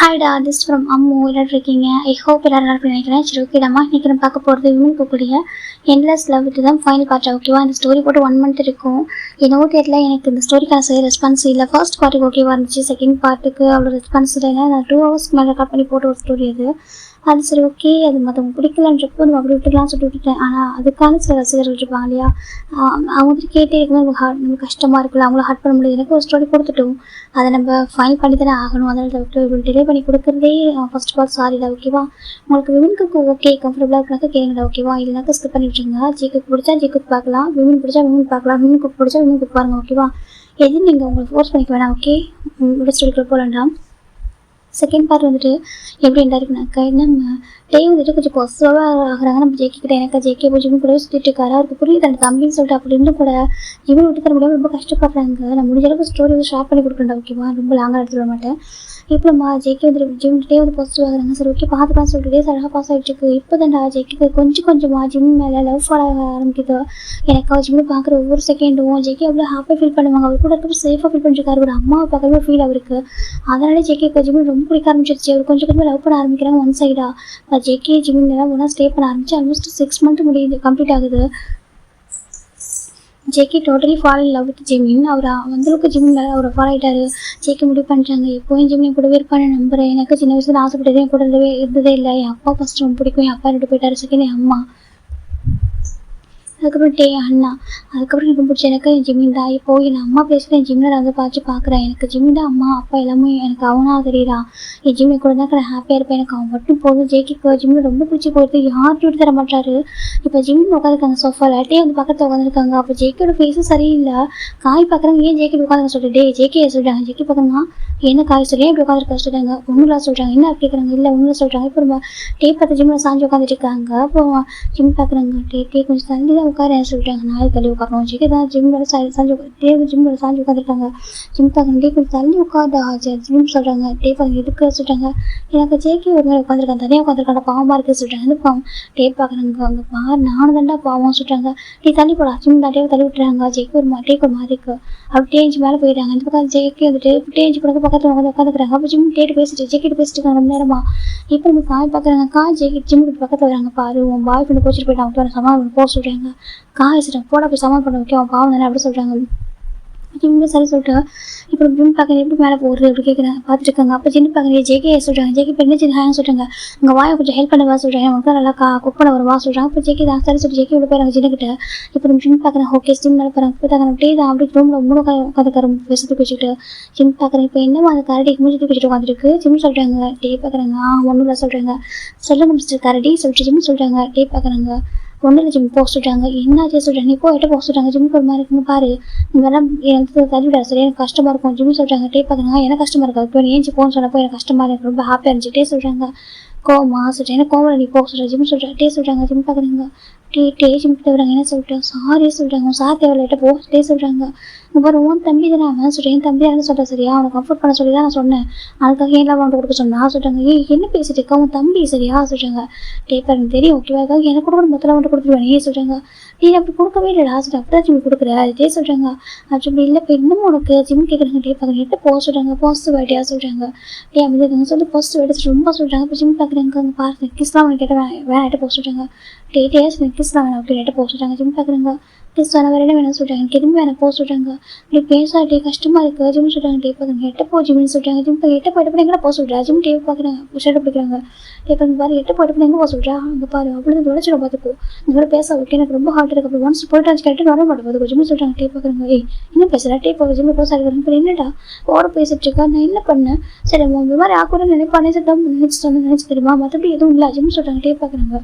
ஹாய்டா, this from Ammu. எல்லாரும் இருக்கீங்க. I hope எல்லாரும் நல்லா நினைக்கிறேன். சரி, ஓகேடாமா, இன்னைக்கு நம்ம பார்க்க போகிறது விமன் கூடிய என்லெஸ் லவ் விட்டு தான் ஃபைனல் பார்ட்டா. ஓகேவா? இந்த ஸ்டோரி போட்டு 1 month இருக்கும். என்னவோ தெரியல, எனக்கு இந்த ஸ்டோரிக்கான சரி ரெஸ்பான்ஸ் இல்லை. ஃபர்ஸ்ட் பார்ட்டுக்கு ஓகேவா இருந்துச்சு, செகண்ட் பார்ட்டுக்கு அவ்வளோ ரெஸ்பான்ஸ் இல்லை. நான் 2 hours மேலே ரெக்கார்ட் பண்ணி போட்ட ஒரு ஸ்டோரி அது சரி, ஓகே, அது மற்றவங்க பிடிக்கலன்றப்போ நம்ம அப்படி விட்டுலாம் சொல்லி விட்டுட்டேன். ஆனால் அதுக்கான சில ரசிகர்கள் இருப்பாங்க இல்லையா, அவங்க கேட்டே இருக்கும்போது நமக்கு கஷ்டமாக இருக்குல்ல, அவங்கள ஹர்ட் பண்ண முடியாது. எனக்கு ஒரு ஸ்டோரி கொடுத்துட்டோம், அதை நம்ம ஃபைனல் பண்ணி தானே ஆகணும். அதனால் விட்டு டிலே பண்ணி கொடுக்குறதே ஃபர்ஸ்ட் ஆஃப் ஆல் சாரி தான். ஓகேவா? உங்களுக்கு விமனுக்கு ஓகே கம்ஃபர்டபுளாக இருக்கனாக்கா கேளுங்கடா. ஓகேவா? இல்லைனாக்கா ஸ்கிப் பண்ணி விட்டுருங்க. ஜிக்கு பிடிச்சா ஜிக்கு பார்க்கலாம், விமன் பிடிச்சா விமன் பார்க்கலாம், விமனுக்கு பிடிச்சா விமனுக்கு பாருங்க. ஓகேவா? எதுவும் நீங்கள் உங்களுக்கு ஃபோர்ஸ் பண்ணிக்க வேணாம். ஓகே, விட ஸ்டோரிக்குள்ள போகலாம்டா. செகண்ட் பார்ட் வந்துட்டு எப்படி இருக்குனாக்கா, நம்ம டே வந்துட்டு கொஞ்சம் பொசிட்டிவாக ஆகிறாங்க. நம்ம ஜேகே கிட்ட எனக்கு ஜேகே பூஜ்யம் கூட சுற்றிட்டு இருக்காரு. அவருக்கு புரியுது அந்த தம்பின்னு சொல்லிட்டு. அப்படி இருந்தும் கூட இவன் விட்டு தர முடியாமல் ரொம்ப கஷ்டப்படுறாங்க. நான் முடிஞ்ச அளவுக்கு ஸ்டோரி வந்து ஷேர் பண்ணி கொடுக்குறேன். ஓகேவா? ரொம்ப லாங்காக எடுத்துட மாட்டேன். இப்போ நம்ம ஜேகே வந்து ஜிம்கிட்டே வந்து பாசிட்டிவ் ஆகிறாங்க. சரி, ஓகே, பார்த்துக்கலாம் சொல்லிட்டு டேஸ் அழகாக பாஸ் ஆகிட்டு இருக்கு. இப்போ தான்டா ஜேகேக்கு கொஞ்சமாக ஜிம் மேலே லவ் ஃபால் ஆக ஆரம்பிக்குது. எனக்கு அவர் ஜிம்மு பார்க்குற ஒவ்வொரு செகண்டும் ஜேகே அவ்வளோ ஹாப்பியாக ஃபீல் பண்ணுவாங்க. அவர் கூட இருக்க சேஃபாக ஃபீல் பண்ணிருக்காரு. ஒரு அம்மாவை பார்க்கவே ஃபீல் அவருக்கு. அதனாலே ஜேகே ஜிம்மு ரொம்ப பிடிக்க ஆரம்பிச்சிருச்சு. அவர் கொஞ்சம் லவ் பண்ண ஆரம்பிக்கிறாங்க ஒன் சைடாக. ஜேகே ஜிம்லாம் ஒன்றா ஸ்டே பண்ண ஆரம்பிச்சு ஆல்மோஸ்ட் 6 month முடியுது, கம்ப்ளீட் ஆகுது. JK totally fall in love with Jimin. அவர் அந்தளவுக்கு ஜிமின் மேலே அவரை ஃபாலோ ஆகிட்டாரு. ஜேகே முடிவு பண்ணிட்டாங்க, எப்போயும் ஜிமின் கூடவே இருப்பான்னு நம்புறேன். எனக்கு சின்ன வயசுல ஆசைப்பட்டதே கூட இருந்ததே இல்லை. என் அப்பா ஃபர்ஸ்ட் ரொம்ப பிடிக்கும். என் அப்பா விட்டு போயிட்டாரு. செகண்ட் என் அம்மா, அதுக்கப்புறம் அண்ணா, அதுக்கப்புறம் எனக்கு பிடிச்ச எனக்கு என் ஜிமின் தான். இப்போ என் அம்மா பிளேஸில் என் ஜிமினை வந்து பார்க்குறேன். எனக்கு ஜிமின் தான் அம்மா அப்பா எல்லாமே. எனக்கு அவனா தெரியுறான். என் ஜிமினை கூட தான் நான் ஹாப்பியாக இருப்பேன். எனக்கு அவன் மட்டும் போதும். ஜேகேக்கு ஜிமினை ரொம்ப பிடிச்சி போகுது. யார்கிட்ட விட்டு தர மாட்டாரு. இப்போ ஜிமின் உட்காந்துருக்காங்க சோஃபாவில். வந்து பக்கத்தில் உட்காந்துருக்காங்க. அப்போ ஜேகேயோட ஃபேஸும் சரியில்லை. காய் பார்க்குறாங்க. ஏன் ஜேகே உட்காந்து சொல்லிட்டு ஜேகே சொல்லிட்டாங்க. ஜேகே பார்க்குறாங்க, என்ன காய் சொல்லி எப்படி உட்காந்துருக்கா சொல்லிட்டாங்க. ஒன்றுலாம் சொல்கிறாங்க. என்ன கேட்குறாங்க. இல்லை ஒன்றும் சொல்கிறாங்க. இப்போ நம்ம பார்த்து ஜிம்மில் சாஞ்சு உட்காந்துட்டு இருக்காங்க. அப்போ ஜிம் பார்க்குறாங்க. கொஞ்சம் தள்ளி தான் உட்கார சொல்லிட்டாங்க. நாளை தள்ளி உட்காரணும். ஜேகே தான் ஜிம்மோட சாஞ்சு ஜிம்மோட சாஞ்சு உட்காந்துருக்காங்க. ஜிம் பார்க்குறாங்க. கொஞ்சம் தள்ளி உட்காதா ஜிம் சொல்கிறாங்க. பார்க்குறாங்க எதுக்கு சொல்கிறாங்க. எனக்கு ஜேகே ஒரு மாதிரி உட்காந்துருக்காங்க, தனியாக உட்காந்துருக்காங்க, பாவமாக இருக்குது சொல்கிறாங்க. எது பாவம்? பார்க்குறாங்க. அங்கே நானும் தாண்டா பாவம் சொல்கிறாங்க. தள்ளி போடா ஜிம் தான் தள்ளி விட்டுறாங்க. ஜேகே ஒரு மாதிரி இருக்கு. அப்படி டேஞ்சு மேலே போயிட்டாங்க. இந்த பக்கம் ஜேகே வந்துட்டு டேஞ்சு கூட பக்கத்தில் உட்காந்துக்கிறாங்க. அப்போ ஜிம் பேசிட்டு ஜேகே பேசிட்டு இருக்காங்க ரொம்ப நேரமா. இப்போ நம்ம காய் பார்க்குறாங்க. ஜேகே ஜிம் பக்கத்தில் வராங்க. பாரு, உன் பாய் ஃப்ரெண்டு கோச்சிட்டு போயிட்டு அவங்க சமாளம் போக சொல்கிறாங்க. சொல்கிறாங்க, போட போய் சமாளம் பண்ண வைக்க அவன் பாவம் தானே அப்படி சொல்கிறாங்க. ஜிம்மு சரி சொல்லிட்டு இப்போ ஜிம் பார்க்குறேன் எப்படி மேலே போகுது அப்படி கேட்குறேன். பார்த்துட்டு இருக்காங்க. அப்போ ஜிம் பார்க்குறேன். ஜேகே சொல்கிறாங்க. ஜேகே பெண்ணு ஹேங் சொல்கிறாங்க. உங்கள் வாயை கொஞ்சம் ஹெல்ப் பண்ண வா சொல்கிறாங்க. உனக்கு நல்லா குக் பண்ண வர வா சொல்கிறாங்க. அப்போ ஜேகே தான் சரி சொல்லி ஜேகே உள்ள போயிறாங்க ஜின்னுக்கிட்ட. இப்போ ஜிம் பார்க்குறேன். ஓகே, ஜிம் மேலே போகிறாங்க. இப்போ தாங்க அப்படியே தான் அப்படி ரூமில் 3 உட்காந்துக்கார பேசுறதுக்கு வச்சுக்கிட்டு ஜிம் பார்க்குறேன். இப்போ என்னமா அந்த கரடிக்கு முடிஞ்சு வச்சுட்டு உட்காந்துருக்கு. ஜிம் சொல்கிறாங்க. பார்க்குறாங்க. ஒன்றும் இல்லை சொல்கிறாங்க. சொல்லுங்க மிஸ்டர் கரடி சொல்லிட்டு ஜிம் சொல்கிறாங்க. பார்க்குறாங்க. ஒன்றும் இல்லை ஜிம் போக சொல்கிறாங்க. என்னாச்சு சொல்கிறாங்க. இப்போ எட்ட போக சொல்கிறாங்க. ஜிம்முக்கு ஒரு மாதிரி இருக்குங்க பாரு, நீங்கள்லாம் எனக்கு தள்ளிவிடா சரி, எனக்கு கஷ்டமாக இருக்கும் ஜிம் சொல்கிறாங்க. பார்க்குறாங்க. எனக்கு கஷ்டமாக இருக்காது. இப்போ ஏஞ்சி போன்னு சொன்னப்போ எனக்கு கஷ்டமாக இருக்கு, ரொம்ப ஹாப்பியாக இருந்துச்சு சொல்கிறாங்க. கோவமா சொல்கிறேன். எனக்கு கோவம் நீ போக சொல்கிறேன் ஜிம் சொல்கிறேன். சொல்கிறாங்க. ஜிம் பார்க்குறாங்க. ஜிம் கிட்ட வராங்க. என்ன சொல்லிட்டேன் சாரி சொல்கிறாங்க. சார் தேவையில்ல போக சொல்கிறாங்க. இங்கே பாரு, உன் தம்பி தானே அவன் சொல்கிறேன். என் தம்பி யாரும் சொல்கிறேன் சரியா, அவனை கம்ஃபர்ட் பண்ண சொல்லி தான் நான் சொன்னேன். அதுக்காக ஏன் அமௌண்ட் கொடுக்க சொன்னா சொல்கிறாங்க. என்ன பேசிட்டு இருக்கா உன் தம்பி சரியா சொல்கிறாங்க. பாருங்க தெரியும் ஓகேவா, எனக்கு கூட மொத்தம் அமௌண்ட் கொடுத்துருவேன் சொல்கிறாங்க. அப்படி கொடுக்கவே இல்லைடா சொல்கிறேன். அப்படி தான் ஜிம் கொடுக்குற சொல்கிறாங்க. அப்படி இல்லை இப்போ இன்னமும் உனக்கு ஜிம் கேட்குறாங்க. பார்க்குறேன். எட்ட போக சொல்கிறாங்க. பாசிட்டிவ் ஐடியா சொல்கிறாங்க. அப்படி சொல்லி பாசிட்டிவ் ஐடியா ரொம்ப சொல்கிறாங்க. இப்போ ஜிம் பார்க்குறாங்க. அங்கே பாருங்க கிஸ்லாம் அவனுக்கு கேட்ட வேணாட்ட போக சொல்கிறாங்க. கிஸ்லாம் வேணாம் அப்படின்னு போக சொல்கிறாங்க. ஜிம் பார்க்குறாங்க. கிஸ் வேணா வேறு என்ன வேணாம் சொல்கிறாங்க. எனக்கு எதுவுமே வேணா போக சொல்கிறாங்க. இப்படி பேசாட்டே கஷ்டமாக இருக்குது ஜிம் சொல்கிறாங்க. பார்க்குறாங்க. எட்ட போ ஜிம்னு சொல்கிறாங்க. ஜிம் எட்ட போயிட்டு எங்கே போக சொல்கிறா ஜிம் பார்க்குறாங்க. ஷர்ட் பிடிக்கிறாங்க. பாருங்க பாரு, எட்ட போயிட்டு எங்கே போக சொல்கிறா அங்கே பாரு அப்படின்னு உடச்சிடும் பார்த்துக்கோ. இந்த மாதிரி பேச ஓகே, எனக்கு ரொம்ப ஹார்ட் இருக்குது. அப்படி ஒன்ஸ் போயிட்டு கரெக்டாக வர மாட்டேன் பார்த்துக்கோ ஜிம் சொல்கிறாங்க. பார்க்குறாங்க. என்ன பேசுகிறா போக ஜிம்மில் போக சாப்பிடுறாங்க. இப்போ என்னடா ஓட பேசிட்டு இருக்கா, நான் என்ன பண்ணேன் சரி இந்த மாதிரி ஆக்கூட நினைப்பானே நினச்சி தெரியுமா, மற்றபடி எதுவும் இல்லை ஜிம் சொல்கிறாங்க. பார்க்குறாங்க.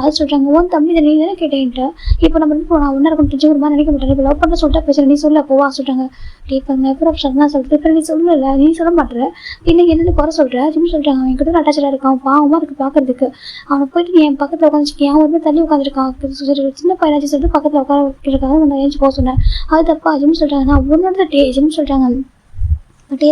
அது சொல்கிறாங்க. உன் தம்பி நீ தானே கேட்டேன்ட்டு. இப்போ நம்ம நான் ஒன்றா இருக்கும் ஒரு மாதிரி நினைக்க மாட்டேன். இப்போ லவ் பண்ண சொல்லிட்டா பேசுகிறேன், நீ சொல்ல போவா சொல்கிறாங்க. பாருங்க. எப்போ சொன்னா சொல்லிட்டு நீ சொல்லல, நீ சொல்ல மாட்டேற இல்லை என்னென்னு குறை சொல்கிற ஜிம் சொல்கிறாங்க. அவன் கிட்ட அட்டாச்சாக இருக்கான், பாவமாக இருக்குது பார்க்கறதுக்கு. அவனை போயிட்டு நீ என் பக்கத்தில் உட்காந்துருக்கேன், அவன் வந்து தள்ளி உட்காந்துருக்கான். சின்ன பையனாச்சு சொல்லிட்டு பக்கத்தில் உட்கார வைக்கிறதுக்காக நான் ஏஞ்சி போக சொன்னேன். அது தப்பா ஜிம் சொல்கிறாங்க. நான் ஒன்னோட ஜிம் சொல்கிறாங்க.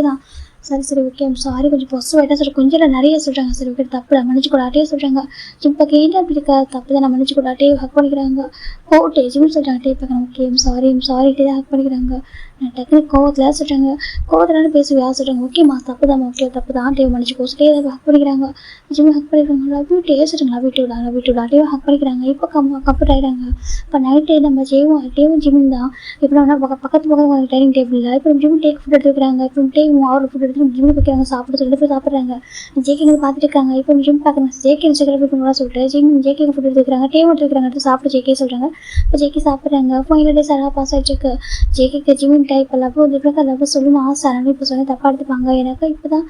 தான் சரி சரி ஓகே சாரி கொஞ்சம் பொசு ஆகிட்டா சரி கொஞ்சம் இல்லை நிறைய சொல்கிறாங்க. சரி ஓகே தப்பு நான் மன்னிச்சு கூடாட்டே சொல்கிறாங்க. ஜிம் பக்கம் ஏன்டா இப்படி இருக்கா தப்பு தான் நான் மன்னிச்சு கூடாட்டே ஹக் பண்ணிக்கிறாங்க. ஓட்டே ஜிம் சொல்கிறாங்க டே பார்க்குறேன் ஓகே சாரிட்டே தான் ஹக் பண்ணிக்கிறாங்க. நான் டக்குனு கோவத்தில் சொல்கிறாங்க கோவத்தினால பேசுவியா சொல்கிறாங்க. ஓகேம்மா தப்பு தான் ஓகே தப்பு தான் டே மன்னிச்சு கோசிட்டே ஹக் பண்ணிக்கிறாங்க. ஜிம் ஹக் பண்ணிக்கிறாங்க லவ் யூ டே சொல்கிறாங்க love you today hug பண்ணிக்கிறாங்க. இப்போ கம்ஃபர்ட் ஆகிடுறாங்க. இப்போ நைட்டு நம்ம டேவும் ஜிம்மின் தான் இப்போ நான் பக்கத்து டைனிங் டேபிளில் இப்போ ஜிம் டேக் ஃபுட் எடுத்துக்கிறாங்க. இப்போ டேவும் அவர் ஃபுட் எடுத்து ஜிம் வைக்கிறாங்க சாப்பிட சொல்லிட்டு போய் சாப்பிட்றாங்க. ஜேகே பார்த்துட்டு இருக்காங்க. இப்போ ஜிம் பார்க்குறாங்க ஜேகே செலிப்ரேட் பண்ணுறா சொல்லிட்டு ஜேகே ஃபுட் எடுத்துக்கிறாங்க டேவும் எடுத்துக்கிறாங்க எடுத்து சாப்பிட்டு ஜேகே சொல்கிறாங்க. இப்போ ஜேகே சாப்பிட்றாங்க. ஃபைனல் டேஸ் அழகாக பாஸ் ஆகிடுச்சு. ஜேகேக்கு ஜிம்மின் டைப் லவ் வந்து லவ் சொல்லணும் ஆசை ஆனால் இப்போ சொன்னால் தப்பாக எடுத்துப்பாங்க. எனக்கு இப்போ தான்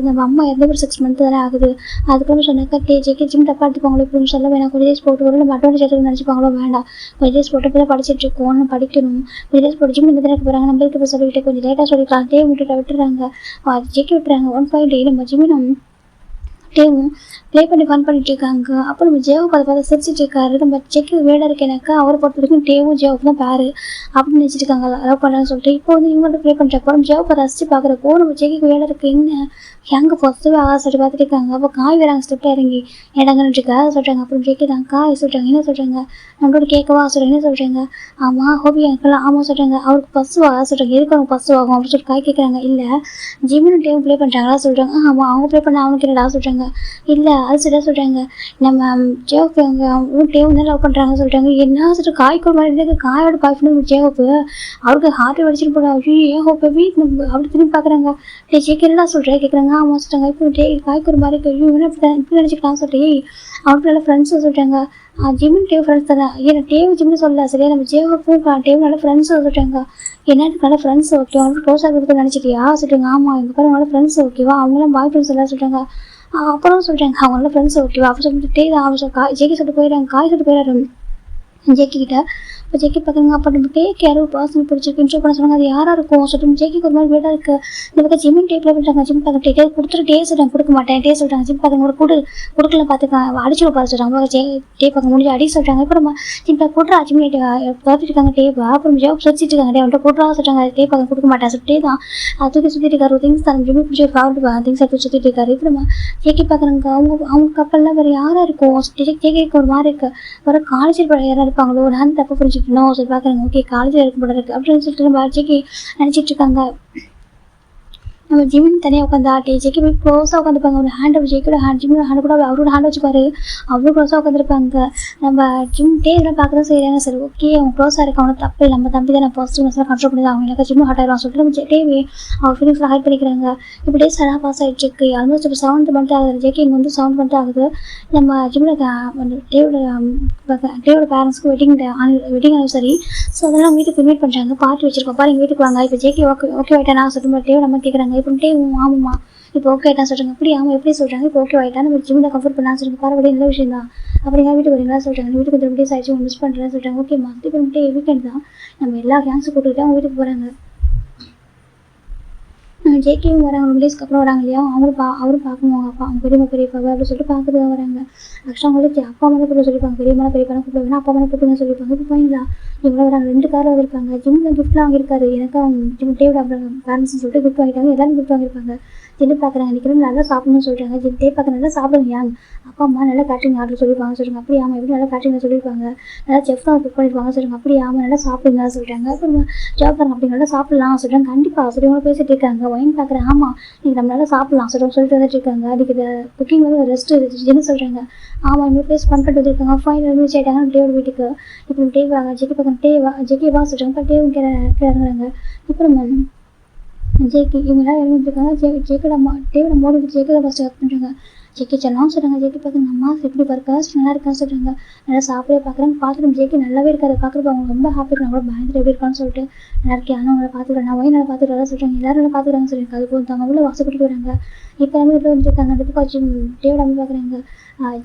நம்ம அம்மா இறந்து ஒரு 6 months தானே ஆகுது. அதுக்கப்புறம் சொன்னாக்கா ஜேகே ஜிம் தப்பாக எடுத்துப்பாங்களோ இப்படின்னு சொல்ல வேணாம். கொஞ்சம் டேஸ் போட்டு வரும் நம்ம அட்வான்டேஜ் எடுத்து நினச்சிப்பாங்களோ வேண்டாம். கொஞ்சம் டேஸ் போட்டு தான் படிச்சுட்டு இருக்கோம் படிக்கணும். கொஞ்சம் டேஸ் போட்டு ஜிம் இந்த தினக்கு போகிறாங்க நம்மளுக்கு இப்போ சொல்லிட்டு கொஞ்சம் லேட்டாக சொல்லிக்கலாம். டே விட்டுறாங்க ஜேகே விட்டுறாங்க. 1.8 நம்ம ஜிம்மினும் டேவும் ப்ளே பண்ணி ஃபன் பண்ணிட்டு இருக்காங்க. அப்புறம் நம்ம ஜேவை பார்த்து சிரிச்சிட்டு இருக்காரு. நம்ம ஜேக்கு வேலை இருக்கு எனக்கு அவரை பொறுத்த வரைக்கும் டேவும் ஜேவுக்கு தான் பேரு அப்படின்னு நினச்சிட்டு இருக்காங்க. லவ் பண்ணுறான்னு சொல்லிட்டு இப்போ வந்து இவங்கள்ட்ட ப்ளே பண்ணுறப்போ நம்ம ஜேவை பார்த்து ரசிச்சு பார்க்குறப்போ நம்ம ஜேக்கு வேலை இருக்கு என்ன எங்கே ஃபஸ்ட்டு ஆசை பார்த்துட்டு இருக்காங்க. அப்போ காய் வராங்க ஸ்டெப்பில் இறங்கி இடங்கன்னு இருக்கா சொல்கிறாங்க. அப்புறம் ஜேக்கி தான் காய் சொல்கிறாங்க என்ன சொல்கிறாங்க நம்மளோட கேட்கவா சொல்கிறாங்க என்ன சொல்கிறாங்க ஆமாம் ஹோபி எனக்குலாம் ஆமாம் சொல்கிறாங்க. அவருக்கு பஸ்ஸு ஆக சொல்கிறாங்க எதுக்கு அவங்க பஸ்ஸு ஆகும் அப்படின்னு சொல்லி காய் கேட்குறாங்க. இல்லை ஜிம்மினும் டேவும் ப்ளே பண்ணுறாங்களா சொல்கிறாங்க. ஆமாம் அவங்க ப்ளே பண்ண அவனுக்கு என்னடா சொல்கிறாங்க. இல்லை அது சரியா சொல்கிறாங்க நம்ம ஜேவப்பு அவங்க டேவும் தான் லவ் பண்ணுறாங்க சொல்கிறாங்க. என்ன சொல்லிட்டு காய்க்கூட மாதிரி இருந்தால் காயோட பாய் ஃப்ரெண்டு ஜேவப்பு அவருக்கு ஹார்ட் வடிச்சிட்டு போட ஏன் ஹோப்பை வீட்டு அப்படி திரும்பி பார்க்குறாங்க. டே ஜேக்கு என்னடா சொல்கிறேன் கேட்குறாங்க. ஆமாம் சொல்கிறாங்க. இப்போ டே காய்க்கூட மாதிரி இப்படி நினச்சிக்கலாம் சொல்லிட்டு அவருக்கு நல்ல ஃப்ரெண்ட்ஸும் சொல்கிறாங்க. ஜிம்மின் டேவ் ஃப்ரெண்ட்ஸ் தானே ஏன்னா டேவ் ஜிம்னு சொல்லல சரியா நம்ம ஜேவப்பும் டேவ் நல்ல ஃப்ரெண்ட்ஸும் சொல்கிறாங்க. என்னட்டு நல்ல ஃப்ரெண்ட்ஸ் ஓகே அவங்களுக்கு க்ளோஸாக இருக்கிறது நினச்சிட்டியா சொல்கிறாங்க. ஆமாம் எங்கள் பாரு நல்ல ஃப்ரெண்ட்ஸ் ஓகேவா அவங்களாம் பாய் ஃப்ரெண்ட்ஸ் எல்லாம் சொல்கிறாங்க. அப்புறம் சொல்கிறாங்க அவங்கள ஃப்ரெண்ட்ஸ் ஓகேவா அப்போ சொல்லிட்டு அவங்க ஜேக்கி சொல்லிட்டு போயிடுறாங்க. காய் சொல்லிட்டு போயிடாரு ஜேக்கி கிட்ட. இப்போ ஜேக்கி பார்க்குறாங்க அப்போ நம்ம டேக்கு யாரோ பர்சனல் பிடிச்சிருக்கு இன்ட்ரோ பண்ண சொன்னாங்க. அது யாராக இருக்கும் சொல்லிட்டு ஜேக்கிக்கு ஒரு மாதிரி வீடாக இருக்குது. இந்த பக்கம் ஜிம்மின் டேக்கில் பண்ணுறாங்க. ஜிம் பார்க்க டே கொடுத்துட்டு டே சொல்கிறாங்க கொடுக்க மாட்டேன் டே சொல்கிறாங்க. ஜிம் பார்க்க கூட கொடுக்கல பார்த்துக்க அடிச்சு பாரு சொல்கிறாங்க. டே பார்க்க முடிஞ்சு அடி சொல்கிறாங்க. இப்போ நம்ம ஜிம் பார்க்க கொடுறா ஜிம்மின் பார்த்துட்டு இருக்காங்க டேப்பா. அப்புறம் ஜாப் சுற்றிட்டு இருக்காங்க டே அவன்கிட்ட கொடுறா சொல்கிறாங்க. டே பார்க்க கொடுக்க மாட்டேன் சொல்லிட்டு தான் அதுக்கு சுற்றிட்டு இருக்காரு. திங்ஸ் தான் ஜிம்மி பிடிச்ச ஃபேவரட் திங்ஸ் எடுத்து சுற்றிட்டு இருக்காரு. இப்போ நம்ம ஜேக்கி பார்க்குறாங்க அவங்க கப்பல்லாம் வேறு யாராக இருக்கும் ஜேக்கிக்கு ஒரு மாதிரி இருக்குது வர காலேஜில் யாராக இருப்பாங்களோ நான் தப்பு புரிஞ்சுக்கணும் சொல்லி பார்க்குறாங்க. ஓகே காலேஜில் இருக்க போல இருக்குது அப்படின்னு சொல்லிட்டு நம்ம ஜேக்கி நினச்சிட்டு இருக்காங்க. நம்ம ஜிம்மின் தனியாக உட்காந்து ஜேக்கி போய் க்ளோஸாக உட்காந்துருப்பாங்க. ஒரு ஹேண்ட் ஜேக்கியோட ஜிம்மோட ஹேண்ட் கூட அவரோட ஹேண்ட் வச்சுப்பாரு அவ்வளோ க்ளோஸாக உட்காந்துருப்பாங்க. நம்ம ஜிம் இதெல்லாம் பார்க்க தான் செய்கிறாங்க. சரி ஓகே அவங்க க்ளோஸாக இருக்க அவனை தப்பு நம்ம தம்பி தான் பாசிட்டிவ்னஸ்லாம் கண்ட்ரோல் பண்ணி தான் அவங்க எனக்கு ஜிம்மு ஹார்ட் ஆகிடும் சொல்லிட்டு நம்ம டேவே அவங்க ஃபீலிங்ஸ்லாம் ஹைட் பண்ணிக்கிறாங்க. இப்போ டே சராக பாஸ் ஆகிடுச்சு. ஆல்மோஸ்ட் இப்போ 7th month ஆகுது. ஜேக்கி இங்கே வந்து 7th month ஆகுது. நம்ம ஜிம்மில் டேவோட பேரண்ட்ஸ்க்கு வெட்டிங் ஆனிவர்சரி. ஸோ அதெல்லாம் வீட்டுக்கு இன்வைட் பண்ணுறாங்க. பார்ட்டி வச்சிருக்கோம் பாரு எங்கள் வீட்டுக்கு வாங்க. இப்போ ஜேக்கி ஓகே ஆகிட்டா நான் சொல்லிட்டு டேவ் நம்ம கேட்குறாங்க. இப்போ டே ஆமாம்மா இப்போ ஓகே ஆகிட்டான்னு சொல்கிறாங்க. அப்படி ஆமாம் எப்படி சொல்கிறாங்க இப்போ ஓகே ஆகிட்டா நம்ம ஜிம்மில் கம்ஃபர்ட் பண்ணான்னு சொல்லுங்க பரவாயில்ல நல்ல விஷயம் தான். அப்படிங்க வீட்டுக்கு வரீங்களா சொல்கிறாங்க. வீட்டுக்கு 3 days ஆகிடுச்சு மிஸ் பண்ணுறேன்னு சொல்கிறாங்க. ஓகேம்மா இப்போ வீக்கெண்ட் தான் நம்ம எல்லா கேங்ஸும் கூப்பிட்டுக்கிட்டு அவங்க வீட்டுக்கு போகிறாங்க. ஜேகேவும் வராங்க 2 daysக்கு அப்புறம் வராங்க இல்லையா அவரும் பார்க்கணும் அவங்க அப்பா அவங்க பெரியப்பாவை அப்படின்னு சொல்லிட்டு பார்க்குறதுக்காக வராங்க. ஆக்சுவலாக அவங்களுக்கு அப்பா அம்மா கூப்பிட சொல்லியிருப்பாங்க. பெரியம்மா பெரியப்பா கூப்பிட வேணா அப்பா அம்மா கூப்பிடுங்க சொல்லியிருப்பாங்க. இப்போ போயிங்களா இவ்வளோ வராங்க 2 கார் வந்திருப்பாங்க. ஜிம்மில் கிஃப்ட்லாம் வாங்கியிருக்காரு எனக்கு அவங்க ஜிம் டேவோட பேரண்ட்ஸ்னு சொல்லிட்டு கிஃப்ட் வாங்கிட்டாங்க. எல்லாரும் கிஃப்ட் வாங்கியிருப்பாங்க. ஜின்னு பார்க்குறாங்க நிற்கிறோம் நல்லா சாப்பிடணும்னு சொல்கிறாங்க. டே பார்க்க நல்லா சாப்பிடுங்க அப்பா அம்மா நல்லா கேட்ரிங் ஆர்டர் சொல்லியிருப்பாங்க சொல்கிறாங்க. அப்படி ஆமாம் எப்படி நல்லா கேட்ரிங் சொல்லியிருப்பாங்க நல்லா செஃப் தான் குக் பண்ணியிருப்பாங்க சொல்கிறாங்க. அப்படி ஆமாம் நல்லா சாப்பிடுங்க சொல்கிறாங்க. அப்புறம் ஜாப் பாருங்க அப்படி நல்லா சாப்பிட்லாம் சொல்கிறாங்க. கண்டிப்பாக சொல்லி அவங்க பேசிட்டு இருக்காங்க. ஒயின் பார்க்குறேன் ஆமாம் நீங்கள் நம்ம நல்லா சாப்பிட்லாம் சொல்லிட்டு வந்துட்டு இருக்காங்க. அதுக்கு இதை குக்கிங் வந்து ரெஸ்ட் என்ன சொல்கிறாங்க. ஆமாம் இவங்க பேஸ் பண்ணிட்டு வந்துருக்காங்க. ஃபைனல் ரீச் ஆகிட்டாங்க டேவோட வீட்டுக்கு. இப்போ டே வாங்க ஜெக்கி பார்க்க ஜெக்கி வா சொல்கிறாங்க. இப்போ டேவும் கிளம்புறாங்க. இப்போ நம்ம ஜேக்கி இவங்களாம் இறங்கிட்டுருக்காங்க. டேவோட மோடி ஜேக்கி தான் ஃபஸ்ட்டு ஒர்க் பண்ணுறாங்க. ஜேக்கி செல்லாம் சொல்கிறாங்க. ஜேக்கி பார்க்குறாங்க அம்மா எப்படி பார்க்க நல்லா இருக்கான்னு சொல்கிறாங்க. நல்லா சாப்பிடவே பார்க்குறாங்க. பார்த்துட்டு ஜேக்கி நல்லாவே இருக்காது பார்க்குறப்ப அவங்க ரொம்ப ஹாப்பி இருக்காங்க. கூட பயந்துட்டு எப்படி இருக்கான்னு சொல்லிட்டு நல்லா இருக்கேன் ஆனால் அவங்கள பார்த்துக்கிறேன் நான் நல்லா பார்த்துக்கிறதா சொல்கிறாங்க. எல்லாரும் நல்லா பார்த்துக்கிறாங்க சொல்லியிருக்காங்க. அது போதும் அவங்க உள்ள வாசப்பட்டு வராங்க. இப்போ நம்ம வீட்டில் வந்துருக்காங்க. அந்த பக்கம் டேவோட அம்மா பார்க்குறாங்க.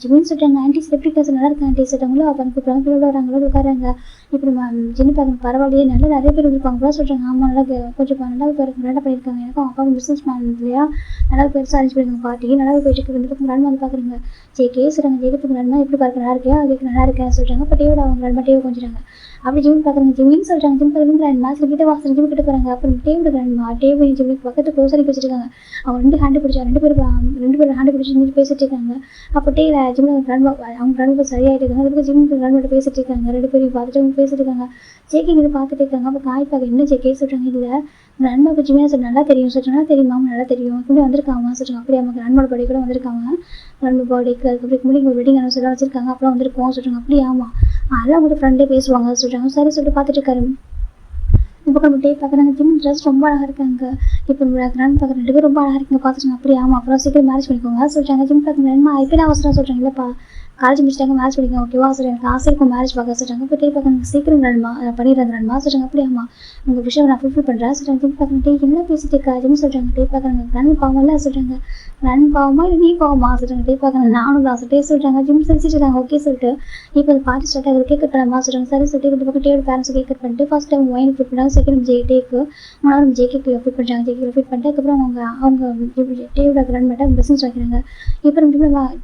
ஜிம்மின்னு சொல்கிறாங்க. ஆன்டி எப்படி கிளாஸ் நல்லா இருக்கு ஆன்டி சொல்கிறாங்களோ அப்போ கூப்பிட்றாங்க. கீழே வராங்களோ உட்காராங்க. இப்போ நம்ம ஜின்னு பார்க்குறாங்க பரவாயில்லையே நல்லா நிறைய பேர் இருப்பாங்க கூட சொல்கிறாங்க. ஆமாம் நல்லா கொஞ்சம் நல்லாவே பேர் நல்லா பண்ணியிருக்காங்க. எனக்கும் அப்பாவும் பிஸ்னஸ் மேன் இல்லையா நல்லா பெருசாக அரேஞ்ச் பண்ணியிருக்காங்க பார்ட்டி நல்லாவே போயிட்டு வந்து பக்கம் ரன் வந்து பார்க்குறாங்க. ஜேகே சொல்கிறாங்க. ஜேகே ரன்மா எப்படி பார்க்க நல்லா இருக்கியா அதுக்கு நல்லா இருக்கேன் சொல்கிறாங்க. இப்போ டேவோட அவங்க ரன்மா டேவை கொஞ்சிறாங்க. அப்படி ஜிம் பார்க்குறாங்க. ஜிம்மின்னு சொல்கிறாங்க. ஜிம் பார்க்குறது கிராண்ட்மா கிட்ட வாசல் ஜிம் கிட்ட போகிறாங்க. அப்புறம் டேபிள் கிராண்ட்மா டேபிள் ஜிம்முக்கு பக்கத்து க்ளோஸரி வச்சுருக்காங்க. அவங்க 2 ஹேண்டு பிடிச்சா 2 பேரும் ஹேண்டு பிடிச்சி நின்று பேசிட்டு இருக்காங்க. அப்போ ஜிம்மில் கிராண்ட்மா அவங்க கிராண்ட்மா சரியாயிட்டு இருக்காங்க. அதுக்கு ஜிம்முக்கு கிராண்ட்மா பேசிட்டு இருக்காங்க. 2 பேரும் பார்த்துட்டு அவங்க பேசிட்டு இருக்காங்க. ஜேகே இங்கே பார்த்துட்டு இருக்காங்க. அப்போ காய் பார்க்க என்ன ஜேகே சொல்கிறாங்க. இல்லை கிராண்ட்மாவுக்கு ஜிம்மினா சார் நல்லா தெரியும் சொல்கிறாங்க. தெரியுமா நல்லா தெரியும் இப்படி வந்திருக்காங்க சொல்கிறாங்க. அப்படி அவங்க கிராண்ட்மாவோட படி கூட வந்திருக்காங்க. கிராண்ட்மா பர்த்டேக்கு அதுக்கப்புறம் முன்னாடி ஒரு வெட்டிங் அனுசரிலாம் வச்சிருக்காங்க. அப்பெல்லாம் வந்திருக்கோம் சொல்கிறாங்க. அப்படி ஆமாம் அதெல்லாம் அவங்கள்ட்ட ஃப்ரெண்டே பேசுவாங்க சொல்கிறாங்க. சரி சொல்லிட்டு பார்த்துட்டு இருக்காரு. இப்போ நம்ம டே பார்க்குறாங்க. ஜிம் ட்ரெஸ் ரொம்ப அழகாக இருக்காங்க. இப்போ கிராண்ட் பார்க்குற 2 பேரும் ரொம்ப அழகாக இருக்குங்க பார்த்துட்டாங்க. அப்படி ஆமாம் அப்புறம் சீக்கிரம் மேரேஜ் பண்ணிக்கோங்க சொல்கிறாங்க. ஜிம் பார்க்குற இப்போ அவசரம் சொல்கிறாங்க. இல்லைப்பா காலேஜ் முடிச்சிட்டாங்க மேரேஜ் பண்ணிக்கோங்க ஓகேவா சார் எனக்கு ஆசை இருக்கும் மேரேஜ் பார்க்க சொல்கிறாங்க. இப்போ டே பார்க்குறாங்க. சீக்கிரம் பண்ணிடுறாங்க சொல்கிறாங்க. அப்படி ஆமாம் உங்கள் விஷயம் நான் ஃபுல்ஃபில் பண்ணுறேன் சொல்கிறாங்க. ஜிம் பார்க்குறேன் என்ன பேசிட்டு இருக்கா ஜிம் சொல்கிறாங்க. டே பார்க்குறாங்க. கிராண்ட் பாவமா சொல்கிறாங்க. கிராண்ட் பாவமா இல்லை நீ பாவமா சொல்கிறாங்க. டே பார்க்குறாங்க. நானும் தான் டே சொல்கிறாங்க. ஜிம் சிரிச்சிட்டு இருக்காங்க. ஓகே சொல்லிட்டு இப்போ அது பார்ட்டி ஸ்டார்ட் ஆகுது. கேக் கட் பண்ணலாமா சொல்கிறாங்க. சரி சொல்லிட்டு இந்த பக்கம் டேயோட பேரண்ட்ஸ் கேக் கட் பண்ணிட்டு ஃபர்ஸ்ட் டைம் ஒயின் ஃபிட் பண்ணுறாங்க. செகண்ட் டேக்கு மூணாவது ஜேகேக்கு ஃபிட் பண்ணுறாங்க. ஜேகே ஃபிட் பண்ணிட்டு அதுக்கப்புறம் அவங்க டேயோட கிராண்ட் மேட்டாக பிஸ்னஸ் வைக்கிறாங்க. இப்போ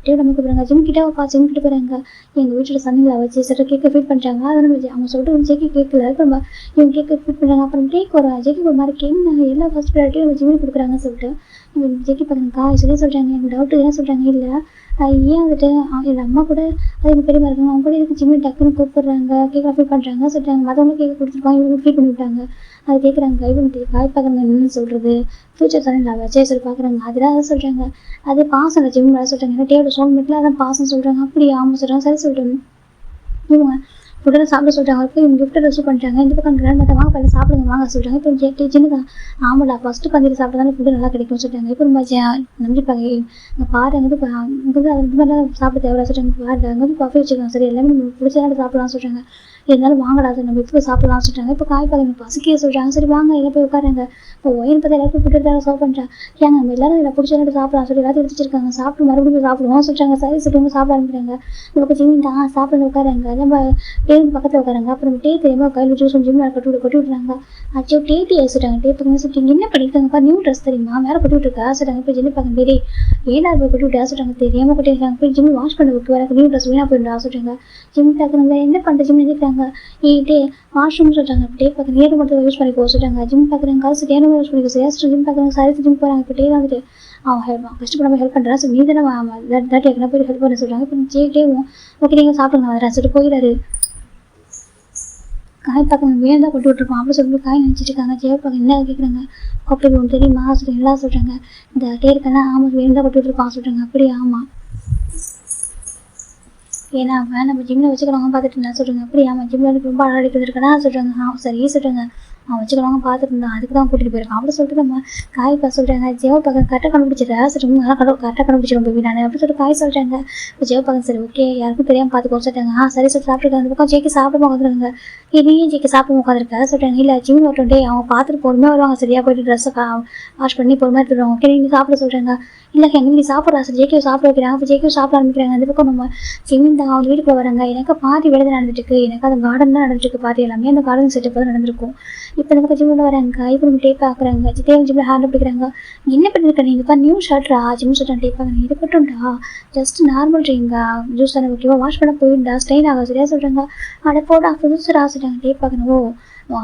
டேயோட அமைக்க போகிறாங்க. ஜிம் கிட்ட ஜிம் கிட்ட போகிறாங்க. எங்கள் வீட்டோட சன்னில் வச்சு சரி கேக்கை ஃபிட் பண்ணுறாங்க. அதனால் அவங்க சொல்லிட்டு ஜேகே கேட்கல. அப்புறம் இவங்க கேக்கை ஃபிட் பண்ணுறாங்க. அப்புறம் ஜேகேக்கு ஒரு மாதிரி கேக் எல்லா ஃபர்ஸ்ட் ப்ரையாரிட்டியும் ஜிம்மில் கொடுக்குறாங்க சொல்லிட்டு ஜேகே பார்க்குறாங்கக்கா சொல்லி சொல்கிறாங்க. எனக்கு டவுட்டு என்ன சொல்கிறாங்க. இல்லை ஏன் வந்துட்டு எங்கள் அம்மா கூட அது எனக்கு பெரியமா இருக்காங்க. அவங்க கூட இதுக்கு ஜிம்மி டக்குன்னு கூப்பிட்றாங்க. கேக்கெலாம் ஃபீட் பண்ணுறாங்க சொல்கிறாங்க. மற்றவங்க கேட்க கொடுத்துருப்பாங்க. இவங்க ஃபீட் பண்ணி விட்டாங்க. அது கேட்குறாங்க. இவங்க காய் பார்க்குறாங்க என்னன்னு சொல்கிறது ஃபியூச்சர் தானே நான் வச்சே சொல்லி பார்க்குறாங்க. அதெல்லாம் அதை சொல்கிறாங்க. அது பாசம் ஜிம் வேலை சொல்கிறாங்க. ஏன்னா டேயோட சோல்மேட்டில் அதான் பாசம் சொல்கிறாங்க. அப்படி ஆமாம் சொல்கிறாங்க. சரி சொல்கிறாங்க. இவங்க ஃபுட்டெல்லாம் சாப்பிட சொல்கிறாங்க. இப்போ இவங்க கிஃப்ட் ரிசீவ் பண்ணுறாங்க. இந்த பக்கம் கிராண்ட் மற்ற வாங்க பையன் சாப்பிடுங்க வாங்க சொல்கிறாங்க. இப்போ சின்னதான் ஆமாடா ஃபஸ்ட்டு பந்தியில் சாப்பிட்டா தானே ஃபுட்டு நல்லா கிடைக்கும்னு சொல்கிறாங்க. இப்போ நம்ம நம்பிப்பாங்க இங்கே பாரு அங்கே அது மாதிரிலாம் சாப்பிட தேவையா சொல்கிறாங்க. பாரு அங்கே வந்து பஃபே வச்சுருக்காங்க. சரி எல்லாமே நம்ம பிடிச்சதால சாப்பிடலாம் சொல்கிறாங்க. இருந்தாலும் வாங்கடா சார் நம்ம இப்போ சாப்பிடலாம் சொல்கிறாங்க. இப்போ காய் பார்க்க பசிக்க சொல்கிறாங்க. சரி வாங்க எல்லாம் போய் உட்காருங்க. இப்போ ஒயின் பார்த்து எல்லாருக்கும் ஃபுட்டு எடுத்தாலும் சர்வ் பண்ணுறேன். ஏங்க நம்ம எல்லாரும் இதில் பிடிச்சதால சாப்பிடலாம் சொல்லி எல்லாத்தையும் எடுத்துச்சிருக்காங்க. சாப்பிட்டு மறுபடியும் சாப்பிடுவோம் சொல்கிறாங்க. சரி சொல்லுவாங்க சாப்பிட ஆரம்பிக்கிறாங்க. இப்போ ஜிம்மின் தான் சாப்பிட உட்காருங்க. நம்ம டேக்கு பக்கத்தில் உட்காராங்க. அப்புறம் டே தெரியாமல் கையில் ஜூஸ் ஜிம்மில் கொட்டி விட்றாங்க. ஆச்சோ டேட்டி சொல்கிறாங்க. டே பார்க்க சொல்லிட்டு என்ன பண்ணியிருக்காங்கப்பா நியூ ட்ரெஸ் தெரியுமா மேலே கொட்டி விட்டுருக்கா சொல்கிறாங்க. இப்போ ஜிம்மி பார்க்க டே ஏன்னா போய் கொட்டி விட்டா சொல்கிறாங்க. தெரியாமல் கொட்டியிருக்காங்க. போய் ஜிம்மி வாஷ் பண்ண விட்டு வர நியூ ட்ரெஸ் வீணாக போயிடுறா சொல்கிறாங்க. ஜிம்மி பார்க்குறாங்க என்ன பண்ணுற ஜிம்மி நினைக்கிறாங்க. டே வாஷ்ரூம் சொல்கிறாங்க. டே பார்க்க நேரம் மட்டும் யூஸ் பண்ணிக்கோ சொல்கிறாங்க. ஜிம் பார்க்குறாங்க. சரி நேரம் யூஸ் பண்ணிக்கோ சரி ஜிம் பார்க்குறாங்க. சரி ஜிம் போகிறாங்க. இப்போ டே வந்துட்டு அவன் கஷ்டப்படாமல் ஹெல்ப் பண்ணுறான். சரி நீ தானே தாட்டி எங்கன்னா போய் ஹெல்ப் பண்ண சொல்கிறாங்க. இப்போ டேவும் ஓகே நீங்கள் சாப்பிடுங்க வரேன் சொல்லிட்டு போயிடாரு. காய் பார்க்க வேணும் தான் கொண்டு விட்டுருக்கோம் அப்படி சொல்லி காய் நினச்சிட்டு இருக்காங்க. ஜெய பார்க்க என்ன கேட்குறாங்க. அப்படி ஒன்று தெரியுமா சொல்லி எல்லாம் சொல்கிறாங்க. இந்த டே இருக்கனா ஆமாம் வேணும் தான் கொண்டு விட்டுருப்பான் சொல்கிறாங்க. அப்படி ஆமாம் ஏன்னா அவன் நம்ம ஜிம்மில் வச்சுக்கிறவங்க பார்த்துட்டு இருந்தா சொல்கிறாங்க. அப்படி ஆமாம் ஜிம்மில் எனக்கு ரொம்ப அழகாக இருக்கா சொல்கிறாங்க. சரி சொல்கிறாங்க. அவன் வச்சுக்கிறவங்க பார்த்துட்டு இருந்தான் அதுக்கு தான் கூட்டிகிட்டு போயிருக்கான் அப்படி சொல்லிட்டு நம்ம காய் சொல்கிறாங்க. ஜெவ பக்கம் கரெக்டாக கண்டுபிடிச்சிடா சொல்கிறாங்க. நல்லா கரெக்டாக கண்டுபிடிச்சிடும் போய் நான் அப்படி சொல்லிட்டு காய் சொல்கிறாங்க. இப்போ ஜெவ பக்கம் சரி ஓகே யாருக்கும் தெரியாமல் பார்த்துக்கோ சொல்லிட்டாங்க. சரி சொல்லி சாப்பிட்டுருக்காங்க. அந்த பக்கம் ஜேக்கி சாப்பிட உட்காந்துருக்காங்க. இதையும் ஜேக்கி சாப்பிட உட்காந்துருக்கா சொல்கிறாங்க. இல்லை ஜிம் வரட்டும் டே அவங்க பார்த்துட்டு பொறுமையாக வருவாங்க. சரியாக போயிட்டு ட்ரெஸ்ஸை வாஷ் பண்ணி பொறுமையாக எடுத்துடுவாங்க. ஓகே நீங்கள் சாப்பிட சொல்கிறாங்க. இல்லை எங்கே நீ சாப்பிட்றா சார் ஜேக்கியை சாப்பிட வைக்கிறாங்க. அப்போ ஜேக்கியை சாப்பிட ஆரம்பிக்கிறாங்க. அந்த பக்கம் நம்ம ஜிம்மின் தான் அவங்க வீட்டுக்குள்ள வராங்க. எனக்கு பார்ட்டி விடுதலை நடந்துட்டுருக்கு. எனக்கு அந்த கார்டன் தான் நடந்துட்டுருக்கு. பார்ட்டி எல்லாமே அந்த கார்டன் செட்டப் தான் நடந்திருக்கும். இப்போ இந்த ஜிம்மில் வராங்க. இப்போ நம்ம டேப் பார்க்குறாங்க. ஜிம்மில் ஹேண்ட் பிடிக்கிறாங்க. என்ன பண்ணியிருக்க நீங்கப்பா நியூ ஷர்ட்ரா ஜிம் ஷர்ட் டேப் பார்க்குறேன். இது பட்டும்டா ஜஸ்ட் நார்மல் ட்ரிங்கா ஜூஸ் தானே ஓகேவா வாஷ் பண்ண போயிட்டா ஸ்டைன் ஆக சரியா சொல்கிறாங்க. அட போடா புதுசுரா சொல்கிறாங்க. டேப் பார்க்கணும்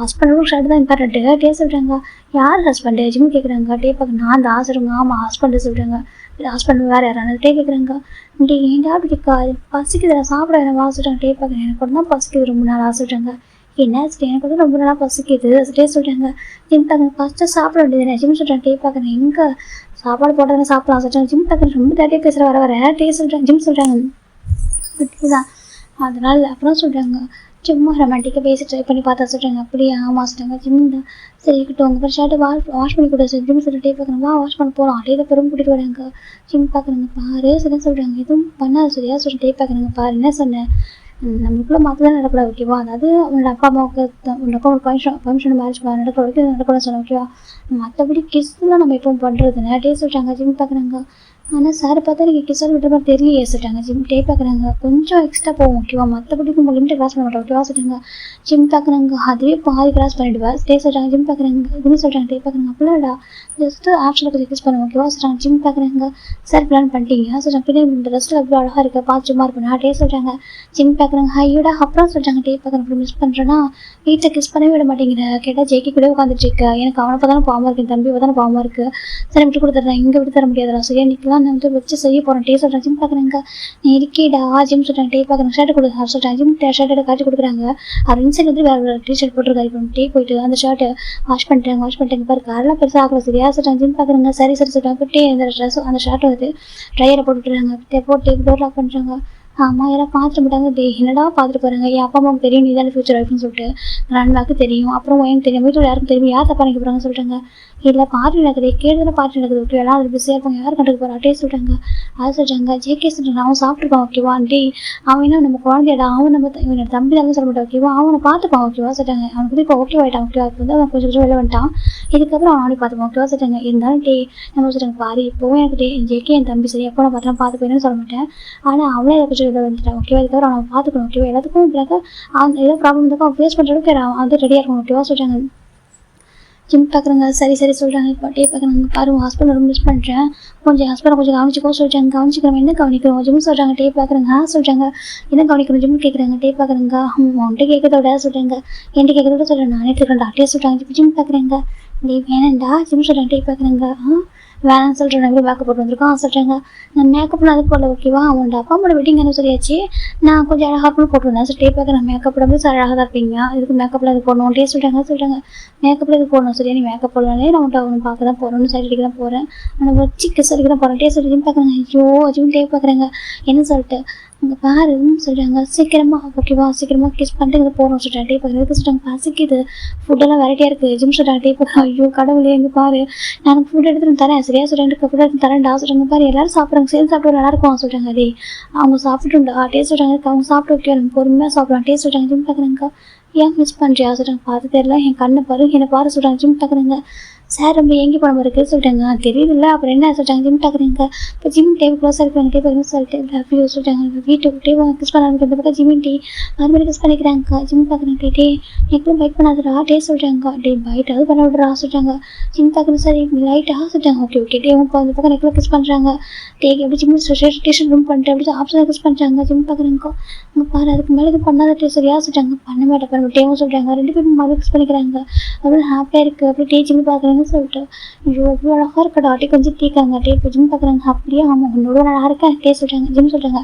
ஹஸ்பண்டோட ஷர்ட் தான் இம்பார்ட்டன்ட்டு டே சொல்கிறாங்க. யார் ஹஸ்பண்டு ஜிம்மு கேட்குறாங்க. டே பார்க்க நான் தான் சொல்லுங்க. ஆமாம் ஹஸ்பண்டு சொல்கிறாங்க. ஹஸ்பண்ட் வேறு யாரான டே கேட்குறாங்க. டே ஏன்டா அப்படி இருக்கா பசிக்குது சாப்பிட வேணும் வா சொல்கிறாங்க. டே பார்க்குறேன் எனக்கு கூட தான் பசிக்குது ரொம்ப நாளாக சொல்கிறாங்க. என்ன எனக்கு வந்து ரொம்ப நாளாக பசிக்குது டே சொல்கிறாங்க. ஜிம் பார்க்குறேன் ஃபஸ்ட்டு சாப்பிட வேண்டியது ஜிம் சொல்கிறேன். டே பார்க்குறேன் எங்கே சாப்பாடு போட்டதானே சாப்பிடலாம் சொல்கிறாங்க. ஜிம் பார்க்குறேன் ரொம்ப டேட்டியாக பேசுகிற வர டே சொல்கிறாங்க. ஜிம் சொல்கிறாங்க. தான் அதனால் அப்புறம் சொல்கிறாங்க. சும்மா ரொமான்டிக்காக பேசி ட்ரை பண்ணி பார்த்தா சொல்கிறாங்க. அப்படியே ஆமாம் சொல்கிறாங்க. ஜிம் தான் சரி இருக்கட்டும் உங்கள் பேர் ஷர்ட்டை வாஷ் பண்ணி கொடுத்தா சார் ஜிம் சொல்லிட்டு டே பார்க்குறேன் வா வாஷ் பண்ண போகிறோம் டே பெரும் கூட்டிகிட்டு வராங்க. ஜிம் பார்க்குறாங்க. பாரு சரியா சொல்கிறாங்க. எதுவும் பண்ணாது சரியா சொல்லிட்டு டே பார்க்குறாங்க. பாரு என்ன சொன்னேன் நம்மளுக்குள்ள மாற்ற தான் நடக்கூடாது ஓகேவா. அதாவது உன்னோட அப்பா அம்மாவுக்கு உன்னோட அப்பா ஃபங்க்ஷன் மேரேஜ் நடக்கிற வரைக்கும் நடக்கூடாது சொன்னேன் ஓகேவா. மற்றபடி கிஸ்லாம் நம்ம எப்பவும் பண்ணுறதுன்னு டே சொல்கிறாங்க. ஜிம் பார்க்குறாங்க. ஆனால் சார் பார்த்தா எனக்கு கிசார் விடுற மாதிரி தெரியலையே சொல்லிட்டாங்க. ஜிம் டே பார்க்குறாங்க, கொஞ்சம் எக்ஸ்ட்ரா போகும் ஓகேவா, மற்றபடி நம்ம லிமிட்டை கிராஸ் பண்ண மாட்டோம் ஓகேவா சொல்லிட்டாங்க. ஜிம் பார்க்குறாங்க, அதுவே பாதி கிராஸ் பண்ணிவிடுவேன் டே சொல்கிறாங்க. ஜிம் பார்க்குறாங்க இதுன்னு சொல்கிறாங்க. டே பார்க்குறாங்க அப்படின்னா ஜஸ்ட்டு ஆப்ஷனில் கொஞ்சம் யூஸ் பண்ணுவோம் ஓகேவா சொல்கிறாங்க. ஜிம் பார்க்குறாங்க சார் பிளான் பண்ணிட்டீங்க சொல்கிறாங்க. பின்னாடி இந்த ரெஸ்ட்டில் எவ்வளோ அழகாக இருக்குது பார்த்து சும்மா இருப்பேன் டே சொல்கிறாங்க. ஜிம் பார்க்குறாங்க ஐயோடா அப்புறம் சொல்கிறாங்க. டே பார்க்குறேன் அப்படி மிஸ் பண்ணுறேன்னா வீட்டில் கிஸ் பண்ணவே விட மாட்டேங்கிற, கேட்டால் ஜேக்கி கூட உட்காந்துட்டு இருக்க, எனக்கு அவனை பார்த்தாலும் பாவமாக இருக்கு, என் தம்பி பார்த்தாலும் பாவமாக இருக்குது, சரி விட்டு கொடுத்துட்றேன், இங்கே விட்டு தர முடியாதுடா சரியா நிற்கலாம், நான் வந்து வச்சு செய்ய போகிறேன் டே சொல்கிறேன். ஜிம் பார்க்குறாங்க நீ இருக்கேடா ஜிம் சொல்கிறாங்க. டே பார்க்குறாங்க ஷர்ட் கொடுக்குறாங்க சொல்கிறாங்க. ஜிம் ஷர்ட்டை காட்டி கொடுக்குறாங்க. அவர் இன்சைட் வந்து வேறு டிஷர்ட் போட்டிருக்காரு. இப்போ டே போயிட்டு அந்த ஷர்ட்டை வாஷ் பண்ணிட்டாங்க பாரு காரெல்லாம் பெருசாக ஆகல சரியா சொல்கிறாங்க. ஜிம் பார்க்குறாங்க சரி சொல்கிறாங்க. போட்டு அந்த ட்ரெஸ் அந்த ஷர்ட்டை வந்து ட்ரையரை போட்டுவிட்டுறாங்க. போட்டு டோர் லாக் பண்ணுறாங்க. ஆமாம் யாராவது பார்த்துட்டு போட்டாங்க. என்னடா பார்த்துட்டு போகிறாங்க, என் அப்பா அம்மாவுக்கு தெரியும் நீ தானே ஃபியூச்சர் ஒய்ஃப்னு சொல்லிட்டு, கிராண்ட்மாக்கு தெரியும், அப்புறம் எனக்கு தெரியும், வீட்டில் யாருக்கும் தெரியும், யார் தப்பா நினைக்க போகிறாங்க சொல்லிட்டாங்க. இல்லை பார்ட்டி நடக்குது, கேடுதல பார்ட்டி நடக்குது ஓகே, எல்லாம் அதில் பிஸியாக இருப்பாங்க, யார் கண்டுக்க போகிறா டே சொல்லிட்டாங்க. அது சொல்கிறாங்க. ஜேகே சொல்கிறாங்க அவன் சாப்பிட்ருப்பான் ஓகேவா டே, அவன் என்ன நம்ம குழந்தையடா, அவன் நம்ம இவனோட தம்பி தான் சொல்ல மாட்டான் ஓகேவா, அவனை பார்த்துப்பான் ஓகேவா சொல்லிட்டாங்க. அவனுக்கு வந்து இப்போ ஓகே ஆகிட்டான் ஓகேவா, இப்போ வந்து அவன் கொஞ்சம் வெளில வந்துட்டான், இதுக்கப்புறம் அவனை பார்த்துப்பான் ஓகேவா சொல்லிட்டாங்க. இருந்தாலும் டே நம்ம சொல்லிட்டாங்க பாரு இப்போவும் எனக்கு டே ஜேகே என் தம்பி சரி எப்போ நான் பார்த்தா பார்த்து போயின்னு சொல்ல மாட்டேன், ஆனால் அவனே அதை கொஞ்சம் வெளில வந்துட்டான் ஓகேவா, இதுக்கப்புறம் அவனை பார்த்துக்கணும் ஓகேவா, எல்லாத்துக்கும் இப்படினாக்கா ஏதோ ப்ராப்ளம் இருந்தாக்கா அவன் ஃபேஸ் பண்ணுறதுக்கு அவன் வந்து ரெடியாக இருக்கணும் ஓகேவா சொல்லிட்டாங்க. ஜிம் பார்க்குறாங்க சரி சொல்கிறாங்க. இப்போ டே பார்க்குறாங்க பாரு உங்கள் ஹஸ்பண்ட் ரொம்ப மிஸ் பண்ணுறேன், கொஞ்சம் ஹஸ்பண்டை கொஞ்சம் கவனிச்சிக்கோ சொல்லிட்டாங்க. கவனிச்சிக்கிறோம் என்ன கவனிக்கிறோம் ஜிம் சொல்கிறாங்க. டே பார்க்குறாங்க சொல்கிறாங்க என்ன கவனிக்கிறோம் ஜிம் கேட்குறாங்க. டே பார்க்குறாங்க அவன்கிட்ட கேட்கறதோட சொல்கிறாங்க, என்கிட்ட கேட்கறதோட சொல்கிறேன் நானே இருக்கிறேன் டாக்டே சொல்கிறாங்க. ஜிம் பார்க்குறாங்க டே வேணாண்டா ஜிம் சொல்கிறாங்க. டே பார்க்குறாங்க வேணான்னு சொல்கிறேன், எப்படி மேக்கப் போட்டு வந்திருக்கோம் சொல்கிறாங்க. நான் மேக்கப்லாம் அது போடல ஓகேவா, அவனோட அப்பா அம்மாவோட வெட்டிங் என்ன சொல்லியாச்சு, நான் கொஞ்சம் அழகாக போட்டு வந்தேன் சார். டே பார்க்குறேன் மேக்கப் போடாமல் சார் அழகாக தான் இருப்பீங்க, இதுக்கு மேக்கப்பில் இது போடணும் டே சொல்கிறாங்க. மேக்கப்பில் இது போடணும் சரியா, நீ மேக்கப் போடலானே நான் உன்ட்ட அவனை பார்க்க தான் போகிறேன்னு சைட் அடிக்க தான் போகிறேன், அவனை வச்சு கிஸ் அடிக்க தான் போகிறேன் டே சொல்லி பார்க்குறாங்க. ஐயோ அஜிம் டே பார்க்குறாங்க என்ன சொல்லிட்டு அங்கே பாருன்னு சொல்கிறாங்க. சீக்கிரமாக ஓகேவா சீக்கிரமாக கிஸ் பண்ணிட்டு இங்கே போகிறோம் சொல்கிறாங்க. டே பார்க்குறது சொல்கிறாங்க பசிக்குது, ஃபுட்டெல்லாம் வெரைட்டியாக இருக்குது ஜிம் சொல்கிறாங்க. டே பார்க்குறாங்க ஐயோ கடவுளே எங்கே பாரு நான் ஃபுட் எடுத்துகிட்டு தரேன் சரியா சொல்கிறாங்க. ஃபுட் எடுத்து தரேன்டா சொல்கிறாங்க. பாரு எல்லாரும் சாப்பிட்றாங்க சேர்ந்து சாப்பிட்டு நல்லாயிருக்கும் சொல்கிறாங்க. டே அவங்க சாப்பிட்டுண்டா டே சொல்கிறாங்க. அவங்க சாப்பிட்டு ஓகே நம்ம பொறுமையாக சாப்பிட்லாம் டே சொல்கிறாங்க. ஜிம் பார்க்குறாங்க ஏன் மிஸ் பண்ணுறியா சொல்கிறாங்க. பார்த்து தெரியல என் கண்ணை பாரு என்னை பாரு சொல்கிறாங்க. ஜிம் பார்க்குறாங்க சார் ரொம்ப எங்கே போன இருக்குது சொல்லிட்டாங்க. தெரியுதுல்ல அப்புறம் என்ன சொல்லிட்டாங்க. ஜிம் பார்க்குறீங்க இப்போ ஜிம் டேபிள் க்ளோஸாக இருக்கிறாங்க. டே பார்க்குறேன் சொல்லிட்டு லவ் சொல்லிட்டாங்க. வீட்டுக்கு டே கிஸ் பண்ணாங்க. இந்த பக்கம் ஜிமின் டே மறுபடியும் கிஸ் பண்ணிக்கிறாங்க. ஜிம் பார்க்குறேன் டே எப்பவும் பைட் பண்ணாதடா டே சொல்லிட்டாங்க. டே பைட்டாவது பண்ண விடுறா சொல்லிட்டாங்க. ஜிம் பார்க்குறேன் சரி லைட்டாக சொல்லிட்டாங்க. ஓகே டே இப்போ அந்த பக்கம் நெக்கில் கிஸ் பண்ணுறாங்க. டே எப்படி ஜிம் டேஷன் ரூம் பண்ணிட்டு அப்படி ஆப்ஷனாக கிஸ் பண்ணுறாங்க. ஜிம் பார்க்குறேங்க அங்கே பாரு அதுக்கு மேலே இது பண்ணாத டே சரியா சொல்லிட்டாங்க. பண்ண மாட்டேன் டேவும் சொல்லிட்டாங்க. ரெண்டு பேரும் மறுபடியும் கிஸ் பண்ணிக்கிறாங்க. அவ்வளோ ஹாப்பியாக இருக்குது. அப்படி டே ஜிம் பார்க்குறாங்க சொல்லிட்டு ஐயோ எவ்வளோ அழகாக இருக்கா டே கொஞ்சம் தீக்காங்க. டே இப்போ ஜிம் பார்க்குறாங்க அப்படியே ஆமாம் உன்னோட அழகாக இருக்கேன் டே சொல்கிறாங்க. ஜிம் சொல்கிறாங்க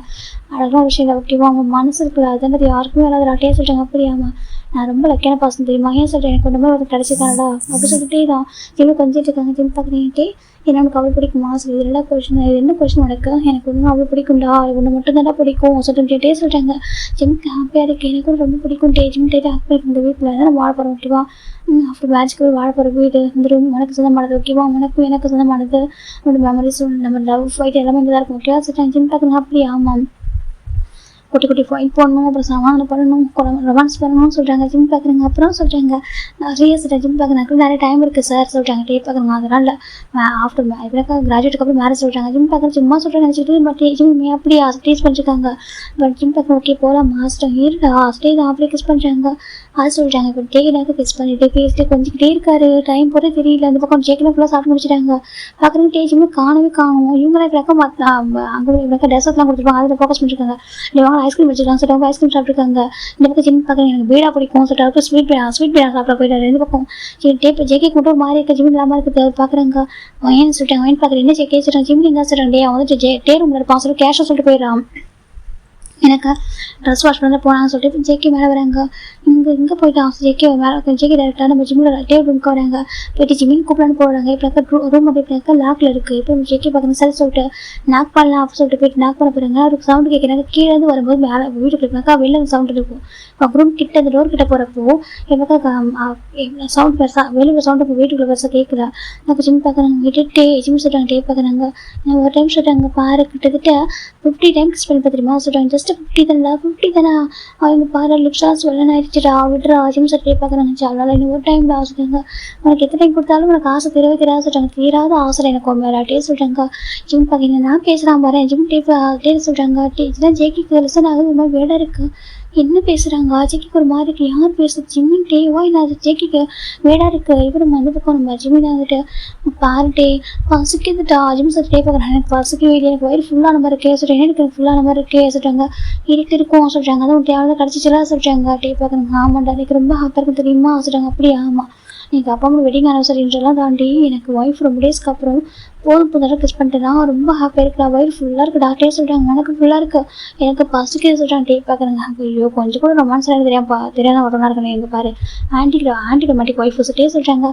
அழகான விஷயம் இல்லை ஓகேவா, அவங்க மனசு இருக்குது அதுதான் யாருக்குமே வராது டே சொல்கிறாங்க. அப்படியாமா நான் ரொம்ப லக்கியான பர்சன் தெரியுமா ஏன் சொல்கிறேன், எனக்கு ஒன்றுமே ஒரு கிடச்சிதானடா அப்படி சொல்லிட்டே தான் ஜிம்மி கொஞ்சிட்டு இருக்காங்க. ஜிம் பார்க்குறேன்ட்டே என்ன உனக்கு அவ்வளோ பிடிக்குமா சொல்லி எல்லா கொஷின் இது என்ன கொஷின் உனக்கு, எனக்கு ஒன்றும் அவ்வளோ பிடிக்கும்டா ஒன்று மட்டும் தானே பிடிக்கும் சொல்லிட்டு சொல்கிறாங்க. ஜிம்க்கு ஹாப்பியாக இருக்குது எனக்கும் ரொம்ப பிடிக்கும் டே ஜிம் டே ஹாப்பியாக இந்த வீட்டில் தான் நம்ம வாழ போகிறோம் ஓகேவா, ஆஃப்டர் மேட்ச்க்கு வாழ போகிற வீடு இந்த ரூம் உனக்கு சொந்தமானது ஓகேவா, உனக்கும் எனக்கு சொந்தமானது உன்னோட மெமரிஸ் நம்ம லவ் ஃபைட் எல்லாமே இங்கே தான் இருக்கும் ஓகேவா சொல்லிட்டாங்க. ஜிம் பார்க்குறேங்க அப்படி ஆமாம் குட்டி குட்டி ஃபைட் பண்ணணும் அப்புறம் சமாதானம் பண்ணணும் ரொமான்ஸ் பண்ணணும்னு சொல்கிறாங்க. ஜிம் பார்க்குறேங்க அப்புறம் சொல்கிறாங்க நிறைய சொல்கிறேன். ஜிம் பார்க்குறேன் நிறைய டைம் இருக்குது சார் சொல்கிறாங்க. டே பார்க்குறேங்க அதனால் ஆஃப்டர் இப்போக்கா கிராஜுவேட்டுக்கு அப்புறம் மேரேஜ் சொல்கிறாங்க. ஜிம் பார்க்குறேன் சும்மா சொல்கிறேன் நினச்சிட்டு பட் ஜிம் அப்படியே டீச் பண்ணிருக்காங்க. பட் ஜிம் பார்க்குறேன் ஓகே போகலாம் மாஸ்டர் இருடா ஸ்டே தான் அப்படியே கிஸ் பண்ணுறாங்க. அது சொல்கிறாங்க இப்போ டேக்கினாக்க கிஸ் பண்ணிட்டு பேசிட்டு கொஞ்சிக்கிட்டே இருக்காரு டைம் போகிறே தெரியல. அந்த பக்கம் ஜேக்கினா ஃபுல்லாக சாப்பிட்டு முடிச்சிட்டாங்க. பார்க்குறேங்க டே ஜிம்மே காணவே காணும் இவங்களாம் இப்போக்கா அங்கே இப்போக்கா டெசர்ட்லாம் கொடுத்துருப்பாங்க அதில் ஃபோக்கஸ் பண்ணிருக்காங்க. ஐஸ்கிரீம் வச்சுருக்காங்க சொல்லிட்டு ஐஸ்கிரீம் சாப்பிட்ருக்காங்க. இந்த பக்கம் ஜிம் பார்க்குறேன் எனக்கு பீடா பிடிக்கும் சொல்லிட்டு ஸ்வீட் பீடா சாப்பிட போயிட்டாரு. இந்த பக்கம் டேப் ஜேகே மட்டும் ஒரு மாதிரி இருக்க ஜிம் இல்லாமல் இருக்குது. அவர் பார்க்குறாங்க ஒயன் சொல்லிட்டாங்க. ஒயன் பார்க்குறேன் என்ன ஜேகே சொல்கிறாங்க. ஜிம் என்ன சொல்கிறாங்க டே அவன் வந்து டே ரூமில் இருப்பான் சொல்லி கேஷாக சொல்லிட்டு போயிடறான். எனக்கு ட்ரெஸ் வாஷ் பண்ண போனான்னு சொல்லிட்டு ஜேகே மேலே வராங்க. இங்கே போயிட்டான் ஜேகே மேலே ஜேகே டேரக்டாக நம்ம ஜிம்மில் டேபிள் ரூமுக்கு வராங்க. போயிட்டு ஜிம்மின் கூப்பிடான்னு போகிறாங்க. இப்போ ரூம் அப்படி இப்போ லாக்கில் இருக்குது. இப்போ ஜேகே பார்க்குறேன் சரி சொல்லிட்டு நாக் பண்ணலாம் அப்படின்னு சொல்லிட்டு போயிட்டு நாக் பண்ண போகிறாங்க. அவருக்கு சவுண்டு கேட்குறாங்க. கீழே இருந்து வரும்போது மேலே வீட்டுக்கு போயிருக்காக்கா வெளில சவுண்ட் இருக்கும். இப்போ ரூம் கிட்ட அந்த டோர் கிட்ட போகிறப்போ எப்போக்கா சவுண்ட் பெருசாக வெளியில் சவுண்டு இப்போ வீட்டுக்குள்ளே பெருசாக கேட்குதா. எனக்கு ஜிம் பார்க்குறாங்க விட்டுட்டு ஜிம் சொல்கிறாங்க. டே பார்க்குறாங்க ஒரு டைம் சொல்கிறாங்க பாரு கிட்டத்தட்ட 50 டைம் கிஸ் பண்ணி பார்த்துருமா சொல்கிறாங்க. ஜஸ்ட் ஜஸ்ட் 50 தானடா 50 தானே அவங்க பாரு லிப்ஸ்லாம் ஸ்வெல்லன் ஆயிடுச்சுடா விடுறா ஜிம் சார் டேப் பார்க்குறாங்க அதனால இன்னும் ஒரு டைம் தான் சொல்கிறாங்க உனக்கு எத்தனை டைம் கொடுத்தாலும் உனக்கு ஆசை தீரவே தெரியாது சொல்கிறாங்க தீராத ஆசை எனக்கு மேலாட்டே சொல்கிறாங்க ஜிம் பார்க்க நான் பேசுகிறான் பாரு ஜிம் டேப் சொல்கிறாங்க இதெல்லாம் ஜேக்கிக்கு லிசன் ஆகுது ஒரு மாதிரி வேடாக இருக்குது என்ன பேசுகிறாங்க ஜேக்கிக்கு ஒரு மாதிரி இருக்குது யார் பேசுறது ஜிம்மின் டேவா இல்லை அது ஜேக்கிக்கு வேடாக இருக்குது இவர் வந்து பக்கம் நம்ம ஜிம்மின் வந்துட்டு பாருட்டே பசிக்குதுட்டா ஜிம் சார் டே பார்க்குறேன் எனக்கு பசிக்கவே இல்லை எனக்கு வயிறு ஃபுல்லான மாதிரி இருக்கே சொல்கிறேன் எனக்கு ஃபுல்லான மாதிரி இருக்கே சொல்கிறாங்க இருக்கும் சொல்கிறாங்க அதான் தேவையான கிடச்சிச்சலாம் சொல்கிறாங்க டே பார்க்குறாங்க ஆமாண்டா எனக்கு ரொம்ப ஹாப்பியாக இருக்கும் தெரியுமா சொல்கிறாங்க அப்படியே ஆமாம் எனக்கு அப்பா அம்மா வெட்டிங் ஆனிவர்சரின்றலாம் தாண்டி எனக்கு ஒய்ஃப் ரொம்ப டேஸ்க்கு அப்புறம் போதும் தடவை கிஸ் பண்ணிட்டேன்னா ரொம்ப ஹாப்பியாக இருக்குடா வயிறு ஃபுல்லாக இருக்குது டாக்டரே சொல்கிறாங்க எனக்கு ஃபுல்லாக இருக்குது எனக்கு பசிக்குது சொல்கிறாங்க டே பார்க்குறாங்க ஐயோ கொஞ்சம் கூட ரொமான்ஸ் எனக்கு தெரியாத உடனே இருக்கணும் எங்கள் பாரு ஆன்டிடோமேட்டிக் ஒய்ஃப் சொல்லிட்டே சொல்கிறாங்க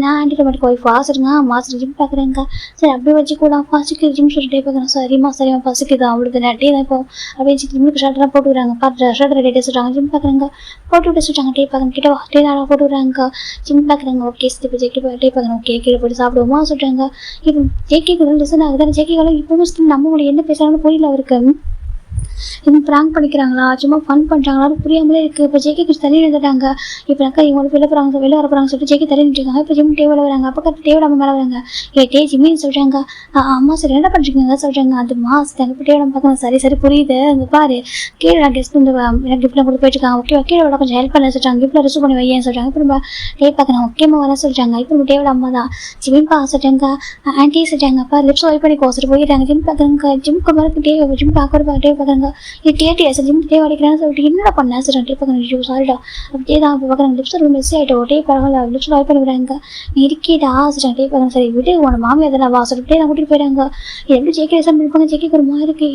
நான் ஆன்டிடோமேட்டிக் ஒய்ஃப் ஆசிருங்க மாஸ்டர் ஜிம் பார்க்குறேங்க சரி அப்படியே வச்சு கூட பசிக்குது ஜிம் சொல்லிட்டு டே பார்க்குறேன் சரிம்மா பசிக்குது அவளுக்கு டே தான் இப்போ அப்படியே ஜிம்முக்கு ஷர்ட்லாம் போட்டு விடுறாங்க பார்த்து ஷர்ட் ரெடி சொல்கிறாங்க ஜிம் பார்க்குறாங்க போட்டு விட்டு சொல்கிறாங்க டே பார்க்குறேன் கிட்ட டே நாளாக போட்டு விடுறாங்க ஜிம் பார்க்குறாங்க ஓகே இப்போ ஜெக்கி டே பார்க்குறேன் ஓகே கீழே போட்டு சாப்பிடுவோமா சொல்கிறாங்க இப்போ ஜேகேக்கு லிசன் ஆகுது ஜேகேக்கால இப்போவும் நம்ம முடியும் என்ன பேசுகிறாங்கன்னு புரியல அவருக்கு இன்னும் ப்ராங்க் பண்ணிக்கிறாங்களா சும்மா ஃபன் பண்ணுறாங்களா புரியாமலே இருக்குது இப்போ ஜேகே கொஞ்சம் தள்ளி நின்றுட்டாங்க இப்போ அக்கா இவங்களுக்கு வெளில வர போகிறாங்க சொல்லிட்டு ஜேகே தள்ளி நின்றுருக்காங்க இப்போ ஜிம் டேவில் வராங்க அப்போ கரெக்ட் டேவிட அம்மா மேலே வராங்க டே ஜிம்மின்னு சொல்கிறாங்க அம்மா சரி என்ன பண்ணுறீங்க சொல்கிறாங்க அது மாஸ் இப்போ டேவிட பார்க்கணும் சரி புரியுது அந்த பாரு கீழே நான் கெஸ்ட் வந்து எனக்கு கிஃப்ட்லாம் கொடுத்து போயிட்டுருக்காங்க ஓகே கீழே விட கொஞ்சம் ஹெல்ப் பண்ண சொல்கிறாங்க கிஃப்ட்டில் ரிசீவ் பண்ணி வையேன்னு சொல்கிறாங்க இப்போ நம்ம டே பார்க்கணும் ஓகேம்மா வர சொல்கிறாங்க இப்போ நம்ம டேவிட அம்மா தான் ஜிம்மிப்பா சொல்கிறாங்க ஆன்டி சொல்கிறாங்க அப்பா லிப்ஸ் ஒய்ப் பண்ணி கோசிட்டு போயிடுறாங்க ஜிம் பார்க்குறாங்க ஜிம்க்கு மாதிரி ஜிம் பார்க்குற டே பார்க்குறாங்க கேட்டியா சார் ஜிம் டே அடிக்கிறான்னு சொல்லிட்டு என்னடா பண்ணேன் சார் டே பார்க்குறேன் ஐயோ சாரிடா அப்படியே தான் இப்போ பார்க்குறாங்க லிப்ஸ் ரொம்ப மிஸ் ஆகிட்டோம் டே பரவாயில்ல லிப்ஸ் வாய்ப்பு பண்ணி விடுறாங்க நீ இருக்கேடா சார் டே பார்க்குறேன் சரி விட்டு உன மாமியார் தானே வா சொல்லிட்டு நான் கூட்டிகிட்டு போயிடாங்க எப்படி ஜேகே ரிசன் பண்ணிருப்பாங்க ஜேகேக்கு ஒரு மாதிரி இருக்கு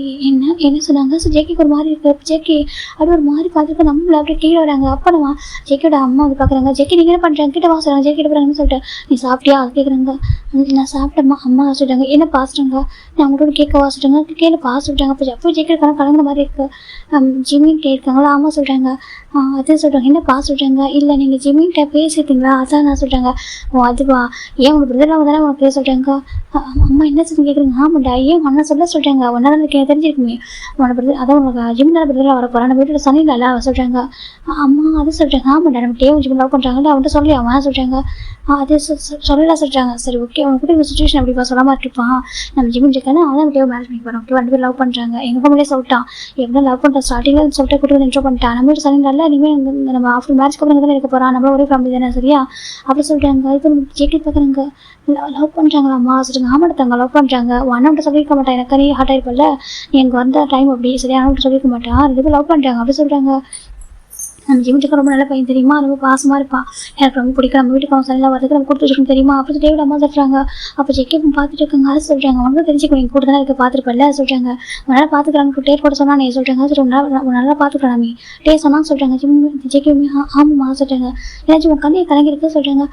என்ன சொன்னாங்க சார் ஜேகேக்கு ஒரு மாதிரி இருக்கு ஜேகே அப்படி ஒரு மாதிரி பார்த்துருக்க நம்மள அப்படியே கீழே வராங்க அப்போ நம்ம ஜேகேயோட அம்மா வந்து பார்க்குறாங்க ஜேகே நீங்கள் என்ன பண்ணுறாங்க கிட்ட வா சொல்கிறாங்க ஜேகே போகிறாங்கன்னு சொல்லிட்டு நீ சாப்பிட்டியா கேட்குறாங்க நான் சாப்பிட்டேம்மா அம்மா சொல்லிட்டாங்க என்ன பாசிட்டாங்க நான் உங்களோட கேட்க வாசிட்டாங்க கீழே பாஸ் சொல்லிட்டாங்க அப்போ ஜேகே கலங்குற மாதிரி இருக்கு ஜிம்மின் கேட்காங்களா ஆமாம் சொல்கிறாங்க அது சொல்கிறாங்க என்ன பாஸ் சொல்கிறாங்க இல்லை நீங்கள் ஜிம்மின்கிட்ட பேசிட்டீங்களா அதான் நான் சொல்கிறாங்க ஓ அதுவா ஏன் உனக்கு பிரதராக தானே உனக்கு பேச சொல்கிறாங்க அம்மா என்ன சொல்லி கேட்குறீங்க ஆமாண்டா ஏன் அண்ணா சொல்ல சொல்கிறாங்க ஒன்றால் எனக்கு தெரிஞ்சிருக்குமே உன பிரதர் அதான் உனக்கு ஜிம்மில் பிரதராக வர போகிறேன் நம்ம வீட்டில் சனியில் சொல்கிறாங்க அம்மா அது சொல்கிறாங்க ஆமாண்டா நம்ம டேவும் ஜிம் லவ் பண்ணுறாங்கல்ல அவன்கிட்ட சொல்லி அவன் சொல்கிறாங்க அது சொல்லலாம் சொல்கிறாங்க சரி ஓகே அவனுக்கு இந்த சுச்சுவேஷன் அப்படிப்பா சொல்லாமல் இருப்பான் நம்ம ஜிம்மின் இருக்கானே அவன் டேவ் மேரேஜ் பண்ணி போகிறோம் ஓகே 2 பேர் லவ் பண்ணுறாங்க எங்கள் ஃபேமிலியே சொல்லிட்டான் எப்படின்னா லவ் பண்ணுற ஸ்டார்டிங்கில் சொல்லிட்டு கூட்டு இன்ட்ரோ பண்ணிட்டான் நம்ம வீட்டு சனியில் இனிமேல் நம்ம ஆஃப்டர் மேரேஜ்க்கு அப்புறம் தானே இருக்க போகிறான் நம்மள ஒரே ஃபேமிலி தானே சரியா அப்படி சொல்கிறாங்க இப்போ ஜேகே பார்க்குறாங்க லவ் பண்ணுறாங்களாம்மா சொல்லுங்க ஆமாட்டாங்க லவ் பண்ணுறாங்க அண்ணன்ட்ட சொல்லியிருக்க மாட்டான் எனக்கு நீ ஹார்ட் ஆகிருப்பல நீ எனக்கு வந்த டைம் அப்படி சரியா அண்ணன்ட்ட சொல்லியிருக்க மாட்டான் 2 பேர் லவ் பண்ணுறாங்க அப்படி சொல்கிறாங்க நம்ம ஜிம்முக்கு ரொம்ப நல்ல பையன் தெரியுமா ரொம்ப பாசமாக இருப்பான் எனக்கு ரொம்ப பிடிக்கும் நம்ம வீட்டுக்கு அவன் சனியில் வரதுக்கு நம்ம கொடுத்து வச்சுக்கணும் தெரியுமா அப்படி டேவிட் அம்மா சொல்கிறாங்க அப்போ ஜெக்கே பார்த்துட்டு இருக்காங்க அது சொல்கிறாங்க உனக்கு தெரிஞ்சுக்கணும் நீங்கள் கூட தானே இருக்க பார்த்துருப்பல சொல்கிறாங்க உன்னால் பார்த்துக்கிறாங்க டே போட சொன்னா நீ சொல்கிறாங்க சரி நல்லா பார்த்துக்கலாம் நீ டே சொன்னான்னு சொல்கிறாங்க ஜிம் ஜெக்கே ஆமாம்மா சொல்கிறாங்க ஏதாச்சும் உன் கண்ணியை கலங்கிருக்கு சொல்கிறாங்க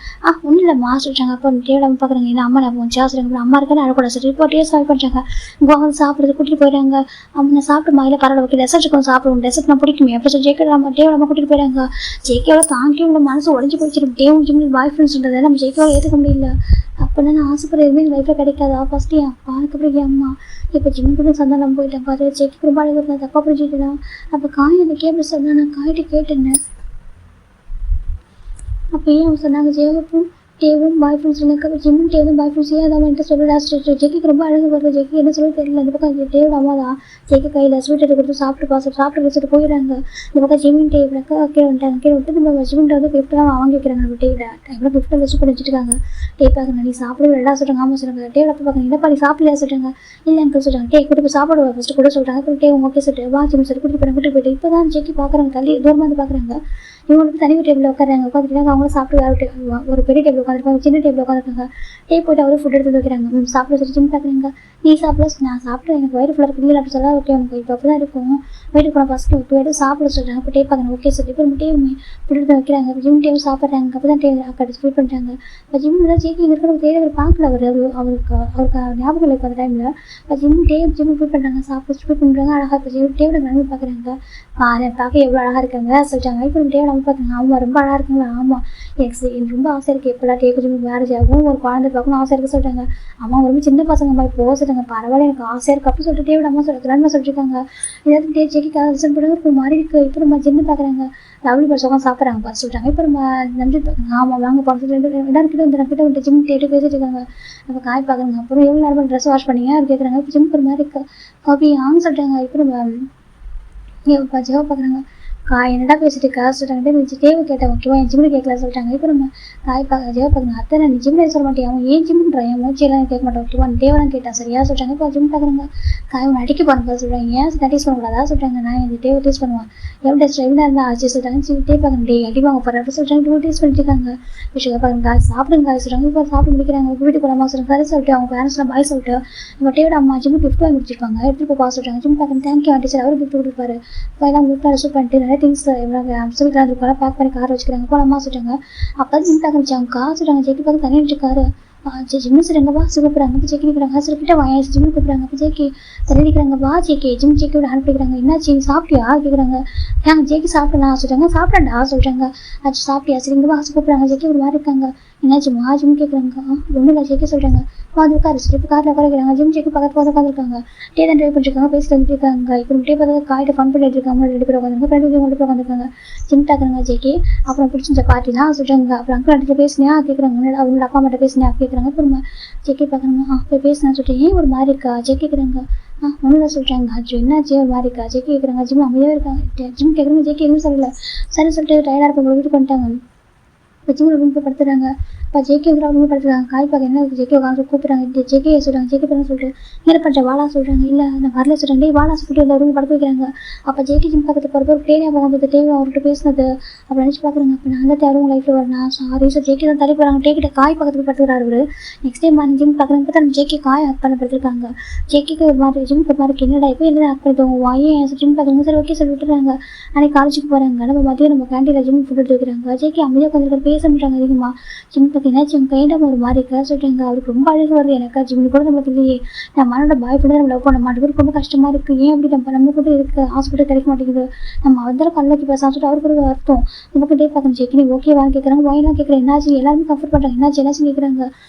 ஒன்றும் இல்லைம்மா சொல்கிறாங்க அப்போ டேவிட் அம்மா பார்க்குறாங்க என்ன அம்மா நான் போச்சா சொல்கிறாங்க அம்மா இருக்கேன்னு அழக்கூட சரி இப்போ டே சால்வ் பண்ணுறாங்க இங்கே வந்து சாப்பிட்றது கூட்டிகிட்டு போயிடுறாங்க அவங்க சாப்பிட்டு இல்லை பரவாயில்ல ஓகே டெசர்ட் இருக்கும் சாப்பிடுவோம் டெசர்ட் நான் பிடிக்குமே அப்போ சொல்லி ஜேக்கே டேவிட் அம்மா கூட்டிகிட்டு போயிறாங்க ஜேகேவோட தாங்கியோட மனசு உடஞ்சி போயிடுச்சு டேவும் ஜிம் பாய் ஃப்ரெண்ட்ஸ்ன்றதை நம்ம ஜேகேவோட ஏற்றுக்க முடியல அப்போ நான் ஆசைப்படுற எதுவுமே எங்கள் லைஃப்பில் கிடைக்காதா ஃபஸ்ட்டு என் அப்பா அதுக்கப்புறம் என் அம்மா இப்போ ஜிம் கூட சந்தானம் போயிட்டேன் பார்த்து ஜேகே ரொம்ப அழகாக நான் தப்பாக புரிஞ்சுக்கிட்டேன் அப்போ காய் அந்த கேபிள் சொன்னா நான் காயிட்டு கேட்டேன் அப்போ ஏன் அவங்க சொன்னாங்க ஜேகப்பும் டேவும் பாய் ஃப்ரெண்ட்ஸ் எனக்கு ஜிம்மும் டேவும் பாய் ஃப்ரெண்ட்ஸ் ஏன் அதான் என்கிட்ட சொல்லி ஜேக்கு ரொம்ப அழகு வருது ஜேக்கு என்ன சொல்லி தெரியல இந்த பக்கம் டேவோட அம்மா தான் ஜேக்கு கையில் ஸ்வீட் எடுத்து கொடுத்து சாப்பிட்டு வச்சுட்டு போயிடுறாங்க இந்த பக்கம் ஜிம்மின் டேவிலக்கா கீழே வந்துட்டாங்க கீழே விட்டு நம்ம ஜிம்மின் வந்து கிஃப்ட்லாம் வாங்கி வைக்கிறாங்க நம்ம டேவில டைமில் கிஃப்ட்டை வச்சு பண்ணி வச்சுருக்காங்க டே பார்க்குங்க நீ சாப்பிட ரெண்டா சொல்கிறாங்க ஆமாம் சொல்கிறாங்க டேவில் அப்போ பார்க்குங்க என்னப்பா நீ சாப்பிடலையா சொல்கிறாங்க இல்லை எனக்கு சொல்கிறாங்க டே கூட்டு போய் சாப்பிடுவா ஃபஸ்ட்டு கூட சொல்கிறாங்க அப்புறம் டே ஓகே சொல்லிட்டு வா ஜிம் சரி கூட்டிட்டு போயிட்டு இப்போ தான் ஜேக்கி பார்க்குறாங்க தள்ளி தூரமாக வந்து பார்க்குறாங்க இவங்களுக்கு தனி டேபிள் உட்காராங்க உட்காந்துட்டு அவங்களும் சாப்பிட்டு ஒரு பெரிய டேபிள் உட்காந்துருக்காங்க சின்ன டேபிள் உட்காந்துருக்காங்க டே போய்ட்டு அவரும் ஃபுட் எடுத்து வைக்கிறாங்க சாப்பிட சொல்லி ஜிம் பார்க்குறாங்க நீ சாப்பிட நான் சாப்பிட்டு எனக்கு வயிறு ஃபுல்லாக இருக்குது அப்படி சொல்ல ஓகே உனக்கு இப்போ அப்படி தான் இருக்கும் வீட்டுக்கு போனால் ஃபஸ்ட்டு டூ எடுத்து சாப்பிட சொல்கிறாங்க அப்போ டே பார்க்குறாங்க ஓகே சொல்லி இப்போ டே ஃபுட் எடுத்து வைக்கிறாங்க அப்போ ஜிம் டேபிள் சாப்பிட்றாங்க அப்போ தான் டே அக்கா ஃபீல் பண்ணுறாங்க இப்போ ஜிம் தான் ஜேகே இங்கே இருக்கிற தேடி அவர் பார்க்கல அவருக்கு ஞாபகம் இல்லை இப்போ அந்த டைமில் இப்போ ஜிம் ஃபீல் பண்ணுறாங்க சாப்பிட்டு ஃபீல் பண்ணுறாங்க அழகாக இப்போ டேவோட நிலைமை பார்க்குறாங்க பார்க்க எவ்வளோ அழகாக இருக்காங்க சொல்லிட்டாங்க இப்போ டேவோட நம்ம பார்க்குறாங்க. ஆமாம் ரொம்ப அழகாக இருக்குங்களா? ஆமாம் எனக்கு ரொம்ப ஆசை இருக்குது, எப்படா டேக்கு ஜிம்முக்கு மேரேஜ் ஆகும், ஒரு குழந்தை பார்க்கணும் ஆசை இருக்குது சொல்லிட்டாங்க. அம்மா ரொம்ப சின்ன பசங்க மாதிரி போக சொல்லிட்டாங்க. பரவாயில்ல எனக்கு ஆசையாக இருக்குது அப்படி சொல்லிட்டு டேவிட் அம்மா சொல்லிட்டு சொல்லியிருக்காங்க. ஏதாவது ஜெக்கிக்காக ரிசல்ட் பண்ண ஒரு மாதிரி இருக்குது. இப்போ நம்ம ஜின்னு பார்க்குறாங்க. லவ்லி பர்ஸ் உட்காந்து சாப்பிட்றாங்க பார்த்து சொல்லிட்டாங்க. இப்போ நம்ம நன்றி ஆமாம் வாங்க பார்த்து ரெண்டு கிட்ட வந்து ஜிம் தேடி பேசிட்டு இருக்காங்க. நம்ம காய் பார்க்குறாங்க. அப்புறம் எவ்வளோ நேரம் ட்ரெஸ் வாஷ் பண்ணிங்க அது கேட்குறாங்க. இப்போ ஜிம் ஒரு மாதிரி காபி ஆன்னு சொல்லிட்டாங்க. இப்போ நம்ம ஜெவா பார்க்குறாங்க. என்னடா பேசிட்டு இருக்கா சொல்லிட்டாங்க. தேவை கேட்டேன் ஓகேவா, என் ஜிம்மில் கேட்கல சொல்லிட்டாங்க. இப்போ நம்ம ஜெவா பார்க்குறாங்க. அத்தை நான் ஜிம்மில் சொல்ல மாட்டேன், அவன் ஏன் ஜிம்ன்ற என் மூச்சியெல்லாம் கேட்க மாட்டேன் ஓகேவா, தேவலாம் கேட்டான் சரியா சொல்லிட்டாங்க. இப்போ ஜிம் பார்க்குறாங்க. ஒன்று அடிக்க போகிறேன் சொல்கிறாங்க. ஏன் டீஸ் பண்ணக்கூடாதா சொல்லிட்டாங்க. நான் இந்த தேவை டீஸ் பண்ணுவேன், எவ்வளோ டேஸ்ட் எவ்வளோ இருந்தால் ஆச்சு சொல்லிட்டாங்க. டே பார்க்குறேன் டே அடி வாங்க போகிறேன் அப்படி சொல்லிட்டாங்க. டூ டீஸ் பண்ணிட்டு இருக்காங்க. இப்போ பார்க்குறாங்க சாப்பிடுங்க சொல்கிறாங்க. இப்போ சாப்பிட்டு முடிக்கிறாங்க. வீட்டுக்கு போகிற மாதிரி சொல்கிறாங்க. சொல்லிட்டு அவங்க பேரண்ட்ஸ்லாம் பாய் சொல்லிட்டு நம்ம டேவோட அம்மா ஜிம்முக்கு கிஃப்ட் வாங்கி கொடுத்துருப்பாங்க. எடுத்துகிட்டு போய் சொல்லிட்டாங்க. ஜிம் பார்க்குறேன் தேங்க்யூ ஆண்டி சார், அவரு கிஃப்ட் கொடுப்பாரு. இப்போ எல்லாம் கிஃப்ட் ரிசீவ் பண்ணிட்டு நிறைய திங்ஸ் சொல்லிட்டு இருக்காங்க. பேக் பண்ணி கார் வச்சுக்கிறாங்க. போலாமா சொல்லிட்டாங்க. அப்போ ஜிம் பார்க்க கார் சொல்லிட்டாங்க. ஜெக்கி பார்க்க தண்ணி வச்சுக்காரு. ஜிம்மு சொல்கிறாங்க வா கூப்பிட்றாங்க. அப்போ ஜெக்கி நிற்கிறாங்க. சார் கிட்ட வாங்க ஜிம்மு கூப்பிட்றாங்க. அப்போ ஜெக்கி தண்ணி நிற்கிறாங்க. வா ஜெக்கி ஜிம் ஜெக்கியோட அனுப்பிக்கிறாங்க. என்னாச்சு சாப்பிட்டியா கேட்குறாங்க. நாங்கள் ஜெக்கி சாப்பிடலாம் சொல்லிட்டாங்க. சாப்பிட்டாண்டா சொல்லிட்டாங்க. ஆச்சு சாப்பிட்டியா சரி இங்கே வா கூப்பிட்றாங்க. ஜெக்கி ஒரு மாதிரி இருக்காங்க. என்னாச்சுமா ஜிம் கேட்குறாங்க. ஒன்றும் இல்லை ஜெக்கி சொல்லிட்டாங்க. வந்து உட்காரு சரி இப்போ காரில் உட்காருக்கிறாங்க. ஜிம் ஜெக்கி பக்கத்தில் உட்காந்துருக்காங்க. டே தான் ட்ரைவ் பண்ணிருக்காங்க. பேசிட்டு வந்துருக்காங்க. இப்போ டே பார்த்து காய்ட்டு ஃபன் பண்ணிட்டு இருக்காங்க. 2 பேர் உட்காந்துருக்காங்க. ஃப்ரெண்டு 2 பேர் உட்காந்துருக்காங்க. ஜிம் டாக்குறாங்க ஜெக்கி. அப்புறம் பிடிச்சிருந்த பார்ட்டிலாம் சொல்லிட்டாங்க. அப்புறம் அங்கிள் அடிச்சு பேசினியா கேட்குறாங்க. அவங்களோட அப்பா மட்டும் பேசினியா கேட்குறாங்க. அப்புறம் ஜெக்கி பார்க்குறாங்க. போய் பேசினா சொல்லிட்டு ஏன் ஒரு மாதிரி இருக்கா ஜெக்கி கேட்குறாங்க. ஒன்றும் சொல்லிட்டாங்க. அஜு என்னாச்சு ஒரு மாதிரி இருக்கா ஜெக்கி கேட்குறாங்க. ஜிம் அமைதியாக இருக்காங்க. ஜிம் கேட்குறாங்க. ஜெக்கி எதுவும் சொல்லலை. சரி சொல்லிட்டு டயர்டாக இருக்க வீட்டுக்கு வந்துட்டாங்க. இப்போ ஜிம்மில் ரூம் போய் படுத்துறாங்க. இப்போ ஜெக்கி வந்து ரூம் படுத்துறாங்க. காய் பார்க்க என்ன ஜெக்கி உட்காந்து கூப்பிட்றாங்க. ஜெக்கியை சொல்கிறாங்க. ஜெக்கி பண்ண சொல்லிட்டு என்ன பண்ணுற வாழா சொல்கிறாங்க. இல்லை நான் வரல சொல்கிறாங்க. டே வாழா சொல்லிட்டு இல்லை ரூம் படுக்க வைக்கிறாங்க. அப்போ ஜெக்கி ஜிம் பக்கத்தில் போகிறப்ப ஒரு ட்ரெயினாக போகும்போது டேவை அவர்கிட்ட பேசினது அப்போ நினச்சி பார்க்குறாங்க. அப்போ நான் தான் தேவை லைஃப்பில் வரேன் சாரி சார் ஜெக்கி தான் தள்ளி போகிறாங்க. டேக்கிட்ட காய் பக்கத்துக்கு படுத்துக்கிறாரு. அவர் நெக்ஸ்ட் டைம் மார்னிங் ஜிம் பார்க்குறாங்க. பார்த்தா நம்ம ஜெக்கி காய் ஹக் பண்ண படுத்துருக்காங்க. ஜெக்கிக்கு ஒரு மாதிரி ஜிம்க்கு ஒரு மாதிரி என்னடா இப்போ என்ன ஹக் பண்ணி தூங்குவா ஏன் ஜிம் பார்க்குறாங்க. சரி ஓகே சார் விட்டுறாங்க. அன்றைக்கி காலேஜுக்கு போகிறாங்க. நம்ம மதியம் நம்ம கேண்டீனில் ஜிம் ஃபுட் எடுத்து வைக்கிறாங்க. ஜெக்கி அமைதியாக கொஞ்சம் பேச மாட்டாங்க அதிகமாக. ஜிம் பார்த்தீங்கன்னா ஜிம் கைண்டாக ஒரு மாதிரி இருக்கா சொல்லிட்டாங்க. அவருக்கு ரொம்ப அழகு வருது எனக்கு ஜிம்மு கூட நம்மளுக்கு இல்லையே, நம்ம மனோட பாய் ஃப்ரெண்டு நம்ம லவ் பண்ண மாட்டேங்குது, ரொம்ப கஷ்டமாக இருக்குது. ஏன் அப்படி நம்ம கூட இருக்குது ஹாஸ்பிட்டல் கிடைக்க மாட்டேங்குது, நம்ம வந்தாலும் கல்லைக்கு பேச சொல்லிட்டு அவருக்கு ஒரு அர்த்தம். நமக்கு டே பார்க்கணும் ஜெக்கி நீ ஓகேவான்னு கேட்குறாங்க. வாயிலாம் கேட்குறேன். என்னாச்சு எல்லாருமே கம்ஃபர்ட் பண்ணுறாங்க. என்னாச்சு கேட்குறாங்க.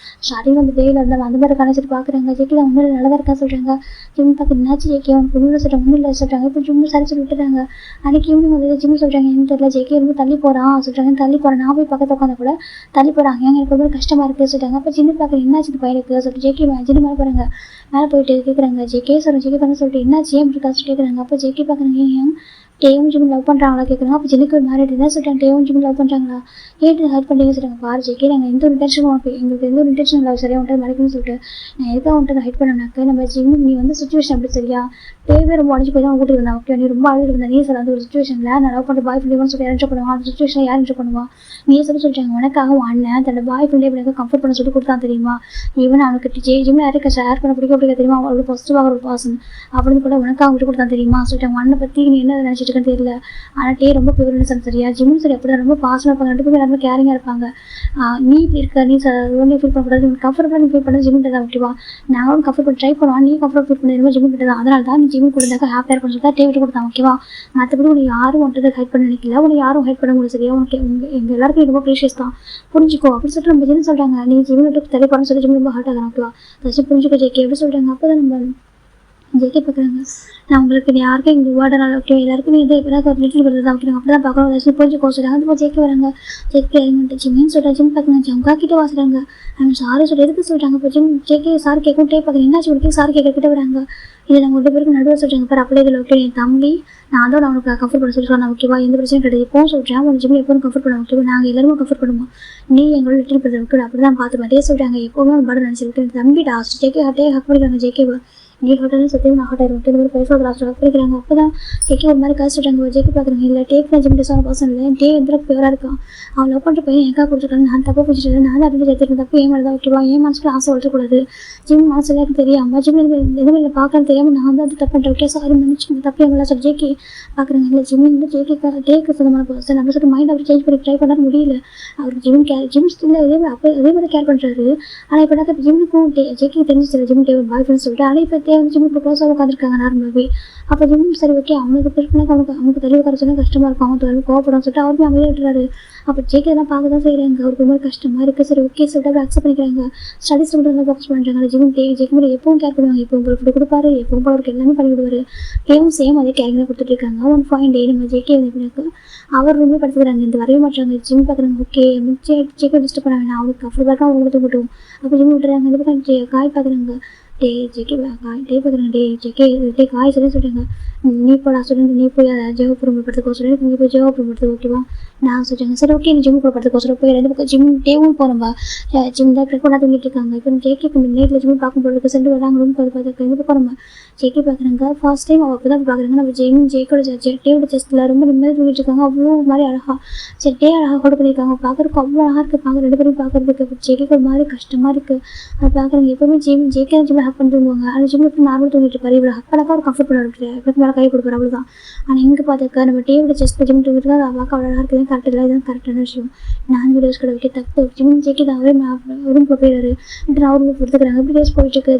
ஸ்டார்டிங் வந்து டேயில் இருந்தாலும் அந்த மாதிரி கணிச்சிட்டு பார்க்குறாங்க. ஜெக்கி தான் ஒன்றும் நல்லதாக இருக்கா சொல்கிறாங்க. ஜிம் பார்க்க என்னாச்சு ஜெக்கி அவனுக்கு ஒன்றும் சொல்கிறாங்க. ஒன்றும் இல்லை சொல்கிறாங்க. இப்போ ஜிம்மு சரி சொல்லி விட்டுறாங்க. அன்றைக்கி ஈவினிங் வந்து ஜிம்மு சொல்கிறாங்க என்ன தெரியல ஜெக்கி ரொம்ப தள்ளி போகிறான் சொல்கிறாங்க. தள்ளி போகிறேன் நான் போய் பக்கத்தில் உட்காந்து கூட தள்ளி போகிறாங்க. எனக்கு ரொம்ப கஷ்டமாக இருக்குது சொல்லிட்டாங்க. அப்போ ஜின்னு பார்க்குறேன் என்னாச்சு பையனுக்கு சொல்லிட்டு ஜெக்கி ஜின்னு மேலே போகிறாங்க. மேலே போயிட்டு கேட்குறாங்க. ஜெக்கே சொல்கிறேன் ஜெக்கி பண்ண சொல்லிட்டு என்னாச்சு ஏன் இப்படி காசு கேட்குறாங்க. அப்போ ஜெக்கி பார்க்குறாங்க ஏன் டேவும் ஜிம் லவ் பண்ணுறாங்களா கேட்குறாங்க. அப்போ ஜெனிக்கு ஒரு மேரேட் என்ன சொல்லிட்டாங்க. டேவும் ஜிம் லவ் பண்ணுறாங்களா ஏட்டு ஹெல்ப் பண்ணிங்க சொல்கிறாங்க. பாரு ஜெக்கி நாங்கள் எந்த ஒரு இன்டென்ஷனும் உனக்கு எங்களுக்கு எந்த ஒரு இன்டென்ஷன் இல்லை சரியா உன்ட்டு மறைக்கணும்னு சொல்லிட்டு நான் எதுக்காக உன்ட்டு ஹெல்ப் பண்ணனாக்க நம்ம ஜிம் நீ வந்து சுச்சுவேஷன் அப்படி சரியா டேவே ரொம்ப உடஞ்சி போய் தான் கூட்டிட்டு இருந்தா ஓகே நீ ரொம்ப அழுது இருந்தா நீ சார் அந்த ஒரு சுச்சுவேஷனில் நான் லவ் பண்ணுற பாய் ஃப்ரெண்ட் சொல்லி யாரும் பண்ணுவான் அந்த சுச்சுவேஷனில் யார் என்ஜாய் பண்ணுவான் நீ சொல்லிட்டாங்க. உனக்காக அண்ணன் தன்னோட பாய் ஃப்ரெண்டே எப்படி கம்ஃபர்ட் பண்ண சொல்லி கொடுத்தான் தெரியுமா. ஈவன் அவனுக்கு ஜிம் யாருக்கு ஷேர் பண்ண பிடிக்க தெரியுமா அவளோட பாசிட்டிவாக ஒரு பர்சன் அப்படின்னு கூட உனக்காக விட்டு கொடுத்தான் தெரியுமா சொல்லிட்டாங்க. அண்ணனை பற்றி நீ என்ன நினச்சிட்டு இருக்கேன்னு தெரியல. ஆனால் டே ரொம்ப பியூர்னஸ் சரியா ஜிம்மும் சரி அப்படி ரொம்ப பாசமாக இருப்பாங்க. 2 பேரும் எல்லாருமே கேரிங்காக இருப்பாங்க. நீ இப்படி இருக்க நீ ஒன்றும் ஃபீல் பண்ணக்கூடாது. நீ கம்ஃபர்டபுளாக நீ ஃபீல் பண்ணது ஜிம்மிட்ட தான் ஓகேவா. நாங்களும் கம்ஃபர்ட் பண்ணி ட்ரை பண்ணுவான். நீ கம்ஃபர்ட் ஃபீல் பண்ணி ஜிம்மிட்ட தான். அதனால தான் நீ ஜிம்மு கொடுத்தாக்க ஹாப்பியாக இருக்குன்னு சொல்லி தான் டே விட்டு கொடுத்தான் ஓகேவா. மற்றபடி உனக்கு யாரும் வந்துட்டு ஹெல்ப் பண்ண நினைக்கல. உனக்கு யாரும் ஹெல்ப் பண்ண முடியும் சரியா. உனக்கு எங்கள் எல்லாருக்கும் ரொம்ப ப்ரீஷியஸ் தான் புரிஞ்சுக்கோ அப்படின்னு சொல்லிட்டு நம்ம ஜின்னு சொல்கிறாங்க. நீ ஜிம்மு விட்டு தெரிய போகிறேன்னு சொல்லி ஜிம் ரொம்ப ஹார்ட் ஆகிறான் ஓகேவா. ஃபஸ்ட்டு புரிஞ்சுக்கோ ஜெக்கி எப்படி சொல்கிறாங்க. அப்போ தான் நம்ம ஜெக்கி பார்க்குறாங்க. நான் உங்களுக்கு யாருக்கும் எங்கள் வார்டனால ஓகே எல்லாருக்கும் இது எப்போ ஒரு லிட்டில் வருது தான் ஓகே அப்படி தான் பார்க்குறோம் ஏதாச்சும் புரிஞ்சு கோச்சுறாங்க. அந்த ஜெக்கி வராங்க. ஜெக்கி இறங்கிட்டு ஜிம்மின்னு சொல்லிட்டு ஜிம் பார்க்குறாங்க. அவங்க கிட்டே வாசுறாங்க. அவங்க சாரி சொல்லி எதுக்கு சொல்கிறாங்க. இப்போ ஜிம் ஜெக்கி சாரி கேட்கும் டே பார்க்குறேன் என்னாச்சு உனக்கு சாரி கேட்க கிட்ட வராங்க. இதை நாங்கள் 2 பேருக்கு நடுவில் சொல்கிறாங்க பாரு அப்படியே இதில் ஓகே என் தம்பி நான் தான் அவனுக்கு கம்ஃபர்ட் பண்ண சொல்லி சொன்னேன் ஓகேவா. எந்த பிரச்சனையும் கிடையாது. எப்போவும் சொல்கிறேன் உங்கள் ஜிம்மில் எப்போவும் கம்ஃபர்ட் பண்ணுவோம் ஓகேவா. நாங்கள் எல்லாருமே கம்ஃபர்ட் பண்ணுவோம். நீ எங்களோட லிட்டில் பிரதர் ஓகே அப்படி தான் பார்த்து டே சொல்கிறாங்க. எப்போவுமே ஒரு படம் நினச்சிருக்கு தம்பிடா ஜெக்கி ஹாட்டே ஹக் பண்ணிக்கிறாங்க. ஜெக்கி நீ ஹோட்டல்னு சத்தியம் நான் ஹாட்டாக இருக்கும் 2 பேர் பேசுவது லாஸ்ட் ஹக் பண்ணிக்கிறாங்க. அப்போ தான் ஜெக்கி ஒரு மாதிரி காசு சொல்கிறாங்க. ஜெக்கி பார்க்குறாங்க இல்லை டேக் நான் ஜிம் டிசான பர்சன் இல்லை டே எந்த பியூராக இருக்கான். அவன் லவ் பண்ணுற பையன் எனக்காக கொடுத்துருக்காங்க. நான் தப்பு பிடிச்சிட்டு நான் தான் அறிஞ்சு எடுத்துருக்கேன். தப்பு ஏன் மாதிரி தான் ஓகேவா. என் மனசுல ஆசை வளர்த்தக்கூடாது. ஜிம் மனசுல எனக்கு தெரியாமல் ஜிம் எதுவும் பார்க்கறது தெரியாமல் நான் வந்து அது தப்பு பண்ணுறேன் ஓகே சாரி நினச்சி தப்பு எல்லாம் சொல்லி ஜெக்கி பார்க்குறாங்க. இல்லை ஜிம் வந்து டேக்கு சொந்தமான பர்சன் அப்படி சொல்லிட்டு மைண்ட் அவர் சேஞ்ச் பண்ணி ட்ரை பண்ண முடியல. அவர் ஜிம் ஸ்டில் அதே மாதிரி கேர் பண்ணுறாரு. ஆனால் இப்போ ஜிம்முக்கும் ஜெக்கி தெரிஞ்சிச்சு ஜிம் டே பாய் ஃப்ரெண்ட் சொல்லிட்டு ஆனால் இப்போ வந்து ஜிம்மி இப்போ க்ளோஸாக உட்காந்துருக்காங்க நார்மலாகவே. அப்போ ஜிம் சரி ஓகே அவனுக்கு பிடிக்கணும், அவனுக்கு தெளிவு உட்கார சொன்னா கஷ்டமாக இருக்கும், அவன் தொழில் கோவப்படும் சொல்லிட்டு அவருமே அமைதியாக விட்டுறாரு. அப்போ ஜேகே இதெல்லாம் பார்க்க தான் செய்கிறாங்க. அவருக்கு ரொம்ப கஷ்டமாக இருக்குது. சரி ஓகே சொல்லிட்டு அப்படி அக்செப்ட் பண்ணிக்கிறாங்க. ஸ்டடீஸ் மட்டும் நல்லா ஃபோக்கஸ் பண்ணுறாங்க. ஜிம் ஜேகே மேலே எப்பவும் கேர் பண்ணுவாங்க, எப்பவும் போல ஃபுட்டு கொடுப்பாரு, எப்பவும் போல அவருக்கு எல்லாமே பண்ணி விடுவாரு. கேவும் சேம் அதே கேரிங் தான் கொடுத்துட்டு இருக்காங்க. ஒன் பாயிண்ட் நம்ம ஜேகே வந்து எப்படின்னாக்கா அவர் ரூமே படுத்துக்கிறாங்க, இந்த வரவே மாட்டாங்க. ஜிம் பார்க்குறாங்க ஓகே ஜேகே டிஸ்டர்ப் பண்ண வேணாம், அவனுக்கு அவ்வளோ பேருக்கும் அவங்க கொடுத்து விட்டோம். அப்போ ஜிம் விட்டுறாங்க. இந்த பக்கம் காய் பார்க்குறாங்க. டே ஜேகே காய் டே பார்க்குறாங்க. டே ஜேகே டே காய் சொல்லி சொல்கிறாங்க, நீ போடா சொல்லுங்க, நீ போய் ஜெவப்பு ரூம் படுத்துக்கோ சொல்லி நீ போய் ஜெவப்பு ரூம் படுத்துக்கோ ஓகேவா நான் சொல்லிட்டாங்க. சரி ஓகே நீ ஜிம் கூட படுத்துக்கோ சொல்ல போய் ரெண்டு பக்கம் ஜிம் டேவும் போகிறோம்பா. ஜிம் தான் ப்ரெக்வெண்டாக தூங்கிட்டு இருக்காங்க. இப்போ ஜேகே இப்போ நேரில் ஜிம் பார்க்கும் பொழுது சென்று வராங்க ரூம் பார்த்து இந்த பக்கம் நம்ம ஜேகே பார்க்குறாங்க. ஃபர்ஸ்ட் டைம் அவள் அப்போ தான் பார்க்குறாங்க. நம்ம ஜேக்கோட டேவோட செஸ்ட்டில் ரொம்ப நிம்மதியாக தூங்கிட்டு இருக்காங்க. அவ்வளோ மாதிரி அழகாக சரி டே அழகாக கூட பண்ணியிருக்காங்க. பார்க்குறதுக்கு அவ்வளோ அழகாக இருக்குது. பார்க்க ரெண்டு பேரும் பார்க்குறதுக்கு ஜேகேக்கு ஒரு மாதிரி கஷ்டமாக இருக்குது. அது பார்க்குறாங்க. எப்போவுமே ஜேகே தான் ஜிம்மில் ஹக் பண்ணி தூங்குவாங்க. ஆனால் ஜிம்மில் எப்படி நார்மல் தூங்கிட்டு இருப்பாரு, இவ்வளோ ஹக் பண்ணாக்கா ஒரு கம்ஃபர்ட் பண்ண எப்படி மேலே கை கொடுப்பாரு அவ்வளோதான். ஆனால் இங்கே பார்த்துக்க நம்ம டேவோட செஸ்ட்டில் ஜிம் தூங்கிட்டு அது பார்க்க அவ்வளோ அழகாக இருக்குது. கரெக்ட் இல்லை, இதுதான் கரெக்டான விஷயம். நான் வீடியோஸ் கூட வைக்க தப்பு ஜிம் ஜேகே தான் அவரே ரூம் போயிடுறாரு. அவர் ரூம் கொடுத்துக்கிறாங்க. இப்படி டேஸ் போயிட்டு இருக்கு.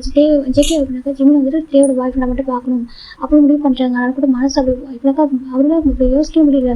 ஜேகே அப்படின்னாக்கா ஜிம்மில் வந்துட்டு டேவோட பாய் ஃப்ரெண்டை மட்டும் பார்க்கணும் அப்படி முடிவு பண்ணுறாங்க. அதனால கூட மனசு அப்படி இப்படினாக்கா அவரால் இப்படி யோசிக்க முடியல.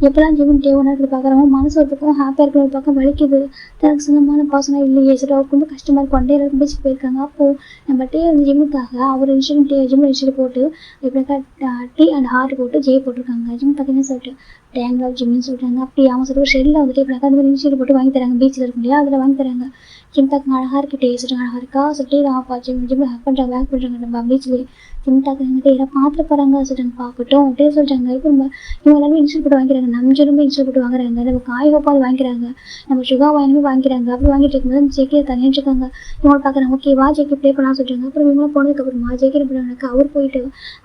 எப்போல்லாம் ஜிம் டேவ் நேரத்தில் பார்க்குறாங்க மனசு ஒரு பக்கம் ஹாப்பியாக இருக்கிற ஒரு பக்கம் வலிக்குது. தனக்கு சொந்தமான பர்சனாக இல்லையே சரி அவருக்கு ரொம்ப கஷ்டமாக இருக்கும். ஒன் டே எல்லாரும் பீச்சுக்கு போயிருக்காங்க. அப்போது நம்ம டே வந்து ஜிம்முக்காக அவர் ஜிம்மில் இன்ஸ்டியூட் போட்டு எப்படினாக்கா டீ அண்ட் ஹார்ட் போட்டு ஜே போட்டிருக்காங்க. ஜிம் பார்த்தீங்கன்னா சொல்லிட்டு டேங் லவ் ஜிம்னு சொல்கிறாங்க. அப்படி அவங்க சொல்லிட்டு ஷெல்லில் வந்துட்டு எப்படினாக்கா அந்த மாதிரி இன்ஸ்டியூட் போட்டு வாங்கி தராங்க. பீச்சில் இருக்கும் இல்லையா அதில் வாங்கி தராங்க. ஜிம் பார்க்க அழகாக இருக்குது. டே சொல்லிட்டு அழகாக இருக்கா சொல்லிட்டு நான் ஜிம்மில் ஹேக் பண்ணுறாங்க பேக் பண்ணுறாங்க நம்ம பீச்சில் ஜிம் டாக்குறாங்க. டேலாம் பார்த்துட்டு போகிறாங்க சொல்லிட்டாங்க பார்க்கட்டும் அப்படியே சொல்லிட்டாங்க. இப்போ நம்ம இவங்க எல்லாருமே இன்ஸ்டியூட் போட்டு வாங்கிக்கிறாங்க. நம்ம ரொம்ப இன்ஸ்டியூட் போட்டு வாங்குறாங்க. நம்ம காய் ஹோப்பாக வாங்கிக்கிறாங்க. நம்ம சுகா வாயினுமே வாங்கிக்கிறாங்க. அப்படி வாங்கிட்டு இருக்கும்போது ஜேகே தனியாக இருக்காங்க. இவங்க பார்க்குறாங்க ஓகேவா ஜேகே ப்ளே பண்ணலாம் சொல்லிட்டாங்க. அப்புறம் இவங்களும் போனதுக்கப்புறமா ஜேகே என்ன பண்ணுவாங்க அவர் போயிட்டு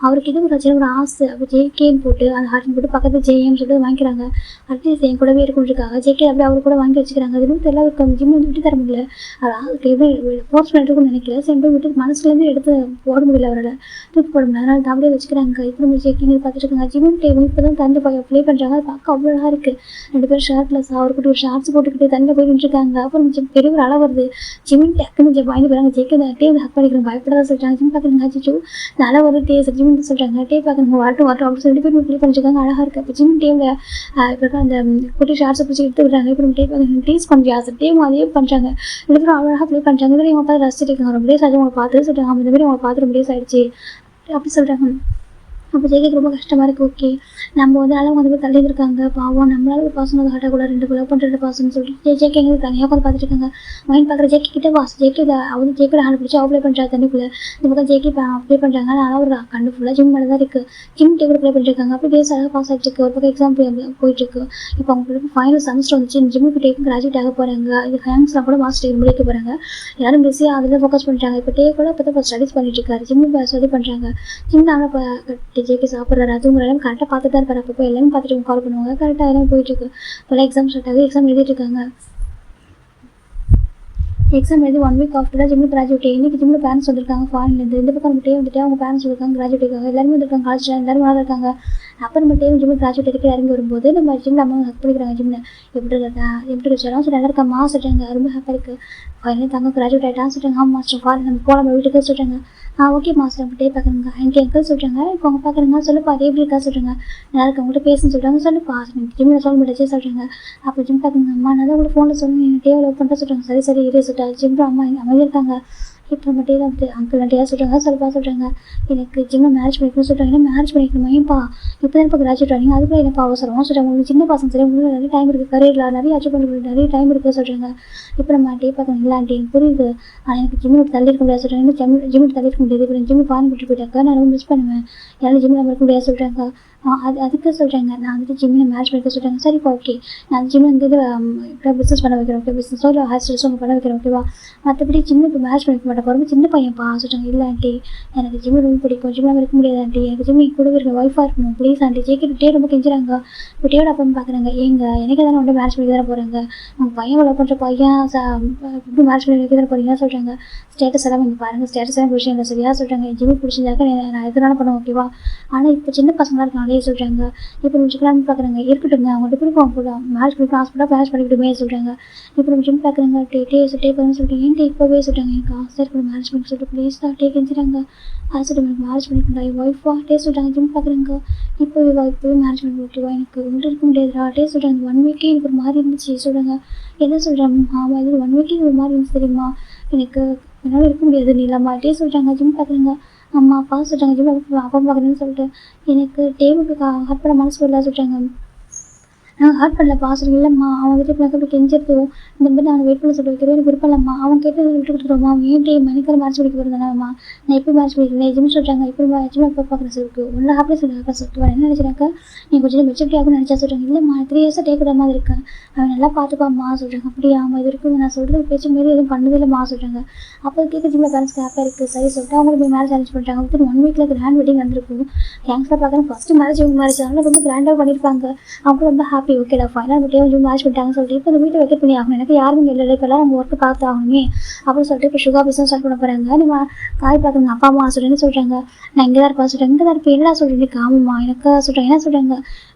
அவருக்கு இது ஒரு ஒரு ஆசை அப்போ ஜேகேன்னு போட்டு அந்த ஹார்ட்னு போட்டு பக்கத்தில் ஜேஎம் சொல்லிட்டு வாங்கிக்கிறாங்க. அட்லீஸ்ட் என் கூடவே இருக்கும்னுக்காக ஜேகே அப்படியே அவர் கூட வாங்கி வச்சுக்கிறாங்க. அது வந்து எல்லாம் இருக்கும் ஜிம் வந்து விட்டு தர முடியல. அதுக்கு எதுவும் ஃபோர்ஸ் பண்ணிட்டுருக்குன்னு நினைக்கல. சரி போய் விட்டு மனசுலேருந்து எடுத்து போட முடியல அவரால் தூக்கி போட முடியல. அதனால அப்படியே வச்சுக்கிறாங்க. இப்போ நம்ம ஜேக்கிங் பார்த்துட்டு இருக்காங்க. ஜிம் டேவும் இப்போ தான் தந்து ப்ளே பண்ணுறாங்க. அது பார்க்க அவ்வளோ அழகாக இருக்குது. ரெண்டு பேரும் ஷர்ட்லெஸ் அவர்கிட்ட ஒரு ஷார்ட்ஸ் போட்டுக்கிட்டு தண்ணியில் போய் நின்றுருக்காங்க. அப்புறம் பெரிய ஒரு அளவு வருது. ஜிம் டக்குன்னு பயந்து போகிறாங்க. ஜேக்கே டே வந்து ஹக் பண்ணிக்கிறோம் பயப்படாத சொல்கிறாங்க. ஜிம் பார்க்குறாங்க அச்சிச்சோ நல்ல ஒரு டே ஜிம் சொல்கிறாங்க. டே பார்க்குறாங்க வரட்டும் அப்படின்னு சொல்லி போய் ப்ளே பண்ணிருக்காங்க. அழகாக இருக்குது. அப்போ ஜிம் டேவில் இப்போ அந்த குட்டி ஷார்ட்ஸை பிடிச்சி எடுத்து விடுறாங்க. இப்போ டே பார்க்குறாங்க டேஸ் பண்ணுறியா டேவும் அதே பண்ணுறாங்க. ரெண்டு பேரும் அவ்வளோ அழகாக ப்ளே பண்ணுறாங்க. இதில் இவங்க பார்த்து ரசிச்சுட்டு இருக்காங்க. ரொம்ப டேஸ் ஆச்சு உங்களை பார்த்து சொல்கிறாங்க. இந்த மாதிரி உங்களை பார்த்து ரொம்ப டேஸ் ஆகிடுச்சு அப்படி சொல்கிறாங்க. அப்போ ஜேகேக்கு ரொம்ப கஷ்டமாக இருக்குது. ஓகே நம்ம வந்து அளவு வந்து போய் தள்ளி இருக்காங்க பாவம் நம்மளால ஒரு பர்சன் வந்து ஹாட்டாக கூட ரெண்டு லவ் பண்ணுற பர்சன் சொல்லிட்டு ஜேகே எங்களுக்கு தனியாக உட்காந்து பார்த்துட்டு இருக்காங்க. மைண்ட் பார்க்குற ஜேகே கிட்ட வாஸ் ஜேகே அவங்க ஜேக்கோட ஹேண்ட் பிடிச்சி அப்ளை பண்ணுறாங்க தண்ணிக்குள்ளே. இந்த பக்கம் ஜேகே அப்ளை பண்ணுறாங்க. அதனால் ஒரு கண்டு ஃபுல்லாக ஜிம் மேலே தான் இருக்குது. ஜிம் டே கூட ப்ளே பண்ணிருக்காங்க. அப்படி டேஸ் அழகாக பாஸ் ஆகிட்டு ஒரு பக்கம் எக்ஸாம் போயிட்டுருக்கு. இப்போ அவங்களுக்கு ஃபைனல் செமஸ்டர் வந்துச்சு. ஜிம்முக்கு டேக்கும் கிராஜுவேட் ஆக போகிறாங்க. இது ஹேங்ஸ்லாம் கூட மாஸ்டர் டிகிரி முடிக்க போகிறாங்க. எல்லாரும் பிஸியாக அதில் ஃபோக்கஸ் பண்ணுறாங்க. இப்போ டே கூட இப்போ தான் ஸ்டடிஸ் பண்ணிட்டு இருக்காரு. ஜிம்மு ஸ்டடி பண்ணுறாங்க. ஜிம் ஆனால் இப்போ ஜேகே சாப்பிட்றாரு. அதுவும் எல்லாமே கரெக்டாக பார்த்துட்டு தான் இருப்பார். அப்போ எல்லாமே பார்த்துட்டு கால் பண்ணுவாங்க. கரெக்டாக எல்லாமே போயிட்டுருக்கு. இப்போ எக்ஸாம் ஸ்டார்ட் ஆகுது. எக்ஸாம் எழுதிட்டு இருக்காங்க. எக்ஸாம் எழுதி 1 வீக் ஆஃப்டர் தான் ஜிம்மில் கிராஜுவேட். இன்றைக்கி ஜிம்மில் பேரண்ட்ஸ் வந்திருக்காங்க ஃபாரின்லேருந்து. இந்த பக்கம் நம்ம டே வந்துட்டு அவங்க பேரண்ட்ஸ் இருக்காங்க கிராஜுவேட் இருக்காங்க. எல்லாருமே வந்திருக்காங்க. காலேஜில் எல்லாரும் நல்லா இருக்காங்க. அப்புறம் நம்ம டே ஜிம்மில் கிராஜுவேட் எடுக்க இறங்கி வரும்போது நம்ம ஜிம்மில் அம்மா ஹக் பண்ணிக்கிறாங்க. ஜிம்மில் எப்படி வச்சாலும் சரி நல்லா இருக்கம்மா சொல்கிறாங்க. ரொம்ப ஹாப்பியாக இருக்குது. ஃபைனலி தங்க கிராஜுவேட் ஆகிட்டான்னு சொல்கிறாங்க. ஆமாம் மாஸ்டர் ஃபாரின் நம்ம போகலாம் நம்ம வீட்டுக்கு சொல்கிறாங்க. ஓகே மாஸ்டர் நம்ம டே பார்க்குறாங்க. எனக்கு எங்கே சொல்கிறாங்க. இப்போ அவங்க பார்க்குறாங்க சொல்லுப்பா அதே எப்படி இருக்கா சொல்கிறாங்க. நல்லா இருக்கு அவங்கள்ட்ட பேசுன்னு சொல்கிறாங்க. சொல்லுப்பா ஜிம்மில் சொல்ல முடியாச்சு சொல்கிறாங்க. அப்போ ஜிம் பார்க்குறாங்க. அம்மா நான் தான் உங்களை ஃபோனில் சொல்லி எனக்கு டே லவ் பண்ணுறேன் சொல்கிறாங்க. சரி சரி இதே சொல்லிட்டாங்க. ஜிம் அம்மா அமைதியாக இருக்காங்க. இப்போ நம்ம டே தான் அங்கிள் டேயாக சொல்கிறாங்க. சொல்லுப்பா சொல்கிறாங்க. எனக்கு ஜிம்மில் மேரேஜ் பண்ணிக்கணும்னு சொல்கிறாங்க. என்ன மேரேஜ் பண்ணிக்கணுமா ஏன்ப்பா இப்போ தான் இப்போ கிராஜுவேட் ஆனீங்க அதுக்குள்ளே என்னப்பா அவசரம் சொல்கிறாங்க. உங்களுக்கு சின்ன பசங்க சரி உங்களுக்கு நிறைய டைம் இருக்குது. கரியரில் நிறைய அச்சீவ் பண்ணுறது நிறைய டைம் இருக்குது சொல்கிறாங்க. இப்போ நம்ம டே பார்க்கணும் இல்லாண்டி புரியுது. ஆனால் எனக்கு ஜிம்மில் தள்ளி இருக்க முடியாது சொல்கிறாங்க. ஜிம்மில் தள்ளி இருக்க முடியாது. இப்போ ஜிம்மில் ஃபாரின் விட்டு போயிட்டாக்கா நான் ரொம்ப மிஸ் பண்ணுவேன். யாரும் ஜிம்மில் நம்ம இருக்க முடியாது சொல்கிறாங்க. அதுக்கு சொல்கிறாங்க. நான் வந்துட்டு ஜிம்மில் மேரேஜ் பண்ணிக்க சொல்கிறாங்க. சரிப்பா ஓகே நான் ஜிம்மில் வந்து இப்போ பிஸ்னஸ் பண்ண வைக்கிறேன். ஓகே பிஸ்னஸோ இல்லை ஹேர் ஸ்டைல்ஸோ அவங்க பண்ண வைக்கிறேன். ஓகேவா மற்றபடி ஜிம்மில் இப்போ மேரேஜ் பண்ணிக்க மாட்டேன். ரொம்ப சின்ன பையன்ப்பா சொல்கிறாங்க. இல்லை ஆண்டி எனக்கு ஜிம்மில் ரொம்ப பிடிக்கும். ஜிம்மில் இருக்க முடியாது ஆண்டி. எனக்கு ஜிம்மில் கூட இருக்க ஒய்ஃபாக இருக்கணும் ப்ளீஸ் ஆண்டி. ஜேகே டே ரொம்ப கெஞ்சுறாங்க. இப்போ டேயோட அப்பா பார்க்குறாங்க. எனக்கு தானே வந்து மேரேஜ் பண்ணி தானே போகிறாங்க. உங்கள் பையன் லவ் பண்ணுற பையன் எப்படி மேரேஜ் பண்ணி வைக்க தானே போகிறீங்கன்னா சொல்கிறாங்க. ஸ்டேட்டஸ் எல்லாம் இங்கே பாருங்கள் ஸ்டேட்டஸ் எல்லாம் விஷயம் இல்லை சரியா சொல்கிறாங்க. ஜிம்மில் பிடிச்சிருந்தாக்க நான் எதனால பண்ணுவேன் ஓகேவா. ஆனால் இப்போ சின்ன பசங்களாக இருக்காங்க அதே சொல்கிறாங்க. இப்போ நம்ம ஜிம்லான்னு பார்க்குறாங்க இருக்கட்டுங்க அவங்க கொடுப்போம் கூட மேரேஜ் பண்ணிக்கலாம் ஹாஸ்பிட்டலாக மேரேஜ் பண்ணிக்கிட்டுமே சொல்கிறாங்க. இப்போ நம்ம ஜிம் பார்க்குறாங்க டே பண்ணுன்னு சொல்லிட்டு ஏன்ட்டு இப்போவே சொல்கிறாங்க எனக்கு ஆசை இருக்கிற மேரேஜ் பண்ணி சொல்லிட்டு ப்ளீஸ் தான் டே கெஞ்சுறாங்க. அது சொல்லிட்டு எனக்கு மேரேஜ் பண்ணிக்கிட்டா என் ஒய்ஃபா டே சொல்கிறாங்க. ஜிம் பார்க்குறாங்க இப்போவே மேரேஜ் பண்ணி ஓகேவா எனக்கு உண்டு இருக்க முடியாதுடா டே சொல்கிறாங்க. 1 வீக்கே எனக்கு ஒரு மாதிரி இருந்துச்சு சொல்கிறாங்க. என்ன சொல்கிறேன் ஆமாம் இது 1 வீக்கே ஒரு மாதிரி இருந்துச்சு தெரியுமா எனக்கு என்னால் இருக்க முடியாது நீ இல்லாமல் டே சொல்கிறாங்க. ஜிம் பார்க்குறாங்க அம்மா அப்பா சொல்கிறாங்க. ஜிம் அப்பா பார்க்குறேன்னு சொல்லிட்டு எனக்கு டேவுக்கு ஹார்ட் பண்ண மனசு வரல சொல்கிறாங்க. நான் ஹார்ட் பண்ணல பாசம் இல்லைம்மா அவன் வந்துட்டு இப்போ எனக்கு கெஞ்சிருப்போம் இந்த மாதிரி நான் வெயிட் பண்ண சொல்லி வைக்கிறேன் எனக்கு விருப்பம் இல்லைம்மா அவன் கேட்டு விட்டு கொடுத்துருவோமா அவன் ஏன் டே மணிக்கார மேட்ச் படிக்க போகிறதானம்மா நான் எப்படி மேட்ச் படிக்கிறேன் ஜிம் சொல்கிறாங்க எப்படி ஜிம் எப்போ பார்க்குற சொல்லிட்டு ஒன்றை ஹாப்பியாக சொல்லியிருக்கா சொல்லிட்டு வரேன் என்ன நினச்சினாக்கா நீ கொஞ்சம் மெச்சூரிட்டி ஆகும்னு நினச்சா சொல்கிறாங்க. இல்லைம்மா 3 இயர்ஸாக டே கூட மாதிரி இருக்கேன் அவன் நல்லா பார்த்துப்பாம்மா சொல்கிறாங்க. அப்படியா அம்மா இது வரைக்கும் நான் சொல்கிறது பேச்சு மாரி எதுவும் பண்ணதில்லைம்மா சொல்கிறாங்க. அப்போ கேட்க ஜிம்மில் பேரண்ட்ஸ்க்கு ஹாப்பியாக இருக்குது சரி சொல்லிட்டு அவங்களுக்கு போய் மேரேஜ் அரேஞ்ச் பண்ணுறாங்க. வித்தின் 1 வீக்கில் கிராண்ட் வெட்டிங் வந்திருக்கும். கேங்ஸ்லாம் பார்க்குறேன் ஃபஸ்ட்டு மேரேஜ் இவங்க மேரேஜ் அதனால் ரொம்ப கிராண்டாக பண்ணியிருப்பாங்க. அவங்க ரொம்ப ஹாப்பி ஓகேடா ஃபைனல் விட்டே கொஞ்சம் மேட்ச் பண்ணிட்டாங்கன்னு சொல்லிட்டு இப்போ இந்த வீட்டை வெக்கேட் பண்ணி ஆகணும் எனக்கு யாருமே இல்லை இப்போலாம் நம்ம ஒர்க்கு பார்த்து ஆகணுமே அப்படின்னு சொல்லிட்டு இப்போ சுகா பிஸ்னஸ் ஸ்டார்ட் பண்ண போகிறாங்க. நம்ம காய் பார்க்குங்க அப்பா அம்மா சொல்கிறேன்னு சொல்கிறாங்க. நான் இங்கே தான் இருப்பேன் சொல்கிறேன். இங்கே தான் இருப்பேன் என்னடா சொல்கிறேன் ஆமாம்மா எனக்கு சொல்கிறேன் என்ன சொல்கிறாங்க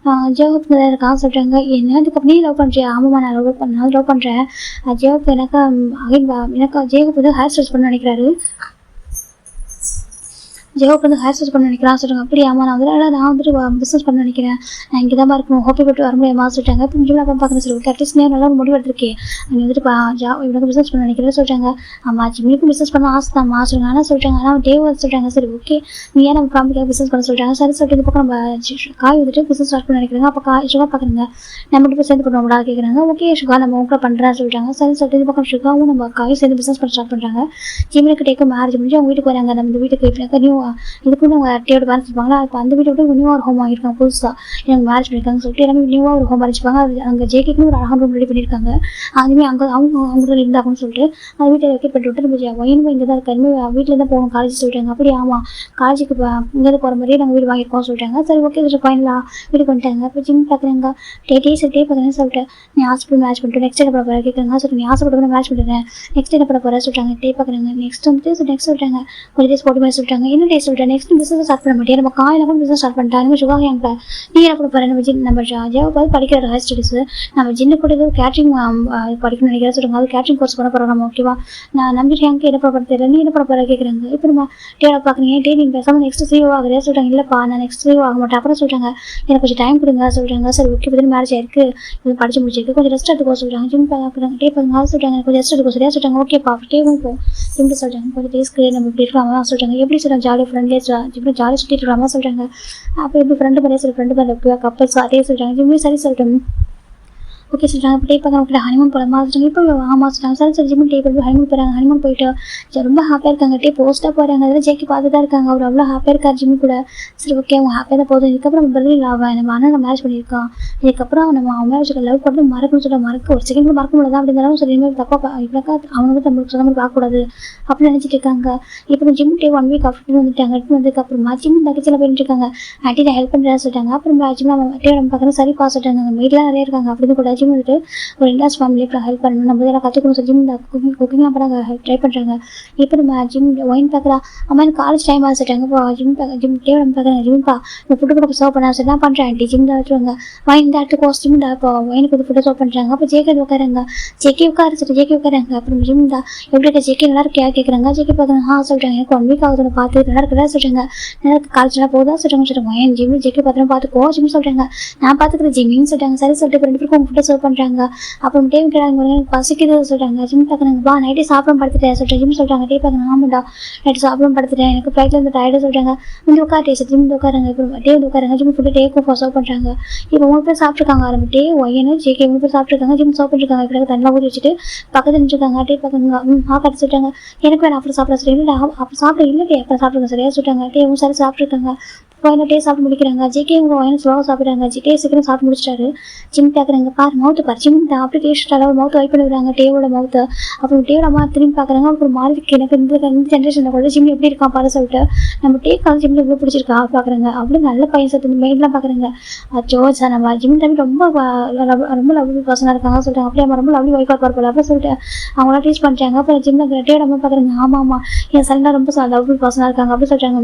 ஜோஹப் தான் இருக்கான்னு சொல்கிறாங்க. என்ன இதுக்கு நீ லவ் பண்ணுறியா ஆமாம்மா நான் லவ் பண்ணுறேன் ஜோஹப் எனக்கு ஜேஹப் வந்து ஹேர் ஸ்டைல்ஸ் பண்ண நினைக்கிறாரு. ஜெயோப் வந்து ஹேர் ஸ்டைல் பண்ண நினைக்கிறான் சொல்கிறாங்க. அப்படியா நான் வந்துட்டு பிஸ்னஸ் பண்ண நினைக்கிறேன் நான் இங்கே தான் இருக்கணும் ஹோப்பி போட்டு வர முடியாமா சொல்லிட்டாங்க. இப்போ ஜிம்மில் அப்பா பார்க்குறேன் சொல்லிட்டு அட்லீஸ்ட் நேரம் நல்லா முடிவு எடுத்திருக்கேன் அங்கே வந்துட்டு இவனுக்கு பிஸ்னஸ் பண்ண நினைக்கிறேன் சொல்கிறாங்க. ஆமாம் ஜிம்மிக்கு பிஸ்னஸ் பண்ண ஆசை தான் சொல்கிறாங்க. ஆனால் சொல்கிறாங்க ஆனால் டேவ் சொல்கிறாங்க சரி ஓகே நீ ஏன் நம்ம ஃபேமிலிக்காக பிஸ்னஸ் பண்ண சொல்கிறாங்க. சரி சொல்லிட்டு இந்த பக்கம் நம்ம காய் வந்துட்டு பிஸ்னஸ் ஸ்டார்ட் பண்ண நினைக்கிறாங்க. அப்போ சுகா பார்க்குறேங்க நம்ம போய் சேர்ந்து பண்ணுவோம்டா கேட்குறாங்க. ஓகே சுகா நம்ம உங்களை பண்ணுறேன் சொல்கிறாங்க. சரி சொல்லிட்டு இந்த பக்கம் சுகாவும் நம்ம காய் சேர்ந்து பிஸ்னஸ் பண்ண ஸ்டார்ட் பண்ணுறாங்க. ஜிம்மிக்கு டேக்கு மேரேஜ் முடிஞ்சு அவங்க வீட்டுக்கு வராங்க. நம்ம வீட்டுக்கு இப்போ நியூ இதுக்கு அவங்க டேயோட பேரண்ட்ஸ் இருப்பாங்களா இப்போ அந்த வீட்டை விட்டு நியூவாக ஒரு ஹோம் வாங்கியிருக்காங்க புதுசாக எனக்கு மேரேஜ் பண்ணியிருக்காங்க சொல்லிட்டு எல்லாமே நியூவாக ஒரு ஹோம் அரைச்சிப்பாங்க. அது அங்கே ஜேகேக்குன்னு ஒரு அழகான ரூம் ரெடி பண்ணியிருக்காங்க. அதுவுமே அங்கே அவங்க இருந்தாங்கன்னு சொல்லிட்டு அந்த வீட்டை வெக்கேட் பண்ணி விட்டு நம்ம ஒயினும் இங்கே தான் இருக்காருமே வீட்டில் தான் போகணும் காலேஜ் சொல்லிட்டாங்க. அப்படி ஆமாம் காலேஜுக்கு இங்கேருந்து போகிற மாதிரியே நாங்கள் வீடு வாங்கியிருக்கோம் சொல்லிட்டாங்க. சரி ஓகே சார் ஃபைனலாக வீட்டுக்கு வந்துட்டாங்க. இப்போ ஜிம் பார்க்குறாங்க டே பார்க்குறேன்னு சொல்லிட்டு நீ ஹாஸ்பிட்டல் மேட்ச் பண்ணிட்டு நெக்ஸ்ட் என்ன பண்ண போகிற கேட்குறாங்க. சொல்லிட்டு நீ ஹாஸ்பிட்டல் மேட்ச் பண்ணுறேன் நெக்ஸ்ட் என்ன பண்ண போகிற சொல்லிட்டாங்க. டே பார்க்குறாங்க நெக்ஸ்ட் வந்துட்டு நெக்ஸ்ட் சொல்லிட்டாங்க கொஞ்சம் டேஸ் போட்டு மாதிரி சொல்லிட்டாங்க. என்ன டே சொல்லிட்டேன் நெக்ஸ்ட் பிஸ்னஸ் ஸ்டார்ட் பண்ண மாட்டேன் நம்ம காயில் கூட பிஸ்னஸ் ஸ்டார்ட் பண்ணிட்டாங்க. நம்ம சுகா எங்க நீ என்ன பண்ண போகிற நம்ம ஜாவை பார்த்து படிக்கிற ஹையர் ஸ்டடீஸு நம்ம ஜின்னு கூட ஏதோ கேட்ரிங் படிக்கணும்னு நினைக்கிறேன் சொல்லுங்க. அது கேட்ரிங் கோர்ஸ் பண்ண போகிறோம் நம்ம ஓகேவா நான் நம்பிட்டு எனக்கு என்ன பண்ண தெரியல நீ என்ன பண்ண போகிற கேட்குறாங்க. இப்போ நம்ம டேவை பார்க்குறீங்க டே நீங்கள் பேசாமல் நெக்ஸ்ட் சிஓ ஆகுறே சொல்கிறாங்க. இல்லைப்பா நான் நெக்ஸ்ட் சிஓ ஆக மாட்டேன் அப்புறம் சொல்கிறாங்க எனக்கு கொஞ்சம் டைம் கொடுங்க சொல்கிறாங்க. சரி ஓகே இப்போ மேரேஜ் ஆயிருக்கு இது படிச்சு முடிச்சிருக்கு கொஞ்சம் ரெஸ்ட் எடுத்துக்கோ சொல்கிறாங்க. ஜிம் பார்க்குறாங்க டே பார்க்குங்க சொல்கிறாங்க கொஞ்சம் ரெஸ்ட் எடுத்துக்கோ சரியா சொல்கிறாங்க. ஓகேப்பா டேவும் இப்போ ஜிம் சொல்கிறாங்க கொஞ்சம் டேஸ்க்கு நம்ம இப்படி இருக்கலாமா சொல்கிறாங்க. எப்படி சொல்கிறாங்க ஜாலியாக ஃப்ரெண்ட்லேயே ஜிம் ஜாலியாக சுற்றிட்டு இருக்கலாமா சொல்கிறாங்க. அப்போ எப்படி ஃப்ரெண்டு மேலே சொல்லி ஃப்ரெண்டு மேலே கப்பல்ஸ் அதே சொல்கிறாங்க. ஜிம்மே சரி சொல்லிட்டோம் ஓகே சொல்கிறாங்க. இப்போ டே பார்க்க ஹனிமூன் போகலாமா சொல்கிறாங்க. இப்போ ஆமாம் சொல்கிறாங்க. சரி சரி ஜிம்மி டே போய் ஹனிமூன் போகிறாங்க. ஹனிமூன் போயிட்டு ரொம்ப ஹாப்பியாக இருக்காங்க. டே போஸ்ட்டாக போகிறாங்க அதில் ஜேக்கி பார்த்து தான் இருக்காங்க. அவர் அவ்வளோ ஹாப்பியாக இருக்கார் ஜிம்மி கூட. சரி ஓகே அவங்க ஹாப்பியாக தான் போதும் இதுக்கப்புறம் நம்ம பதில் ஆவேன் நம்ம அண்ணன் மேரேஜ் பண்ணியிருக்கான் இதுக்கப்புறம் நம்ம அவன் மேரேஜுக்கு லவ் பண்ணி மறக்கணும்னு சொல்ல ஒரு செகண்ட் கூட மறக்க முடியாது அப்படி இருந்தாலும் சரி இனிமேல் தப்பாக இப்படிக்கா அவனுக்கு நம்மளுக்கு சொன்ன மாதிரி பார்க்கக்கூடாது அப்படின்னு நினச்சிட்டு இருக்காங்க. இப்போ ஜிம் டே 1 வீக் ஆஃப்டர் வந்துட்டாங்க. எடுத்து வந்ததுக்கப்புறமா ஜிம் தகச்சியில் போயிட்டு இருக்காங்க. ஆண்டி நான் ஹெல்ப் பண்ணுறேன்னு சொல்லிட்டாங்க. அப்புறம் ஜிம் நம்ம டே நம்ம பார்க்குறது சரி பா சொல்லிட்டாங்க. வீட்டில் நிறைய இருக்காங்க அப்படின்னு கூட ஜிம் வந்துட்டு ஒரு இண்டாஸ் ஃபேமிலிக்கு ஹெல்ப் பண்ணணும் நம்ம இதெல்லாம் கற்றுக்கணும் சொல்லி ஜிம் குக்கிங்லாம் பண்ண ட்ரை பண்ணுறாங்க. இப்போ நம்ம ஜிம் ஒயின் பார்க்குறா அம்மா எனக்கு காலேஜ் டைம் ஆகிட்டாங்க. இப்போ ஜிம் டே நம்ம பார்க்குறாங்க ஜிம்ப்பா இந்த ஃபுட்டு கூட சர்வ் பண்ண சரி என்ன பண்ணுறேன் ஆண்டி ஜிம் தான் வச்சுருவாங்க ஒயின் இந்த இடத்துக்கு ஜிம் தான் இப்போ ஒயினுக்கு வந்து ஃபுட்டை சர்வ் பண்ணுறாங்க. அப்போ ஜேகே உட்காராங்க ஜேகே உட்காரு சரி ஜேகே உட்காராங்க. அப்புறம் ஜிம் தான் எப்படி இருக்க ஜேகே நல்லா இருக்கியா கேட்குறாங்க. ஜேகே பார்க்குறாங்க சொல்கிறாங்க எனக்கு 1 வீக் ஆகுதுன்னு பார்த்து நல்லா இருக்கிறதா சொல்கிறாங்க. நல்லா காலேஜ் நல்லா போகுதா சொல்கிறாங்க. சொல்கிறாங்க ஒயின் ஜிம் ஜேகே பார்த்துன்னு பார்த்துக்கோ ஜிம் சொல்கிறாங்க. நான் பார்த்துக்கிறேன் ஜிம்மின்னு சொல்கிறாங்க. சரி சொல்லிட்டு இப்போ 2 பேருக்கும் ஃபுட்டை சர்வ் பண்ணுறாங்க. அப்புறம் டே கேட்டாங்க எனக்கு பசிக்குது சொல்கிறாங்க. ஜிம் பார்க்குறாங்க வா நைட்டே சாப்பிட படுத்துட்டேன் சொல்கிறேன். ஜிம் சொல்கிறாங்க டே பார்க்குறாங்க ஆமாண்டா நைட்டு சாப்பிட படுத்துட்டேன் எனக்கு ஃப்ளைட்டில் இருந்து டயர்டு சொல்கிறாங்க. வந்து உட்கார் டே சார் ஜிம் உட்காராங்க. இப்போ டே வந்து உட்காராங்க. ஜிம் ஃபுட்டு டேக்கும் சர்வ் பண்ணுறாங்க. இப்போ 3 பேர் சாப்பிட்ருக்காங்க. ஆரம்பி டே ஒய்னு ஜேகே 3 பேர் சாப்பிட்ருக்காங்க. ஜிம் சர்வ் பண்ணிருக்காங்க. இப்போ தனியாக ஊற்றி வச்சுட்டு பக்கத்தில் நின்றுருக்காங்க. டே பார்க்குங்க கட்டு சொல்லிட்டாங்க எனக்கு வேணும் அப்புறம் சாப்பிட சொல்லி இல்லை அப்புறம் சாப்பிட இல்லை டே அப்புறம் சாப்பிடுங்க சரியா சொல்லிட்டாங்க. டேவும் சரி சாப்பிட்ருக்காங்க. ஒயினை டே சாப்பிட்டு முடிக்கிறாங்க. ஜேகே உங்கள் ஒயினை ஸ்லோவாக சாப்பிட்றாங்க. டே சீக்கிரம் சாப்பிட்டு முடிச்சிட்டாரு. ஜிம் பார்க்குறாங்க பாரு மவுத்து பாரு ஜிம் தான் அப்படி டேஸ்ட் அளவு மவுத்து வைப் பண்ணி விடுறாங்க டேவோட மவுத்தை. அப்புறம் டேவோட அம்மா திரும்பி பார்க்குறாங்க. அப்புறம் மாறி எனக்கு இந்த ஜென்ரேஷனில் கூட ஜிம் எப்படி இருக்கான் பாரு சொல்லிட்டு நம்ம டே கால் ஜிம்மில் எவ்வளோ பிடிச்சிருக்கா பார்க்குறாங்க. அவ்வளோ நல்ல பையன் சத்து மெயின்லாம் பார்க்குறாங்க. ஜோஜா நம்ம ஜிம் டைம் ரொம்ப ரொம்ப லவ்லி பர்சனாக இருக்காங்க சொல்கிறாங்க. அப்படியே நம்ம ரொம்ப லவ்லி ஒய்ஃபாக பார்ப்போம் அப்படின்னு சொல்லிட்டு அவங்களாம் டீச் பண்ணுறாங்க. அப்புறம் ஜிம்மில் டேவோட அம்மா பார்க்குறாங்க ஆமாம் ஆமாம் என் சைனாக ரொம்ப லவ்லி பர்சனாக இருக்காங்க அப்படின்னு சொல்கிறாங்க.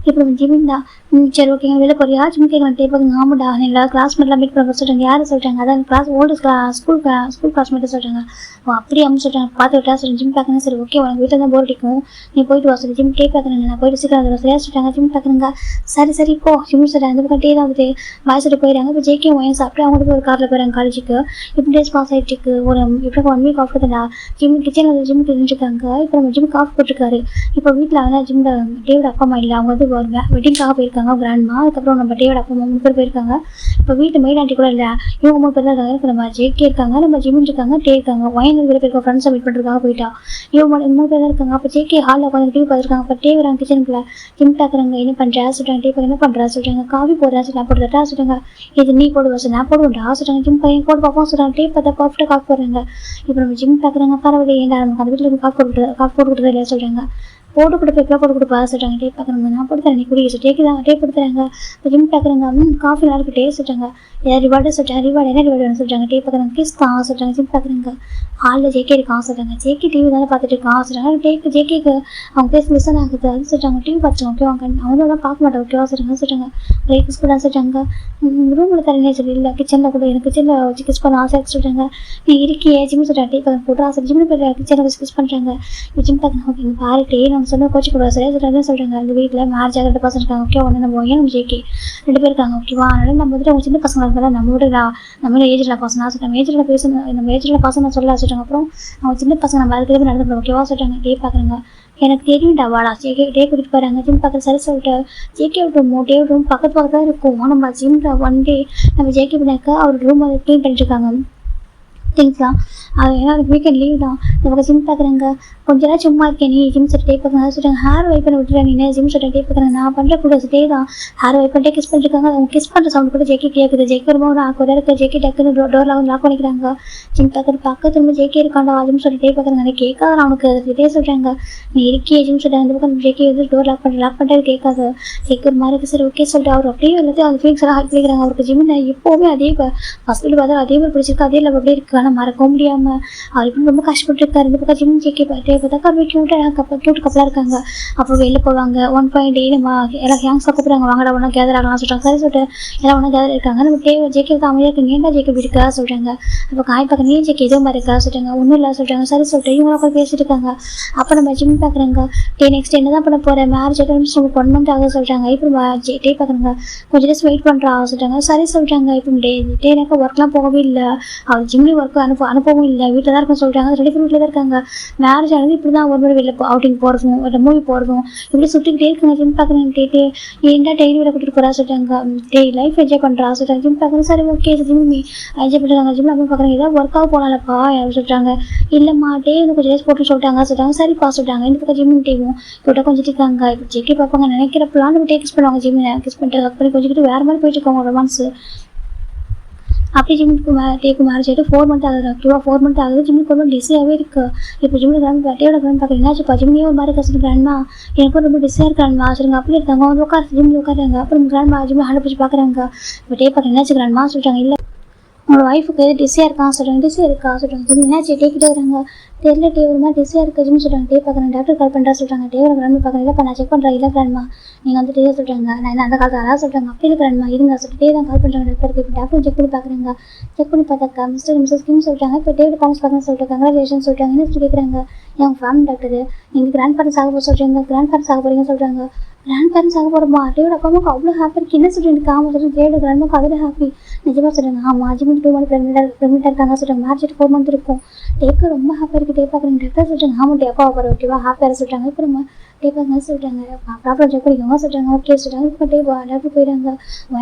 இப்போ நம்ம ஜிமின் தான். சரி ஓகேங்க, வெளில போறியா? ஜிம் கேட்கலாம். டேப்பாங்க. ஆமாடா, எல்லா கிளாஸ்மேட்லாம் மீட் பண்ண சொல்கிறாங்க. யாரை சொல்கிறாங்க? அதான் கிளாஸ் ஓல்டு ஸ்கூல் கிளாஸ்மேட்டை சொல்கிறாங்க. ஓ அப்படியே அம்மா சொல்கிறாங்க. பார்த்து விட்டா சரி ஜிம் பார்க்கணும். சரி ஓகே, உனக்கு வீட்டில் தான் போர் அடிக்கும், நீ போயிட்டு வா சொல்லி ஜிம் டே பார்க்குறேங்க. நான் போயிட்டு சீக்கிரம் அதில் சரியாக சொல்லிட்டாங்க. ஜிம் பார்க்குறேங்க. சரி இப்போ ஜிம் சொல்கிறாங்க. இந்த பக்கம் டே தான் வந்துட்டு பாய் சொல்லிட்டு போயிடுறாங்க. இப்போ ஜேகே ஒயன் சாப்பிட்டு அவங்களுக்கு ஒரு காரில் போயிறாங்க காலேஜுக்கு. இப்போ டேஸ் பாஸ் ஆகிட்டு இருக்கு. இப்போ 1 வீக் ஆஃப் தான் ஜிம் கிச்சனில் ஜிம் தெரிஞ்சுருக்காங்க. இப்போ நம்ம ஜிம் காஃப் போட்டிருக்காரு. இப்போ வீட்டில் வந்து ஜிம்மில் டேவோட அப்பா அம்மா இல்லை, அவங்க வந்து வெட்டிங்காக போயிருக்காங்க கிராண்ட்மா. அதுக்கப்புறம் நம்ம டேவோட அப்பா அம்மா 3 பேர் போயிருக்காங்க. இப்போ வீட்டு மெயின் ஆண்டி கூட இல்லை, இவங்க 3 பேர் தான் இருக்காங்க. இப்போ நம்ம ஜேகே இருக்காங்க, நம்ம ஜிமின் இருக்காங்க, டே இருக்காங்க. ஒயன் வெளியே போயிருக்க ஃப்ரெண்ட்ஸை மீட் பண்ணுறதுக்காக போயிட்டா. இவங்க 3 பேர் தான் இருக்காங்க. அப்போ ஜேகே ஹாலில் உட்காந்து டிவி பார்த்துருக்காங்க. அப்போ டே வராங்க கிச்சனுக்குள்ள. ஜிம் பார்க்குறாங்க. என்ன பண்ணுறா சொல்கிறாங்க. டே என்ன பண்ணுறா சொல்கிறாங்க. காஃபி போடுறா சொல்லி நான் போடுறதா சொல்கிறாங்க. இது நீ போடுவா சார், நான் போடுவேன்டா சொல்கிறாங்க. ஜிம் பையன் போட்டு பார்ப்போம் சொல்கிறாங்க. டே பார்த்தா பர்ஃபெக்டாக காஃபி போடுறாங்க. இப்போ நம்ம ஜிம் பார்க்குறாங்க. பரவாயில்ல, ஏன்டா நமக்கு அந்த வீட்டில் இருந்து காஃபி போட்டு கொடுத்தது இல்லையா சொல்கிறாங்க. போட்டு கொடுப்பா போட்டு கொடுப்பா சொல்கிறாங்க. டே பார்க்குறாங்க. நான் போட்டு தரேன், நீ குடிக்க டேக்கு தான் டே கொடுத்துறாங்க. இப்போ ஜிம் பார்க்குறாங்க. காஃபி நல்லா இருக்கு டே சொல்கிறாங்க. ஏதாவது ரிவார்டு சொல்கிறாங்க. ரிவார்டு என்ன ரிவார்டு வேணும் சொல்கிறாங்க. டே பார்க்குறாங்க. கிஸ் தான் சொல்கிறாங்க. ஜிம் பார்க்குறாங்க. ஹாலில் ஜேகே இருக்கான் சொல்கிறாங்க. ஜேகே டிவி தானே பார்த்துட்டு இருக்கான் சொல்கிறாங்க. ஜேகேக்கு அவங்க பேச மிஸ்ஸன் ஆகுது அது சொல்கிறாங்க. டிவி பார்த்துருவாங்க. ஓகே வாங்க, அவங்களாம் பார்க்க மாட்டேன் ஓகேவா சொல்கிறாங்க. கிஸ் கூட சொல்கிறாங்க. ரூமில் தரேனே சொல்லி இல்லை, கிச்சனில் கூட எனக்கு கிச்சனில் வச்சு கிஸ் பண்ண ஆசை சொல்கிறாங்க. நீ இருக்கியே ஜிம் சொல்கிறாங்க. டே பார்க்க போட்டு ஆசை ஜிம்னு பேர் கிச்சனில் வச்சு கிஸ் பண்ணுறாங்க. ஜிம் பார்க்கணும். ஓகே பாரு டே நம்ம சொன்ன கோச்சு கூட சரியாக சொல்கிறாங்க. அந்த வீட்டில் மேரேஜ் ஆக 2 பசங்க இருக்காங்க. ஓகே ஒன்று நம்ம ஒய்யா நம்ம ஜேகே 2 பேர் இருக்காங்க. ஓகேவா, அதனால நம்ம வந்துட்டு அவங்க சின்ன பசங்க இருந்தாலும் நம்ம ஏஜில் பசங்க சொல்கிறாங்க. ஏஜில் பேசணும், நம்ம ஏஜில் பசங்க சொல்ல சொல்கிறாங்க. அப்புறம் அவங்க சின்ன பசங்க நம்ம அதுக்கு நடந்துக்கணும். ஓகேவா சொல்கிறாங்க. டே பார்க்குறாங்க. எனக்கு தெரியும்டா வாடா ஜேகே டே கூட்டிகிட்டு போகிறாங்க. ஜிம் பார்க்குற சரி சொல்லிட்டு ஜேகே ரூம் டே ரூம் பக்கத்து தான் இருக்கும். நம்ம ஜிம்மில் 1 டே நம்ம ஜேகே பண்ணாக்க அவர் ரூம் அதை க்ளீன் பண்ணிட்டுருக்காங்க திங்ஸ்லாம். அது ஏன்னா அதுக்கு வீக்கெண்ட் லீவ் தான். நமக்கு ஜிம் பார்க்குறாங்க. கொஞ்ச நேரம் சும்மா இருக்கேன் நீ ஜிம் சொல்லிட்டு டே பார்க்குறாங்க சொல்கிறாங்க. ஹேர் வைப் பண்ணி விட்டுறேன் நீ ஜிம் சொல்லிட்டு டே பார்க்குறாங்க. நான் பண்ணுற கூட டே தான் ஹேர் வைப் பண்ணிட்டே கிஸ் பண்ணிருக்காங்க. அவங்க கிஸ் பண்ணுற சவுண்ட் கூட ஜேகே கேட்குது. ஜேகே ரொம்ப ஆக்குவதாக இருக்குது. ஜேகே டக்குன்னு டோரில் வந்து லாக் பண்ணிக்கிறாங்க. ஜிம் பார்க்குற பக்கத்து திரும்ப ஜேகே இருக்காண்டா ஜிம் சொல்லிட்டு டே பார்க்குறாங்க. எனக்கு கேட்காத அவனுக்கு இதே சொல்கிறாங்க. நீ இருக்கே ஜிம் சொல்லிட்டு அந்த பக்கம் ஜேகே வந்து டோர் லாக் பண்ணிட்டு கேட்காது. ஜேகே ஒரு மாதிரி சரி ஓகே சொல்லிட்டு அவர் அப்படியே எல்லாத்தையும் அந்த ஃபீலிங்ஸ் எல்லாம் ஹைட் பண்ணிக்கிறாங்க. அவருக்கு ஜிம்மில் எப்போவுமே அதே ஃபஸ்ட்டில் பார்த்தா அதே மாதிரி பிடிச்சிருக்கு. அதே இல்லை அப்படியே இருக்குது. ஆனால் மறக்கவும் முடியாமல் அவர் இப்படி ரொம்ப கஷ்டப்பட்டு இருக்காரு. இந்த பக்கம் ஜிம் ஜேகே பார்த்தே பார்த்தா கியூட் கப்பலாக இருக்காங்க. அப்போ வெளில போவாங்க. 1 டே நம்ம எல்லாம் ஹேங்ஸாக கூப்பிட்றாங்க. வாங்கடா ஒன்றா கேதர் ஆகலாம் சொல்கிறாங்க. சரி சொல்லிட்டு எல்லாம் ஒன்றா கேதர் இருக்காங்க. நம்ம ஜேகே தான் அமைதியாக இருக்குங்க. ஏன்டா ஜேகே இப்படி இருக்கா சொல்கிறாங்க. அப்போ காய் பார்க்க நீ ஜேகே இதே மாதிரி இருக்கா சொல்கிறாங்க. ஒன்றும் இல்லை சொல்கிறாங்க. சரி சொல்லிட்டு இவங்களாம் போய் பேசிட்டு இருக்காங்க. அப்போ நம்ம ஜிம் பார்க்குறாங்க. நெக்ஸ்ட் என்ன தான் பண்ண போகிறேன் மேரேஜ் உங்களுக்கு 1 மந்த் ஆக சொல்கிறாங்க. இப்போ டே பார்க்குறாங்க. கொஞ்சம் டேஸ் வெயிட் பண்ணுறா சொல்கிறாங்க. சரி சொல்கிறாங்க. இப்போ டே எனக்கு ஒர்க்லாம் போகவே இல்லை. அவர் ஜிம்லேயும் ஒர்க்கு அனுப்பவும் இல்லை. வீட்டில் தான் இருக்குன்னு சொல்கிறாங்க. 2 பேரும் வீட்டில் தான் இருக்காங்க. மேரேஜ் ஆனது இப்படி தான் ஒரு முறை வெளில அவுட்டிங் போகிறதும் ஒரு மூவி போகிறதும் இப்படி சுற்றிக்கிட்டே இருக்காங்க. ஜிம் பார்க்குறேன். ஏன்டா டெய்லி விட கூட்டிகிட்டு போகிறா சொல்கிறாங்க. லைஃப் என்ஜாய் பண்ணுறா சொல்கிறாங்க. ஜிம் பார்க்குறேன். சரி ஓகே ஜிம் என்ஜாய் பண்ணுறாங்க. ஜிம்மில் அப்போ பார்க்குறாங்க. ஏதாவது ஒர்க்காக போகலாம்ப்பா யாரும் சொல்கிறாங்க. இல்லைம்மா டே வந்து கொஞ்சம் டேஸ் போட்டு சொல்லிட்டாங்க சரிப்பா சொல்கிறாங்க. இந்த பக்கம் ஜிம் டேவும் போட்டால் கொஞ்சம் இருக்காங்க. இப்போ ஜேகே பார்ப்பாங்க. நினைக்கிறப்பெல்லாம் நம்ம கிஸ் பண்ணுவாங்க. ஜிம் கிஸ் பண்ணிட்டு ஒர்க் பண்ணி கொஞ்சிக்கிட்டு வேறு மாதிரி போயிட்டு இருக்காங்க ரொமான்ஸு. அப்படி ஜிம்முக்கு டேக்கு மேரேஜ் ஆகிட்டு 4 மந்த் ஆகுது. ஓகேவா 4 மந்த் ஆகுது. ஜிம்முக்கு ரொம்ப டிஸியாகவே இருக்குது. இப்போ ஜிம்மில் டேயோட கிராண்ட் பார்க்குறேன். என்னாச்சுப்பா ஜிம்மியே ஒரு மாதிரி கஷ்டம் கிராண்ட்மா எனக்கு ரொம்ப டிஸியாக இருக்காண்மா சொல்லுங்க. அப்படி இருக்காங்க வந்து ஜிம்மில் உட்காருங்க. அப்புறம் கிராண்ட்மா ஜிம்மில் ஹேண்ட் பிடிச்சி பார்க்குறாங்க. இப்போ டே பார்க்குறேன். என்னாச்சு கிராண்ட்மா சொல்கிறாங்க. இல்லை உங்களோட ஒய்ஃபுக்கு எது டிஸியாக இருக்கான் சொல்கிறாங்க. டிஸியாக இருக்கா சொல்கிறாங்க. ஜிம் என்னாச்சு டேக்கிட்டே வராங்க. தெரியல டே ஒரு மாதிரி டிஸியாக இருக்குது ஜிம் சொல்கிறாங்க. டே பார்க்குறேன். டாக்டர் கால் பண்ணுறா சொல்கிறாங்க. டே ஒரு கிராண்ட்மா பார்க்குறேன். இல்லைப்பா நான் செக் பண்ணுறேன். இல்லை கிராண்ட்மா நீங்கள் வந்து டே சொல்கிறாங்க. நான் என்ன அந்த காலத்தில் அதான் சொல்கிறாங்க. அப்படி இல்லை கிராண்ட்மா இருங்க சொல்லிட்டு டே தான் கால் பண்ணுறாங்க டாக்டருக்கு. இப்போ டாக்டர் செக் பண்ணி பார்க்குறாங்க. செக் பண்ணி பார்த்தாக்கா மிஸ்ஸஸ் கிம் சொல்கிறாங்க. இப்போ டேவிட் காலேஜ் பார்க்கணும்னு சொல்லிட்டு கங்க்ராச்சுலேஷன் சொல்கிறாங்க. என்ன சொல்லி கேட்குறாங்க. என் ஃபேமிலி டாக்டர் நீங்கள் கிராண்ட் பேரண்ட்ஸ் ஆக போக சொல்கிறீங்க. கிராண்ட் பேரண்ட்ஸ் ஆக போகிறீங்க சொல்கிறாங்க. கிராண்ட் பேரண்ட்ஸ் ஆக போகிறோமா டேவோட அப்பா அம்மாவுக்கு அவ்வளோ ஹாப்பி இருக்குது. என்ன சொல்கிறீங்க ஆமாம் சொல்கிறேன். டேவோட கிராண்ட் அம்மாவுக்கு அதில் ஹாப்பி நிஜமாக சொல்கிறாங்க. ஆமாம் ஜிம்முக்கு 2 மந்த் ப்ரெக்னெண்ட்டாக இருக்காங்க சொல்கிறாங்க. மேரேஜ் 4 மந்த் இருக்கும். டேக்கு ரொம்ப ஹாப்பியாக இருக்குது. டே பார்க்குறேங்க. டாக்டர் சொல்கிறாங்க. ஆமாம் டே அப்பா போகிற ஓகேவா ஹாப்பியாக சொல்கிறாங்க. இப்போ நம்ம டே பார்க்குங்க சொல்கிறாங்க. ப்ராப்பராக செக் பண்ணிக்கோங்க சொல்கிறாங்க. ஓகே சொல்கிறாங்க. இப்போ டே டாக்டர் போயிடுறாங்க.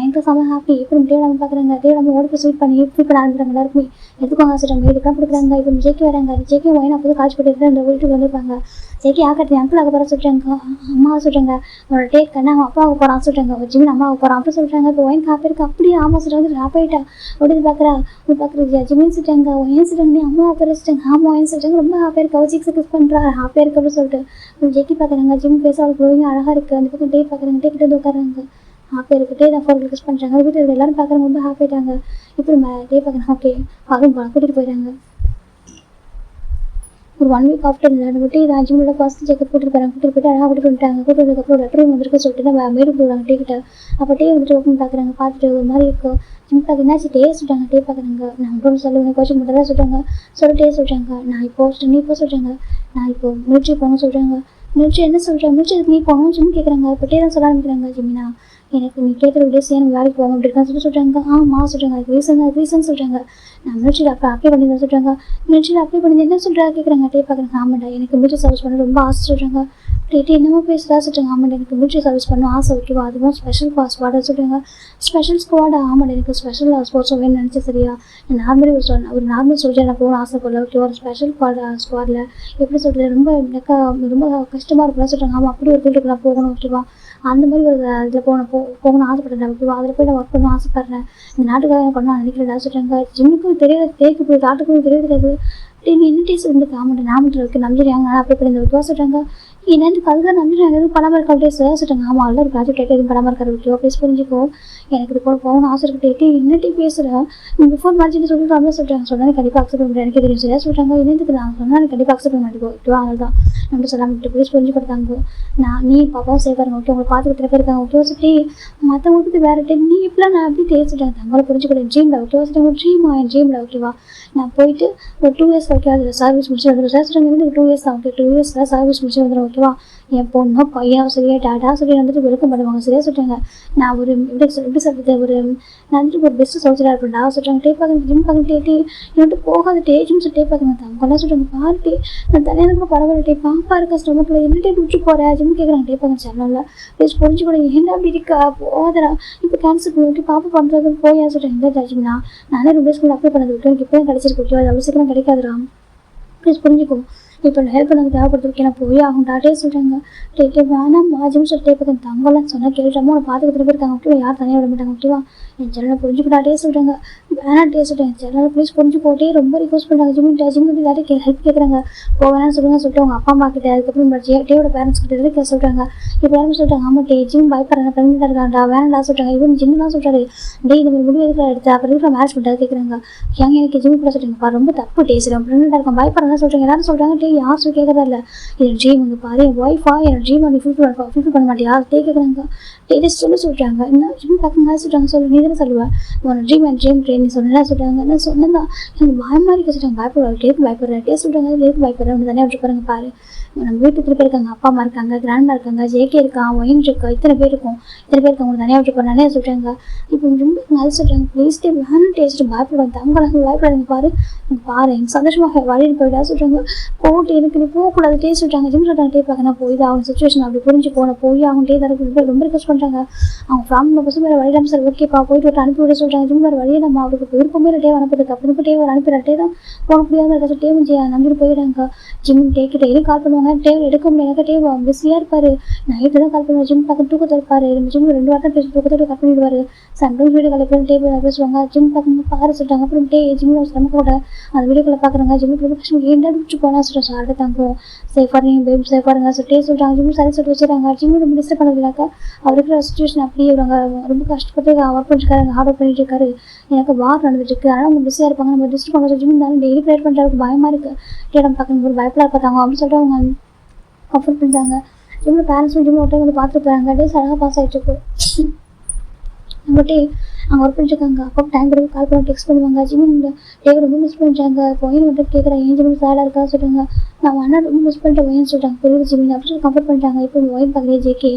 எனக்கு செம்ம ஹாப்பி. இப்போ டே நம்ம பார்க்குறாங்க. டே நம்ம ஓடி போய் ஸ்வீட் பண்ணி இப்படி பண்ண ஆரம்பிக்கிறாங்க. எல்லாருக்குமே எடுத்துக்கோங்க சொல்கிறாங்க. இதுக்கெல்லாம் கொடுக்குறாங்க. இப்போ ஜேகே வராங்க. ஜேகே ஒயின் அப்போது காலேஜ் போயிட்டு அந்த வீட்டுக்கு வந்திருப்பாங்க. ஜேகே ஆக்கட்டி அங்கிள் ஆக போகிற சொல்கிறாங்க. அம்மா சொல்கிறாங்க. அவனோட டே கண்ணா அவன் அப்பாவுக்கு போகிறான் சொல்கிறாங்க. ஜிம்மின் அம்மாவுக்கு போகிறான் அப்படி சொல்கிறாங்க. இப்போ ஒயின் ஹாப்பி இருக்குது. அப்படியே ஆமாம் சொல்கிறாங்க. ஹாப்பி ஆகிட்டா ஓடி பார்க்குறா பார்க்குறது ஜிம்மின் சொல்கிறாங்க. ஒயின் சொல்கிறாங்க. நீ அம்மாவை போகிற சொல்கிறாங்க. ஆமாம் ஒயின் சொல்கிறாங்க. ரொம்ப ஹாப்பியாக இருக்கா. அவள் சிக்ஸ் கிஸ் பண்ணுறா ஹாப்பியாக இருக்குது அப்படின்னு சொல்லிட்டு ஜேகே பார்க்குறாங்க. ஜிம் பேச அவளுக்கு க்ளோவிங் அழகாக இருக்குது. அந்த பக்கம் டே பார்க்குறாங்க. டே கிட்ட வந்து உட்காராங்க. ஹாப்பியாக இருக்குது. டே தான் 4 கிஸ் பண்ணுறாங்க. வீட்டில் எல்லாரும் பார்க்குறாங்க. ரொம்ப ஹாப்பி ஆகிட்டாங்க. இப்போ நம்ம டே பார்க்குறாங்க. ஓகே அதுவும் கூட்டிகிட்டு போயிடுறாங்க. ஒரு 1 வீக் ஆஃப்டர் நடந்துட்டு இது ஜிம்மோட ஃபர்ஸ்ட் செக்அப் கூட்டிட்டு போயிட்டு அழகாக கூட்டிட்டு வந்துட்டாங்க. கூட்டு வந்ததுக்கப்புறம் லெட்டர் வந்துருக்கு சொல்லிட்டு தான் மேடு போடுறாங்க டீ கிட்ட. அப்போ டீ வந்துட்டு ஓப்பன் பார்க்குறாங்க. பார்த்துட்டு ஒரு மாதிரி இருக்கும். ஜிம் பார்க்க என்னாச்சு டே சொல்லிட்டாங்க. டீ பார்க்குறாங்க. நான் அப்படின்னு சொல்லி கோச்சிங் மட்டும் தான் சொல்கிறாங்க. சொல்லிட்டே சொல்கிறாங்க நான் இப்போ நீ இப்போ சொல்கிறாங்க நான் இப்போ மிலிட்ரி போகணும்னு சொல்கிறாங்க. மிலிட்ரி என்ன சொல்கிறேன் மிலிட்ரி நீ போகணும் ஜிம் கேட்குறாங்க. இப்போ டே தான் சொல்ல ஆரம்பிக்கிறாங்க. ஜிம்னா எனக்கு நீ கேட்குற விடேஸ் எனக்கு வேலைக்கு போகாமல் அப்படி இருக்கான்னு சொல்கிறாங்க. ஆமாம் சொல்கிறாங்க. அதுக்கு ரீசன் சொல்கிறாங்க. நான் மிலிட்ரியில் அப்ளை பண்ணி தான் சொல்கிறாங்க. மிலிட்ரியில் அப்ளை பண்ணி என்ன சொல்கிறா கேட்குறாங்க. டே பார்க்குறாங்க. ஆமாண்டா எனக்கு மிலிட்ரி சர்வீஸ் பண்ண ரொம்ப ஆசை சொல்கிறாங்க. டேட்டு என்னமோ பேசுகிறா சொல்கிறாங்க. ஆமாண்டா எனக்கு மிலிட்ரி சர்வீஸ் பண்ணணும் ஆசை ஓகேவா அதுவும் ஸ்பெஷல் ஸ்குவாடாக சொல்கிறாங்க. ஸ்பெஷல் ஸ்குவாடா ஆமாண்டா எனக்கு ஸ்பெஷல் ஸ்போர்ட்ஸ் வேணும்னு நினச்சி சரியா நார்மலி ஒரு நார்மல் சோல்ஜர் நான் போகணும் ஆசைப்படல ஓகேவா ஒரு ஸ்பெஷல் ஸ்குவாடில் எப்படி சொல்கிறது ரொம்ப எனக்கு ரொம்ப கஷ்டமாக இருக்கும்லாம் சொல்கிறாங்க. ஆமாம் அப்படி ஒரு ஃபீல்டுக்கு நான் போகணும் ஓகேவா அந்த மாதிரி ஒரு இதில் போகணும்னு ஆசைப்பட்றேன் ஓகேவா அதில் போய் நான் ஒர்க் பண்ணணும் ஆசைப்பட்றேன். இந்த நாட்டுக்காக பண்ணணும் நினைக்கிறதா சொல்கிறாங்க. ஜிம்முக்கும் தெரியாது தேய்க்கு போய் டாக்டருக்கும் தெரியாது. நீ என்ன டேஸ்ட் வந்து காமெண்ட் நாமத்தில் இருக்குது நம்பிடுறாங்க. நான் அப்படி பண்ணி இந்த ஓகேவா சொல்கிறாங்க. என்னென்னு அதுதான் நம்பிடுறாங்க எதுவும் பணமாக இருக்கா அப்படியே சொல்கிறாங்க. ஆமாம் அல்ல ஒரு ப்ராஜெக்ட் கேட்டு எதுவும் பணமாக இருக்காது ஓகேவா ப்ளீஸ் புரிஞ்சுக்கோ எனக்கு இது போகணும்னு ஆசை இருக்கட்டே என்னட்டி பேசுகிறேன் நீ பிஃபோர் மேட்ச்னு சொல்லிட்டு அப்படியே சொல்கிறாங்க. சொன்னால் கண்டிப்பாக அக்செப்ட் பண்ணுறேன் எனக்கு தெரியும் சரியா சொல்கிறாங்க. என்னதுக்கு நான் சொன்னால் எனக்கு கண்டிப்பாக அக்செப்ட் பண்ண மாட்டேங்கோ ஓகேவா அதுதான் நம்ம சொல்லாமல் ப்ளீஸ் புரிஞ்சு கொடுத்தாங்க. நான் நீ பாப்பாவும் சேஃபாக ஓகே உங்களை பார்த்துக்கிட்டு பேர் இருக்காங்க ஓகேவா சொல்லி மற்றவங்களுக்கு வேறு டைம் நீ இப்பெல்லாம் நான் எப்படி தேய்ச்சிட்டேன் தங்களை புரிஞ்சுக்கிறேன் ட்ரீமில் ஓகேவா சொல்லிட்டு ட்ரீமா என் ட்ரீமில் ஓகேவா நான் போயிட்டு ஒரு 2 இயர்ஸ் ஓகே அதில் சர்வீஸ் முடிச்சு வந்துடும் சார் சொல்லுங்க 2 இயர்ஸ் தான் ஓகே 2 இயர்ஸில் சர்வீஸ் முடிச்சு வந்துடும் ஓகேவா என் பொண்ணோ பையன் சரியா டாடா சொல்லி வந்துட்டு வெல்கம் பண்ணுவாங்க சரியா சொல்லிட்டாங்க. நான் ஒரு எப்படி சொல்கிறது ஒரு நான் வந்துட்டு ஒரு பெஸ்ட்டு சோல்ஜராக இருப்பேன்டா சொல்கிறாங்க. டே பார்க்குங்க ஜிம் பார்த்துட்டு என்னட்டு போகாத டேஜின்னு சொல்லி டே பார்க்குங்க தங்கெல்லாம் சொல்கிறாங்க. பார்த்து நான் தனியாக கூட பரவாயில்ல டே பாப்பா இருக்க ஸ்டொமக்கில் என்ன டே விட்டு போகிறேன் ஜிம் கேட்குறாங்க. டே பார்க்க சேனலில் ப்ளீஸ் புரிஞ்சு கூட என்ன அப்படி இருக்கா போதரா இப்போ கேன்சல் பண்ணிட்டு பாப்பா பண்ணுறது போயா சொல்கிறேன். எந்த ஜாஜிம்னா நானே 2 டேஸ் கூட அப்ளை பண்ணது விட்டு எனக்கு இப்போ கிடைச்சிருக்கு ஓகே அது அவ்வளோ சீக்கிரம் கிடைக்காதுரா ப்ளீஸ் புரிஞ்சுக்கோ இப்போ ஹெல்ப் பண்ணது தேவைப்படுறதுக்கு எனக்கு போய் ஆகும் டாட்டே சொல்கிறாங்க. டேட்டே வேணாம் மாஜின்னு சொல்லிட்டு பார்த்து தங்கலாம் சொன்னால் கேட்டுட்டாமோ உங்களை பார்த்துக்கிட்டு போயிருக்காங்க ஓகேவா யார் தனியாக விட மாட்டாங்க ஓகேவா என் சேனலை புரிஞ்சுக்கிட்டாட்டே சொல்கிறாங்க. வேணாட்டே சொல்கிறேன் என் சேனலை ப்ளீஸ் புரிஞ்சுக்கோட்டே ரொம்ப ரிக்வஸ்ட் பண்ணுறாங்க. ஜிம் எல்லாரும் ஹெல்ப் கேட்குறாங்க போவேணான்னு சொல்லிட்டு அவங்க அப்பா அம்மா கிட்ட அதுக்கப்புறம் டேவோட பேரண்ட்ஸ் கிட்ட எல்லாம் சொல்கிறாங்க. இப்போ எல்லாரும் சொல்லிட்டாங்க ஆமாம் டே ஜிம் பயப்படுறாங்க ப்ரெக்னெண்டாக இருக்காண்டா வேணாண்டா சொல்கிறாங்க. இவன் ஜிம்லாம் சொல்கிறாரு டே இந்த மாதிரி முடிவு எதுக்கு எடுத்து அப்புறம் இருக்கிற மேரேஜ் பண்ணுறது கேட்குறாங்க. ஏங்க எனக்கு ஜிம் கூட சொல்கிறீங்கப்பா ரொம்ப தப்பு டேஸ்ட் ப்ரெக்னெண்டாக இருக்கான் பயப்படுறாங்க சொல்கிறாங்க. எல்லாரும் சொல்கிறாங்க டே யார் சொல்லி கேட்கறதா இல்லை என் ட்ரீம் வந்து பாரு என் ஒய்ஃபா என் ட்ரீம் நீ ஃபுல்ஃபில் பண்ண மாட்டியா டே கேட்குறாங்க. டே சொல்கிறாங்க என்ன ஜிம் பார்க்குங்க சொல்கிறாங்க சொல்லு நீ தானே சொல்லுவேன் உன் ட்ரீம் என் ட்ரீம் ட்ரெயின் நீ சொன்னா சொல்கிறாங்க என்ன சொன்னதான் எனக்கு பயமாக இருக்க சொல்கிறாங்க. பயப்படுவாங்க டேக்கு பயப்படுறேன் டே சொல்கிறாங்க டேக்கு பயப்படுறேன் ஒன்று தனியாக விட்டு பாருங்க பாரு நம்ம வீட்டுக்கு திருப்பி இருக்காங்க அப்பா அம்மா இருக்காங்க கிராண்டா இருக்காங்க ஜேகே இருக்கான் ஒயின் இருக்கா இத்தனை பேர் இருக்கும் உங்களுக்கு தனியாக விட்டு போகிறேன் நிறையா சொல்கிறாங்க. இப்போ ரொம்ப அது சொல்கிறாங்க ப்ளீஸ் டே வேணும் டேஸ்ட்டு பயப்படுவாங்க தங்கலாம் பயப்படாதீங்க பாரு எனக்கு சந்தோஷமாக வழியில் போயிட்டா சொல்கிறாங்க. போட்டு எனக்கு நீ போகக்கூடாது டே சொல்கிறாங்க. ஜிம் சொல்கிறாங்க டே பார்க்க நான் போய் தான் அவங்க சுச்சுவேஷன் அப்படி புரிஞ்சு போன போய் அவங்க டே தரக்கு ரொம்ப ரிக்வஸ்ட் பண்ணுறாங்க. அவங்க ஃபேமிலி மெம்பர்ஸும் வேறு வழியிடாம சார் ஓகேப்பா போயிட்டு அனுப்பி விட சொல்கிறாங்க. ஜிம் வேறு வழியை நம்ம அவருக்கு விருப்பமே டே அனுப்புறதுக்கு அப்படி டே அனுப்பிடுற டே தான் போக முடியாமல் இருக்க டே நம்பிட்டு போயிடுறாங்க. ஜிம் டேக்கு டெய்லியும் கால் பண்ணுவாங்க டே எடுக்க முடியாது டே பிஸியாக இருப்பார் நைட்டு தான் கால் பண்ணுவாங்க. ஜிம் பார்க்க தூக்கத்தை இருப்பார் ஜிம் 2 வாரம் பேசி தூக்கத்தோடு கட் பண்ணிடுவார். சம்டைம்ஸ் வீடியோ கால் எப்போ டே பேசுவாங்க. ஜிம் பார்க்க பாரு சொல்கிறாங்க. அப்புறம் டே ஜிம்மில் சிரமம் கூட அந்த வீடியோ கால் பார்க்குறாங்க. ஜிம்முக்கு ரொம்ப கஷ்டம் ஏன்டா விட்டு போனால் சொல்கிறேன் சார்ட்டு தாங்கும் சேஃபாக நீங்கள் பேபி சேஃபாக இருங்க சொல்லிட்டே சொல்கிறாங்க. ஜிம் சரி சொல்லிட்டு வச்சுருக்காங்க. ஜிம் ரொம்ப டிஸ்டர்ப் பண்ணதுனாக்கா அவருக்கு சுச்சுவேஷன் அப்படியே இவங்க ரொம்ப கஷ்டப்பட்டு ஒர்க் பண்ணிருக்காரு ஹார்ட் ஒர்க் பண்ணிட்டு இருக்காரு. எனக்கு வார் நடந்துட்டு இருக்கு அதனால் அவங்க பிஸியாக இருப்பாங்க நம்ம டிஸ்டர்ப் பண்ண ஜிம் இருந்தாலும் டெய்லி ப்ரேயர் பண்ணுறதுக்கு பயமாக இருக்குது இடம் பார்க்க ஒரு பயப்படாக பார்த்தாங்க அப்படின்னு சொல்லிட்டு அவங்க கம்ஃபர்ட் பண்ணுறாங்க. ஜிம்மில் பேரண்ட்ஸும் ஜிம்மில் ஒரு டைம் வந்து பார்த்துட்டு போகிறாங்க. டேஸ் அழகாக பாஸ் ஆகிட்டு இருக்கு. நம்மகிட்டே அவங்க ஒர்க் பண்ணிட்டுருக்காங்க. அப்போ டைம் கொடுத்து கால் பண்ணி டெக்ஸ்ட் பண்ணுவாங்க. ஜிமின் டே ரொம்ப மிஸ் பண்ணிட்டாங்க பொயின் வந்துட்டு கேட்குறேன் ஏன் ஜிமின் சேடாக இருக்கா சொல்கிறாங்க. நான் அண்ணா ரொம்ப மிஸ் பண்ணிட்டு ஒயின்னு சொல்லிட்டாங்க புரியுது ஜிமின் அப்படின்னு கம்ஃபர்ட் பண்ணிட்டாங்க. இப்போ ஒயின் பார்க்குறேன் ஜேகே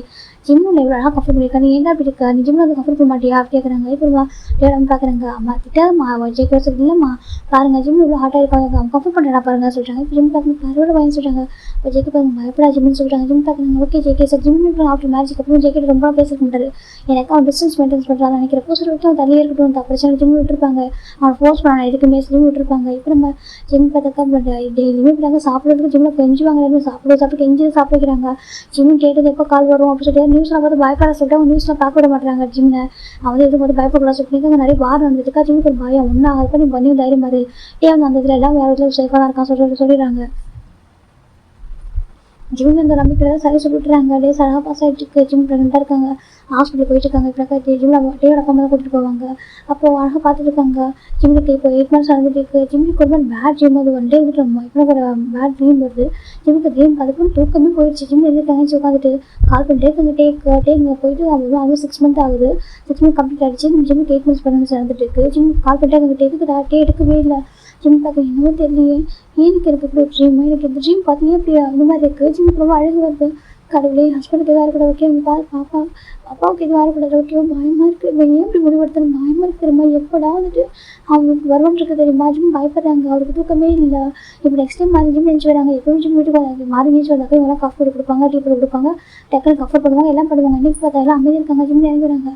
ஜிம்மில் எவ்வளோ அழகாக கம்ஃபர்ட் பண்ணியிருக்காங்க நீ என்ன அப்படி இருக்கா நீ ஜிம்மில் வந்து கம்ஃபர்ட் பண்ண மாட்டியா அப்படி கேட்குறாங்க. இப்போ டேடம் பார்க்குறாங்க அம்மா திட்டாதம்மா ஜேகே சொல்லி இல்லைம்மா பாருங்க ஜிம்மில் இவ்வளோ ஹாட்டாக இருக்காங்க அவங்க கம்ஃபர்ட் பண்ணுறா பாருங்க சொல்கிறாங்க. இப்போ ஜிம் பார்க்குறது பரவாயில்ல ஒயின் சொல்கிறாங்க. இப்போ ஜேகே பாருங்க பயப்படா ஜிம்னு சொல்கிறாங்க. ஜிம் பார்க்குறாங்க ஓகே ஜேகே சார் ஜிம்மில் ஆஃப்டர் மேரேஜுக்கு அப்புறம் ஜேகே ரொம்ப பேசிக்க மாட்டாரு எனக்கு அவன் டிஸ்டன்ஸ் மெயின்டைன்ஸ் பண்ணுறாங்க நினைக்கிறப்போ சொல்லிட்டு அவன் தள்ளியே இருக்கட்டும் பிரச்சனை ஜிம் விட்டுருப்பாங்க அவன் ஃபோர்ஸ் பண்ண எதுக்குமே ஜிம் விட்டுருப்பாங்க. இப்போ நம்ம ஜிம் பார்த்தாக்கா டெய்லியுமே இப்படிங்க சாப்பிட்றதுக்கு ஜிம்மில் கெஞ்சுவாங்க சாப்பிட்டு கெஞ்சி சாப்பிட வைக்கிறாங்க. ஜிம் கேட்டது எப்போ கால் வரும் அப்படின்னு சொல்லிட்டு நியூஸ்லாம் பார்த்து பயப்பட சொல்லிட்டு அவங்க நியூஸ்லாம் பார்க்க விட மாட்டாங்க. ஜிம்மில் அவங்க எதுவும் பார்த்து பயப்படக்கூடாது சொல்லிட்டு நிறைய வாரம் நடந்துட்டுக்கா ஜிம்முக்கு ஒரு பயம் ஒன்றாக பண்ணி பண்ணி தைரியம் மாதிரி டே வந்து அந்த இதில் எல்லாம் வேறு இதில் சேஃபாக தான் இருக்கான்னு சொல்லிடுறாங்க. ஜிம் அந்த நம்பிக்கையில் சரி சொல்லிட்டுறாங்க. டேஸ் அழகாக பாஸ் ஆகிட்டு இருக்கு. ஜிம் ப்ரெக்னெண்ட்டாக இருக்காங்க. ஹாஸ்பிட்டல் போயிட்டு இருக்காங்க. இப்போ ஜிம்மில் டேயோட அப்பா தான் கூட்டிகிட்டு போவாங்க. அப்போது அழகாக பார்த்துட்டு இருக்காங்க. ஜிம்முக்கு இப்போ 8 மந்த்ஸ் நடந்துட்டு இருக்கு. ஜிம்முக்கு ஒரு பேட் ட்ரீம் அது ஒன் டே வந்துட்டு ரொம்ப இப்போ ஒரு பேட் ட்ரீம் வருது. ஜிம்முக்கு ட்ரீம் அதுக்குன்னு தூக்கமே போயிடுச்சு. ஜிம்மில் இருந்து தங்கச்சி உட்காந்துட்டு கால் பண்ணிட்டே இருக்காங்க. டேக்குங்க போயிட்டு அதுவும் 6 மந்த் ஆகுது. 6 மந்த் கம்ப்ளீட் ஆகிடுச்சு. ஜிம்முக்கு 8 மந்த்ஸ் ப்ரெக்னன்சி நடந்துட்டு இருக்கு. ஜிம்முக்கு கால் பண்ணிட்டே இருக்காங்க. டே எடுக்கவே இல்லை. ஜிம் பார்க்க என்னவோ தெரியலையே, எனக்கு இப்படி ட்ரீம், எனக்கு இந்த ட்ரீம் பார்த்தீங்கன்னா இப்படி இந்த மாதிரி இருக்குது. ஜிம்முக்கு ரொம்ப அழகு வருது. கடவுளே, ஹஸ்பண்டுக்கு எதாவது இருக்கக்கூடாது, ஓகே, அப்பாவுக்கு எதுவும் இருக்கக்கூடாது, ஓகே, பயமாக இருக்குது. இவன் ஏன் இப்படி முடிவெடுத்தணும், பயமாக இருக்கிற மாதிரி எப்படா வந்துட்டு அவங்களுக்கு வருவான்ருக்கு தெரியுமா. ஜிம் பயப்படுறாங்க. அவருக்கு தூக்கமே இல்லை. இப்போ நெக்ஸ்ட் டைம் மாதிரி ஜிம் நினச்சி வராங்க. எப்பவும் ஜிம் வீட்டுக்கு வராங்க. மாறி நினச்சி வந்தாக்க இவங்களாம் காஃபி போட்டு கொடுப்பாங்க, டீ போட்டு கொடுப்பாங்க, டக்குனு கஃபர் பண்ணுவாங்க, எல்லாம் பண்ணுவாங்க. இன்றைக்கி பார்த்தா எல்லாம் அமைதி இருக்காங்க. ஜிம் இறங்கி வராங்க.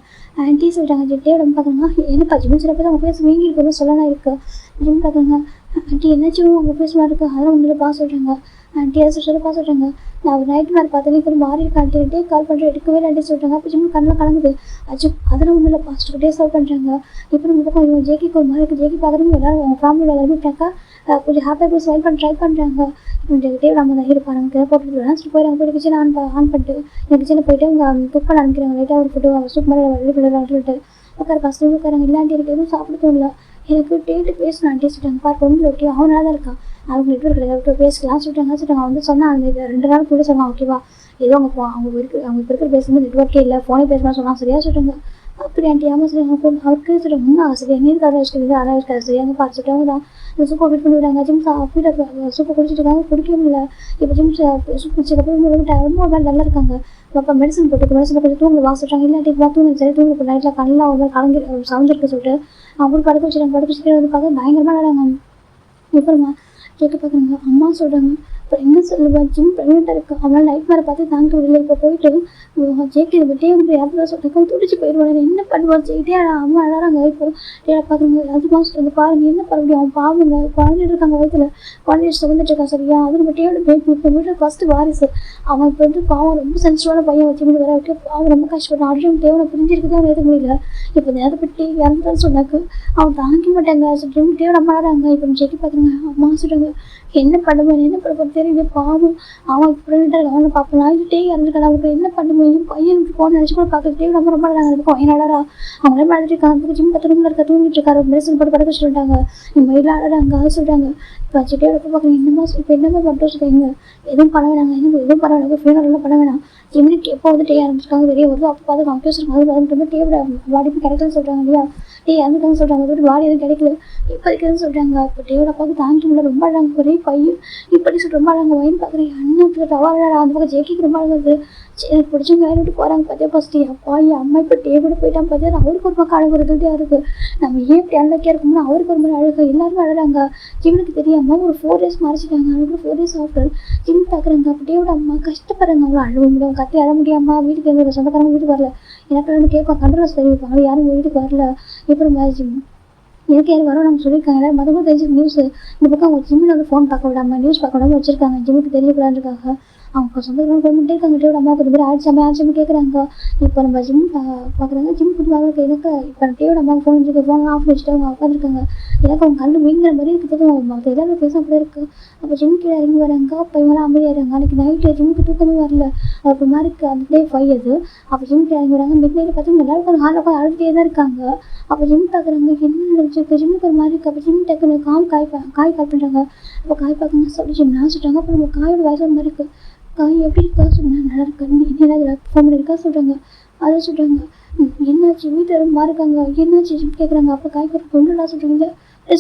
ஆன்ட்டி சொல்கிறாங்க, ஜிட்டே உடம்பு பார்க்குறாங்க. என்னப்பா ஜிம் சில பேர் அவங்க பேச வீங்கி இருக்கிறது சொல்லலாம் இருக்குது. ஜிம் பார்க்குறாங்க. ஆண்டி என்னாச்சு அவங்க பேச மாதிரி இருக்குது. அதெல்லாம் ஒன்றும் பா சொல்கிறாங்க. ஆண்டி அதை சொல்கிறப்பா சொல்கிறாங்க. நான் ஒரு நைட் மாதிரி பார்த்தேன், ஒரு மாறி இருக்கா ஆண்டி, டே கால் பண்ணுறேன், எடுக்கவே ஆண்டி சொல்கிறாங்க. அப்போ ஜிம் கண்ணில் கலங்குது. அச்சு அதெல்லாம் ஒன்றும் இல்லை பாஸ்ட்டு டே சால்வ் பண்ணுறாங்க. இப்போ நம்ம பக்கம் இவங்க ஜேக்கிக்கு ஒரு மாதிரி இருக்குது. ஜேக்கி பார்க்குறவங்க எல்லாரும் அவங்க ஃபேமிலியில் எல்லாருமே ஃப்ரெண்டாக கொஞ்சம் ஹாப்பியாக போய் ஸ்மைல் பண்ண ட்ரை பண்ணுறாங்க. டே நம்ம தான் இருப்பாங்க. நமக்கு போட்டு லாஸ்ட்டு போயிடுறாங்க. போய்ட்டு கிச்சனை ஆன் பண்ணிட்டு எங்கள் கிச்சனில் போய்ட்டு அவங்க குக் பண்ண அனுப்பிக்கிறாங்க. லைட்டாக ஒரு ஃபுட்டு சூப் மாதிரி வெளியே சொல்லிட்டு உட்கார ஃபஸ்ட்டு உட்காராங்க. இல்லாண்டி எனக்கு எதுவும் சாப்பிட இல்லை. எனக்கு டேட்டு பேசணும் ஆண்டி சொல்லிட்டாங்க. பார்க்க ஒன்றும் ஓகே, அவன் நல்லா தான் இருக்கான். அவங்க நெட்ஒர்க் கிடையாது, பேசலாம் சொல்லிட்டாங்க. அவன் வந்து சொன்னான் அந்த 2 நாள் கூட சொன்னான். ஓகேவா, ஏதோ அவங்க அவங்க இப்போ இருக்கிற பேசும்போது நெட்ஒர்க்கே இல்லை, ஃபோனே பேசலாம் சொன்னான். சரியாக சொல்லிட்டாங்க. அப்படி ஆண்டி ஆமாம் சரி அவருக்கு சொல்லிட்டு முன்னாள் சரி எங்கே இருக்காது வச்சுக்கிறது அதான் இருக்காது சரி அங்கே பார்த்து சொல்லிட்டாங்க தான் இந்த சூப்பை ஃபிட் பண்ணி விடாங்க. ஜிம் சூப்பை குடிச்சிட்டு இருக்காங்க. குடிக்கவே இல்லை. இப்போ ஜிம் சூப் குடிச்சதுக்கப்புறம் ரொம்ப நல்லா இருக்காங்க. அப்போ மெடிசன் போட்டு மெடிசன் கொஞ்சம் தூங்க வா சொல்கிறாங்க. இல்லாட்டி தூங்க சரி தூங்க நைட்டில் கண்ணெலாம் ஒரு கலங்கி சவுந்திருக்கு சொல்லிட்டு அவங்க படுக்க வச்சுட்டாங்க. படுக்க வச்சுட்டு வந்து பார்க்க பயங்கரமாக விளாடாங்க. அப்புறமா கேட்க பார்க்குறாங்க. அம்மா சொல்கிறாங்க, அப்புறம் என்ன சொல்லுவா, ஜிம் ப்ரெக்னெண்ட்டாக இருக்கு, அவனால் நைட் மேலே பார்த்து தாங்க விடல. இப்போ போயிட்டு ஜேகே விட்டே வந்து யாரும் சொல்லிட்டு துடிச்சு போயிடுவாங்க. என்ன பண்ணுவார் ஜெயிட்டே அம்மா அழறாங்க. இப்போ டேடா பார்க்குறாங்க. அதுமா சொல்லுங்க பாருங்க என்ன பண்ண முடியும், அவன் பாவங்க குழந்தைட்டு இருக்காங்க வயிற்றுல, குழந்தைய சுமந்துட்டு இருக்கான். சரியா, அது நம்ம டேவோட பேபி, இப்போ வீட்டில் ஃபஸ்ட்டு வாரிசு. அவன் இப்போ வந்து பாவம் ரொம்ப சென்சிட்டிவான பையன் வச்சு வர விட்டு அவன் ரொம்ப கஷ்டப்பட்டான். ஆல்ரெடி தேவனை புரிஞ்சிருக்குது, அவன் ஏற்க முடியல. இப்போ நேரத்தை பற்றி இறந்துட்டான்னு சொன்னாக்கு அவன் தாங்க மாட்டாங்க. சொல்லிட்டு தேவன் அம்மா அழறாங்க. இப்போ ஜெயிக்கி பார்க்குறாங்க. அம்மா சொல்கிறாங்க, என்ன பண்ணுவேன் என்ன பண்ண தெரியுது பாவம், அவன் ப்ரெக்னெண்ட்டாக இருக்க அவனை பார்ப்பேன். ஆகிட்டே இறந்துருக்கான். அவனுக்கு என்ன பண்ணுவேன், பையனுக்கு போன நினச்சி கூட பார்க்கறதே நம்ம ரொம்ப அழகாக இருக்கும். என்னடா அவங்களே மழை இருக்காங்க. ஜிம் 10 ரூமில் இருக்க தூங்கிட்டு இருக்காரு. மெடிசன் போட்டு படுக்க சொல்லிட்டாங்க. இந்த மயில அழகாங்க அதை சொல்கிறாங்க. இப்போ சிட்டியோட பார்க்குறேன். என்னமா இப்போ என்னமா பண்ணுறோம் சொல்லுங்க, எதுவும் பண்ண வேணாங்க, எதுவும் பண்ண வேணாங்க, ஃபீனரெல்லாம் பண்ண வேணாம். ஜிம்முக்கு எப்போ வந்து டே இறந்துருக்காங்க தெரிய வருது. அப்போ பார்த்து கம்ப்யூட்டர் அது வந்து டேவோட பாடிக்கு கிடைக்கலன்னு சொல்கிறாங்க இல்லையா, டே இறந்துட்டாங்கன்னு சொல்கிறாங்க. அது பாடி எதுவும் கிடைக்கல இப்போதைக்குன்னு சொல்கிறாங்க. இப்போ டேவோட அப்பாவுக்கு தாங்கி முடியல, ரொம்ப அழகாங்க. ஒரே பையன் இப்படி சொல்லிட்டு ரொம்ப அழகாங்க. வயன் பார்க்குறேன். அண்ணன் டவா அந்த பக்கம் ஜேக்கிக்கு ரொம்ப அழகாது. எனக்கு பிடிச்சவங்க வேலை விட்டு போகிறாங்க பார்த்தியா ஃபஸ்ட்டு. அப்பா என் அம்மா இப்போ டே கூட போயிட்டான் பார்த்தியா. அவருக்கு ஒரு பக்கம் அழகு வருதுதான் இருக்குது. நம்ம ஏன் இப்படி அழகாக இருக்கோம்னா அவருக்கு ஒரு மாதிரி அழகு. எல்லாருமே அழகாங்க. ஜிம்முக்கு தெரியாமல் ஒரு 4 days மறைச்சிட்டாங்க. அதுக்கு 4 days ஆஃப்டர் ஜிம் பார்க்குறாங்க. அப்போ டேவோட அம்மா கஷ்டப்படுறாங்க. அவங்க அழக முடியும், கத்தி அழ முடியாமல் வீட்டுக்கு எந்த சொந்தக்காரங்க வீட்டுக்கு வரல. எனக்கு வந்து கேட்பாங்க, கண்ட்ரோல்ஸ் தெரிவிப்பாங்க, யாரும் வீட்டுக்கு வரல. இப்போ ஜிம் எனக்கு யாரும் வரும் நாங்கள் சொல்லியிருக்காங்க. எல்லாரும் மற்றவங்க தெரிஞ்ச நியூஸ் இந்த பக்கம் அவங்க ஜிம்மில் வந்து ஃபோன் பார்க்க விடாமல் நியூஸ் பார்க்க விடாமல் வச்சுருக்காங்க. ஜிம்முக்கு தெரியக்கூடாதுக்காக அவங்க சொந்தக்காரங்க கொண்டுட்டே இருக்காங்க. டேவோட அம்மா கொஞ்சம் பேர் ஆட்சி கேட்குறாங்க. இப்போ நம்ம ஜிம் பார்க்குறாங்க. ஜிம் புதுவாக எனக்கு இப்போ டேவோட அம்மா ஃபோன் வச்சுருக்கு. ஃபோன் ஆஃப் வச்சுட்டு அவங்க உட்காந்துருக்காங்க. எனக்கு அவங்க கண்டு வீங்கிற மாதிரி இருக்குது. மற்ற எல்லாரும் பேச அப்படியே இருக்குது. அப்போ ஜிம் கீழே இறங்கி வராங்க. அப்போ இவங்களாம் அமைதியாகிறாங்க. அன்றைக்கி நைட்டு ஜிம்முக்கு தூக்கமே வரல. அப்போ மாதிரி அந்த டே 5 அது. அப்போ ஜிம்முக்கு இறங்கி வராங்க. மிட் நைட்டு பார்த்தீங்கன்னா எல்லாரும் ஒரு ஹாலில் உட்காந்து அழுதுகிட்டே தான் இருக்காங்க. அப்போ ஜிம் பார்க்குறாங்க. என்ன நடந்துச்சு ஜிம்முக்கு ஒரு மாதிரி இருக்குது. அப்போ ஜிம் டக்குன்னு காய் பண்ணுறாங்க. அப்போ காய் பார்க்குங்க சொல்லி ஜிம் நான் சொல்கிறாங்க. அப்போ நம்ம காயோட வயசு ஒரு மாதிரி இருக்குது. காய் எப்படி இருக்கா சொன்னேன். நல்லா இருக்கா, என்ன அதில் ஃபோன் பண்ணியிருக்கா சொல்கிறாங்க. அதை சொல்கிறாங்க. என்னாச்சு வீட்டில் ரொம்ப இருக்காங்க, என்னாச்சு ஜிம் கேட்குறாங்க. அப்போ காய் பார்த்து கொண்டுலாம் சொல்கிறாங்க.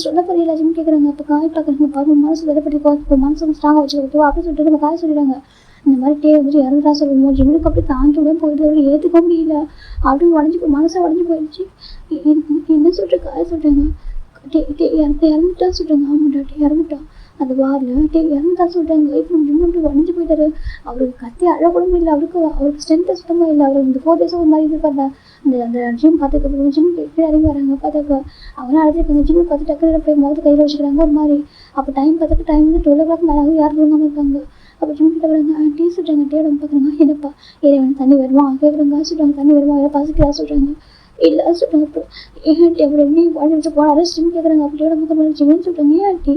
சொல்ல புரியல ஜிம் கேட்குறாங்க. அப்போ காய் பார்க்குறாங்க. பாருங்க மனசு விடப்பட்டிருக்கோம், இப்போ மனசு ஸ்ட்ராங்காக வச்சுக்கிட்டு அப்படின்னு சொல்லிட்டு நம்ம காய் சொல்லிடுறாங்க. இந்த மாதிரி டே வந்துட்டு இறந்துட்டா சொல்லுவோம். ஜிம்முக்கு அப்படி தாங்கி விட போயிட்டு ஏற்றுக்க முடியல. அப்படியே உடஞ்சி மனசை உடஞ்சி போயிடுச்சு. என்ன சொல்லிட்டு காய் சொல்கிறாங்க. டே இறந்துட்டா சொல்கிறாங்க. ஆமாண்டா டே இறந்துட்டான். அது வாரில் டே இறந்துட்டா சொல்கிறாங்க. இப்போ ஜிம் அப்படி உடஞ்சி போயிட்டாரு. அவருக்கு கத்தி அழக்கூட முடியல. அவருக்கு ஸ்ட்ரென்த்து சுத்தமாக இல்லை. அவர் இந்த 4 days ஒரு மாதிரி இது பண்ண அந்த ஜிம் பார்த்துக்க ஜிம் கீழே இறங்கி வராங்க. பார்த்தாக்க அவங்களாம் அழைச்சிருக்காங்க. ஜிம் பார்த்து டக்குனு போய் முகத்து கையில் வச்சுக்கிறாங்க ஒரு மாதிரி. அப்போ டைம் பார்த்துட்டு டைம் வந்து 12 o'clock மேலே யாரும் தூங்காமல் இருக்காங்க. அப்போ ஜிம் கிட்ட வராங்க. டீ சொல்கிறாங்க. டேயோட பார்க்குறாங்க. என்னப்பா ஏறி வேணும் தண்ணி வருமா கேட்குறாங்க. சொல்கிறாங்க தண்ணி வருமா வேறு பசிக்கிறா சொல்கிறாங்க. இல்லை சொல்கிறாங்க. அப்புறம் ஏன் ஆண்டி அப்படி என்னையும் குழந்தைட்டு போனாரு ஜிம் கேட்குறாங்க. அப்படியோட பக்கம் ஜிம்னு சொல்கிறாங்க. ஏன் ஆண்டி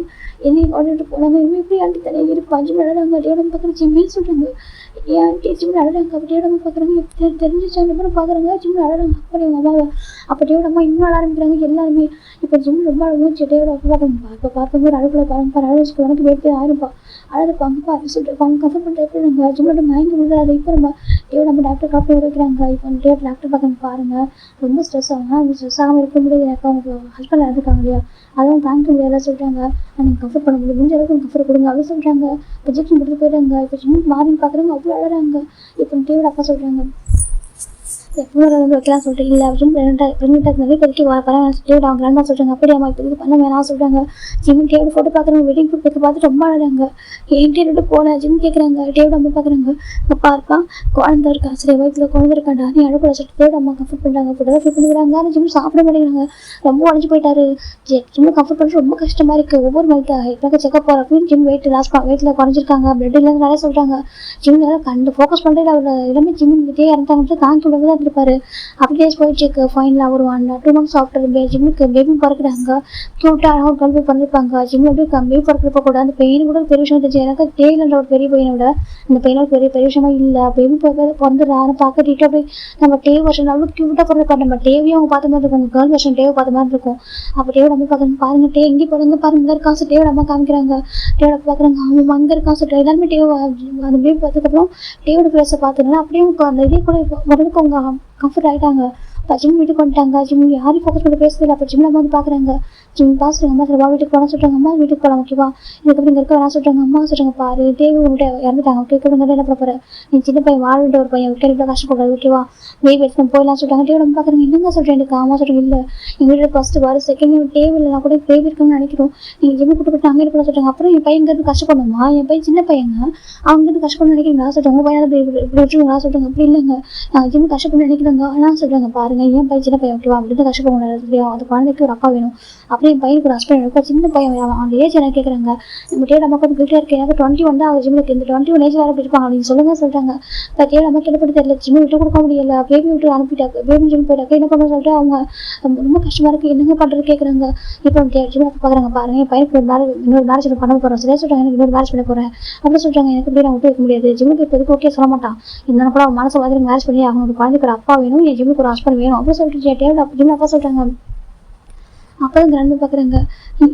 என்னையும் குழந்தைட்டு போனாங்க, இவன் எப்படி ஆண்டி தனியாக இருப்பா ஜிம் நடறாங்க. அப்படியோட பக்கம் ஜிம்னு சொல்கிறாங்க. ஏன் ஆண்டி ஜிம் நடறாங்க. அப்படியோட பார்க்குறாங்க. தெரிஞ்சிச்சாங்க அப்புறம் பார்க்குறாங்க ஜிம் நடறாங்க. அப்படி அவங்க அம்மாவை அப்படியோட அம்மா இன்னும் அழ ஆரம்பிக்கிறாங்க எல்லாருமே. இப்போ ஜிம் ரொம்ப அழுகும். செட்டையோட அப்போ பார்க்குறாங்க. இப்போ பார்க்கும்போது அழுகுல பாருங்க அழகு உனக்கு வெயிட்டு ஆயிருப்பா அழகுப்பாங்கப்பா அப்படின்னு சொல்லிட்டு அவங்க கஃபர் பண்ணுற எப்படி நாங்கள் ஜிம்மோட மயங்கி விடுறாரு. இப்போ நம்ம டாக்டர் காப்பி வைக்கிறாங்க. இப்போ டாக்டர் பார்க்க பாருங்க ரொம்ப ஸ்ட்ரெஸ் ஆகும். அவங்க ஸ்ட்ரெஸ் ஆகாமல் இருக்க முடியாது. எனக்கு அவங்க ஹஸ்பண்ட் இருக்காங்க இல்லையா, அதெல்லாம் தாங்க முடியாத சொல்கிறாங்க. நீங்கள் கஃபர் பண்ண முடிஞ்ச அளவுக்கு கஃபர் கொடுங்க அப்படின்னு சொல்கிறாங்க. இன்ஜெக்ஷன் கொடுத்து போயிட்டாங்க. இப்போ ஜிம் மாறின்னு பார்க்குறாங்க. அவ்வளோ அழகாங்க. இப்போ டிவியோட அப்பா சொல்கிறாங்க எப்போ வைக்கலாம் சொல்லிட்டு இல்லை அப்படின்னு ப்ரெக்னெண்ட்டாக நிறைய பேருக்கு பரவாயில்ல சொல்லிட்டு அவங்க கிராண்டா சொல்கிறாங்க. அப்படியே அம்மா இப்போ இது பண்ண வேணாம் சொல்கிறாங்க. ஜிம் டேவிட் ஃபோட்டோ பார்க்குறாங்க. வெட்டிங் ஃபோட்டோ பார்த்து ரொம்ப அழகாங்க. ஏன் டேவிட்டு போன ஜிம் கேட்குறாங்க. டேவிட் அம்மா பார்க்குறாங்க. அப்பா இருப்பா குழந்தை இருக்கா சரி வயிற்றுல குழந்தை இருக்காண்டா நீ அழுக்கூட சொல்லிட்டு டேவிட் அம்மா கம்ஃபர்ட் பண்ணுறாங்க. ஃபுட்டாக ஃபீல் பண்ணிக்கிறாங்க. ஆனால் ஜிம் சாப்பிட மாட்டேங்கிறாங்க. ரொம்ப உடஞ்சி போயிட்டாரு. ஜிம்மை கம்ஃபர்ட் பண்ணி ரொம்ப கஷ்டமாக இருக்குது. ஒவ்வொரு மந்த்தாக செக்அப் போகிற அப்படின்னு ஜிம் வெயிட்டில் குறைஞ்சிருக்காங்க. பிளட் இல்லைன்னு நிறைய சொல்கிறாங்க. ஜிம் நல்லா கண்டு ஃபோக்கஸ் பண்ணுறது அவர் எல்லாமே ஜிம் கிட்டே இறந்தாங்க தாங்கி விடவே தான் இருப்பார். அப்படியே போயிட்டு இருக்கு. ஃபைனலாக ஒரு 2 months ஆஃப்டர் ஜிம்முக்கு பேபி பிறக்கிறாங்க. க்யூட்டாக அழகாக ஒரு கல்வி பிறந்திருப்பாங்க. ஜிம்மில் அப்படியே பேபி பிறக்கிறப்ப கூட அந்த பெயின் கூட பெரிய விஷயம் தெரிஞ்சு எனக்கு தேயிலன்ற ஒரு பெரிய பெயினை விட இந்த பெயினோட பெரிய விஷயமா இல்லை. பேபி பிறந்துடுறாரு பார்க்க டீட்டாக அப்படியே நம்ம டேவ் வருஷன் அவ்வளோ க்யூட்டாக பிறந்திருப்பாரு. நம்ம டேவையும் அவங்க பார்த்த மாதிரி இருக்கும். கேர்ள் வருஷன் டேவை பார்த்த மாதிரி இருக்கும். அப்போ டேவோட அம்மா பார்க்குறாங்க. பாருங்க டே எங்கே பிறந்து பாருங்க இந்த காசு டேவோட அம்மா காமிக்கிறாங்க. டேவோட பார்க்குறாங்க. அவங்க அங்கே இருக்கான் சொல்லிட்டு எல்லாருமே டேவ் அந்த பேபி பார்த்ததுக்கப்புறம் டேவோட ஃபேஸை பார்த்துனால அப்படியே அந்த இதே கூட முதலுக்கு அவங்க கம்ஃபர்ட் ஆகிட்டாங்க. இப்போ ஜிம் வீட்டுக்கு வந்துட்டாங்க. ஜிம் யாரையும் ஃபோக்கஸ் பண்ணி பேசுறதில்ல. அப்போ ஜிம்மில் வந்து பார்க்குறாங்க. ஜிம் பாசுறாங்க. அம்மா சொல்லுவா வீட்டுக்கு போனால் சொல்கிறாங்க. அம்மா வீட்டுக்கு போகலாம் ஓகேவா இதுக்கப்புறம் இங்கே இருக்க வேணா சொல்கிறாங்க. அம்மா சொல்கிறாங்க பாரு தேவி உங்கள்கிட்ட இறந்துட்டாங்க கேட்குறவங்க என்ன பண்ண போகிற நீ சின்ன பையன் வாழ்விட்ட ஒரு பையன் விட்டு இவ்வளோ கஷ்டப்படுறது ஓகேவா பேபி எடுத்து போயிடலாம் சொல்கிறாங்க. டேவிட நம்ம பார்க்குறாங்க. என்னங்க சொல்கிறேன் எனக்கு அம்மா சொல்கிறாங்க. இல்லை எங்கள் வீட்டில் ஃபஸ்ட்டு வர செகண்ட் டேவி இல்லைனா கூட பேபி இருக்குன்னு நினைக்கிறோம். நீங்கள் ஜிம்மு கூட்டு போய்ட்டு அங்கே இருக்கலாம் சொல்கிறாங்க. அப்புறம் என் பையன் இருந்து கஷ்டப்படணுமா என் பையன் சின்ன பையங்க அவங்க இருந்து கஷ்டப்படணும்னு நினைக்கிறீங்களா சொல்கிறாங்க. உங்கள் பையன் இப்படி விட்டுருங்களா சொல்கிறாங்க. அப்படி இல்லைங்க நாங்கள் ஜிம்மு கஷ்டப்படணும்னு நினைக்கிறாங்க. ஆனால் சொல்கிறாங்க பாருங்க என் பையன் சின்ன பையன் ஓகேவா அப்படி இருந்து கஷ்டப்பட முடியாது. அந்த குழந்தைக்கு ஒரு அப்பா வேணும். அப்படியே என் பையனுக்கு ஒரு ஹஸ்பண்ட் இருக்கும். சின்ன பையன் அவன் ஏஜ் என்ன கேட்குறாங்க. நம்ம டேவிட் நமக்கு வந்து கிட்டே இருக்கு. எனக்கு 21 தான் அவர் ஜிம்முக்கு இந்த 21 ஏஜ் வேறு இருப்பாங்க நீங்கள் சொல்லுங்க சொல்கிறாங்க. இப்போ டேவிட் நமக்கு என்ன பண்ணி தெரியல. ஜிம்மு விட்டு கொடுக்க முடியல. பேபி விட்டு அனுப்பிட்டாங்க. பேபி ஜிம் போயிட்டாக்க என்ன பண்ண சொல்லிட்டு அவங்க ரொம்ப கஷ்டமாக இருக்குது. என்னங்க பண்ணுறது கேட்குறாங்க. இப்போ ஜிம் பார்க்குறாங்க. பாருங்க என் பையனுக்கு இன்னொரு மேரேஜ் பண்ண போகிறோம் சரியா சொல்கிறாங்க. எனக்கு இன்னொரு மேரேஜ் பண்ண போகிறேன் அப்படின்னு சொல்கிறாங்க. எனக்கு இப்படி நான் விட்டு வைக்க முடியாது. ஜிம்முக்கு இப்போதைக்கு ஓகே சொல்ல மாட்டான். இருந்தாலும் கூட அவன் மனசை மாதிரி மேரேஜ் பண்ணி அவங்க ஒரு குழந்தைக்கு ஒரு அப்பா வேணும். என் ஜிம்முக்கு ஒரு ஹஸ்பண்ட் வேணும் அப்படின்னு சொல்லிட்டு டேவிட் ஜிம் அப்பா சொல்கிறாங்க. அப்போ தான் கிராண்ட் பார்க்குறாங்க.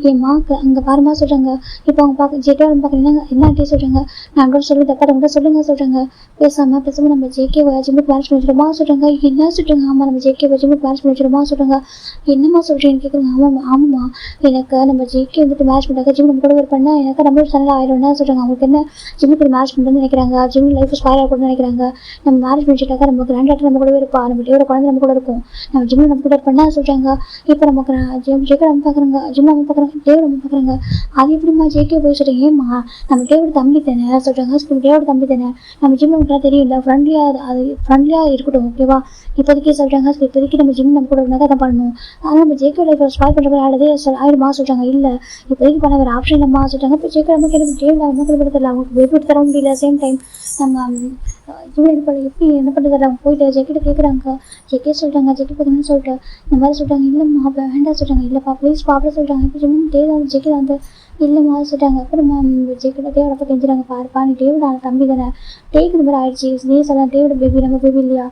என் மாக்கு அங்கே பாருமா சொல்கிறாங்க. இப்போ அவங்க ஜேகே பார்க்குறீங்க என்ன டே சொல்கிறாங்க. நான் கூட சொல்லி தப்பா கூட சொல்லுங்க சொல்கிறாங்க. பேசாமல் நம்ம ஜேகே ஜிம்முக்கு மேரேஜ் பண்ணி வச்சிருமா சொல்கிறாங்க. என்ன சொல்கிறாங்க. ஆமாம் நம்ம ஜேகே ஜிம்முக்கு மேரேஜ் பண்ணி வச்சிருமா சொல்கிறாங்க. என்னம்மா சொல்கிறேன்னு கேட்குறாங்க. ஆமாம்மா எனக்கு நம்ம ஜேகே வந்துட்டு மேரேஜ் பண்ணுறாங்க. ஜிம் நம்ம கூட பண்ணால் எனக்கு நம்ம சேனல் ஆயிடும்னா சொல்கிறாங்க. அவங்களுக்கு என்ன ஜிம்முக்கு மேரேஜ் பண்ணுறதுன்னு நினைக்கிறாங்க. ஜிம் லைஃப் ஸ்பாயில் ஆகணும்னு நினைக்கிறாங்க. நம்ம மேரேஜ் பண்ணிட்டாக்கா நம்ம கிராண்டாக்டர் நம்ம கூட இருப்பா. நம்ம டேவோட குழந்தை நம்ம கூட இருக்கும். நம்ம ஜிம்மில் நம்ம கூட பண்ணால் சொல்கிறாங்க. இப்போ நமக்கு ஜேகே நம்ம பார்க்குறாங்க. ஜிம் நம்ம பார்க்குறாங்க. டேவிட் நம்ம பார்க்குறாங்க. அது எப்படிமா ஜேகே போய் சொல்கிறீங்க. ஏம்மா நம்ம டேவிட் தம்பி தானே சொல்கிறாங்க. டேவிட் தம்பி தானே நம்ம ஜிம் நமக்கு தெரியல ஃப்ரெண்ட்லியாக இருக்கட்டும் ஓகேவா இப்போதைக்கு சொல்கிறாங்க. இப்போதைக்கு நம்ம ஜிம் நம்ம கூட இருந்தால் தான் பண்ணணும். ஆனால் நம்ம ஜேகே லைஃப் ஸ்பாயில் பண்ணுற மாதிரி ஆயிடுமா சொல்கிறாங்க. இல்லை இப்போதைக்கு பண்ண வேறு ஆப்ஷன் இல்லைம்மா சொல்கிறாங்க. இப்போ ஜேகே நமக்கு எனக்கு டேவிட் என்ன தெரியல. அவங்களுக்கு பேபி தர முடியல. சேம் டைம் நம்ம ஜிம் இது பண்ண எப்படி என்ன பண்ணுறது அவங்க போயிட்டு ஜேக்கிட்ட கேட்குறாங்க. ஜேகே சொல்கிறாங்க. ஜேகே பார்த்தீங்கன்னு சொல்லிட்டு இந்த மாதிரி சொல்கிறாங்க. இல்லைம்மா வேண்டாம் சொல்கிறாங்க. இல்லைப்பா ப்ளீஸ் பாப்பா சொல்கிறாங்க. இப்போ ஜிம் டேவிட் ஜேகே வந்து இல்லைம்மா சொல்லிட்டாங்க. அப்புறம் ஜேக்கிட்ட டேவிட அப்போ கெஞ்சுறாங்க. பாருப்பா நீ டேவிட் தம்பி தானே டேக்கு இந்த மாதிரி ஆயிடுச்சு. நீ சொல்ல டேவிட் பேபி நம்ம பேபி இல்லையா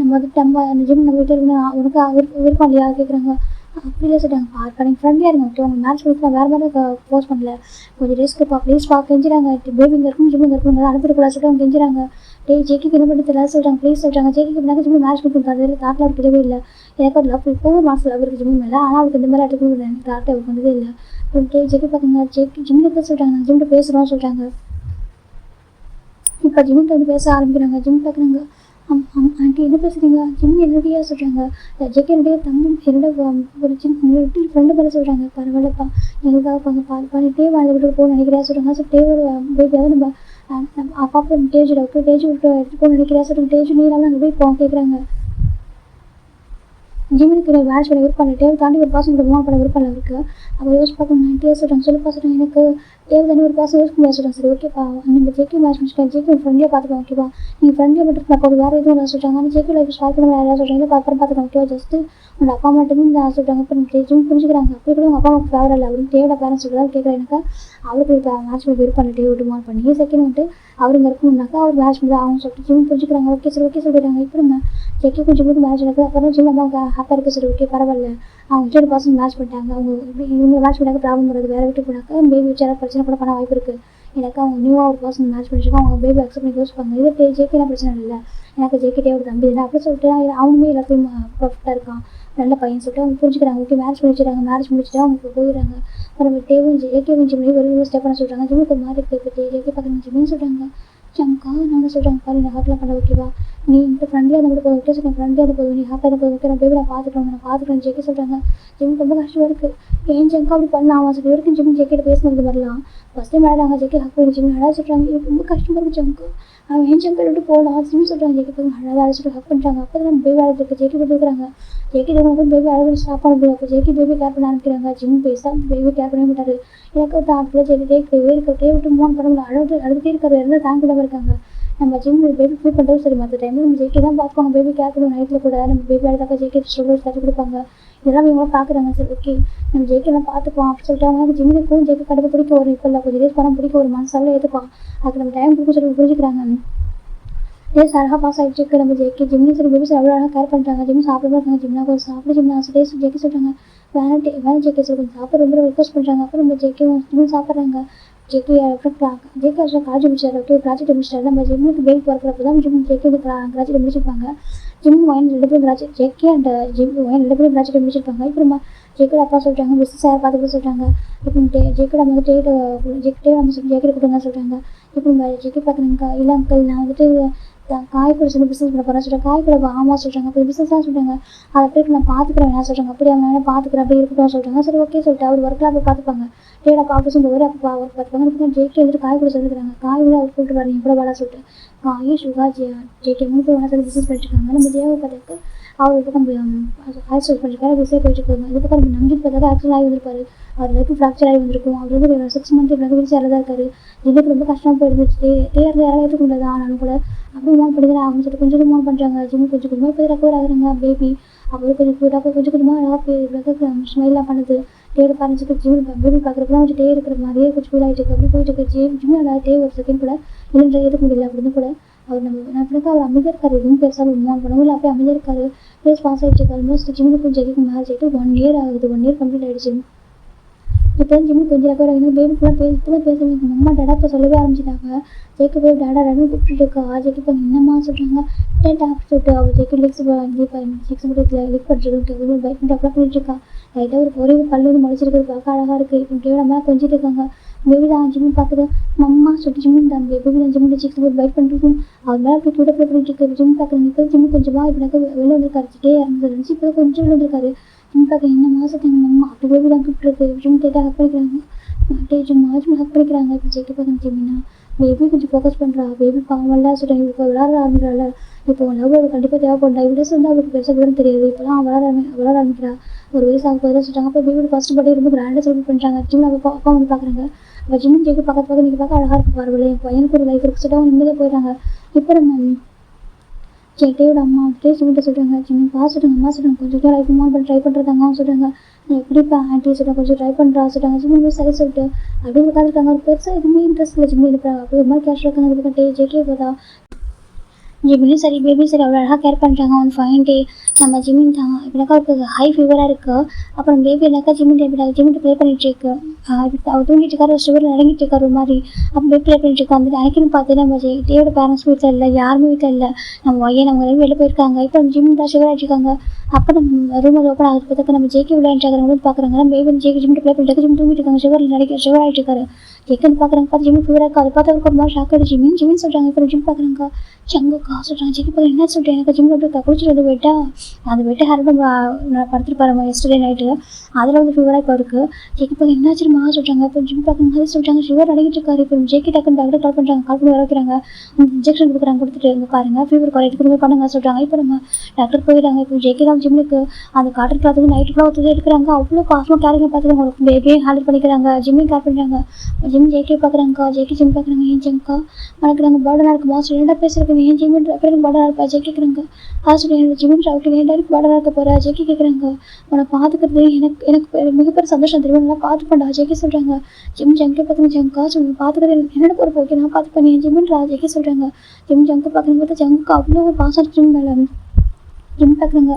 நம்ம வந்துட்டு நம்ம அந்த ஜிம் நம்ம வீட்டில் இருக்கணும் உனக்கு விருப்பம் இல்லையா கேட்குறாங்க. அப்படியே சொல்லிட்டாங்க. பாருப்பா நீங்கள் ஃப்ரெண்ட்லியாக இருங்க ஓகே உங்கள் மேரேஜ் பண்ணிக்கலாம் வேறு மாதிரி போஸ்ட் பண்ணல கொஞ்சம் ரிஸ்க்குப்பா ப்ளீஸ்ப்பா கெஞ்சுறாங்க. பேபி இங்கே இருக்கும் ஜிம் இங்கே இருக்கும் அனுப்பிடக்கூடாது சொல்லிட்டு அவங்க கெஞ்சுறாங்க. ஜேக்கிக்கு என்ன பண்ணி தெரியல சொல்கிறாங்க. ப்ளீஸ் சொல்கிறாங்க. ஜேக்கிக்கு பின்னாடி ஜிம் மேரேஜ் பண்ணிட்டு அதில் தாட்டில் அவருக்கு தெரியவே இல்லை. எனக்கு ஒரு லவ் இப்போ ஒரு மாதம் லவ் இருக்குது ஜிம் மேலே. ஆனால் அவருக்கு இந்த மாதிரி எடுத்து கொடுக்குறது எனக்கு தாட்டில் அவருக்கு வந்ததே இல்லை. அப்புறம் ஜேக்கி பார்க்குங்க. ஜிம்மில் தான் சொல்கிறாங்க. நாங்கள் ஜிம்மில் பேசுகிறோம் சொல்கிறாங்க. இப்போ ஜிம்மில் வந்து பேச ஆரம்பிக்கிறாங்க. ஜிம் பார்க்குறாங்க. ஆண்டி என்ன பேசுகிறீங்க. ஜிம் என்னுடைய சொல்கிறாங்க. ஜேக்கே என்னுடைய தம்பி என்னோட ஒரு சின்ன ஃப்ரெண்டு பேர சொல்கிறாங்க. பரவாயில்லப்பா எங்களுக்காக பாருப்பா நீ டே வாழ்ந்து விட்டு போகணும்னு நினைக்கிறா சொல்கிறாங்க. ஸோ டேவோட பேபியாவது நம்ம அப்பா டேஜோட ஓகே டேஜ் விட்டு எடுத்து போகணும்னு நினைக்கிறா சொல்கிறாங்க. டேஜ் நீ இல்லாமல் நாங்கள் போய் போவோம் கேட்குறாங்க. ஜிம்முக்கு மேரேஜ் பண்ண விருப்பம் இல்லை. டேவிட் தாண்டி ஒரு பாசம் கூட மூணு பண்ண விருப்பம் இல்லை அவருக்கு. அப்போ யோசிச்சு பார்க்கணும். ஆண்டியாக சொல்கிறாங்க. சொல்லுப்பா சொல்கிறாங்க. எனக்கு தேவதானே ஒரு பேச யோசிக்க முடியாது சொல்கிறாங்க. சரி ஓகேப்பா நம்ம ஜேகே மேட்ச் முடிச்சுக்கலாம், ஜேகே ஃப்ரெண்ட்லியாக பார்த்துக்கலாம் ஓகேவா, நீங்கள் ஃப்ரெண்ட்லியாக மட்டும் நான் போது வேறு எதுவும் சொல்கிறாங்க. ஆனால் ஜேகே லைஃப் ஸ்டார்ட் பண்ண வேறு சொல்கிறாங்க, அப்புறம் பார்த்துக்கலாம் ஓகேவா, ஜஸ்ட்டு உங்கள் அப்பா மட்டும் தான் சொல்கிறாங்க. இப்போ ஜிம் புரிஞ்சுக்கிறாங்க. அப்படி கூட உங்கள் அப்பா அம்மாவுக்கு ஃபேவர் இல்லை அப்படின்னு தேவையோட பேரண்ட்ஸ் சொல்கிறாரு. கேட்குறேன் எனக்கு அவருக்கு இப்போ மேட்ச் விருப்பம் டே விட்டு மான் பண்ணி செகண்ட் வந்துட்டு அவர் இங்கே இருக்கணும்னாக்கா அவர் மேட்ச் பண்ணி அவங்க சொல்லிட்டு ஜிம் புரிஞ்சுக்கிறாங்க. ஓகே சரி ஓகே சொல்லிடுறாங்க. இப்போ நம்ம ஜெக்கி கொஞ்சம் மேட்ச் நடக்குது. அப்புறம் ஜிம் அவங்க ஹாப்பியாக இருக்குது. சரி ஓகே பரவாயில்ல, அவங்க 100% மேட்ச் பண்ணிட்டாங்க. அவங்க இவங்க மேட்ச் பண்ணாக்க ப்ராப்ளம் வருது, வேறு வீட்டுக்கு போனாக்கா பேபி வச்சு யாராவது பிரச்சனை கூட பண்ண வாய்ப்பு இருக்குது. எனக்கு அவங்க நியூவாக ஒரு பர்சன் மேட்ச் பண்ணிருக்காங்க, அவங்க பேபி அக்செப்ட் பண்ணி யோசிப்பாங்க. இது ஜேகேலாம் பிரச்சனை இல்லை, எனக்கு ஜேகேட்டே ஒரு தம்பி இல்லை அப்படின்னு சொல்லிட்டு அவனுமே எல்லாத்தையும் பர்ஃபெக்டாக இருக்கான், நல்ல பையன் சொல்லிட்டு அவங்க புரிஞ்சுக்கிறாங்க. Okay match முடிச்சிடறாங்க. மேட்ச் முடிச்சுட்டு அவங்க போயிடுறாங்க. அப்புறம் டேவும் ஜேகேவும் ஜிம்லேயே ஒரு ஸ்டெப் பண்ண சொல்கிறாங்க. ஜிம்முக்கு ஒரு மாதிரி இருக்குது. இப்போ ஜேகே பார்க்குறாங்க ஜிம்னு சொல்கிறாங்க. சம்க்கா நான் சொல்கிறாங்க பாரு நான் ஹார்ட்லாம் பண்ண ஓகேவா, நீ இந்த ஃப்ரெண்ட்லியாக இருந்த போதும் ஓகே சொல்கிறேன், ஃப்ரெண்ட்லியாக இருந்த போதும் நீ ஹாப்பியாக இருந்த போதும் ஓகே, நான் பேபி நான் பார்த்துக்கிறேன் ஜேகே சொல்கிறாங்க. ஜிம் ரொம்ப கஷ்டமாக இருக்குது, ஏன் ஜங்க்கா அப்படி பண்ணலாம் அவன் சொல்லி வரைக்கும் ஜிம் ஜேக்கிட்ட பேசுனது வரலாம். ஃபஸ்ட் டைம் ஆடாங்க ஜேகே ஹக் பண்ணி ஜிம் அழகா சொல்கிறாங்க. எனக்கு ரொம்ப கஷ்டமாக இருக்குது ஜங்க்கு, அவன் ஏன் ஜங்கை விட்டு போகலாம் ஜிம் சொல்கிறாங்க. ஜேகே போய் அழகாக அழைச்சிட்டு ஹக் பண்ணுறாங்க. அப்போ தான் பேபி அழுதுருக்கு. ஜேகே போட்டுருக்காங்க. ஜேகே தேவனுக்கு பேபி அழுது ஸ்டாப் பண்ண முடியும். அப்போ ஜேகே பேபி கேர் பண்ண ஆரம்பிக்கிறாங்க. ஜிம் பேசா பேபி கேர் பண்ண மாட்டார். எனக்கு ஒரு தாட்ல ஜேகே இருக்க விட்டு மூணு பண்ண முடியல, அழுதுகிட்டே இருக்காரு. இருந்தால் தாங்க தான் இருக்காங்க. நம்ம ஜிம் பேபி ஃபீல் பண்ணுறது சரி, மற்ற டைமில் நம்ம ஜேகே தான் பார்த்துக்கோங்க. பேபி கேர் பண்ணுவோம். நைட்டில் கூட நம்ம பேபி அழுதாக்கா ஜேகே ஸ்டோரேஜ் தட்டி கொடுப்பாங்க. இதெல்லாம் இவங்களும் பார்க்குறாங்க. சரி ஓகே நம்ம ஜேகேலாம் பார்த்துப்போம் அப்படின்னு சொல்லிட்டு அவங்க ஜிம்முக்கு ஜேகே கடுப்பு பிடிக்க வரும். இப்போ இல்லை கொஞ்சம் டேஸ் பணம் பிடிக்க ஒரு மனசாவில் ஏற்றுப்பான். அதுக்கு நம்ம டைம் கொடுக்க சொல்லி புரிஞ்சுக்கிறாங்க. டேஸ் அழகாக பாஸ் ஆகிட்டு நம்ம ஜேகே ஜிம்னு சரி பேபி அவ்வளோ அழகாக கேர் பண்ணுறாங்க. ஜிம் சாப்பிட இருக்காங்க. ஜிம்னா கொஞ்சம் சாப்பிட ஜிம் டேஸ் ஜேகே சொல்கிறாங்க. வேணாம் ஜேகே சொல்லி கொஞ்சம் சாப்பிட ரொம்ப ரிக்வஸ்ட் பண்ணுறாங்க. அப்புறம் நம்ம ஜேகே ஜிம் சாப்பிட்றாங்க. ஜேகே அப்புறம் ஜேகே காலேஜ் முடிச்சாரு. ஓகே ப்ராஜெக்ட் முடிச்சாரு. நம்ம ஜிம்முக்கு பேபி பிறக்கிறப்ப தான் ஜிம் ஜேகே ப்ராஜெக்ட் முடிச்சிருப்பாங்க. ஜிம் ஒயின் 2 பேரும் project JK and Jimin 2 பேரும் ப்ராஜெக்ட் முடிச்சிருப்பாங்க. இப்போ நம்ம ஜேகே அப்பா சொல்கிறாங்க பிஸ்னஸ் யாரை பார்த்துக்க சொல்கிறாங்க. இப்போ ஜேகே நம்ம வந்துட்டு ஜேகே நம்ம சொல்லி ஜேகே கொடுங்க சொல்கிறாங்க. இப்போ நம்ம ஜேகே பார்க்குறீங்க இல்லை அங்கிள் நான் வந்துட்டு காய்கறி சொல்லி பிஸ்னஸ் பண்ண போகிறேன் சொல்கிறேன். காய்கறி ஆமாம் சொல்கிறாங்க. அப்போ பிஸ்னஸ் தான் சொல்கிறாங்க. அதை போய்ட்டு நான் பார்த்துக்கிறேன் என்ன சொல்கிறாங்க. அப்படி அவன் வேணா பார்த்துக்கிறேன் அப்படி இருக்கட்டும் சொல்கிறாங்க. சரி ஓகே சொல்லிட்டு அவர் ஒர்க்கில் போய் பார்த்துப்பாங்க. டேடா ஆஃபீஸ் போவார். அப்போ ஒர்க் பார்த்துப்பாங்க. இப்போ ஜேகே வந்துட்டு காய்கறி சொல்லிக்கிறாங்க. காய்கறி அவர் கூப்பிட்டு வரீங்க கூட வேலை சொல்லிட்டு காய் சுகா ஜேகே 3 பேர் வேணா சொல்லி பிஸ்னஸ் பண்ணிட்டுருக்காங்க. நம்ம ஜேவை பார்த்துக்கு அவர் இப்போ நம்ம ஆக்சுவல் பண்ணிருக்காரு. பிஸியாக போயிட்டுருக்காங்க. இது பக்கம் நம்ம நம்பிட்டு பார்த்தாக்க ஆக்சுவல் ஆகி வந்திருப்பாரு. அவர் வரைக்கும் ஃப்ராக்சர் ஆகி வந்திருக்கும். அவர் வந்து 6 மந்த் இப்போ வீழ்ச்சியாக தான் இருக்காரு. ஜிம்முக்கு ரொம்ப கஷ்டமாக போயிருந்துச்சு. டேர் யாராவது ஏற்றுக்கொண்டதா ஆனாலும் கூட அப்படி மூவ் பண்ணிதான் அவங்க சொல்லிட்டு கொஞ்சம் மூவ் பண்ணுறாங்க. ஜிம்மு கொஞ்சம் கொஞ்சமாக இப்போ ரெக்கவர் ஆகுறாங்க. பேபி அப்புறம் கொஞ்சம் க்யூட்டாக கொஞ்சம் கொஞ்சமாக அழகாக ஸ்மைல்லாம் பண்ணுது. டேயோட பேரண்ட்ஸுக்கு ஜிம் பேபி பார்க்குறப்ப தான் கொஞ்சம் டே இருக்கிற மாதிரியே கொஞ்சம் ஃபீல் ஆகிட்டு இருக்கு. அப்படி போயிட்டு இருக்கு. ஜிம்மு நல்லா டே ஒரு செகண்ட் கூட இல்லைன்ற ஏற்க முடியல அப்படின்னு கூட அவர் நம்ம அப்படின்னா அவர் அமைதியாக இருக்காரு. எதுவும் பெருசாக மூவ் பண்ணவும் இல்லை. அப்படியே அமைதியாக இருக்காரு. ப்ளஸ் பாஸ் ஆகிட்டு இருக்கு. ஆல்மோஸ்ட் ஜிம்முக்கு ஜெயிக்கு மேரேஜ் ஆகிட்டு 1 இயர் ஆகுது. 1 இயர் கம்ப்ளீட் ஆகிடுச்சு. இப்போ வந்து ஜிம்முக்கு கொஞ்சம் ரெக்கவர் ஆகிடும். பேபிக்குலாம் பேசவே அம்மா டேடா இப்போ சொல்லவே ஆரம்பிச்சிட்டாங்க. ஜேக்கு போய் டேடான்னு கூப்பிட்டு இருக்கா. ஜேக்கு இப்போ என்னம்மா சொல்கிறாங்க டேட்டா சொல்லிட்டு அவர் ஜேக்கு லிக்ஸ் மட்டும் லிக் பண்ணுறது பைக் பண்ணிட்டு அப்புறம் பண்ணிட்டு இருக்கா. லைட்டாக ஒரே பல்லு வந்து முளைச்சிருக்கிறது பார்க்க அழகாக இருக்குது. இப்போ டேவிட மேலே கொஞ்சிட்டு இருக்காங்க. பேபி தான் ஜிம்மு பார்க்குது. மம்மா சொல்லிட்டு ஜிம்மு தான் பேபி தான் ஜிம்மு சிக்ஸ் போய் பைட் பண்ணிருக்கும். அவர் மேலே அப்படி கூட பண்ணிட்டு இருக்கு. ஜிம் பார்க்குறது இப்போ ஜிம்மு கொஞ்சமாக இப்போ வெளில வந்துருக்காரு. டே இருந்துச்சு இப்போ கொஞ்சம் வெளில வந்துருக்காரு. ஜிம் பார்க்க என்ன மாதத்துக்கு மம்மா அப்படி பேபி தான் கூப்பிட்டு இருக்கு. ஜிம் தேட்டா ஹக் பண்ணிக்கிறாங்க. டே ஜிம் ஹக் பண்ணிக்கிறாங்க. இப்போ ஜெயிக்க பார்க்க ஜிம்மினா பேபி கொஞ்சம் ஃபோக்கஸ் பண்ணுறா. பேபி பாவம்லாம் சொல்கிறேன். இப்போ விளாட ஆரம்பிக்கிறாள். இப்போ லவ் அவளுக்கு கண்டிப்பாக தேவைப்படுறா. இவ்வளோ வந்து அவளுக்கு பெருசாக விவரம் தெரியாது. இப்போலாம் விளாட ஆரம்பிக்கிறா. ஒரு வயசு ஆக போய் சொல்கிறாங்க. அப்போ பேபியோட ஃபர்ஸ்ட் பர்த்டே ரொம்ப கிராண்டாக செலிப்ரேட் பண்ணுறாங்க. ஜிம்மில் அப்பா வந்து பார்க்குறாங்க. அப்போ ஜிம்மும் ஜெயிக்க பார்க்க நீங்கள் பார்க்க அழகாக இருக்கு பரவாயில்ல. என் பையனுக்கு ஒரு லைஃப் இருக்கு சொல்லிட்டு அவங்க நிம்மதியாக போயிடுறாங்க. இப்போ நம்ம ஜெயிட்டேயோட அம்மா அப்படியே ஜிம்மிட்ட சொல்கிறாங்க. ஜிம்மி சொல்கிறாங்க. அம்மா சொல்கிறாங்க கொஞ்சம் லைஃப் மூவ் பண்ண ட்ரை பண்ணுறதாங்க சொல்கிறாங்க. நான் எப்படிப்பா ஆண்டி சொல்கிறாங்க கொஞ்சம் ட்ரை பண்ணுறா சொல்கிறாங்க. ஜிம்மி சரி சொல்லிட்டு அப்படியே உட்காந்துருக்காங்க. ஒரு பெருசாக எதுவுமே இன்ட்ரெஸ்ட் இல்லை ஜிம்மி இருப்பாங்க. அப்படி ஒரு மாதிரி கேஷ் இருக்காங்க. இது பண்ணிட்டு ஜெயிக்கே போதா ஜிம்மிலும் சரி பேபி சரி அவ்வளோ அழகாக கேர் பண்ணுறாங்க. ஒன் ஃபைன் டே நம்ம ஜிம்மின் தாங்க இப்படினாக்கா அவருக்கு ஹை ஃபீவராக இருக்குது. அப்புறம் பேபி இல்லைனாக்கா ஜிம்மிட்டு ப்ளே பண்ணிட்டு இருக்கு. அவர் தூங்கிட்டு இருக்காரு. சுவர் நடங்கிட்டு இருக்காரு ஒரு மாதிரி. அப்போ பேபி ப்ளே பண்ணிட்டு இருக்கா. அந்த அன்னைக்குன்னு பார்த்து நம்ம டேயோட பேரண்ட்ஸ் வீட்டில் இல்லை, யாருமே வீட்டில் இல்லை. நம்ம பையன் நம்ம வெளில போயிருக்காங்க. இப்போ ஜிம் தான் சுவர் ஆகிட்டுருக்காங்க. அப்போ நம்ம ரூம் ஓப்பன் ஆகுது பார்த்தாக்க நம்ம ஜேகே விளையாண்டுருக்காங்க பார்க்குறாங்க. நம்ம பேபி ஜேகே ஜிம்மிட்டு ப்ளே பண்ணிட்டு ஜிம் தூங்கிட்டு இருக்காங்க. சுவர் ஆகிட்டு இருக்காரு. ஜேக்குன்னு பார்க்குறாங்க. பார்த்து ஜிம்மு ஃபீவராக இருக்குது. அதை பார்த்து அவருக்கு ஒரு மாதிரி ஷாக் ஆகிடுச்சு. ஜிம்மின்னு சொல்கிறாங்க. இப்போ ஜிம் பார்க்குறாங்க. சங்கக்கா சொல்கிறாங்க. ஜெயிக்க போய் என்ன சொல்லிட்டு எனக்கு ஜிம்மில் அப்படி குளிச்சுட்டு வந்து போயிட்டா அந்த போய்ட்டு ஹேர்பண்ட் படுத்துருப்பாரு எஸ்டர்டே நைட்டு. அதில் வந்து ஃபீவராக இப்போ இருக்குது. ஜெயிக்க போய் என்னாச்சுமா சொல்கிறாங்க. இப்போ ஜிம் பார்க்கும்போது சொல்கிறாங்க ஃபீவர் அடிக்கிட்டு இருக்காரு. இப்போ ஜெயிக்கி டக்குன்னு டாக்டர் கால் பண்ணுறாங்க. கால் பண்ணி வர வைக்கிறாங்க. இன்ஜெக்ஷன் கொடுக்குறாங்க. கொடுத்துட்டு இங்கே பாருங்கள் ஃபீவர் குறையிட்டு கொடுங்க பண்ணுங்க சொல்கிறாங்க. இப்போ நம்ம டாக்டர் போயிடுறாங்க. இப்போ ஜெயிக்கி தான் ஜிம்முக்கு அந்த காட்டன் கிளாத்துக்கு நைட்டுக்குலாம் ஒத்துட்டு எடுக்கிறாங்க. அவ்வளோ பாசமாக கேரிங்க பார்த்துக்கிறாங்க. பேபியும் ஹேண்டில் பண்ணிக்கிறாங்க. ஜிம்மையும் கேர் பண்ணுறாங்க. ஜிம் ஜேகே பார்க்குறாங்கக்கா. ஜேகே ஜிம் பார்க்குறாங்க. ஏன் ஜிம்க்கா உனக்கு நாங்கள் பேர்டனாக இருக்கு பாஸ் என்னடா பேசுகிறேன் ஏன் ஜிம் எனக்கு பேர்டனாக இருப்பா ஜேகே கேட்குறாங்க. சொல்லி என்னோட ஜிம் ட்ராவல் ஏன் டைரக்ட் பேர்டனாக இருக்க போகிறா ஜேகே கேட்குறாங்க. உன்னை பார்த்துக்கிறது எனக்கு எனக்கு மிகப்பெரிய சந்தோஷம் தெரியும் நல்லா பார்த்துப்பேன்டா ஜேகே சொல்கிறாங்க. ஜிம் ஜங்கே பார்க்குறேன் ஜங்கா சொல்லி பார்த்துக்கிறது என்னோட பொறுப்பு ஓகே நான் பார்த்துப்பேன் என் ஜிம்ன்றா ஜேகே சொல்கிறாங்க. ஜிம் ஜங்கு பார்க்குறேன் பார்த்தா ஜங்குக்கு அவ்வளோ ஒரு பாசம் ஜிம் மேலே ஜிம் பார்க்குறாங்க.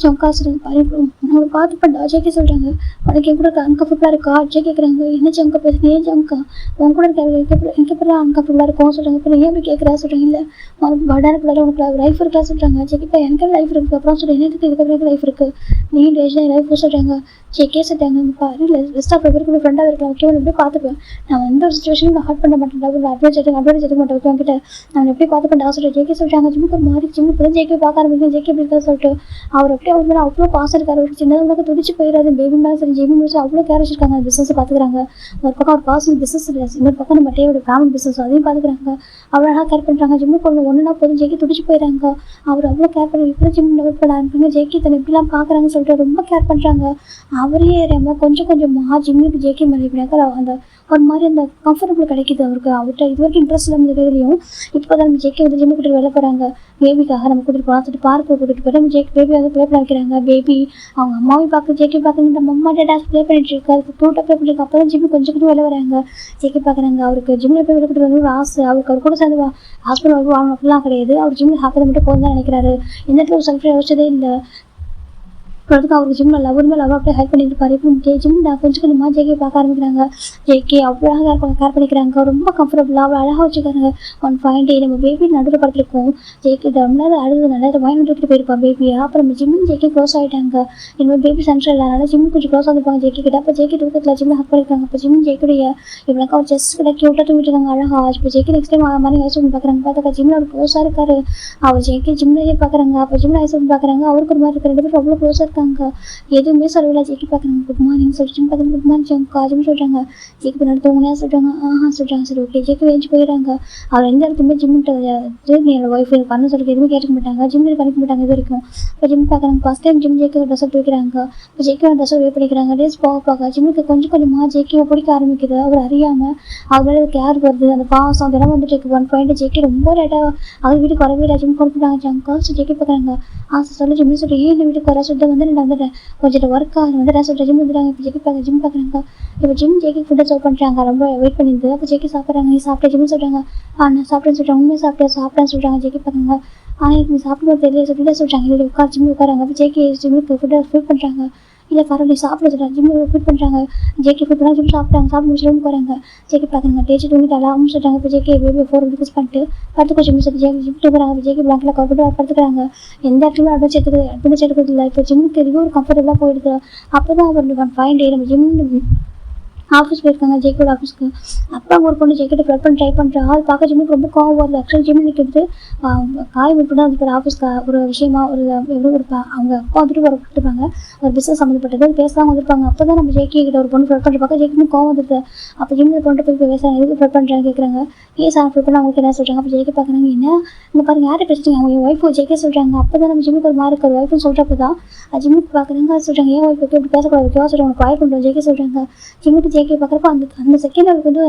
ஜங்கா சொல்லுங்க பாரு உன்னோட பார்த்துப்பேன்டா ஜேகே சொல்கிறாங்க. உனக்கு என் கூட அன்கம்ஃபர்டபுளாக இருக்கா அஜய் கேட்குறாங்க. என்ன ஜங்கா பேசுங்க ஏன் ஜங்கா உன் கூட எனக்கு எப்படி அன்கம்ஃபர்டபுளாக இருக்கும் சொல்கிறாங்க. இப்போ ஏன் எப்படி கேட்குறா சொல்கிறாங்க. இல்லை உனக்கு பர்டான உனக்கு லைஃப் இருக்கா சொல்கிறாங்க. ஜெகி இப்போ எனக்கு லைஃப் இருக்குது அப்புறம் சொல்லி எனக்கு இதுக்கப்புறம் லைஃப் இருக்குது நீ டேஜ் லைஃப் சொல்கிறாங்க. ஜேகே சொல்கிறாங்க பாரு ரெஸ்ட் ஆஃப் பேருக்கு ஃப்ரெண்டாக இருக்கலாம் ஓகே எப்படி பார்த்துப்பேன் நான் எந்த ஒரு சுச்சுவேஷனும் நான் ஹார்ட் பண்ண மாட்டேன் அட்வான்ஸ் எடுக்க மாட்டேன் ஓகே கிட்ட நான் எப்படி பார்த்துப்பேன் சொல்லிட்டு ஜேகே சொல்கிறாங்க. ஜிம்முக்கு ஒரு மாதிரி ஜிம்மு இப்போ தான் ஜேகே பார்க்க ஆரம்பிக்கும் ஜேகே எப்படி இருக்கா சொல்லிட்டு அவர் அப்படியே அவர் மேலே அவ்வளோ பாசம் இருக்காரு. ஒரு சின்னதாக உனக்கு துடிச்சு போயிடாது பேபி மேலே சரி ஜெபி மேலே அவ்வளோ கேர் வச்சிருக்காங்க அந்த பிஸ்னஸ் பார்த்துக்கிறாங்க. ஒரு பக்கம் அவர் பாசம் பிஸ்னஸ் இல்லை இன்னொரு பக்கம் நம்ம டேவோட ஃபேமிலி பிஸ்னஸ் அதையும் பார்த்துக்கிறாங்க. அவ்வளோ அழகாக கேர் பண்ணுறாங்க. ஜிம்முக்கு ஒன்று ஒன்றுனா போதும் ஜேகே துடிச்சு போயிடறாங்க. அவர் அவ்வளோ கேர் பண்ணி இப்போ ஜிம் டெவலப் பண்ண ஆரம்பிப்பாங்க. ஜேகே தன்னை இப்படிலாம் பார்க்குறாங்கன்னு சொல்லிட்டு ரொம்ப கேர் பண்ணுறாங்க. அவரே ஏறியாமல் கொஞ்சம் கொஞ்சமாக ஜிம்முக்கு ஜேகே மேலே இப்படினாக்கா அந்த ஒரு மாதிரி அந்த கம்ஃபர்டபுள் கிடைக்கிது அவருக்கு. அவர்கிட்ட இது வரைக்கும் இன்ட்ரெஸ்ட் இல்லாமல் இருக்கிறதுலையும் இப்போ தான் நம்ம ஜேகே வந்து ஜிம்மு கூட்டிட்டு வெளில போகிறாங்க. பேபிக்காக நம்ம கூட்டிட்டு போகலாம் சொல்லிட்டு பார்க்கு கூட்டிட்டு போய் நம்ம ஜேகே பேபி வந்து ப்ளே பண்ண வைக்கிறாங்க. பேபி அவங்க அம்மாவையும் பார்க்க ஜேகே பார்க்குறது நம்ம அம்மா டேடாஸ் ப்ளே பண்ணிட்டு இருக்கு அதுக்கு ப்ளூட்டாக ப்ளே பண்ணிருக்கு. அப்போ தான் ஜிம்மு கொஞ்சம் வெளில வராங்க. ஜேகே பார்க்குறாங்க. அவருக்கு ஜிம்மில் போய் விளையாட்டு வந்து ஒரு ஆசை அவருக்கு அவர் கூட சேர்ந்து ஹாஸ்பிட்டல் வந்து வாங்கணும் அப்படிலாம் கிடையாது. அவர் ஜிம்மில் ஹாப்பியாக மட்டும் போகணும் தான் நினைக்கிறாரு. எந்த இடத்துல ஒரு செல்ஃபியாக யோசிச்சதே இல்லை. அதுக்கு அவருக்கு ஜிம்மில் லவ்வுமே லவ் அப்படியே ஹெல்ப் பண்ணிட்டு இருப்பாரு. இப்போ ஜிம் கொஞ்சம் கொஞ்சமாக ஜேகே பார்க்க ஆரம்பிக்கிறாங்க. ஜேகே அவ்வளோ அழகாக கேர் பண்ணிக்கிறாங்க. ரொம்ப கம்ஃபர்டபுளாக அவ்வளோ அழகாக வச்சுக்கிறாங்க. ஒன் ஃபைன் டே நம்ம பேபி நடுவில் படுத்துருக்கோம். ஜேகே ரொம்ப அழுகுதுனால அதை வாங்கி தூக்கிட்டு போயிருப்பான் பேபியை. அப்புறம் நம்ம ஜிம்மும் ஜேகே க்ளோஸ் ஆகிட்டாங்க. இன்னொரு பேபி சென்டர் இல்லாதனால ஜிம்மு கொஞ்சம் க்ளோஸ் ஆகிருப்பாங்க ஜேகே கிட்ட. அப்போ ஜேகே தூக்கத்தில் ஜிம்மில் ஹக் பண்ணியிருக்காங்க. அப்போ ஜிம் ஜேக்குடைய இவனுக்கு அவர் செஸ்ட் கிட்ட க்யூட்டாக தூங்கிட்டு இருக்காங்க அழகாக. இப்போ ஜேகே நெக்ஸ்ட் டைம் மாதிரி ஐஸ் பண்ணி பார்க்குறாங்க. பார்த்தாக்கா ஜிம்மில் ஒரு க்ளோஸாக இருக்காரு. அவர் ஜேகே ஜிம்லேயே பார்க்குறாங்க. அப்போ ஜிம்மில் ஐஸ் பண்ணி பார்க்குறாங்க. அவருக்கு ஒரு மாதிரி இருக்க ரெண்டு பேரும் அவ்வளோ க்ளோஸாக இருக்காங்க. எதுவுமே சொல்லவில்லை. ஜேகே பார்க்குறாங்க. குட் மார்னிங் சொல்லிட்டு பார்க்குறாங்க. குட் மார்னிங் ஜங்காஜுன்னு சொல்கிறாங்க. ஜேகே பின்னாடி தூங்கினா சொல்கிறாங்க. சொல்கிறாங்க சரி ஓகே ஜேகே வேஞ்சு போயிடறாங்க. அவர் எந்த இடத்துலையுமே ஜிம்மிட்ட என்னோட ஒய்ஃப் பண்ண சொல்லிட்டு எதுவுமே கேட்க மாட்டாங்க. ஜிம்மில் பண்ணிக்க மாட்டாங்க இது வரைக்கும். இப்போ ஜிம் பார்க்குறாங்க. First time Jim J K dress up வைக்கிறாங்க. இப்போ ஜேகே ட்ரெஸ் அப் பண்ணிக்கிறாங்க. டேஸ் போக ஜிம்முக்கு கொஞ்சம் கொஞ்சமாக ஜேகே பிடிக்க ஆரம்பிக்குது. அவர் அறியாமல் அவர் மேலே கேர் வருது. அந்த பாசம் அதெல்லாம் வந்துட்டு இருக்கு. ஒன் பாயிண்ட் ஜேகே ரொம்ப லேட்டாக அவர் வீட்டுக்கு வரவே இல்லை. ஜிம் கொடுத்துட்டாங்க ஜங்கா ஜேகே பார்க்குறாங்க. சொல்லி ஜிம்னு சொல்லிட்டு ஏன் வீட்டுக்கு வர சொல்லிட்டு வந்து நான் வந்துட்டேன் கொஞ்சம் ஒர்க்காக வந்து நான் சொல்லிட்டு ஜிம் வந்துடுறாங்க. இப்போ ஜேகே ஜிம் பார்க்குறாங்க. இப்போ ஜிம் ஜேகே ஃபுட்டை சர்வ் பண்ணுறாங்க. ரொம்ப வெயிட் பண்ணியிருந்து அப்போ ஜேகே சாப்பிட்றாங்க. நீ சாப்பிட்டா ஜிம் சொல்கிறாங்க. நான் சாப்பிட்டேன்னு சொல்கிறாங்க. உண்மையாக சாப்பிட்டேன்னு சொல்கிறாங்க. ஜேகே பார்க்குறாங்க. ஆனால் நீ சாப்பிடும்போது தெரியல சொல்லிட்டு சொல்கிறாங்க. இல்லை உட்கார் ஜிம் உட்காராங்க. அப்போ ஜேகே ஜிம்முக்கு ஃபுட்டை ஃபீட் பண்ணுறாங்க. இல்லை பரவாயில்ல சாப்பிட சொல்கிறாங்க. ஜிம்மு ஃபீட் பண்ணுறாங்க. ஜேகே ஃபீட் பண்ணால் ஜிம் சாப்பிட்டு முடிச்சு ரூம் போகிறாங்க. ஜேகே பார்க்குறாங்க. டேச்சு தூங்கிட்டாலாம் அவங்க சொல்கிறாங்க. இப்போ ஜேகே பேபி 4 டிஸ்கஸ் பண்ணிட்டு படுத்துக்கோ ஜிம் சொல்லி ஜேகே ஜிம் தூக்குறாங்க. இப்போ ஜேகே பிளாங்கில் கவர் போட்டு படுத்துக்கிறாங்க. எந்த இடத்துலையும் அட்வென்ச்சர் எடுக்கிறது இல்லை. இப்போ ஜிம்முக்கு எதுவும் ஒரு கம்ஃபர்டபுளாக போயிடுது. அப்போ தான் அவர் ஃபைன் டே நம்ம ஜிம் ஆஃபீஸ் போயிருக்காங்க ஜேகேட ஆஃபீஸ்க்கு. அப்போ அங்கே ஒரு பொண்ணு ஜேகேட்ட ஃப்ளட் பண்ணி ட்ரை பண்ணுறா. அது பார்க்க ஜிம்முக்கு ரொம்ப கோவம் வருது. ஆக்சுவலி ஜிம் நிற்கிறது காய் விட்டு தான் அதுக்கு ஆஃபீஸ்க்கு ஒரு விஷயமா ஒரு எவ்வளோ இருப்பா அவங்க அப்பா வந்துட்டு ஒரு கொடுத்துருப்பாங்க ஒரு பிஸ்னஸ் சம்மந்தப்பட்டது அது பேசலாம் வந்திருப்பாங்க. அப்போ தான் நம்ம ஜேகே கிட்ட ஒரு பொண்ணு ஃப்ளட் பண்ணி பார்க்க ஜேகே கோவம் வந்துடுது. அப்போ ஜிம்மில் பொண்ணு போய் பேசுகிறாங்க. எதுக்கு ஃப்ளட் பண்ணுறாங்க கேட்குறாங்க. ஏன் சார் ஃப்ளட் பண்ண அவங்களுக்கு என்ன சொல்கிறாங்க. அப்போ ஜேகே பார்க்குறாங்க. என்ன இங்கே பாருங்க யாரை பேசுகிறீங்க அவங்க என் ஒய்ஃபு ஜேகே சொல்கிறாங்க. அப்போ தான் நம்ம ஜிம்முக்கு ஒரு மாதிரி இருக்க ஒரு ஒய்ஃப்னு சொல்கிறப்ப தான் ஜிம்முக்கு பார்க்குறாங்க. அது சொல்கிறாங்க ஏன் ஒய்ஃபுக்கு இப்படி பேசக்கூடாது கேவா சொல்கிறாங்க வாய் பண்ணுறோம் ஜேகே சொல்கிறாங்க. ஜிம்முக்கு ஜேகே பார்க்குறப்ப அந்த செகண்ட் அவருக்கு வந்து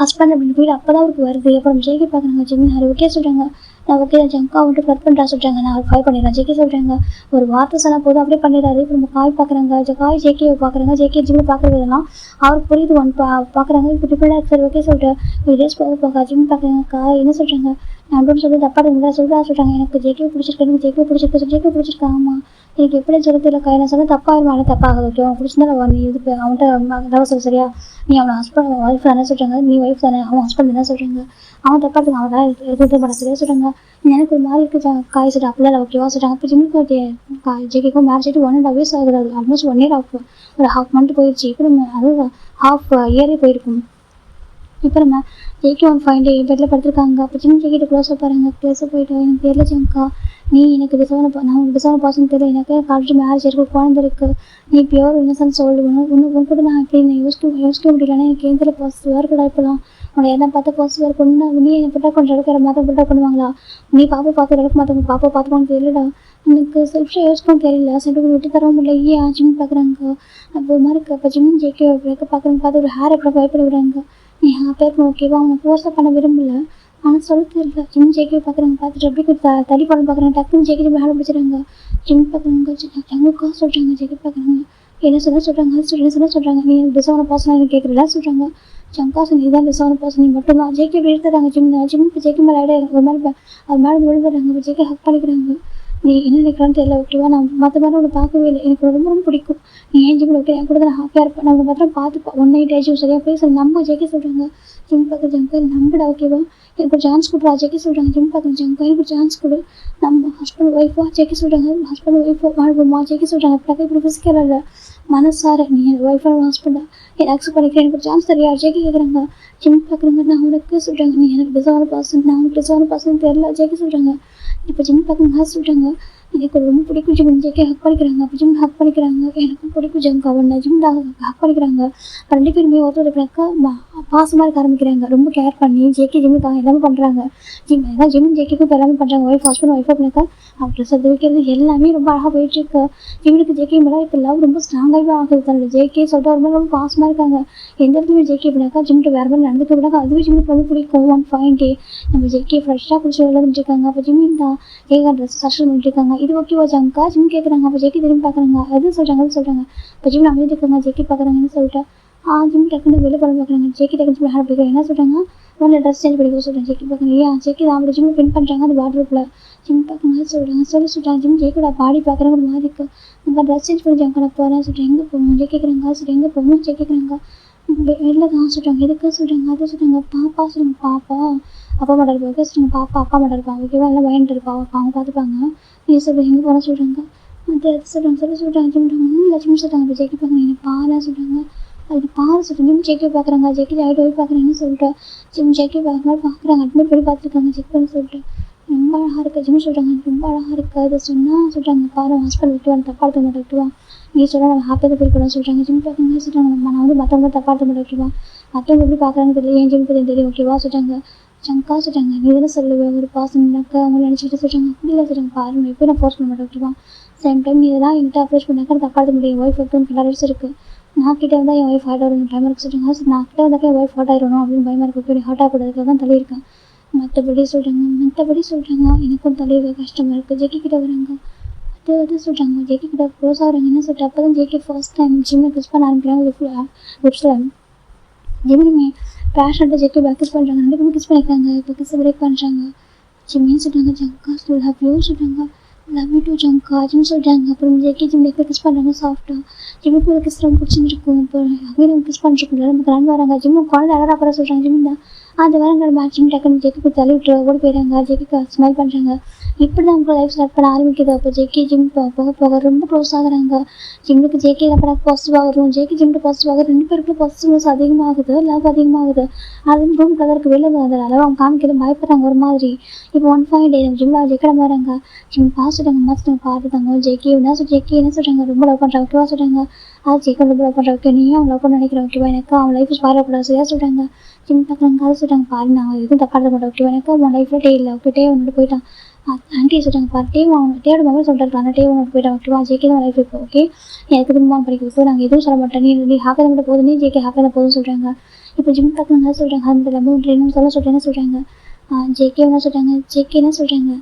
ஹஸ்பண்ட் அப்படின்னு போய் அப்போ தான் அவருக்கு வருது. அப்புறம் ஜேகே பார்க்குறாங்க. ஜிம்மி ஹரி ஓகே சொல்கிறாங்க. நான் ஓகே ஜங்கா வந்துட்டு ஃப்ளட் பண்ணுறா சொல்கிறாங்க. நான் அவர் காய் பண்ணிடுறேன் ஜேகே சொல்கிறாங்க. ஒரு வார்த்தை சொன்னால் போதும் அப்படியே பண்ணிடுறாரு. இப்போ நம்ம காய் பார்க்குறாங்க. காய் ஜேகே பார்க்குறாங்க. ஜேகே ஜிம்மி பார்க்குறதுலாம் அவருக்கு புரியுது. பார்க்குறாங்க. இப்போ டிஃப்ரெண்டாக சரி ஓகே சொல்லிட்டு டேஸ் போக ஜிம்மி பார்க்குறாங்க. காய் என்ன சொல்கிறாங்க நான் அப்படின்னு சொல்லி தப்பா சொல்கிறாங்க. எனக்கு ஜேகே பிடிச்சிருக்கு. எனக்கு ஜேகே பிடிச்சிருக்கு. ஜேகே பிடிச்சிருக்கா ஆமாம் எனக்கு எப்படி சொல்கிறது இல்லை காய் நான் சொன்னால் தப்பாயிருமா ஆனால் தப்பாகுது ஓகே அவன் பிடிச்சிருந்தா நீ இது அவன்கிட்ட சொல்ல சரியா நீ அவனை ஹஸ்பண்ட் ஒய்ஃப் தானே சொல்கிறாங்க. நீ ஒய்ஃப் தானே அவன் ஹஸ்பண்ட் என்ன சொல்கிறாங்க. அவன் தப்பா இருக்கு அவன் தான் எது பண்ண சரியா சொல்கிறாங்க. எனக்கு ஒரு மாதிரி இருக்குது காய் சொல்லிட்டு அப்படிலாம் ஓகேவா சொல்கிறாங்க. இப்போ ஜிம்முக்கு ஜேகேக்கும் மேரேஜ் ஆகிட்டு 1.5 years ஆகுது. ஆல்மோஸ்ட் 1 year ஒரு ஹாஃப் மந்த் போயிடுச்சு. இப்போ நம்ம அது ஹாஃப் இயரே போயிருக்கும். இப்போ நம்ம ஜேகே ஒன் ஃபைன் டே பெட்டில் படுத்துருக்காங்க. அப்போ ஜிம் ஜேகிட்ட க்ளோஸாக பாருங்க. க்ளோஸாக போயிட்டு எனக்கு தெரியல ஜங்கா நீ எனக்கு நான் உனக்கு டிசவன பாசன்னு தெரியல. எனக்கு காலேஜ் மேரேஜ் இருக்குது குழந்தை இருக்குது. நீ பியோர் இன்னசென்ட் சொல்லு ஒன்று கூட நான் எப்படி நான் யோசிக்க முடியலன்னா எனக்கு எந்த பாசிட்டிவாக இருக்குடா இப்போலாம் உன்னை எல்லாம் பார்த்தா பாசிட்டிவாக இருக்கணும்னா நீ என்னை போட்டால் கொஞ்சம் இடக்கிற மாதிரி போட்டா பண்ணுவாங்களா நீ பாப்பா பார்த்து இடக்க மாட்டவங்க பாப்பா பார்த்துக்கோன்னு தெரியலடா எனக்கு செல்ஃபாக யோசிக்கவும் தெரியல சென்று விட்டு தரவும் முடியல. ஏன் ஜிம் பார்க்குறாங்க அப்போ ஒரு மாதிரி அப்போ ஜிம் ஜேகே பார்க்குறாங்க பார்த்து ஒரு ஹேர் எப்படி பயப்பட விடுறாங்க. நீ ஹாப்பியாக இருக்கணும் ஓகேவா? அவனை ஃபோர்ஸாக பண்ண விரும்பல. ஆனால் சொல்ல தெரியல. ஜிம் ஜேகே பார்க்குறாங்க, பார்த்துட்டு எப்படி தள்ளி பண்ண பார்க்குறாங்க. டக்குன்னு ஜேகே ஜிம் ஹேண்ட் பிடிச்சிடுறாங்க. ஜிம் பார்க்குறாங்க, ஜங்குக்கா சொல்கிறாங்க. ஜேகே பார்க்குறாங்க, என்ன சொல்கிறாங்க, அது என்ன சொல்கிறாங்க, நீ டிசவான பர்சனாக கேட்குறதா சொல்கிறாங்க. ஜங்காஸ் நீ தான் டிசவான பர்சன், நீ மட்டும் தான். ஜேகே இப்படி எடுத்துறாங்க. ஜிம்முக்கு ஜேகே மேலே ஐடியா ஒரு மாதிரி அது மேலே விழுந்துடுறாங்க. இப்போ ஜேகே ஹக் பண்ணிக்கிறாங்க. நீ என்ன நினைக்கிறான்னு தெரியல ஓகேவா? நான் மற்ற மாதிரி உன்னை பார்க்கவே இல்லை, எனக்கு ரொம்ப ரொம்ப பிடிக்கும். நீ ஏன் ஜிம்மில் ஓகே என் கூட தான் ஹாப்பியாக இருப்பேன். நம்ம மாத்திரம் பார்த்துப்போம். 1 night ஆச்சு சரியா போய் சொல்லி நம்ம ஜேகே சொல்கிறாங்க. ஜிம் பார்க்குற ஜங்கா நம்படா ஓகேவா? எனக்கு ஒரு சான்ஸ் கொடுறா ஜேகே சொல்கிறாங்க. ஜிம் பார்க்குற ஜங்கா எனக்கு ஒரு சான்ஸ் கொடு. நம்ம ஹஸ்பண்ட் ஒய்ஃபா ஜேகே சொல்கிறாங்க. ஹஸ்பண்ட் ஒய்ஃபோ வாழ்வோமா ஜேகே சொல்கிறாங்க. அப்படி இப்படி ஃபிசிக்கலாக இல்லை, மனசார நீ என் ஒய்ஃபா ஹஸ்பண்டா என்னை அக்செப்ட் பண்ணிக்கிறேன், எனக்கு ஒரு சான்ஸ் தெரியா ஜேகே கேட்குறாங்க. ஜிம் பார்க்குறாங்க, நான் உனக்கு சொல்கிறாங்க, நீ எனக்கு டிசவான பர்சன், நான் உனக்கு டிசவான பர்சன் தெரியல ஜேகே சொல்கிறாங்க. இப்போ ஜிம் பார்க்குறாங்க சொல்கிறாங்க, எனக்கு ரொம்ப பிடிக்கும் ஜிம். ஜேகே ஹக் பண்ணிக்கிறாங்க. அப்போ ஜிம் ஹக் பண்ணிக்கிறாங்க. எனக்கும் பிடிக்கும் ஜங்கா ஒன்று. ஜிம் ஹக் பண்ணிக்கிறாங்க. அப்போ 2 பேருமே ஒருத்தர் எப்படினாக்கா பாசமாக இருக்க ஆரம்பிக்கிறாங்க. ரொம்ப கேர் பண்ணி ஜேகே ஜிம்முக்காக எல்லாமே பண்ணுறாங்க. ஜிம் ஜேகேக்கும் இப்போ எல்லாமே பண்ணுறாங்க. ஒய்ஃப் ஹஸ்பண்ட் ஒய்ஃப் அப்படின்னாக்கா அப்படி சொல்லி வைக்கிறது எல்லாமே ரொம்ப அழகாக போயிட்டுருக்கு. ஜிம்முக்கு ஜேகே மேலே இப்போ லவ் ரொம்ப ஸ்ட்ராங்காகவே ஆகுது. தன்னோட ஜேகே சொல்லிட்டு ஒரு மாதிரி ரொம்ப பாசமாக இருக்காங்க. எந்த இடத்துலையுமே ஜேகே அப்படின்னாக்கா ஜிம்ட்டு வேறு மாதிரி நடந்துக்க அப்படின்னாக்கா அதுவே ஜிம்முக்கு ரொம்ப பிடிக்கும். 1 fine day நம்ம ஜேகே ஃப்ரெஷ்ஷாக குடிச்சு விளையாண்டுட்டு இருக்காங்க. அப்போ ஜிம்மின் தான் ஜேகே ட்ரெஸ் சர்ச்சல் பண்ணிட்டு இருக்காங்க. இது ஓகேவா ஜங்கா? ஜிம் கேட்குறாங்க. அப்போ ஜேகே திரும்பி பார்க்குறாங்க. அது சொல்கிறாங்க. இப்போ ஜிம் அமைதிட்டு இருக்காங்க. ஜேகே பார்க்குறாங்கன்னு சொல்லிட்டு ஜிம் டக்குன்னு வெளியே பண்ண பார்க்குறாங்க. ஜேகே டக்குன்னு ஹேர் பிடிக்கிறாங்க. என்ன சொல்கிறாங்க, உன்னை ட்ரெஸ் சேஞ்ச் பண்ணிக்க சொல்கிறேன். ஜேகே பார்க்குறாங்க. ஏன் ஜேகே தான் அப்படி ஜிம் பின் பண்ணுறாங்க அந்த வாட்ரூப்பில். ஜிம் பார்க்குறாங்க சொல்கிறாங்க. ஜிம் ஜேக்கோட பாடி பார்க்குறாங்க ஒரு மாதிரி இருக்குது. நம்ம ட்ரெஸ் சேஞ்ச் பண்ணி ஜங்கா நான் போகிறேன் சொல்கிறேன். எங்கே போகணும் ஜே கேட்குறாங்க. சரி எங்கே போகணும் ஜே கேட்குறாங்க. வெளில தான் சொல்கிறாங்க. எதுக்கு சொல்கிறாங்க, அதை சொல்கிறாங்க. பாப்பா சொல்லுங்க, பாப்பா அப்பா மட்டும் இருப்பா ஓகே சொல்லுங்க. பாப்பா அப்பா மட்டும் இருப்பாங்க ஓகேவா? எல்லாம் பயன்ட்டு இருப்பா அவங்க பார்த்துப்பாங்க. நீ சொல்கிறேன் எங்கே போகிறேன் சொல்கிறாங்க. அது சொல்கிறாங்க. ஜிம் ஒன்றும் இல்லை ஜிம் சொல்கிறாங்க. இப்போ ஜேக்கே பார்க்குறாங்க. என்ன பாரு சொல்கிறாங்க. அது பாரு சொல்கிறேன். ஜிம் ஜேக்கே பார்க்குறாங்க. ஜேக்கே ஆகிட்டு போய் பார்க்குறாங்கன்னு சொல்லிட்டு ஜிம் ஜேக்கே பார்க்குறாங்க. அட்மிட் பண்ணி பார்த்துருக்காங்க. செக் பண்ணி சொல்லிட்டு ரொம்ப அழகாக இருக்குது ஜிம் சொல்கிறாங்க. ரொம்ப அழகாக இருக்குது. அதை சொன்னால் சொல்கிறாங்க, பாரு ஹாஸ்பிட்டல் விட்டுவான், தப்பாக எடுத்து மட்டும் விட்டுவான். நீ சொல்ல நம்ம ஹாப்பியாக ஃபீல் பண்ண சொல்கிறாங்க. ஜிம் பார்க்குறாங்க. சொல்கிறாங்க, நான் வந்து மற்றவங்க தப்பாக எடுத்து மட்டும் விட்டுவான். மற்றவங்க எப்படி பார்க்குறாங்க தெரியல, ஏன் ஜிம் பற்றி தெரியும் ஓகேவா சொல்கிறாங்க. ஜங்கா சொல்கிறாங்க, நீ தானே சொல்லுவேன் ஒரு பாசம்னாக்கா அவங்க நினச்சிக்கிட்டு சொல்கிறாங்க. அப்படி இல்லை சொல்கிறாங்க. பாரு நான் எப்போ நான் ஃபோர்ஸ் பண்ண மாட்டேன் ஓகேவா? சேம் டைம் நீ தான் என்கிட்ட அப்ரோச் பண்ணாக்கா தப்பாக எடுத்து முடியும். ஒய்ஃப் எப்பவும் கலர்ஸ் இருக்குது. நான் கிட்டே வந்தால் என் ஒய்ஃப் ஹார்ட் ஆகிடும் டைம் இருக்குது சொல்கிறாங்க. சரி நான் கிட்டே வந்தாக்கா என் ஒய்ஃப் ஹார்ட் ஆகிடணும் அப்படின்னு பயமாக இருக்குது. ஹார்ட் ஆகக்கூடாதுக்காக தான் தள்ளியிருக்கேன். மற்றபடி சொல்கிறாங்க எனக்கும் தலைவர் கஷ்டமாக இருக்குது. ஜேகே கிட்ட வராங்க. அது சொல்கிறாங்க. ஜேகே கிட்ட க்ளோஸ் ஆகிறாங்க. என்ன சொல்லிட்டு அப்போ தான் ஜேகே ஃபர்ஸ்ட் டைம் ஜிம்மில் கிஸ் பண்ண ஆரம்பிக்கிறாங்க. லிப்ஸில் ஜிம்மிலுமே பேஷண்ட்டாக ஜேகே பேக் கிஸ் பண்ணுறாங்க. 2 பேரும் கிஸ் பண்ணிக்கிறாங்க. இப்போ கிஸ் பிரேக் பண்ணுறாங்க. ஜிம்மின்னு சொல்கிறாங்க. ஜங்கா லவ் யூ சொல்கிறாங்க. லவ் யூ டூ ஜங்கா ஜிம் சொல்கிறாங்க. அப்புறம் ஜேகே ஜிம்மில் கிஸ் பண்ணுறாங்க சாஃப்டாக. ஜிம்முக்கு ஒரு கிஸ் ரொம்ப பிடிச்சிருக்கும். இப்போ அங்கே நம்ம கிஸ் பண்ணிருக்கோம். நமக்கு ரன் வராங்க. ஜிம்மு குழந்தை அழகாக அப்புறம் சொல்கிறாங்க. ஜிம் தான் அந்த வரங்கள் மேட்சிங் டக்குன்னு ஜேக்கு தள்ளி விட்டு ஓடி போயிடுறாங்க. ஜேக்கு ஸ்மைல் பண்ணுறாங்க. இப்படி தான் அவங்க லைஃப் ஸ்டார்ட் பண்ண ஆரம்பிக்குது. அப்போ ஜேகே ஜிம் போக ரொம்ப க்ளோஸ் ஆகுறாங்க. ஜிம்முக்கு ஜேகே என்ன பாசிட்டிவாக வரும். ஜேகே ஜிம்முக்கு பாசிட்டிவாக 2 பேருக்குள்ள பாசிட்டிவ்னஸ் அதிகமாகுது. லவ் அதிகமாகுது. அது ரூம் கலருக்கு வெளில வந்து அளவு அவங்க காமிக்கிறது பயப்படுறாங்க ஒரு மாதிரி. இப்போ 1 fine day ஜிம்மில் ஜேக்கட வராங்க. ஜிம் பார்த்துட்டாங்க. மாற்றிட்டாங்க பார்த்துட்டாங்க. ஜேகே என்ன சொல்கிறாங்க, ரொம்ப லவ் பண்ணுறாங்க ஓகேவா சொல்கிறாங்க. அது ஜேக்கே ரொம்ப லவ் பண்ணுறாங்க ஓகே. நீயும் அவன் லவ் பண்ண நினைக்கிறேன் ஓகேவா? எனக்கு அவன் லைஃப் ஸ்பாயிலக்கூடாது சரியா சொல்கிறாங்க. ஜிம் பார்க்குறாங்க. அதை சொல்கிறாங்க. பாரு நாங்கள் எதுவும் தப்பாக இருக்க மாட்டோம் ஓகேவா? எனக்கு அவன் லைஃப்பில் டே இல்லை ஓகே. டே ஒன்று போயிட்டான். ஆண்டி சொல்கிறாங்க. பாரு டேவோட மொபைல் சொல்லிட்டு ஆனால் டே ஒன்று போயிட்டான் ஓகேவா? ஜேகே தான் லைஃப் இப்போ ஓகே. எனக்கு திரும்ப படிக்க வைப்போம். நாங்கள் எதுவும் சொல்ல மாட்டோம். நீ ஹாப்பியாக மட்டும் போதும். நீ ஜேகே ஹாப்பியாக போதும்னு சொல்கிறாங்க. இப்போ ஜிம் பார்க்குறாங்க. சொல்கிறாங்க அந்த அமௌண்ட் என்ன சொல்கிறேன்னு சொல்கிறாங்க. ஜேகே என்ன சொல்கிறாங்க.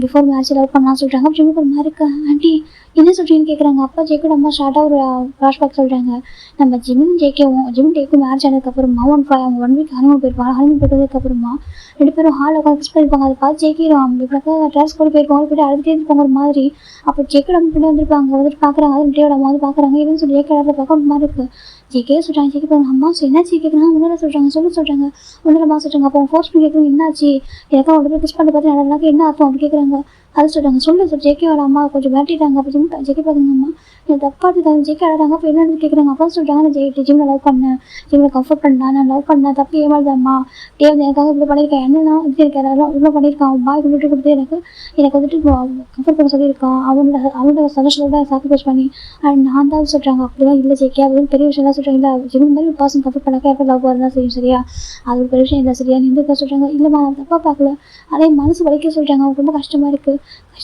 பிஃபோர் மேட்ச் லவ் பண்ணலாம் சொல்கிறாங்க. அப்போ ஜிம்முக்கு ஒரு மாதிரி இருக்கா. ஆண்டி என்ன சொல்கிறீங்கன்னு கேட்குறாங்க. அப்பா ஜேக்கோட அம்மா ஷார்ட்டாக ஒரு ஃப்ளாஷ்பேக் சொல்கிறாங்க. நம்ம ஜிம் டேக்கும் மேட்ச் ஆனதுக்கப்புறமா 1 வீக் ஹனிமூன் போயிருப்பாங்க. ஹனிமூன் போயிட்டதுக்கப்புறமா 2 பேரும் ஹாலில் உட்காந்து கிஸ் பண்ணியிருப்பாங்க. அதை பார்த்து ஜேக்கிடும் இப்படிக்கா ட்ரெஸ் கூட போயிருப்பாங்க. போய்ட்டு அழுதுகிட்டே இருப்பாங்க ஒரு மாதிரி. அப்போ ஜேக்கோட அம்மா பின்னாடி வந்துட்டு பார்க்குறாங்க. அது டேயோட அம்மா வந்து பார்க்குறாங்க. இதுன்னு சொல்லி ஜேக்கோட பார்க்க ஒரு மாதிரி இருக்குது. ஜேகே சொல்கிறாங்க. ஜேகே பாருங்க அம்மா என்ன கேட்குறாங்க. முன்னாடி சொல்கிறாங்க. சொல்கிறாங்க முன்னாடி சொல்கிறாங்க. அப்போ ஃபோர்ஸ் பண்ணி கேட்குறாங்க. என்னாச்சு எனக்கா 2 பேர் கிஸ் பண்ணி பார்த்து நடந்தாக்க என்ன அர்த்தம் அப்படி கேட்குறாங்க. அது சொல்கிறாங்க. ஜேகேவோட அம்மா கொஞ்சம் மிரட்டிட்டாங்க. அப்போ ஜேகே பார்க்குங்க அம்மா எனக்கு தப்பாக ஜேகே அழகாங்க. அப்போ என்னன்னு கேட்குறாங்க. அப்போ சொல்கிறாங்க நான் ஜிம்மில் லவ் பண்ணேன். ஜிம்மில் கம்ஃபர்ட் பண்ணேன். நான் லவ் பண்ணேன். தப்பு ஏமாறுதாம்மா. டே வந்து எனக்காக இப்படி பண்ணியிருக்கேன். என்னன்னா இது எனக்கு இவ்வளோ பண்ணியிருக்கான். அவன் பாய் விட்டு கொடுத்து எனக்கு வந்துட்டு கம்ஃபர்ட் பண்ண சொல்லியிருக்கான். அவனோட சந்தோஷத்தோட சாக்ரிஃபைஸ் பண்ணி நான் தான் சொல்கிறாங்க. அப்படிலாம் இல்லை ஜேகே அப்படின்னு பெரிய விஷயம்லாம் சொல்கிறாங்க. இல்லை ஜிம் மாதிரி ஒரு பர்சன் கம்ஃபர்ட் பண்ணாக்க எப்போ லவ் வரதான் செய்யும் சரியா? அது ஒரு பெரிய விஷயம் இல்லை சரியா? நீ எந்த சொல்கிறாங்க. இல்லைம்மா நான் தப்பாக பார்க்கல. அதே மனசு வலிக்க சொல்கிறாங்க. அவங்களுக்கு ரொம்ப கஷ்டமாக இருக்குது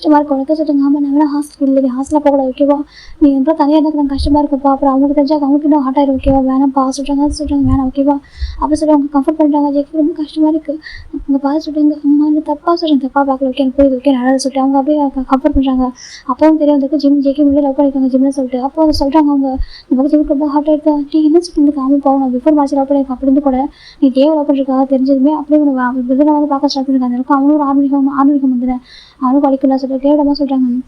உனக்கு சொல்கிறாங்க. ஆமாம் நான் வேணா ஹாஸ்டல் போகக்கூடாது ஓகேவா? நீ இப்போ தனியாக இருந்தால் எனக்கு கஷ்டமாக இருக்குப்பா, அப்புறம் அவங்களுக்கு தெரிஞ்சா அவங்களுக்கு இன்னும் ஹார்ட் ஆயிடும், ஓகேவா, வேணாம்ப்பா சொல்கிறாங்க, அது சொல்கிறாங்க, வேணாம் ஓகேவா, அப்படி சொல்லி அவங்க கம்ஃபர்ட் பண்ணுறாங்க. ஜேக்கு ரொம்ப கஷ்டமாக இருக்குது. அவங்க பார்த்து சொல்லிட்டு அம்மா வந்து தப்பாக சொல்கிறேன், தப்பாக பார்க்கல, ஓகே எனக்கு புரியுது, ஓகே நல்லா சொல்லிட்டு அவங்க அப்படியே கம்ஃபர்ட் பண்ணுறாங்க. அப்பவும் தெரியும் வந்துருக்கு ஜேக்கு முன்னாடி லவ் பண்ணியிருக்காங்க ஜிம்னு சொல்லிட்டு. அப்போ வந்து சொல்கிறாங்க அவங்க, நமக்கு ஜிம்முக்கு ரொம்ப ஹார்ட் ஆகிடுது, நீ என்ன சொல்லிட்டு காமி போகணும், பிஃபோர் மேட்ச் லவ் பண்ணியிருக்கேன் அப்படி இருந்து கூட நீ தேவை லவ் பண்ணுறதுக்காக தெரிஞ்சதுமே அப்படியே விதனை வந்து பார்க்க ஸ்டார்ட் பண்ணியிருக்காங்க. எனக்கு அவனும் ஒரு ஆன்மீகம் வந்துடுறேன், அவனும் படிக்கலாம் சொல்லிட்டு தேவைடமா சொல்கிறாங்க.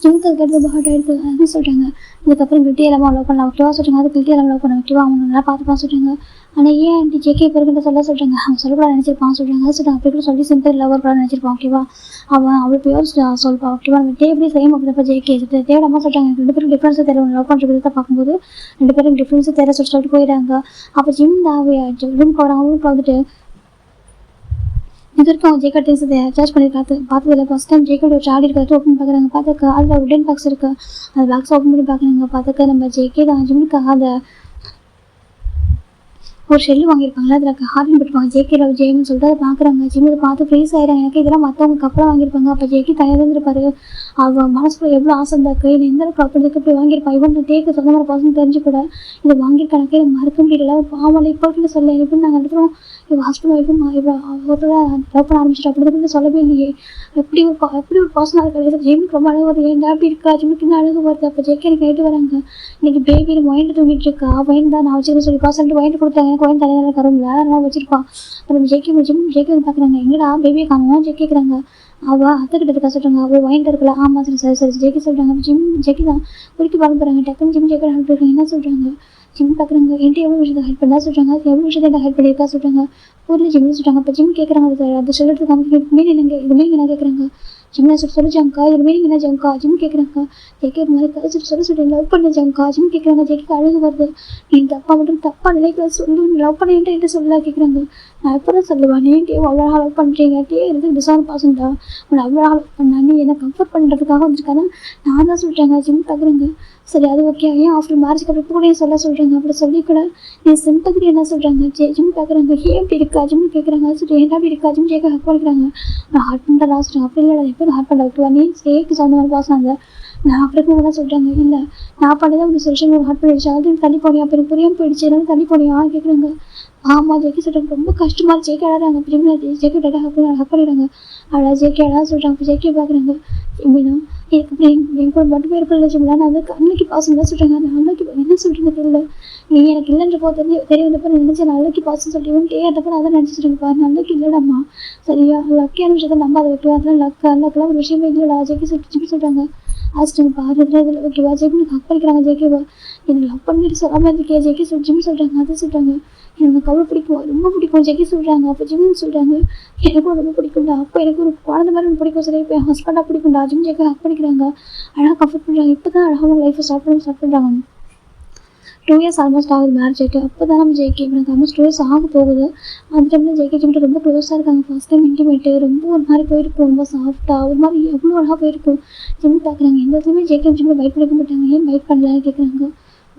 ஜிம்முக்கு அதுக்கு ரொம்ப ஹார்ட் ஆகிடுது அதுன்னு சொல்கிறாங்க. இதுக்கப்புறம் கில்ட்டி இல்லாமல் லவ் பண்ணலாம், ஓகேவா சொல்கிறாங்க. அது கில்ட்டி இல்லாமல் லவ் பண்ண ஓகேவா, அவங்க நல்லா பார்த்துப்பான்னு சொல்கிறாங்க. ஆனால் ஏன் ஆண்டி ஜேகே இப்போ இருக்கிட்ட சொல்ல சொல்கிறாங்க, அவன் சொல்லக்கூடாது நினச்சிருப்பான்னு சொல்கிறாங்க. அது சொல்கிறாங்க அப்படி கூட சொல்லி சிம்பிள் லவர் கூட நினச்சிருப்பான், ஓகேவா, அவன் அவள் பியோர் சொல்லுவான், ஓகேவா, நம்ம எப்படி சேம் அப்படிப்பா ஜேகே தேவைடமா சொல்கிறாங்க. ரெண்டு பேரும் டிஃப்ரென்ஸை தெரியல, லவ் பண்ணுற விதத்தை பார்க்கும்போது ரெண்டு பேரும் டிஃப்ரென்ஸை தெரிய சொல்லிட்டு போயிடாங்க. அப்போ ஜிம் ரூம்க்கு வராங்க. ரூம்க்கு வந்துட்டு இது வரைக்கும் அவங்க ஜேக்கா டேஸ் சார்ஜ் பண்ணி பார்த்ததில்ல. ஃபஸ்ட் டைம் ஜேக்கோட ஒரு ஆடி இருக்கிறது ஓப்பன் பார்க்குறாங்க. பார்த்துக்க அதில் உடன் பாக்ஸ் இருக்குது, அந்த பாக்ஸ் ஓப்பன் பண்ணி பார்க்குறாங்க. பார்த்துக்க நம்ம ஜேகே தான் ஜிம்முக்காக அந்த ஒரு ஷெல்லு வாங்கியிருப்பாங்களா, அதில் ஹார்டின் போட்டுருப்பாங்க ஜேகே லவ் ஜேம்னு சொல்லிட்டு அதை பார்க்குறாங்க. ஜிம்மில் பார்த்து ஃப்ரீஸ் ஆகிடுறாங்க. எனக்கு இதெல்லாம் மற்றவங்க கப்பலாக வாங்கியிருப்பாங்க, அப்போ ஜேகே தனியாக இருந்திருப்பாரு. அவள் மனசுக்குள்ள எவ்வளோ ஆசை இருந்தாக்கு, இல்லை எந்த அளவுக்கு அப்படிக்கு இப்படி வாங்கியிருப்பான், இவன் டேக்கு சொந்த மாதிரி பர்சன் தெரிஞ்சு கூட இதை வாங்கியிருக்கானக்கே எனக்கு மறக்க முடியல. பாவம் இப்போ இல்லை சொல்ல எப்படி நாங்கள் எடுத்துகிறோம், இவள் ஹஸ்பண்ட் ஒய்ஃபும் இவ்வளோ ஒருத்தர் லவ் பண்ண ஆரம்பிச்சிட்டு அப்படி சொல்லவே இல்லையே, எப்படி ஒரு பர்சனாக இருக்காது. ஜிம்முக்கு ரொம்ப அழகு வருது, ஏன்டா அப்படி இருக்கா, ஜிம்முக்கு இன்னும் அழகு வருது. அப்போ ஜேகே எனக்கு நைட்டு வராங்க, இன்னைக்கு பேபியில் ஒயின்ட்டு தூங்கிட்டு இருக்கா, ஒயின் தான் நான் வச்சுருக்கேன் சொல்லி சொல்லிட்டு ஒயின்ட்டு கொடுத்தாங்க. எனக்கு ஒயின் தலையில் கரும்புல அதெல்லாம் வச்சிருப்பான். அப்புறம் ஜேகே வந்து பார்க்குறாங்க, எங்கடா பேபியை காணும் ஜேகே கேட்குறாங்க. அவள் அத்தைக்கிட்ட இருக்கா சொல்கிறாங்க, அவள் வாங்கிட்டு இருக்கல. ஆமாம் சரி ஜேகே சொல்கிறாங்க. ஜேகே தான் குறிக்கி பார்க்க போகிறாங்க. டக்குன்னு ஜேக்கை ஹெல்ப் இருக்காங்க. என்ன சொல்கிறாங்க, ஜிம் பார்க்குறாங்க, என்கிட்ட எவ்வளோ விஷயத்தை ஹெல்ப் பண்ணா சொல்கிறாங்க, அது எவ்வளோ விஷயத்தை ஹெல்ப் பண்ணியிருக்கா சொல்கிறாங்க. ஊரில் ஜிம்னு சொல்கிறாங்க. அப்போ ஜிம் கேட்குறாங்க, அது சொல்லிட்டு இதுமாரி என்ன கேட்குறாங்க. ஜிம்னா சொல்லு ஜங்கா, இது மீனிங் என்ன ஜங்கா, ஜிம் கேட்குறாங்க. ஜேகே மாதிரி சொல்லி லவ் பண்ண ஜங்கா, ஜிம் கேட்குறாங்க. ஜேக்கு அழகு வருது, நீ தப்பா மட்டும் தப்பா நினைக்கிற சொல்லு, லவ் பண்ணிட்டு என்ன சொல்ல கேட்குறாங்க. நான் எப்போ தான் சொல்லுவேன், நீ அவ்வளோ லவ் பண்ணுறீங்க, இருந்து டிசான் பாசண்டா, உன்னை அவ்வளோ லவ் பண்ணா, நீ என்னை கம்ஃபர்ட் பண்ணுறதுக்காக வந்துருக்காங்க, நான் தான் சொல்கிறேங்க. ஜிம் பார்க்குறேங்க. சரி அது ஓகே, ஏன் ஆஃப்டர் மேரேஜ்க்கு அப்புறம் கூட சொல்ல சொல்கிறாங்க. அப்படி சொல்லி கூட நீ சிம்பதிக்கு என்ன சொல்கிறாங்க. ஜிம் பார்க்குறாங்க, ஏன் இப்படி இருக்கா ஜிம் கேட்குறாங்க. சரி ஏன் அப்படி இருக்கா ஜிம் ஜேக்க ஹக் பண்ணிக்கிறாங்க. நான் ஹார்ட் பண்ணுறதா சொல்கிறாங்க. அப்படி இல்லை எப்போ ஹார்ட் பண்ண வைக்குவா, நீ சேக்கு சொந்த மாதிரி பாசினாங்க. நான் அப்படி தான் சொல்கிறாங்க. இல்லை நான் பண்ணிதான் ஒரு சொல்லிச்சு, ஒரு ஹார்ட் பண்ணிடுச்சு, அது தள்ளி போனியா, அப்போ எனக்கு புரியாமல் போயிடுச்சு, எல்லாம் தள்ளி போனியா கேட்குறாங்க. ஆமாம் ஜேக்கி சொல்கிறாங்க. ரொம்ப கஷ்டமாக ஜேக்கே அழகாங்க. ஜிம்மில் ஜேக்கே ஹக் பண்ணிடுறாங்க. அழகா ஜேக்கே அழகா சொல்கிறாங்க. இப்போ ஜேக்கே பார்க்குறாங்க, எப்படின்னா எனக்கு இப்படி என் கூட மட்டும் பேர் பிள்ளை ஜிம்லாம் நான் வந்து அன்னைக்கு பாசம் தான் சொல்கிறாங்க. அந்த அன்னைக்கு என்ன சொல்கிறீங்க தெரியல, நீ எனக்கு இல்லைன்ற போது தெரிய வந்தப்போ நினச்சேன் நல்லக்கு பாசம் சொல்லிட்டு கேட்டப்போ நான் தான் நினச்சிருப்பா, நல்லக்கு இல்லைடாம்மா சரியா, லக்கியான விஷயத்த நம்ம அதை வைக்கலாம், அதெல்லாம் லக்கெல்லாம் ஒரு விஷயமே இல்லைடா ஜேக்கி ஜிம் சொல்கிறாங்க. ஆஸ்டன் பாரு இதில் ஓகேவா ஜேக்கு ஹக் பண்ணிக்கிறாங்க. ஜேகேவா எனக்கு லவ் பண்ணிட்டு சொல்லாமல் இருக்கே ஜேகே ஜிம் சொல்கிறாங்க. அதை சொல்கிறாங்க, எனக்கு அவ்வளோ பிடிக்கும், ரொம்ப பிடிக்கும் ஜேகே சொல்கிறாங்க. அப்போ ஜிம்னு சொல்கிறாங்க, எனக்கும் ரொம்ப பிடிக்கும்டா, அப்போ எனக்கு ஒரு குழந்தை மாதிரி ஒன்று பிடிக்கும், சரி இப்போ என் ஹஸ்பண்டாக பிடிக்கும்டா. ஜிம் ஜேக்கே ஹக் பண்ணிக்கிறாங்க, அழகாக கம்ஃபர்ட் பண்ணுறாங்க. இப்போ தான் அழகாக லைஃப்பை ஸ்டார்ட் பண்ணுறாங்க. 2 years ஆல்மோஸ்ட் ஆகுது மேரேஜ் ஆகிட்டு. அப்போ தான் நம்ம ஜேகே எனக்கு ஆல்மோஸ்ட் 2 years ஆக போகுது. அந்த டைமில் ஜேகே ஜிம்கிட்ட ரொம்ப க்ளோஸாக இருக்காங்க. ஃபர்ஸ்ட் டைம் இன்டிமேட்டு ரொம்ப ஒரு மாதிரி போயிருக்கும், ரொம்ப சாஃப்டாக ஒரு மாதிரி எவ்வளோ அழகாக போயிருக்கும். ஜிம் பார்க்குறாங்க, எந்த இடத்துலையுமே ஜேகே ஜிம்மில் பைட் பண்ணிக்க மாட்டாங்க. ஏன் பைட் பண்ணலான்னு கேட்குறாங்க.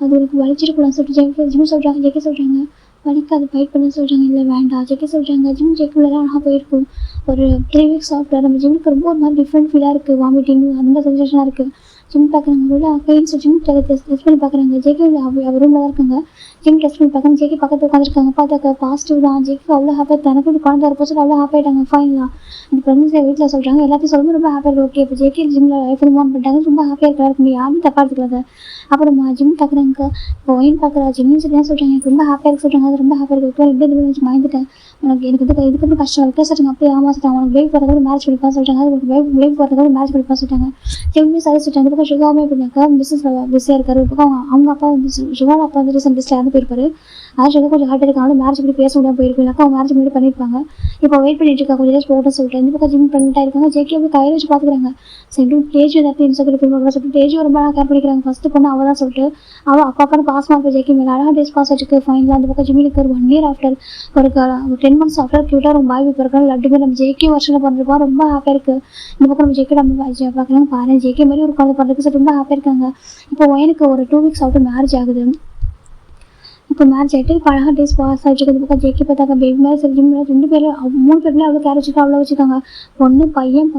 அது எனக்கு வலிச்சிருக்கலாம் சொல்லிட்டு ஜிம் சொல்கிறாங்க. ஜேகே சொல்கிறாங்க, வலிக்காது பைட் பண்ண சொல்கிறாங்க. இல்லை வேண்டாம் ஜேகே சொல்கிறாங்க. ஜேக்குள்ளெல்லாம் அழகாக போயிருக்கும். ஒரு 3 weeks ஆஃப்டர் நம்ம ஜிம்முக்கு ரொம்ப ஒரு மாதிரி டிஃப்ரெண்ட் ஃபீலாக இருக்குது, வாமிட்டிங் அந்த சென்சேஷனாக இருக்குது. ஜிம் பார்க்குறாங்க, உள்ள அகைன்ஸ் ஜிம் டெஸ்ட் பண்ணி பார்க்குறாங்க. ஜேகே அவர் ரூமில் தான் இருக்காங்க. ஜிம் டெஸ்ட் பண்ணி பார்க்குறாங்க. ஜேகே பக்கத்தில் உட்காந்துருக்காங்க. பார்த்தாக்க பாசிட்டிவ் தான். ஜேகே அவ்வளோ ஹாப்பியாக தனக்கு ஒரு குழந்தை இருப்போம் சொல்லி அவ்வளோ ஹாப்பி ஆகிட்டாங்க. ஃபைனலாம் இந்த ப்ரெக்னன்சியை வீட்டில் சொல்கிறாங்க. எல்லாத்தையும் சொல்லும்போது ரொம்ப ஹாப்பியாக இருக்குது. ஓகே இப்போ ஜேகே ஜிம்மில் லைஃப் மூவ் பண்ணிட்டாங்க, ரொம்ப ஹாப்பியாக இருக்கிறாரு, யாருமே தப்பாக எடுத்துக்கலாத. அப்புறம் ஜிம் பார்க்குறாங்க, இப்போ ஒயின் பார்க்குறா ஜிம்னு சொல்லி தான் சொல்கிறாங்க. எனக்கு ரொம்ப ஹாப்பியாக இருக்கு சொல்கிறாங்க. அது ரொம்ப ஹாப்பியாக இருக்குது. எப்படி இது வச்சு பயந்துட்டேன், எனக்கு இதுக்கு கஷ்டம் இருக்குது சொல்கிறாங்க. அப்படியே ஆமாம் சொல்கிறாங்க. உனக்கு பேபி போகிறதுக்கு மேரேஜ் பண்ணிப்பா சொல்கிறாங்க. அதுக்கு பேபி போகிறதுக்கு மேரேஜ் பண்ணிப்பா சொல்கிறாங்க. ஜிம்மே சரி சொல்லிட்டாங்க. இந்த பக்கம் சுகாமே எப்படின்னாக்கா பிஸ்னஸில் பிஸியாக இருக்காரு. இப்போ அவங்க அப்பா வந்து சுகாவோட அப்பா வந்து ரீசன்ட் பிஸ்ல இறந்து போயிருப்பாரு. அதனால் சுகா கொஞ்சம் ஹார்ட் இருக்காங்க, மேரேஜ் பண்ணி பேச முடியாமல் போயிருக்கும். இல்லைக்கா அவங்க மேரேஜ் பண்ணி பண்ணியிருப்பாங்க. இப்போ வெயிட் பண்ணிட்டு இருக்கா, கொஞ்சம் டேஸ் போட்டோம் சொல்லிட்டு. இந்த பக்கம் ஜிம் ப்ரெக்னென்ட்டாக இருக்காங்க. ஜேகே போய் கையில் வச்சு பார்த்துக்கிறாங்க. சரி டேஜ் ஏதாவது இன்ஸ்டாகிராம் பண்ண சொல்லிட்டு டேஜ் ரொம்ப கேர் பண்ணிக்கிறாங்க. ஃபஸ்ட்டு பொண்ணு அவள் தான் சொல்லிட்டு அவள் அப்பாப்பான பாஸ்மாக இருக்க ஜேகே மேலே அழகாக டேஸ் பாஸ் வச்சுருக்கு. ஃபைனலாக அந்த பக்கம் ஜிம்மிலுக்கு ஒரு 1 year ஆஃப்டர் ஒரு 10 months ஆஃப்டர் க்யூட்டாக ரொம்ப பாய் பிறகு லட்டு பேர் நம்ம ஜேகே வருஷத்தில் பண்ணுறப்பா ரொம்ப ஹாப்பியாக இருக்குது. இந்த பக்கம் நம்ம ஜேகே நம்ம பார்க்குறாங்க. பாரு ஜேகே மாதிரி ஒரு குழந்தை பண்ணுறதுக்கு சொல்லி ரொம்ப ஹாப்பியாக இருக்காங்க. இப்போ எனக்கு ஒரு 2 weeks ஆஃப்டர் மேரேஜ் ஆகுது. இப்போ மேரேஜ் ஆகிட்டு இப்போ அழகாக டேஸ் பாஸ் ஆகிட்டு இந்த பக்கம் ஜேகே பார்த்தாங்க பேபி மேலே சரி ஜிம் மேலே 2 பேரும் 3 பேருமே அவ்வளோ கேர் வச்சுருக்கா அவ்வளோ வச்சுருக்காங்க. பொண்ணு பையன்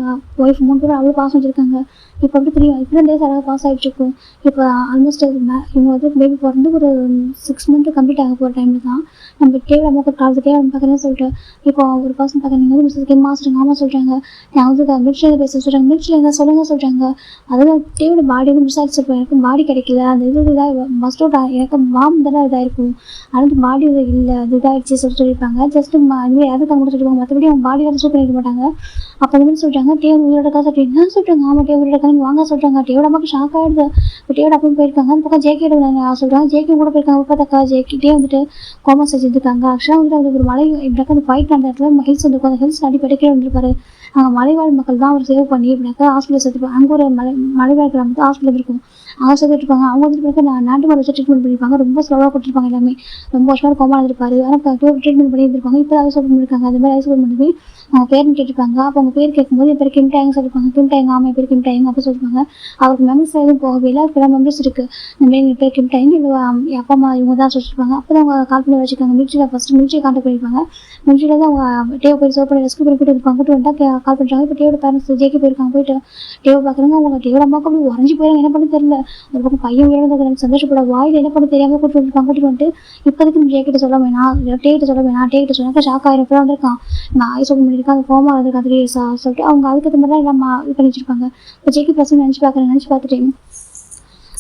ஒய்ஃப் 3 பேரும் அவ்வளோ பாசம் வச்சுருக்காங்க. இப்போ அப்படி தெரியும் இப்போ டேஸ் அழகாக பாஸ் ஆகிட்ருக்கும். இப்போ ஆல்மோஸ்ட் இவங்க வந்து பேபி பிறந்து ஒரு 6 மந்த்து கம்ப்ளீட் ஆக போகிற டைமில் தான் நம்ம கேவல அம்மாவுக்கு காலத்து கேவல பார்க்குறேன்னு சொல்லிட்டு இப்போ ஒரு பர்சன் பார்க்க நீங்கள் வந்து மிஸ்ஸஸ் கேமா சொல்கிறாங்க. ஆமாம் சொல்கிறாங்க. நான் வந்து மில்ட்ரியில் பேச சொல்கிறாங்க. மில்ட்ரியில் இருந்தால் சொல்லுங்க சொல்கிறாங்க. அதாவது தேவோட பாடி வந்து மிஸ் ஆகிடுச்சு. எனக்கு பாடி கிடைக்கல அந்த இது இதாக மஸ்ட் அவுட் எனக்கு மாம் தானே இதாக இருக்கும். ஆனால் பாடி இது இல்லை அது இதாகிடுச்சு சொல்லியிருப்பாங்க. ஜஸ்ட்டு இதுமாதிரி யாருக்காக மட்டும் சொல்லியிருப்பாங்க. மற்றபடி அவங்க பாடி வந்து சூப் பண்ணிக்க மாட்டாங்க. அப்போ அந்த மாதிரி சொல்கிறாங்க தேவை உயிரோட காசு அப்படின்னு என்ன சொல்கிறாங்க. ஆமாம் தேவை உயிரோட காசு வாங்க சொல்கிறாங்க. தேவோட அம்மாவுக்கு ஷாக் ஆகிடுது. இப்போ தேவோட அப்பவும் போயிருக்காங்க. அந்த பக்கம் ஜேகே சொல்கிறாங்க. ஜேகே கூட போயிருக்காங்க. பார்த்தக்கா ஜேக்கிட்டே வந்துட்டு கோமா செஞ்சுருக்காங்க. ஆக்சுவலாக வந்துட்டு அது ஒரு மலை இப்படினாக்கா அந்த ஃபைட் அந்த இடத்துல ஹில்ஸ் வந்துருக்கும். அந்த ஹில்ஸ் அடிப்படை கீழே வந்துருப்பாரு. அங்கே மலைவாழ் மக்கள் தான் அவர் சேவ் பண்ணி இப்படினாக்கா ஹாஸ்பிட்டல் சேர்த்துப்பாங்க. அங்கே ஒரு மலைவாழ் கிராமத்து ஹாஸ்பிட்டல் இருக்கும். அவங்க சேர்த்துட்டு இருப்பாங்க. அவங்க வந்துட்டு பிறகு நாட்டு மருந்து வச்சு ட்ரீட்மெண்ட் பண்ணியிருப்பாங்க. ரொம்ப ஸ்லோவாக கொடுத்துருப்பாங்க எல்லாமே. ரொம்ப வருஷமாக கோமா இருந்திருப்பாரு. ஆனால் ட்ரீட்மெண்ட் பண்ணி இருந்திருப்பாங்க. இப்போ ஐஸ் ஓப்பன் பண்ணியிருக்காங்க. அது மாதிரி ஐஸ் ஓப்பன் பண்ணி அவங்க பேருன்னு கேட்டிருப்பாங்க. அப்போ அவங்க பேர் கேட்கும்போது என் பேர் கிம் டேங் சொல்லியிருப்பாங்க. கிம் டேங் ஆமாம் என் பேர் கிம் டேங் அப்போ சொல்லியிருப்பாங்க. அவருக்கு மெமரிஸ் எதுவும் போகவே இல்லை. அவருக்கு மெமரிஸ் இருக்குது. இந்த மாதிரி என் பேர் கிம் டேங் இல்லை என் அப்பா அம்மா இவங்க தான் சொல்லியிருப்பாங்க. அப்போ தான் அவங்க கால் பண்ணி வச்சுருக்காங்க. மிலிட்ரியில் ஃபஸ்ட்டு மிலிட்ரி கான்டாக்ட் பண்ணியிருப்பாங்க. மிலிட்ரியில் தான் அவங்க டேவ் போய் சோப் பண்ணி ரெஸ்க்யூ பண்ணி கூட்டு இருப்பாங்க. கூட்டு வந்துட்டா கால் பண்ணுறாங்க. இப்போ டேவோட பேரண்ட்ஸ் ஜேகே போயிருக்காங்க. போயிட்டு டேவை பார்க்குறாங்க. அவங்க டேவோட அம்மாவுக்கு அப்படி உறைஞ்சி போயிடும். என்ன பண்ண தெரியல. ஒரு பக்கம் பையன் உயர்ந்து சந்தோஷப்பட வாயில் என்ன பண்ண தெரியாமல் கூட்டு வந்துருக்காங்க. கூட்டிட்டு வந்துட்டு இப்போதைக்கு நம்ம ஜேகிட்ட சொல்ல வேணாம் டேகிட்ட சொல்ல வேணாம் டேகிட்ட சொன்னாக்க ஷாக் ஆயிரம் பேர் வந்திருக்கான். நான் ஐஸ் ஓப்பன் பண்ணியிருக்கேன். அந்த கோமா வந்திருக்கான் 3 years சொல்லிட்டு அவங்க அதுக்கு மாதிரி தான் எல்லாம் இது பண்ணி வச்சிருப்பாங்க. இப்போ ஜேகே பசங்க நினச்சி பார்த்துட்டு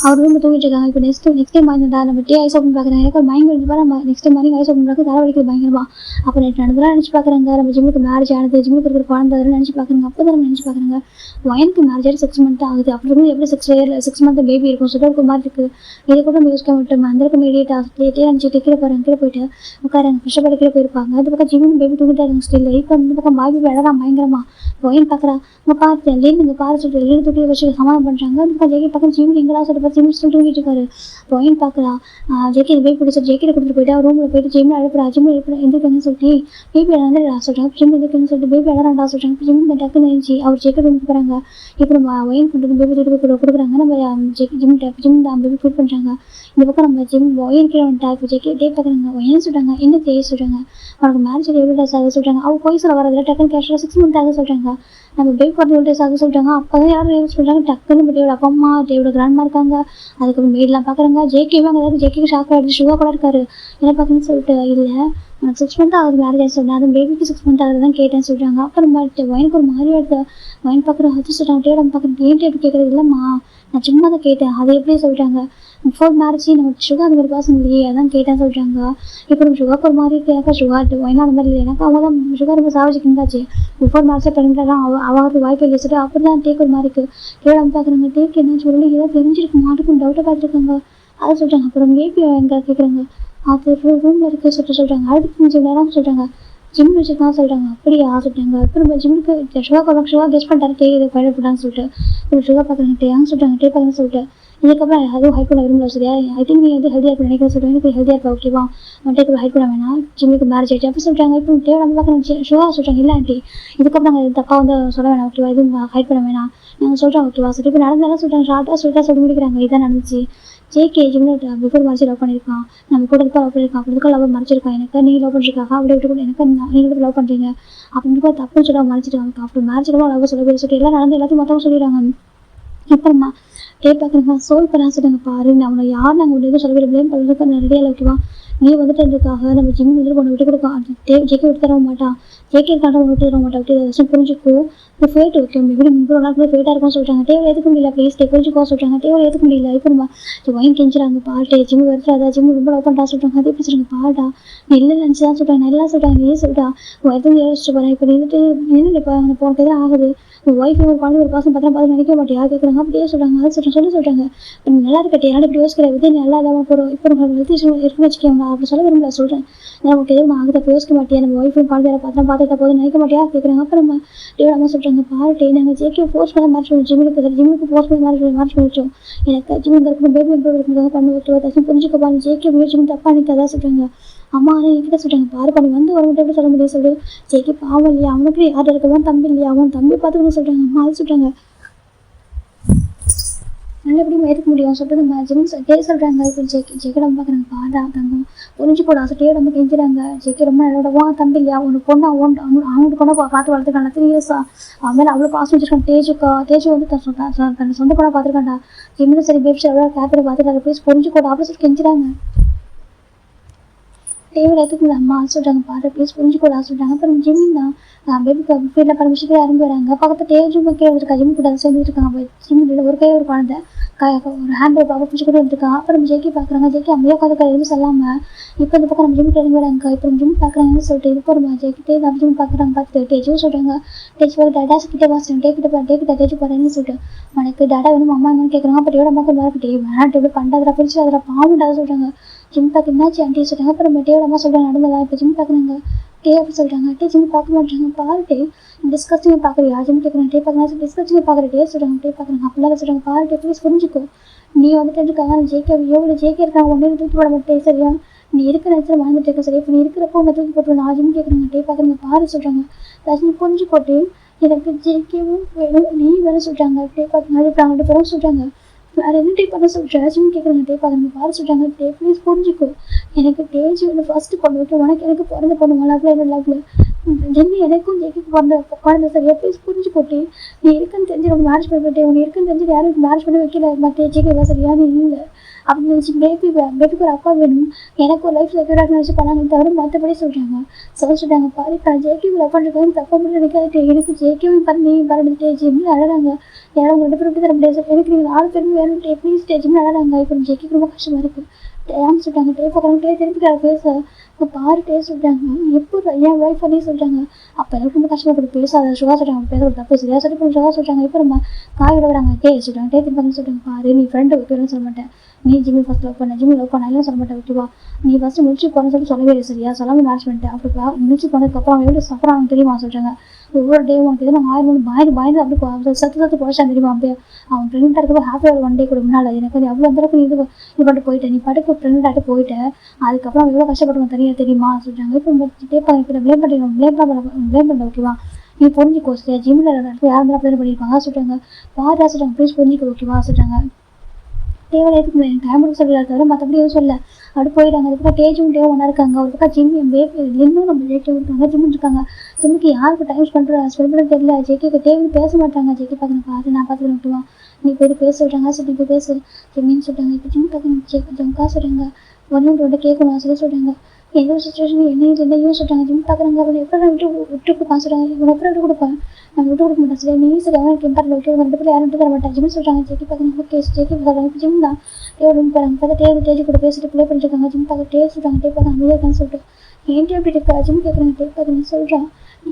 அவர் ரூமில் தூங்கிட்டு இருக்காங்க. இப்போ நெக்ஸ்ட் டைம் வாங்கிட்டா நம்ம டே ஐஸ் ஓப்பன் பார்க்குறாங்க. எனக்கு ஒரு மைண்ட் வந்து நம்ம next time morning eyes open பார்க்க தலைவலிக்கிறது பயங்கரமா. அப்போ நேற்று நடந்ததெல்லாம் நினச்சி பார்க்குறாங்க. நம்ம ஜிம்முக்கு மேரேஜ் ஆனது ஜிம்முக்கு இருக்கிற குழந்தை அதெல்லாம் நினச்சி பார்க்குறாங்க. அப்போ தான் நம்ம நினச்சி பார்க்குறாங்க ஒயனுக்கு மேரேஜ் ஆகி 6 month ஆகுது. அப்படி இருக்கும் எப்படி 6 month பேபி இருக்கும் சொல்லிட்டு ஒரு மாதிரி இருக்குது. இதை கூட நம்ம யோசிக்க விட்டோம். அந்த இருக்கும் இடியேட் ஆகிட்டே நினச்சிட்டு கீழே போகிறாங்க. கீழே போயிட்டு உட்காராங்க. கஷ்டப்பட்டு கீழே போயிருப்பாங்க. அது பக்கம் ஜிம்முக்கு பேபி தூங்கிட்டு இருக்காங்க. ஸ்டில் இப்போ இந்த பக்கம் பாபி விளையாடாம பயங்கரமா ஒயன் பார்க்குறா. உங்க பார்த்து லேன் இங்கே பாரு சொல்லிட்டு லேன் தூக்கி வச்சு சமாளம் பண்ணுறாங்க. அந்த பக்கம் ஜேகே பக்கம் ஜிம் எங்கடா சொல்லிட்டு பார்த்து ஜிம் ஸ்டில் தூங்கிட்டு இருக்காரு. ஒயன் பார்க்குறா. ஜேகே இந்த பேபி பிடிச்சி ஜேக்கிட்ட கொடுத்துட்டு போயிட்டு ரூமில் போயிட்டு ஜிம்மில் அழுப்புறா. ஜிம்மில் எழுப்புறா எந்திரிக்கணும்னு சொல்லிட்டு பேபி இழந்துடா சொல்கிறாங்க. ஜிம் எந்திரிக்கணும்னு சொல்லிட்டு பேபி இழறாண்டா சொல்கிறாங்க. ஜிம் இந்த டக்குன்னு இருந்துச்சு. அவர் ஜேக்கே ரூமுக்கு போகிறாங்க. இப்போ நம்ம ஒயன் கொண்டு பேபி தூக்கி கொடுக்குறாங்க. நம்ம ஜிம் தான் பேபி ஃபீட் பண்ணுறாங்க. இந்த பக்கம் நம்ம ஜிம் ஒயன் கீழே வந்துட்டா. இப்போ ஜேக்கே டே பார்க்குறாங்க. ஒயன் சொல்கிறாங்க என்ன தேவை சொல்கிறாங்க. அவனுக்கு மேரேஜ் எவ்வளோ டேஸ் ஆக சொல்கிறாங்க. அவங்க போய் சொல்ல வரதில்ல டக்குன்னு கேஷாக 6 month ஆக சொல்கிறாங்க. நம்ம பேபி பிறந்து எவ்வளோ டேஸ் ஆக சொல்கிறாங்க. அப்போ தான் யாரும் சொல்கிறாங்க டக்குன்னு டேவோட அப்பா அம்மா டேவோட கிராண்ட்மா இருக்காங்க. அதுக்கப்புறம் மெய்டெலாம் பார்க்குறாங்க. ஜேகேவே அங்கே ஏதாவது ஜேகேக்கு ஷாக் ஆகிடுச்சு. சுகா கூட இருக்காரு. என்ன பார்க்குறேன்னு சொல்லிட்டு இல்லை எனக்கு 6 month ஆகுது மேரேஜ் சொன்னேன். அது பேபிக்கு 6 month ஆகுது தான் கேட்டேன்னு சொல்கிறாங்க. அப்புறம் ஒயனுக்கு ஒரு மாதிரி எடுத்து ஒயன் பார்க்குறேன் அது சொல்கிறாங்க. டேவோட பார்க்குறேன் ஏன் டேட்டு கேட்குறது இல்லைம்மா நான் சும்மா தான் கேட்டேன். அதை எப்படி சொல்கிறாங்க. பிஃபோர் மேரேஜ் நம்ம சுகா அந்த மாதிரி பாசம் இல்லையே அதான் கேட்டேன்னு சொல்கிறாங்க. இப்போ நம்ம சுகாக்கு ஒரு மாதிரி கேட்க சுகா ஒயனா அந்த மாதிரி இல்லை. எனக்கு அவங்க தான் சுகா ரொம்ப சாவச்சுக்கு இருந்தாச்சு. பிஃபோர் மேரேஜ் பண்ணிட்டாலாம் அவங்களுக்கு வாய்ப்பு இல்லை சொல்லிட்டு அப்படி தான் டேக் ஒரு மாதிரி இருக்குது. டேவோட பார்க்குறாங்க. டேக் என்ன சொல்லி ஏதோ தெரிஞ்சிருக்கு மாட்டுக்கும் டவுட்டாக பார்த்துருக்காங்க. அதை சொல்கிறாங்க. அப்புறம் பேபி எங்கே கேட்குறாங்க. அது ரூமில் இருக்க சொல்கிறாங்க. அடுத்து 5 நேரம் சொல்கிறாங்க. ஜிம் வச்சுருக்காங்க சொல்கிறாங்க. அப்படியா சொல்லிட்டாங்க. அப்புறம் ஜிம்முக்கு சுகா கெஸ்ட் பண்ணிட்டாரு டே இது பயிர் போட்டான்னு சொல்லிட்டு இப்போ சுகா பார்க்குறாங்க. டேயான்னு சொல்கிறாங்க. டே பார்க்குறேன்னு சொல்லிட்டு இதுக்கப்புறம் அதுவும் ஹைட் பண்ண விரும்பல சரியா. ஐ திங்க் நீ வந்து ஹெல்த்தியாக இருக்க நினைக்கிறேன் சொல்லிட்டு எனக்கு ஹெல்த்தியாக இருப்பா ஓகேவா டேக்கு ஹைட் பண்ண வேணாம் ஜிம்முக்கு மேரேஜ் ஆகிடுச்சு அப்படி சொல்கிறாங்க. இப்போ டேவோட நம்ம பார்க்குறேன் சுகா சொல்கிறாங்க. இல்லை ஆண்டி இதுக்கப்புறம் நாங்கள் தப்பாக வந்து சொல்ல வேணாம் ஓகேவா எதுவும் ஹைட் பண்ண வேணாம் நாங்கள் சொல்கிறோம் ஓகேவா சொல்லிட்டு இப்போ நடந்தாலும் சொல்கிறாங்க. ஷார்ட்டாக சொல்லி முடிக்கிறாங்க. இதான் நடந்துச்சு. ஜேகே ஜிம்மில் பிஃபோர் மறைச்சி லவ் பண்ணியிருக்கான். நம்ம கூட இருக்க லவ் பண்ணியிருக்கான். அப்படி லவ் மறைச்சிருக்கான். எனக்கு நீ லவ் பண்ணிருக்காங்க அப்படி விட்டு கூட எனக்கு நீங்கள் லவ் பண்ணுறீங்க அப்படின்னு தப்புன்னு சொல்ல மறைச்சிருக்காங்க. அப்படி மேரேஜ் லவ் சொல்லிட்டு எல்லாம் நடந்து எல்லாத்தையும் மொத்தமாக சொல்லிடுறாங்க. அப்புறமா டே பார்க்குறேங்க. இப்போ நான் சொல்லுங்க பாரு அவனை யார் நாங்கள் எதுவும் சொல்ல ப்ளேம் பண்ணுறதுக்கு ரெடியாக ஓகேவா நீ வந்துட்டு அதுக்காக நம்ம ஜிம் வந்துட்டு ஒன்று விட்டு கொடுக்க ஜேகே விட்டு தர மாட்டான். ஜேகே இருக்காண்ட ஒன்று விட்டு தர மாட்டான். அப்படி அதை புரிஞ்சுக்கோ இப்போ ஃபேட் ஓகே எப்படி 3 நாள் ஃபேட்டாக இருக்கும்னு சொல்லிட்டாங்க. டேவை ஏற்றுக்க முடியல ப்ளீஸ் டே புரிஞ்சுக்கோ சொல்லிட்டாங்க. டேவை ஏற்றுக்க முடியல. இப்போ நம்ம ஒயின் கெஞ்சுறாங்க பாட்டே ஜிம் வருதாதா ஜிம் ரொம்ப லவ் பண்ணுறா சொல்லிட்டாங்க. அதே பேசுகிறாங்க பாட்டா இல்லை நினச்சி தான் சொல்லிட்டாங்க. நல்லா சொல்லிட்டாங்க நீ சொல்லிட்டா எதுவும் யோசிச்சு போகிறேன். இப்போ வந்துட்டு என்ன இப்போ எனக்கு போனக்கு எதாவது ஆகுது ஒய்ஃப் ஒரு குழந்தை ஒரு பாசம் பத்திரம் நினைக்க மாட்டியா கேட்குறாங்க. அப்படியே சொல்கிறாங்க. அது சொல்கிறாங்க இப்போ நல்லா இருக்கட்டே யாரும் இப்படி யோசிக்கிற விதை நல்லா இல்லாமல் போகிறோம். இப்போ நம்ம ஹெல்த் இஷ்யூ இருக்குன்னு வச்சுக்கோங்க அப்படி சொல்ல விரும்பல சொல்கிறேன். நமக்கு எதுவும் ஆகுது அப்போ யோசிக்க மாட்டியா நம்ம ஒய்ஃபையும் குழந்தைய பத்திரம் பார்த்துட்டா போதும் நினைக்க மாட்டியா கேட்குறாங்க. அப்புறம் நம்ம டேவோட சொல்கிறாங்க பாட்டே நாங்கள் ஜேகே ஃபோர்ஸ் பண்ண மாதிரி ஜிம்முக்கு ஃபோர்ஸ் பண்ண மாதிரி பண்ணிச்சோம். எனக்கு ஜிம் இருக்கணும் பேபி இம்ப்ரூவ் இருக்குறதுக்காக பண்ணி விட்டு புரிஞ்சுக்கப்பா ஜேகே ஜிம் தப்பா எனக்கு அதான் சொல்கிறாங்க. அம்மா ஆனால் என்கிட்ட சொல்கிறாங்க பாரு பண்ணி வந்து ஒரு மட்டும் எப்படி சொல்ல முடியும் சொல்லி ஜேகே பாவம் இல்லையா அவனுக்கு யார் இருக்கவன் தம்பி இல்லையா அவன் தம்பி பார்த்துக்கணும் சொல்கிறாங்க. அம்மா அது சொல்கிறாங்க நல்லா எப்படி ஏற்றுக்க முடியும் சொல்லிட்டு நம்ம ஜிம் டே சொல்கிறாங்க. இப்போ ஜேகே நம்ம பார்க்குறாங்க பாடா தங்கம் புரிஞ்சுக்கூட ஆசைட்டே ரொம்ப கெஞ்சுறாங்க. ஜேகே ரொம்ப நல்லோட வா தம்பி இல்லையா உனக்கு பொண்ணு அவனுக்கு பொண்ணை பார்த்து வளர்த்துருக்காங்க 3 இயர்ஸா. அவன் மேலே அவ்வளோ பாசம் வச்சிருக்கான். தேஜு வந்து தன் சொந்த பொண்ணை பார்த்துருக்காண்டா. ஜிம்மிலும் சரி பேபிஸ் எவ்வளோ கேர் பண்ணி பார்த்துருக்காரு. ப்ளீஸ் புரிஞ்சுக்கூட அப்படின்னு சொல்லி கெஞ்சுறாங்க. தேவையில்ல எதுக்கு அம்மா சொல்கிறாங்க பாரு ப்ளீஸ் புரிஞ்சுக்கூட சொல்கிறாங்க. அப்புறம் ஜிம்மின் தான் பேபிக்கு வீட்டில் பர்மிஷனுக்கு இறங்கி வராங்க. பக்கத்தில் தேஜும் கீழே இருக்கா. ஜிம்மி கூட சேர்ந்துட்டு இருக்காங்க. ஜிம்மில் ஒரு கை ஒரு குழந்தை ஒரு ஹேண்ட் பேக் பிடிச்சி கூட வந்துருக்கான். அப்புறம் ஜேகே பார்க்குறாங்க. ஜேகே அமைதியாக உட்காந்து எதுவும் சொல்லாமல் இப்போ இந்த பக்கம் நம்ம ஜிம் இறங்கி வராங்க. இப்போ ஜிம் பார்க்குறாங்கன்னு சொல்லிட்டு இது போகிறோமா ஜேகிட்டே நம்ம ஜிம் பார்க்குறாங்க. பார்த்துட்டு டேஜும் சொல்கிறாங்க. டேஜ் பார்த்து டேடாஸ் கிட்டே வாசம் டேக்கிட்ட டேஜு போகிறேன்னு சொல்லிட்டு உனக்கு டேடா வேணும் அம்மா என்னன்னு கேட்குறாங்க. அப்போ டேயோட அம்மாக்கு மறக்கிட்டே வேணாட்டு எப்படி பண்ணுறதுல பிடிச்சி அதில் பாவண்டாக சொல்கிறாங்க. ஜிம் பார்க்க என்னாச்சு ஆண்டி சொல்கிறாங்க. அப்புறம் டேயோட அம்மா சொல்கிறாங்க நடந்ததா இப்போ ஜிம் பார்க்குறாங்க. டே அப்படி சொல்கிறாங்க. டே ஜிம் பார்க்க மாட்டாங்க. பாருட்டே டிஸ்கஸ்டிங்காக பார்க்குறியா ஜிம் கேட்குறாங்க. டே பார்க்குறாங்க டிஸ்கஸ்டிங்காக பார்க்குற டே சொல்கிறாங்க. டே பார்க்குறாங்க அப்படிலாம் சொல்கிறாங்க. பாருட்டே ப்ளீஸ் புரிஞ்சுக்கோ நீ வந்துட்டு இருக்காங்க ஜேகே எவ்வளோ ஜேகே இருக்காங்க ஒன்றே தூக்கி போட மாட்டேன் சரியா நீ இருக்கிற நேரத்தில் வாழ்ந்துட்டு இருக்க சரி இப்போ நீ இருக்கிறப்போ உன்னை தூக்கி போட்டு நான் ஜிம் கேட்குறாங்க. டே பார்க்குறாங்க பாரு சொல்கிறாங்க. ரஜினி புரிஞ்சு போட்டு எனக்கு ஜேகேவும் வேணும் நீ வேணும் சொல்கிறாங்க. டே பார்க்குறாங்க இப்போ அவங்கள்ட்ட போக சொல்கிறாங்க. வேறு என்ன டே பண்ண சொல்கிறேன் ஜிம் கேட்குறாங்க. டே பார்க்குறாங்க பாரு சொல்கிறாங்க. டே ப்ளீஸ் புரிஞ்சுக்கோ எனக்கு டேஜ் வந்து ஃபஸ்ட்டு பொண்ணு விட்டு உனக்கு எனக்கு பிறந்த பொண்ணு லவ்ல என்ன லவ்ல என்ன எனக்கும் ஜேக்கு பிறந்த குழந்தை சரியா ப்ளீஸ் புரிஞ்சு போட்டு நீ இருக்குன்னு தெரிஞ்சு ரொம்ப மேரேஜ் பண்ணிவிட்டேன் உனக்கு இருக்குன்னு தெரிஞ்சு யாரும் மேரேஜ் பண்ணி வைக்கல மற்ற ஜேகேவா சரியா நீ இல்லை அப்படின்னு நினச்சி பேபிக்கு ஒரு அப்பா வேணும் எனக்கு ஒரு லைஃப் செக்யூராக நினச்சி பண்ணாங்க தவிர மற்றபடி சொல்கிறாங்க. சொல்லிட்டாங்க பாரு ஜேகே லவ் பண்ணுறதுக்கு தப்பா மட்டும் நினைக்காது எனக்கு ஜேகேவும் பண்ணி பறந்துட்டு ஜிம்மில் அழகாங்க யாரும் 2 பேரும் தர முடியாது எனக்கு நீங்கள் 4 பேரும் வேணும் ப்ளீஸ் ஜிம்மில் அழகாங்க இப்போ ஜேகே ரொம்ப கஷ்டமாக இருக்குது. டேன்னு சொல்லிட்டாங்க. டே பார்க்குறாங்க. டே திருப்பி பேச இப்போ பாரு டே சொல்கிறாங்க. எப்போ என் ஒய்ஃப் பண்ணி சொல்கிறாங்க. அப்போ எனக்கு ரொம்ப கஷ்டப்பட்டு பேசாத சுகா சொல்கிறாங்க. பேச தப்பு சரியா சொல்லி இப்போ சுகா சொல்கிறாங்க. இப்போ நம்ம காய் விட வராங்க. டே சொல்கிறாங்க. டே திருப்பி சொல்கிறாங்க. பாரு நீ ஃப்ரெண்டு வைக்கணும்னு சொல்ல மாட்டேன் நீ ஜிம்மி ஃபஸ்ட் லவ் பண்ண ஜிம்மி லவ் பண்ண சொல்ல மாட்டேன் ஓகேவா நீ ஃபஸ்ட்டு முடிச்சு போன சொல்லவே இல்லை சரியா சொல்லாமல் மேரேஜ் பண்ணிட்டேன். அப்படி முடிச்சு போனதுக்கப்புறம் எவ்வளோ சஃபர் ஆகும் தெரியுமா சொல்கிறாங்க. ஒவ்வொரு டே உனக்கு எதுவும் நான் 1000 பயந்து அப்படி சத்து போச்சான் தெரியுமா. அப்படியே அவன் ப்ரெக்னெண்ட்டாக இருக்கப்போ ஹாப்பியாக 1 டே கூட முன்னால் எனக்கு அது அவ்வளோ அந்தளவுக்கு இது பண்ணிட்டு போயிட்டேன் நீ படுக்க ப்ரெக்னெண்ட் ஆகிட்டு போயிட்டேன் அதுக்கப்புறம் எவ்வளோ கஷ்டப்படுவோம் தெரியுமா சொல்கிறாங்க. இப்போ டே பார்க்க ப்ளேம் பண்ண ஓகேவா நீ புரிஞ்சுக்கோ சரியா ஜிம்மில் யாரும் அப்ளை பண்ணியிருப்பாங்க சொல்கிறாங்க. பாரா சொல்கிறாங்க ப்ளீஸ் புரிஞ்சுக்கோ ஓகேவா சொல்கிறாங்க. தேவையில்ல எதுக்கு எனக்கு டைம் எடுக்க சொல்லிடாது தவிர மற்றபடி எதுவும் சொல்ல அப்படி போயிட்டாங்க. அதுக்கப்புறம் டேஜும் டே ஒன்றா இருக்காங்க. ஒரு பக்கம் ஜிம்மி பேபி இன்னும் நம்ம ஜேகே இருக்காங்க ஜிம்மு இருக்காங்க. ஜிம்முக்கு யாருக்கு டைம் ஸ்பெண்ட் பண்ண தெரியல. ஜேகேக்கு தேவை பேச மாட்டாங்க. ஜேகே பார்க்கணும் பாரு நான் பார்த்துக்கணும் ஓகேவா நீ போய் பேச சொல்கிறாங்க. சரி இப்போ பேசு ஜிம்மின்னு சொல்கிறாங்க. இப்போ ஜிம்மி பார்க்கணும் ஜம்கா சொல்கிறாங்க. 1 கேட்கணும் சொல்லி சொல்கிறாங்க. எந்த ஒரு சுச்சுவேஷன் என்னையும் சொல்கிறாங்க. ஜிம் பார்க்குறாங்க. அவனை எப்படி விட்டு கொடுப்பான் சொல்கிறாங்க. இவனை எப்படி விட்டு கொடுப்பேன் நான் விட்டு கொடுக்க மாட்டேன் சரி நீ சரி அவனுக்கு இம்பார்ட்டன் விட்டு 2 பேரும் யாரும் விட்டு தர மாட்டேன் ஜிம் சொல்கிறாங்க. ஜேகே பார்க்குறாங்க. கேஸ் ஜேகே பார்க்குறாங்க. ஜிம் தான் ரூம் போகிறாங்க. பார்த்தா டேஜ் கூட பேசிட்டு ப்ளே பண்ணிருக்காங்க. ஜிம் பார்க்க டே சொல்கிறாங்க. டே பார்க்க அமைதியாக இருக்கான்னு சொல்லிட்டு ஏன்ட்டு அப்படி இருக்கா ஜிம் கேட்குறாங்க. டே பார்க்குறேன்னு சொல்கிறான்.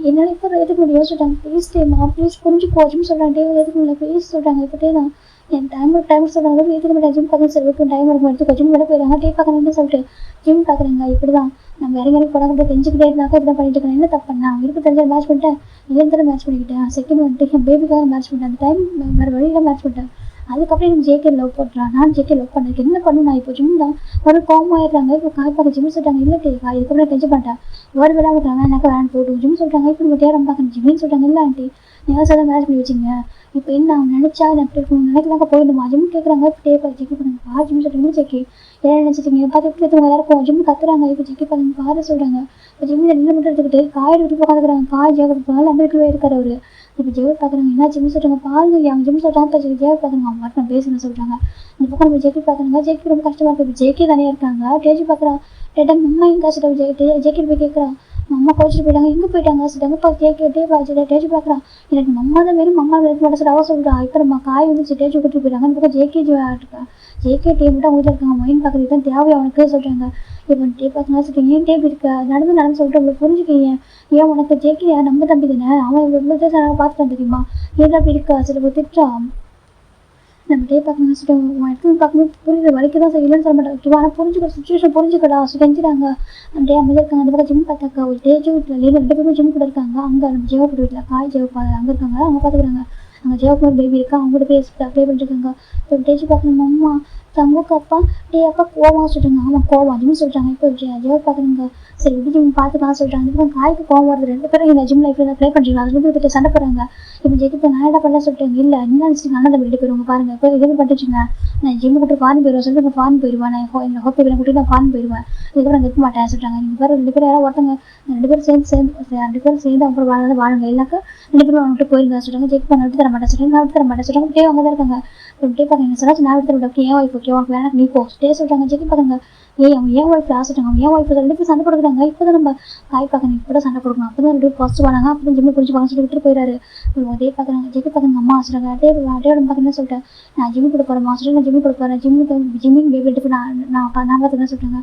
என்னால் இப்போ எதுக்கு முடியும் சொல்கிறாங்க. ப்ளீஸ் டேமா ப்ளீஸ் புரிஞ்சுக்கோ ஜிம் சொல்கிறாங்க. டே எதுக்கு முடியல ப்ளீஸ் சொல்கிறாங்க. இப்போ டே தான் என் டைம் சொல்கிறாங்க. எதுக்கு மாட்டேன் ஜிம் பார்க்க சரி ஓகே டைம் இருக்கும் எடுத்துக்கோ ஜிம் விட போயிடுறாங்க. டே பார்க்குறேன்னு சொல்லிட்டு ஜிம் பார்க்குறாங்க. இப்படி தான் நம்ம இறங்கி போனாங்க தெரிஞ்சுக்கிட்டே இருந்தாக்கா இப்படி தான் பண்ணிட்டு இருக்கேன் என்ன தப்பு பண்ணேன் அவங்களுக்கு தெரிஞ்ச மேட்ச் பண்ணிட்டேன் இல்லைன்னு மேட்ச் பண்ணிக்கிட்டேன் செகண்ட் வந்துட்டு என் பேபிக்காக மேட்ச் பண்ணிட்டேன் அந்த டைம் வேறு வழியில் மேட்ச் பண்ணிட்டேன். அதுக்கப்புறம் எனக்கு ஜேகே லவ் பண்ணுறான் நான் ஜேகே லவ் பண்ணதுக்கு என்ன பண்ணு நான் இப்போ ஜிம் தான் ஒரு கோமாயிடுறாங்க. இப்போ காய்ப்பாக்க ஜிம் சொல்லிட்டாங்க. இல்லை டேக்கா இதுக்கப்புறம் டென்ஷன் பண்ணிட்டேன் ஒரு விழா விட்றாங்க எனக்கு வேணான்னு போட்டு ஜிம் சொல்லிட்டாங்க. இப்போ நம்ம தேரம் பார்க்கணும் ஜிம்னு சொல்லிட்டாங்க. இல்லை ஆண்டி நீங்கள் சொல்ல மேரேஜ் பண்ணி வச்சிங்க இப்போ என்ன அவன் நினச்சா எப்படி இருக்கணும் நினைக்கலாங்க போயிடுமா ஜிம் கேட்குறாங்க. இப்போ டே பார்த்து ஜெக்கி பண்ணுங்க பா ஜிம் சொல்லிட்டு ஜெக்கி என்ன நினச்சிட்டிங்க பார்த்து எப்படி எடுத்து எல்லாருக்கும் ஜிம் கத்துறாங்க. இப்போ ஜெக்கி பண்ணுங்க பாரு சொல்கிறாங்க. இப்போ ஜிம்மில் நின்று மட்டும் எடுத்துக்கிட்டு காய் விட்டு உட்காந்துக்கிறாங்க. காய் ஜெகத்துக்கு போனாலும் அமெரிக்கவே இருக்காரு அவர். இப்போ ஜெகத் பார்க்குறாங்க. என்ன ஜிம் சொல்கிறாங்க பாருங்க அவங்க ஜிம் சொல்கிறாங்க. இப்போ ஜெகத் பார்க்குறாங்க அவங்க மட்டும் பேசுன்னு சொல்கிறாங்க. இந்த பக்கம் நம்ம ஜெக்கி பார்க்குறாங்க. ஜெக்கி ரொம்ப கஷ்டமாக இருக்குது. இப்போ ஜெக்கி தனியாக இருக்காங்க. டேஜி பார்க்குறான். டேட்டா அம்மா எங்கே சொல்லிட்டு ஜெக்கி போய் கேட்குறான். அம்மா கோச்சிட்டு போயிட்டாங்க எங்கே போயிட்டாங்க சொல்லிட்டாங்க. இப்போ கேட்டே டேஜி பார்க்குறான். எனக்கு அம்மா தான் வேணும் அம்மா வேணும் மட்டும் சொல்ல அவ சொல்கிறா. இப்போ நம்ம காய் வந்து டேஜி விட்டு போயிட்டாங்க. இந்த பக்கம் ஜேகே டே மட்டும் அவங்க இருக்காங்க. மைண்ட் பார்க்குறது தான் தேவை அவனுக்கு சொல்கிறாங்க. இப்போ டே பார்க்கணும் சொல்லிட்டு ஏன் டேப் இருக்கா நடந்து சொல்லிட்டு உங்களுக்கு புரிஞ்சுக்கீங்க ஏன் உனக்கு ஜேகே நம்ம தம்பி தானே அவன் இவ்வளோ தான் பார்த்துட்டான் தெரியுமா ஏன் அப்படி இருக்கா சில திட்டா நம்ம டே பார்க்கணும் சொல்லிட்டு எடுத்து பார்க்கும்போது புரியுது வலிக்கு தான் இல்லைன்னு சொல்ல மாட்டேன். ஆனால் புரிஞ்சுக்க சுச்சுவேஷன் புரிஞ்சுக்கடா செஞ்சுட்டாங்க. டே அமைதியாக இருக்காங்க. அந்த பக்கம் ஜிம் பார்த்தாக்கா ஒரு டேஜ் வீட்டில் 2 பேருமே ஜிம் கூட இருக்காங்க. அங்கே நம்ம ஜெயப்பூர் வீட்டில் காய் ஜெயப்பா அங்கே இருக்காங்க. அவங்க பார்த்துக்கிறாங்க. அங்கே ஜெயக்குமார் பேபி இருக்கா அவங்க கூட ப்ளே பண்ணிருக்காங்க. இப்போ டேஜ் பார்க்கணும் அம்மா தங்குக்கு அப்பா டே அப்பா கோவம் சொல்கிறாங்க. ஆமாம் கோவம் அதுன்னு சொல்கிறாங்க. இப்போ ஜெயப் பார்க்குறாங்க. சரி இப்படி ஜிம் பார்த்துக்கலாம் சொல்கிறாங்க. இப்போ காய்க்கு கோவம் வருது 2 பேரும் இந்த ஜிம் லைஃப்பில் ட்ரை பண்ணுறீங்க அதுலேருந்து கிட்ட சண்டை போகிறாங்க. இப்போ ஜெயிக்க நான் என்ன பண்ணலாம் சொல்லிட்டாங்க. இல்லை என்ன நினச்சிங்க அண்ணன் 2 பேரும் பாருங்கள் இப்போ எதுவும் பண்ணிட்டுச்சுங்க நான் ஜிம்மு கூட்டு ஃபாரின் போயிடுவேன் சொல்லிட்டு நான் ஃபாரின் போயிடுவேன், நான் என்னோட ஹோப் பேரை கூட்டி நான் ஃபாரின் போயிடுவேன், இதுக்கப்புறம் அங்கே இருக்க மாட்டேன் சொல்லிட்டாங்க. நீங்கள் பேர் 2 பேர் யாராவது ஒருத்தங்க 2 பேரும் சேர்ந்து அவங்க வாழுங்க இல்லைனாக்கா 2 பேரும் வந்துட்டு போயிருங்க சொல்லிட்டாங்க. ஜெயிக்கு பண்ண விட்டு தர மாட்டேன் சொல்லிட்டாங்க. நான் விட்டு தர மாட்டேன் சொல்லிட்டாங்க. டே அங்கே தான் இருக்காங்க. டே பார்க்க சொல்லாச்சு நான் விட்டு தர விட்டு ஏன் ஒய்ஃப் ஓகே உனக்கு வேணா நீ போ டே சொல்லிட்டாங்க. ஜெயிக்கு பார்க்குங்க அவங்க ஏன் ஒய்ஃப் ஆசிட்டாங்க, அவங்க ஏன் ஒய்ஃப் 2 பேர் சண்டை கொடுக்குறாங்க. இப்போ தான் நம்ம காய் பார்க்கணும், இப்போ தான் சண்டை கொடுக்கணும், அப்போ தான் 2 பேர் ஃபர்ஸ்ட் வராங்க, அப்போ தான் ஜிம்மு புரிஞ்சுப்பாங்க சொல்லி விட்டு போயிடாரு. டே பார்க்குறாங்க. ஜெயிக்கு பார்க்குங்க அம்மா ஆசிட்டாங்க. டேயோட பார்க்கணும்னு சொல்லிட்டேன். நான் ஜிம்மு கூட போகிறேன் மாஸ்டர், நான் ஜிம்மு கூட போகிறேன், ஜிம்மிங் பேபி எடுத்து நான் பார்த்துக்கிறேன் சொல்லிட்டாங்க.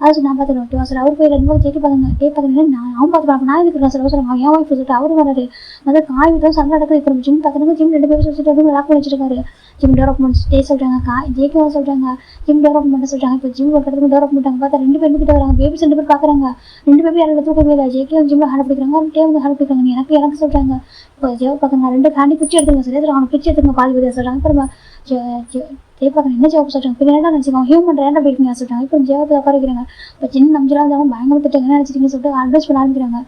அது நான் பார்த்துக்கிறேன் ஓகேவா சார். அவர் போய் 2 பேரும் ஜெயிக்க பார்க்குங்க. டே பார்க்குறேன் நான் அவன் பார்த்துக்கலாம், நான் இருக்கிறேன் சார் சொல்லுவாங்க. அவன் ஏன் ஒய்ஃப் சொல்லிட்டு அவரு வராரு. அதாவது காய் விட்டு சண்டை நடக்குது. இப்போ ஜிம் பார்க்குறாங்க. ஜிம் 2 பேரும் சொல்லிட்டு லாக் பண்ணி வச்சிருக்காரு. ஜிம் டெவலப்மெண்ட் டே சொல்கிறாங்க. ஜெயிக்க சொல்கிறாங்க. ஜிம் டெவலப்மெண்ட் சொல்கிறாங்க. இப்போ ஜிம் ஒரு இடத்துக்கு டெவலப்மெண்ட் பார்த்தா 2 பேரும் கிட்ட வராங்க. பேபிஸ் 2 பேர் பார்க்குறாங்க. 2 பேரும் யாரும் தூக்கவே இல்லை. ஜெயிக்க ஜிம்ல ஹேண்ட் பிடிக்கிறாங்க. டே வந்து ஹேண்ட் பிடிக்கிறாங்க. எனக்கு சொல்கிறாங்க. இப்போ ஜெவ பார்க்குறாங்க. 2 ஹேண்டி பிச்சு எடுத்துங்க சரி அவனை பிச்சு எடுத்துங்க பாதி பதியாக சொல்கிறாங்க. அப்புறமா ஜெயப்பாக்கன் என்ன ஜவாப் சொல்கிறாங்க. பின்ன என்ன நினச்சிக்கோங்க ஹியூமன் ரேண்டா போயிருக்கீங்க சொல்லிட்டாங்க. இப்போ ஜெயத்தை உட்கார வைக்கிறாங்க. இப்போ சின்ன நம்பிலாம் இருந்தாலும் பயங்கர திட்டம் என்ன நினச்சிருக்கீங்கன்னு சொல்லிட்டு அட்வைஸ் பண்ண ஆரம்பிக்கிறாங்க.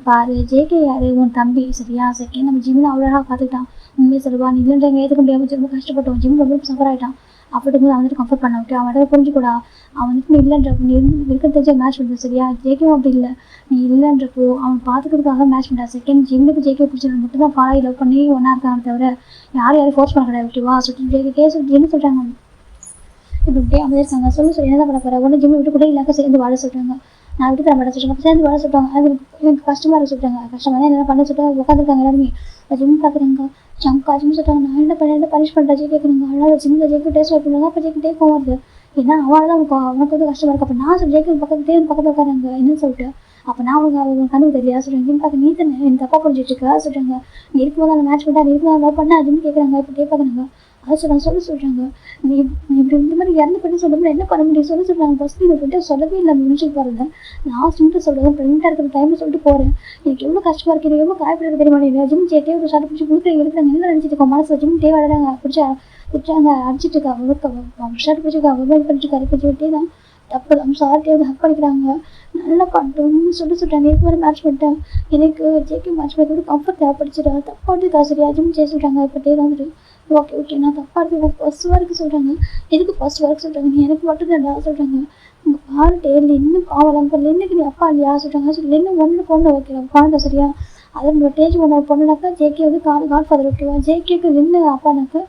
பாரு ஜேகே யாரு உன் தம்பி சரியா செகண்ட் நம்ம ஜிம்மில் அவ்வளோ பார்த்துக்கிட்டான். உண்மையை சொல்லுவா நீ இல்லைன்றவங்க ஏற்றுக்க முடியாமல் ரொம்ப கஷ்டப்பட்டோம். ஜிம் ரொம்ப சஃபர் ஆகிட்டான். அப்படிட்டு அவன் வந்துட்டு கம்ஃபர்ட் பண்ண விட்டு அவன் புரிஞ்சுக்கூடா. அவன் வந்துட்டு நீ இல்லைன்றப்போ நீ இருக்க தெரிஞ்ச மேட்ச் பண்ணுறது சரியா. ஜேகேவும் அப்படி இல்லை, நீ இல்லைன்றப்போ அவன் பார்த்துக்கிறதுக்காக மேட்ச் பண்ணுறா. செகண்ட் ஜிம்முக்கு ஜேகே பிடிச்சது மட்டும் தான் ஃபாலோ லவ் பண்ணி ஒன்றா இருக்காங்க தவிர யாரும் ஃபோர்ஸ் பண்ண கிடையாது ஓகேவா சொல்லிட்டு ஜேகே கேஸ் என்ன சொல்கிறாங்க. இப்படி அமைதியாக இருக்காங்க. சொல்லி என்ன பண்ண போகிற ஒன்று ஜிம்மை விட்டு கூட இல்லாக்க சேர்ந்து வாழ சொல்கிறாங்க. நான் விட்டு தர மாட்டேன் சொல்லிட்டாங்க. சேர்ந்து வாழ சொல்லிட்டாங்க. அது எனக்கு கஷ்டமாக இருக்க சொல்லிட்டாங்க. கஷ்டமாக தான் என்ன பண்ண சொல்லிட்டு உட்காந்துருக்காங்க எல்லாருமே. ஜிம் பார்க்குறாங்க. ஜிம் சொல்லிட்டாங்க. நான் என்ன பண்ண பனிஷ் பண்ணுறேன் ஜெயிக்க கேட்குறாங்க. அழகாக ஜிம்மில் ஜெயிக்க டேஸ்ட் வைப்பாங்க. அப்போ ஜெயிக்க டேக் போவாது ஏன்னா அவள் தான் அவனுக்கு வந்து கஷ்டமாக இருக்கு. அப்போ நான் ஜெயிக்க பக்கத்தில் உட்காராங்க என்னன்னு சொல்லிட்டு அப்போ நான் அவங்க கனவு தெரியலையா சொல்கிறேன். ஜிம் பார்க்க நீ தானே எனக்கு தப்பாக புரிஞ்சிட்டு இருக்கா சொல்கிறாங்க. நீ இருக்கும்போது அந்த மேட்ச் பண்ணா நீ இருக்கும்போது லவ் பண்ணா ஜிம் கேட்குறாங்க. இப்போ டே பார்க்குறாங்க. அதை சொல்கிறாங்க. நீ இப்படி இந்த மாதிரி இறந்து பண்ணி சொல்லும்போது என்ன பண்ண முடியும் சொல்கிறாங்க. ஃபஸ்ட்டு இதை விட்டு சொல்லவே இல்லை முடிச்சுட்டு போகிறத லாஸ்ட்டு சொல்கிறேன். ப்ரெக்னெண்ட்டாக இருக்கிற டைமில் சொல்லிட்டு போகிறேன். எனக்கு எவ்வளோ கஷ்டமாக இருக்குது, எனக்கு எவ்வளோ காயப்பட தெரியுமா. நீ ஜிம் டே ஒரு ஷார்ட் பிடிச்சி எடுக்கிறாங்க. என்ன நினச்சிட்டு இருக்கோம் மனசு ஜிம் டே விளையாடாங்க பிடிச்சாங்க அடிச்சிட்டு இருக்கா ஷார்ட் பிடிச்சிருக்கா பண்ணிட்டு இப்போ ஜிம் தான் தப்பு நம்ம சார்ட்டே வந்து ஹக் பண்ணிக்கிறாங்க. நல்லா பண்ணுறோம்னு சொல்லிட்டேன். நேற்று மாதிரி மேட்ச் பண்ணிட்டேன். எனக்கு ஜேகே மேட்ச் பண்ணி கம்ஃபர்ட் தேவைப்படுச்சுடா தப்பாக இருக்கா சரியா ஜிம் செய்ய சொல்கிறாங்க. இப்போ டே வந்துட்டு ஓகே நான் தப்பாக இருக்கு ஃபர்ஸ்ட் ஒர்க்கு சொல்கிறாங்க. எதுக்கு ஃபர்ஸ்ட் ஒர்க் சொல்கிறாங்க. நீ எனக்கு மட்டும் தான்டா சொல்கிறாங்க. உங்கள் பாரு டேல இன்னும் பாவலாம் பண்ணல இன்னைக்கு நீ அப்பா இல்லையா சொல்கிறாங்க. சொல்லி இன்னும் ஒன்று பொண்ணு ஓகே குழந்தை சரியா அதை நம்ம டேஜ் ஒன்று பொண்ணுனாக்கா ஜேகே வந்து காட் ஃபாதர் ஓகேவா. ஜேகேக்கு நின்று அப்பானாக்கா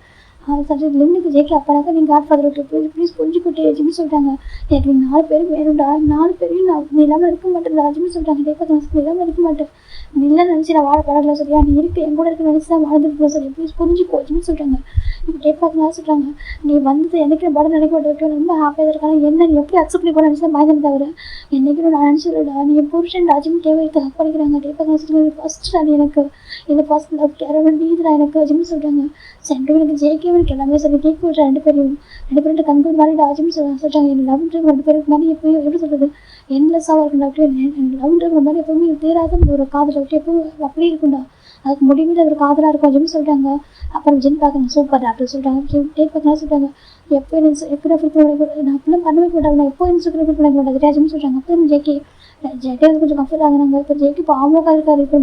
லின்னுக்கு ஜேகே அப்பானாக்கா நீங்கள் காட் ஃபாதர் ஓகே ப்ளீஸ் புரிஞ்சுக்கிட்டே ஜிம்மி சொல்லிட்டாங்க. எனக்கு நீங்கள் 4 பேரும் வேணும்டா 4 பேரையும் நான் நீ இல்லாமல் இருக்க மாட்டேன்டா ஜிம்மி சொல்லிட்டாங்க. டே பார்த்து நீ இல்லாமல் இருக்க மாட்டேன் நீ இல்லை நினச்சி நான் வாழ படல சரியா. நீ இருக்கு என் கூட இருக்க நினச்சி தான் வாழ்ந்துருக்கோம் சரியா ப்ளீஸ் புரிஞ்சுக்கோ ஜிம்மி சொல்லிட்டாங்க. இப்போ டே பார்க்க சொல்கிறாங்க. நீ வந்து எனக்கு படம் நினைக்க மாட்டேன் ரொம்ப ஹாப்பியாக இருக்காங்க. என்ன நீ எப்படி அக்செப்ட் பண்ணி போட நினச்சி தான் பயந்து தவிர என்னைக்கு நான் நினச்சிடா நீ என் புருஷன் ஜிம்மி கேவ எடுத்து ஹக் பண்ணிக்கிறாங்க. டே பார்க்க சொல்லுங்க ஃபர்ஸ்ட் நீ எனக்கு இந்த ஃபர்ஸ்ட் லவ் கேர வேண்டியதுடா எனக்கு ஜிம்மி சொல்கிறாங்க. சென்ட்ரு எனக்கு ஜேகே எனக்கு எல்லாமே சரி கேட்க விட்ற 2 பேரும் கண்கள் மாதிரி ஜிம்மி சொல்கிறாங்க. என் லவ் ட்ரீம் 2 பேருக்கு மாதிரி எப்பயும் எப்படி சொல்கிறது என்லெஸ்ஸாக இருக்கும் டாக்டர். லவ் ட்ரீம் மாதிரி எப்பவுமே தேராத ஒரு காதல் டாக்டர் எப்பவும் அப்படி இருக்கும்டா அதுக்கு முடிவில் ஒரு காதலாக இருக்கும் ஜிம்மி சொல்லிட்டாங்க. அப்புறம் ஜிம் பார்க்கணும் சூப்பர் டாக்டர் சொல்லிட்டாங்க. டே பார்க்க சொல்லிட்டாங்க. எப்போ எப்படி ஃபில் பண்ண நான் அப்படிலாம் பண்ணவே மாட்டாங்க. நான் எப்போ இன்ஸ்டாகிராம் ஃபில் பண்ண மாட்டேன் ஜிம்மி சொல்கிறாங்க. அப்போ ஜேகே வந்து கொஞ்சம் கம்ஃபர்ட் ஆகுறாங்க. இப்போ ஜேகே பாவமாக உட்காந்துருக்காரு. இப்போ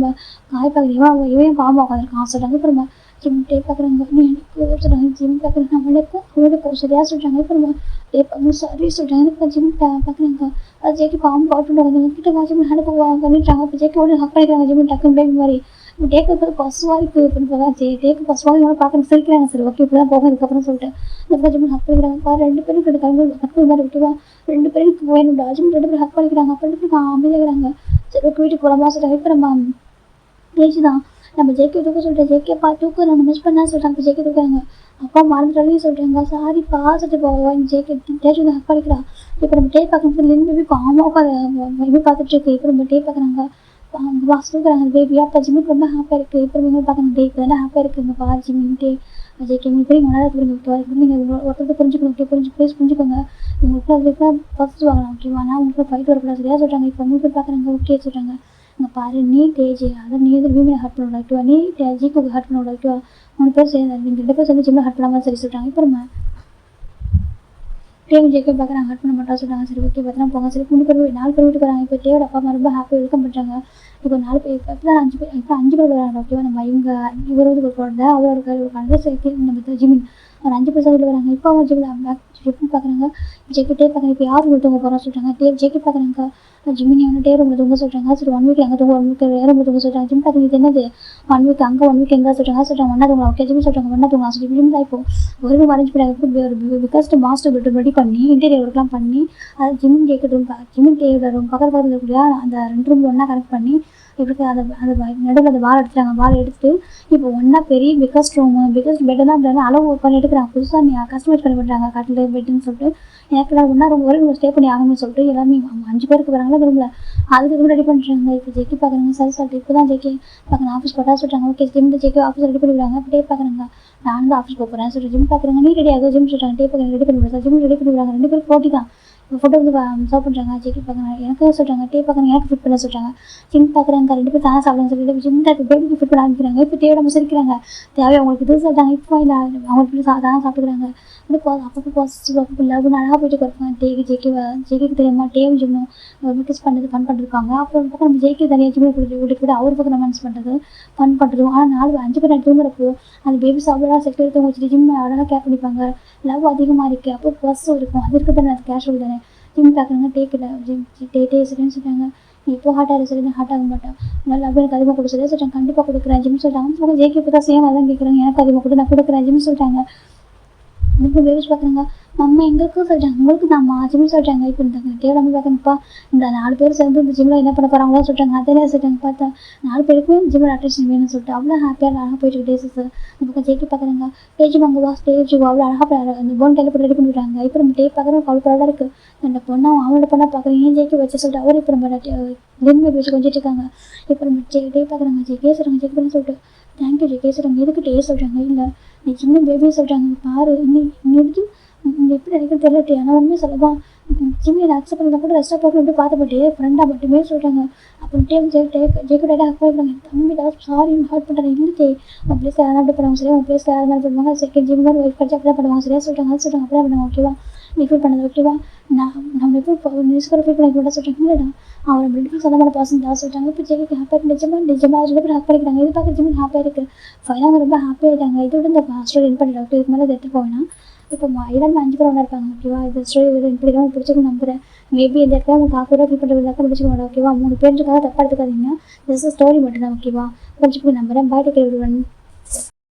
காய் பார்க்குறேன் இவன் பாவமாக உட்காந்துருக்கான் சொல்கிறாங்க. அப்புறமா ஜிம் டே பார்க்குறாங்க. நீ எனக்கு சொல்கிறாங்க. ஜிம் பார்க்குறேன் நம்மளுக்கும் அவங்களுக்கும் சரியாக சொல்கிறாங்க. அப்புறமா டே பார்க்க சாரி சொல்கிறாங்க. எனக்கு ஜிம் பார்க்குறாங்க. அது ஜேகே பாவம் கால் பண்ணுவாங்க கிட்ட ஜிம் ஹேண்ட் பண்ணிட்டாங்க. இப்போ ஜேகே உடனே ஹக் பண்ணிக்கிறாங்க. ஜிம் டக்குன்னு பேபி மாதிரி இப்போ டேக்கு இப்போ பசுவாக இருக்குது அப்படின்னு பார்த்தா டேக்கு பசுவாக இவங்க பார்க்குறது சிரிக்கிறாங்க. சரி ஓகே இப்படி தான் போகும் இதுக்கப்புறம் சொல்லிட்டு இந்த ஜிம் ஹக் பண்ணிக்கிறாங்க. பாரு 2 பேரும் 2 கலந்து ஹக் மாதிரி ஓகேவா 2 பேருக்கு வேணும் ஜிம் 2 பேரும் ஹக் பண்ணிக்கிறாங்க. அப்போ 2 பேருக்கு அமைதியாகிறாங்க. சரி ஓகே வீட்டுக்கு போகலாமா சொல்லிட்டாங்க. இப்போ நம்ம பேச்சு தான் நம்ம ஜேகே தூக்க சொல்லிட்டேன். ஜேகேப்பா தூக்க நான் மிஸ் பண்ணா சொல்லிட்டாங்க. இப்போ ஜேகே தூக்குறாங்க. அப்பா மறந்துட்டாலே சொல்கிறாங்க. சாரிப்பா சொல்லிட்டு போவேன் ஜேகே டேஜ் வந்து ஹக் பண்ணிக்கிறா. இப்போ நம்ம டே பார்க்கும்போது லின் பேபி பாவமாக உட்காந்து பார்த்துட்டு இருக்கு. இப்போ நம்ம டே பார்க்குறாங்க. அவங்க பாஸ் தூக்குறாங்க பேபி. அப்போ ஜிம்மிக்கு ரொம்ப ஹாப்பியாக இருக்குது. இப்போ நீங்கள் பார்க்குறாங்க டே இப்போ தானே ஹாப்பியாக இருக்குது. பா ஜிம்மின்ட்டு ஜேகே நீங்கள் போய் நல்லா புரிஞ்சு நீங்கள் ஒருத்தருக்கு புரிஞ்சுக்கணும் ஓகே ப்ளீஸ் புரிஞ்சுக்கோங்க. உங்களுக்கு அதுக்கு ஃபஸ்ட்டு வாங்கலாம் ஓகேவா நான் உங்களுக்கு ஃபைட் வரக்கூடாது சரியாக சொல்கிறாங்க. இப்போ உங்களுக்கு பார்க்குறாங்க ஓகே சொல்கிறாங்க. இங்கே பாரு நீ டேஜே அதை நீ வந்து வீமில் ஹர்ட் பண்ண ஓகேவா நீ ஜிக்கு ஹர்ட் பண்ண ஓகேவா 3 பேர் சேர்ந்து நீங்கள் 2 பேர் சேர்ந்து ஜிம்மில் ஹர்ட் பண்ணாமல் சரி சொல்கிறாங்க. இப்போ நம்ம டேம் ஜேகே பார்க்குறாங்க ஹர்ட் பண்ண மாட்டா சொல்கிறாங்க. சரி ஓகே பார்த்தா போங்க. சரி 3 பேர் 4 பேர் வீட்டுக்கு வராங்க. இப்போ டேவோட அப்பா அம்மா ரொம்ப ஹாப்பியாக வெல்கம் பண்ணுறாங்க. இப்போ 4 பேர் இப்போ 5 பேர் இப்போ 5 பேர் வராங்க ஓகேவா. நம்ம இவங்க இவர் ஒரு குழந்தை, அவர் ஒரு குழந்தை, சேர்த்து நம்ம ஜிமின் ஒரு 5 பேர் சைடில் வராங்க. இப்போ அவங்க ஜிமின் பார்க்குறாங்க, ஜெக்கி டேப் பார்க்குறாங்க. இப்போ யார் உள்ள தூங்க போகிறோம் சொல்கிறாங்க. ஜெக்கி பார்க்குறாங்க, ஜிமினி வந்து டே ரூமில் தூங்க சொல்கிறாங்க. சரி 1 வீக் அங்கே தூங்க, 1 வீக் வேறு ரூமில் தூங்க சொல்கிறாங்க. ஜிம் பார்க்குறது இது என்னது 1 வீக் அங்கே 1 வீக் எங்கே சொல்கிறாங்க ஒன்றா தூங்கலாம். ஓகே ஜிம் சொல்கிறாங்க ஒன்றா தூங்கலாம். சொல்லி ஜிம் தான் இப்போ ஒரு ரூம் அரேஞ்ச் பண்ணி ஒரு பிகாஸ்ட் மாஸ்டர் பெட்ரூம் ரெடி பண்ணி இன்டீரியர் ஒர்க்லாம் பண்ணி அது ஜிமின் கேட்குற ரூம், ஜிமின் கேட்குற ரூம் பக்கத்தில் இருக்கக்கூடிய அந்த 2 ரூம் ஒன்றா கனெக்ட் பண்ணி எப்படி அந்த அந்த நடுவில் அந்த வால் எடுத்துட்டாங்க. வால் எடுத்து இப்போ ஒன்றா பெரிய பிகஸ்ட் ரூமு பிகஸ்ட் பெட்டு தான் அளவு பண்ணி எடுக்கிறாங்க. புதுசாக நீ கஸ்டமைஸ் பண்ணி பண்ணுறாங்க கட்டில் பெட்டுன்னு சொல்லிட்டு. எனக்கு எல்லாம் ஒன்றா ரூம் ஒரு ரூம் ஸ்டே பண்ணி ஆகணும்னு சொல்லிட்டு எல்லாமே 5 பேருக்கு வராங்களா ரூமில் அதுக்கு ரெடி பண்ணுறாங்க. இப்போ ஜெக்கி பார்க்குறாங்க. சரி சொல்லிட்டு இப்போ தான் ஜெக்கி பார்க்குறேன் ஆஃபீஸ் போட்டா சொல்கிறாங்க. Okay Jim Jackie office ready பண்ணிவிடுவாங்க. இப்போ டே பார்க்குறாங்க நான் வந்து ஆஃபீஸ் போகிறேன் சொல்லிட்டு ஜிம் பார்க்குறாங்க. நீ ரெடி ஆகும் ஜிம் சொல்கிறாங்க. டே பார்க்குறாங்க ரெடி பண்ணி விடுறாங்க. ஜிம் ரெடி பண்ணி விடுறாங்க. 2 பேருக்கு போட்டி தான். இப்போ ஃபோட்டோ வந்து சர்வ் பண்ணுறாங்க. ஜெக்கி பார்க்குறாங்க எனக்கு சொல்கிறாங்க. டே பார்க்குறாங்க எனக்கு ஃபிட் பண்ண சொல்கிறாங்க. ஜிம் பார்க்குறாங்க 2 பேர் தானே சாப்பிடுன்னு சொல்லிட்டு ஜிம் இப்போ பேபிக்கு ஃபிட் பண்ண ஆரம்பிக்கிறாங்க. இப்போ தேவையில்லாமல் சிரிக்கிறாங்க. தேவை அவங்களுக்கு இது சொல்கிறாங்க. இப்போ இல்லை அவங்களுக்கு தானே சாப்பிட்டுக்கிறாங்க. இப்போ அப்பப்போ பாசிட்டிவ் அப்போ லவ்னு அழகாக போயிட்டு இருப்பாங்க. ஜெய்க்கு தெரியாமா டேவும் ஜிம்னும் ஒரு கிஸ் பண்ணுறது ஃபன் பண்ணிருப்பாங்க. அப்புறம் ஒரு பக்கம் நம்ம ஜெய்க்கு தனியாக ஜிம்மை விட்டு அவர் பக்கம் ரொமான்ஸ் பண்ணுறது ஃபன் பண்ணுறதும். ஆனால் 5 பேர் தூங்குறப்போ அந்த பேபி சாப்பிடலாம் செட் எடுத்து வச்சுட்டு ஜிம் அழகாக கேர் பண்ணிப்பாங்க. லவ் அதிகமாக இருக்குது. அப்போ ப்ளஸ்ஸும் இருக்கும். அது இருக்க தானே அது கேஷுவல் தானே. ஜிம் பார்க்குறாங்க டேக்கில் டே சரின்னு சொல்லிட்டாங்க. நீ இப்போ ஹார்ட்டாக சரி ஹார்ட் ஆக மாட்டேன். அதனால் லவ் எனக்கு அதிகமாக கொடுக்க சொல்லி சொல்லிட்டாங்க. கண்டிப்பாக கொடுக்குறேன் ஜிம் சொல்லிட்டாங்க. ஜெய்க்கு இப்போ தான் சேம் அதான் கேட்குறாங்க. எனக்கு அதிகமாக கொடு நான் கொடுக்குறேன் ஜிம் சொல்லிட்டாங்க. இப்போ பேபிஸ் பார்க்குறாங்க. நம்ம எங்களுக்கும் சொல்லிட்டாங்க உங்களுக்கு தான்மா ஜிம் சொல்லிட்டாங்க. இப்போ இந்த தேவையில்லாமல் பார்க்குறப்பா இந்த 4 பேர் சேர்ந்து இந்த ஜிம்மில் என்ன பண்ண போகிறாங்களோ சொல்லிட்டாங்க. அதே சொல்லிட்டாங்க. பார்த்தா 4 பேருக்குமே ஜிம்மில் அட்டென்ஷன் வேணும்னு சொல்லிட்டு அவ்வளோ ஹாப்பியாக அழகாக போயிட்டு டேஸஸ். இப்போ ஜெய்க்கு பார்க்குறாங்க ஸ்டேஜ் வாங்குவா ஸ்டேஜ் அவ்வளோ அழகாக அந்த போன் டைலில் போட்டு ரெடி பண்ணிவிடுறாங்க. இப்போ நம்ம டே பார்க்குறோம் அவ்வளோ ப்ரௌடாக இருக்குது. அந்த பொண்ணை அவங்களோட பொண்ணை பார்க்குறேன் ஏன் ஜெய்க்கு வச்சு சொல்லிட்டு அவர் இப்போ நம்ம லின் பேபி வச்சு கொஞ்சிட்டு இருக்காங்க. இப்போ நம்ம டே பார்க்குறாங்க ஜெய்கே சொல்கிறாங்க ஜெய்க்கு பண்ண சொல்லிட்டு தேங்க்யூ ஜெய்கே சொல்கிறாங்க. எதுக்கு டே சொல்கிறாங்க இல்லை நீ சின்ன பேபியை சொல்கிறாங்க பாரு நீ எடுத்து எப்படி நினைக்கிறது தெரியல. ஆனால் உண்மையை சொல்லதான் ஜிம்மியை அக்செப்ட் பண்ணி கூட ரெஸ்டாக போட்டு எப்படி பார்த்துப்பட்டு ஃப்ரெண்டாக மட்டுமே சொல்கிறாங்க. அப்புறம் ஜெய்க்கு டேட்டா அக்செப்ட் பண்ணாங்க. தம்பி தான் சாரி ஹர்ட் பண்ணுறாங்க. இல்லையே உன் பிளேஸில் யாரும் அப்படி பண்ணுவாங்க சரியா உன் பிளேஸில் யாரும் பண்ணுவாங்க செகண்ட் ஜிம் மாதிரி ஒய்ஃப் கட்சி அப்படி தான் பண்ணுவாங்க சரியா சொல்லிட்டாங்க. அது சொல்லிட்டாங்க அப்படியே பண்ணுவாங்க ஓகேவா நீ ஃபீல் பண்ணது ஓகேவா நம்ம எப்படி நியூஸ்கரை ஃபீல் பண்ணி கூட சொல்லிட்டாங்க. இல்லைடா அவன் ரெண்டு சொந்தமான பர்சன் தான் சொல்லிட்டாங்க. இப்போ ஜெய்க்கு ஹாப்பியாக நிஜமாக 2 பேர் ஹாப் பண்ணிக்கிறாங்க. இது பார்க்க ஜிம் ஹாப்பியாக இருக்குது. ஃபைனலாக ரொம்ப ஹாப்பியாக ஆகிட்டாங்க. இதோட இந்த ஸ்டோரி என் பண்ணிட்டாங்க. இதுக்கு மேலே எடுத்து போவேன்னா இப்போ எல்லாருமே 5 பேர் ஒன்றா இருப்பாங்க ஓகேவா. இந்த ஸ்டோரி பிடிக்கும் பிடிச்சிருக்கும் நம்புறேன். மேபி இந்த இடத்துல உங்களுக்கு ஆக்குறா ஃபீல் பண்ணுறதுக்காக பிடிச்சிக்க ஓகேவா. 3 பேருக்காக தப்பாக எடுத்துக்காதீங்க. ஜஸ்ட் ஸ்டோரி மட்டும் தான் ஓகேவா. பிடிச்சிருக்கு நம்புறேன். Bye take everyone.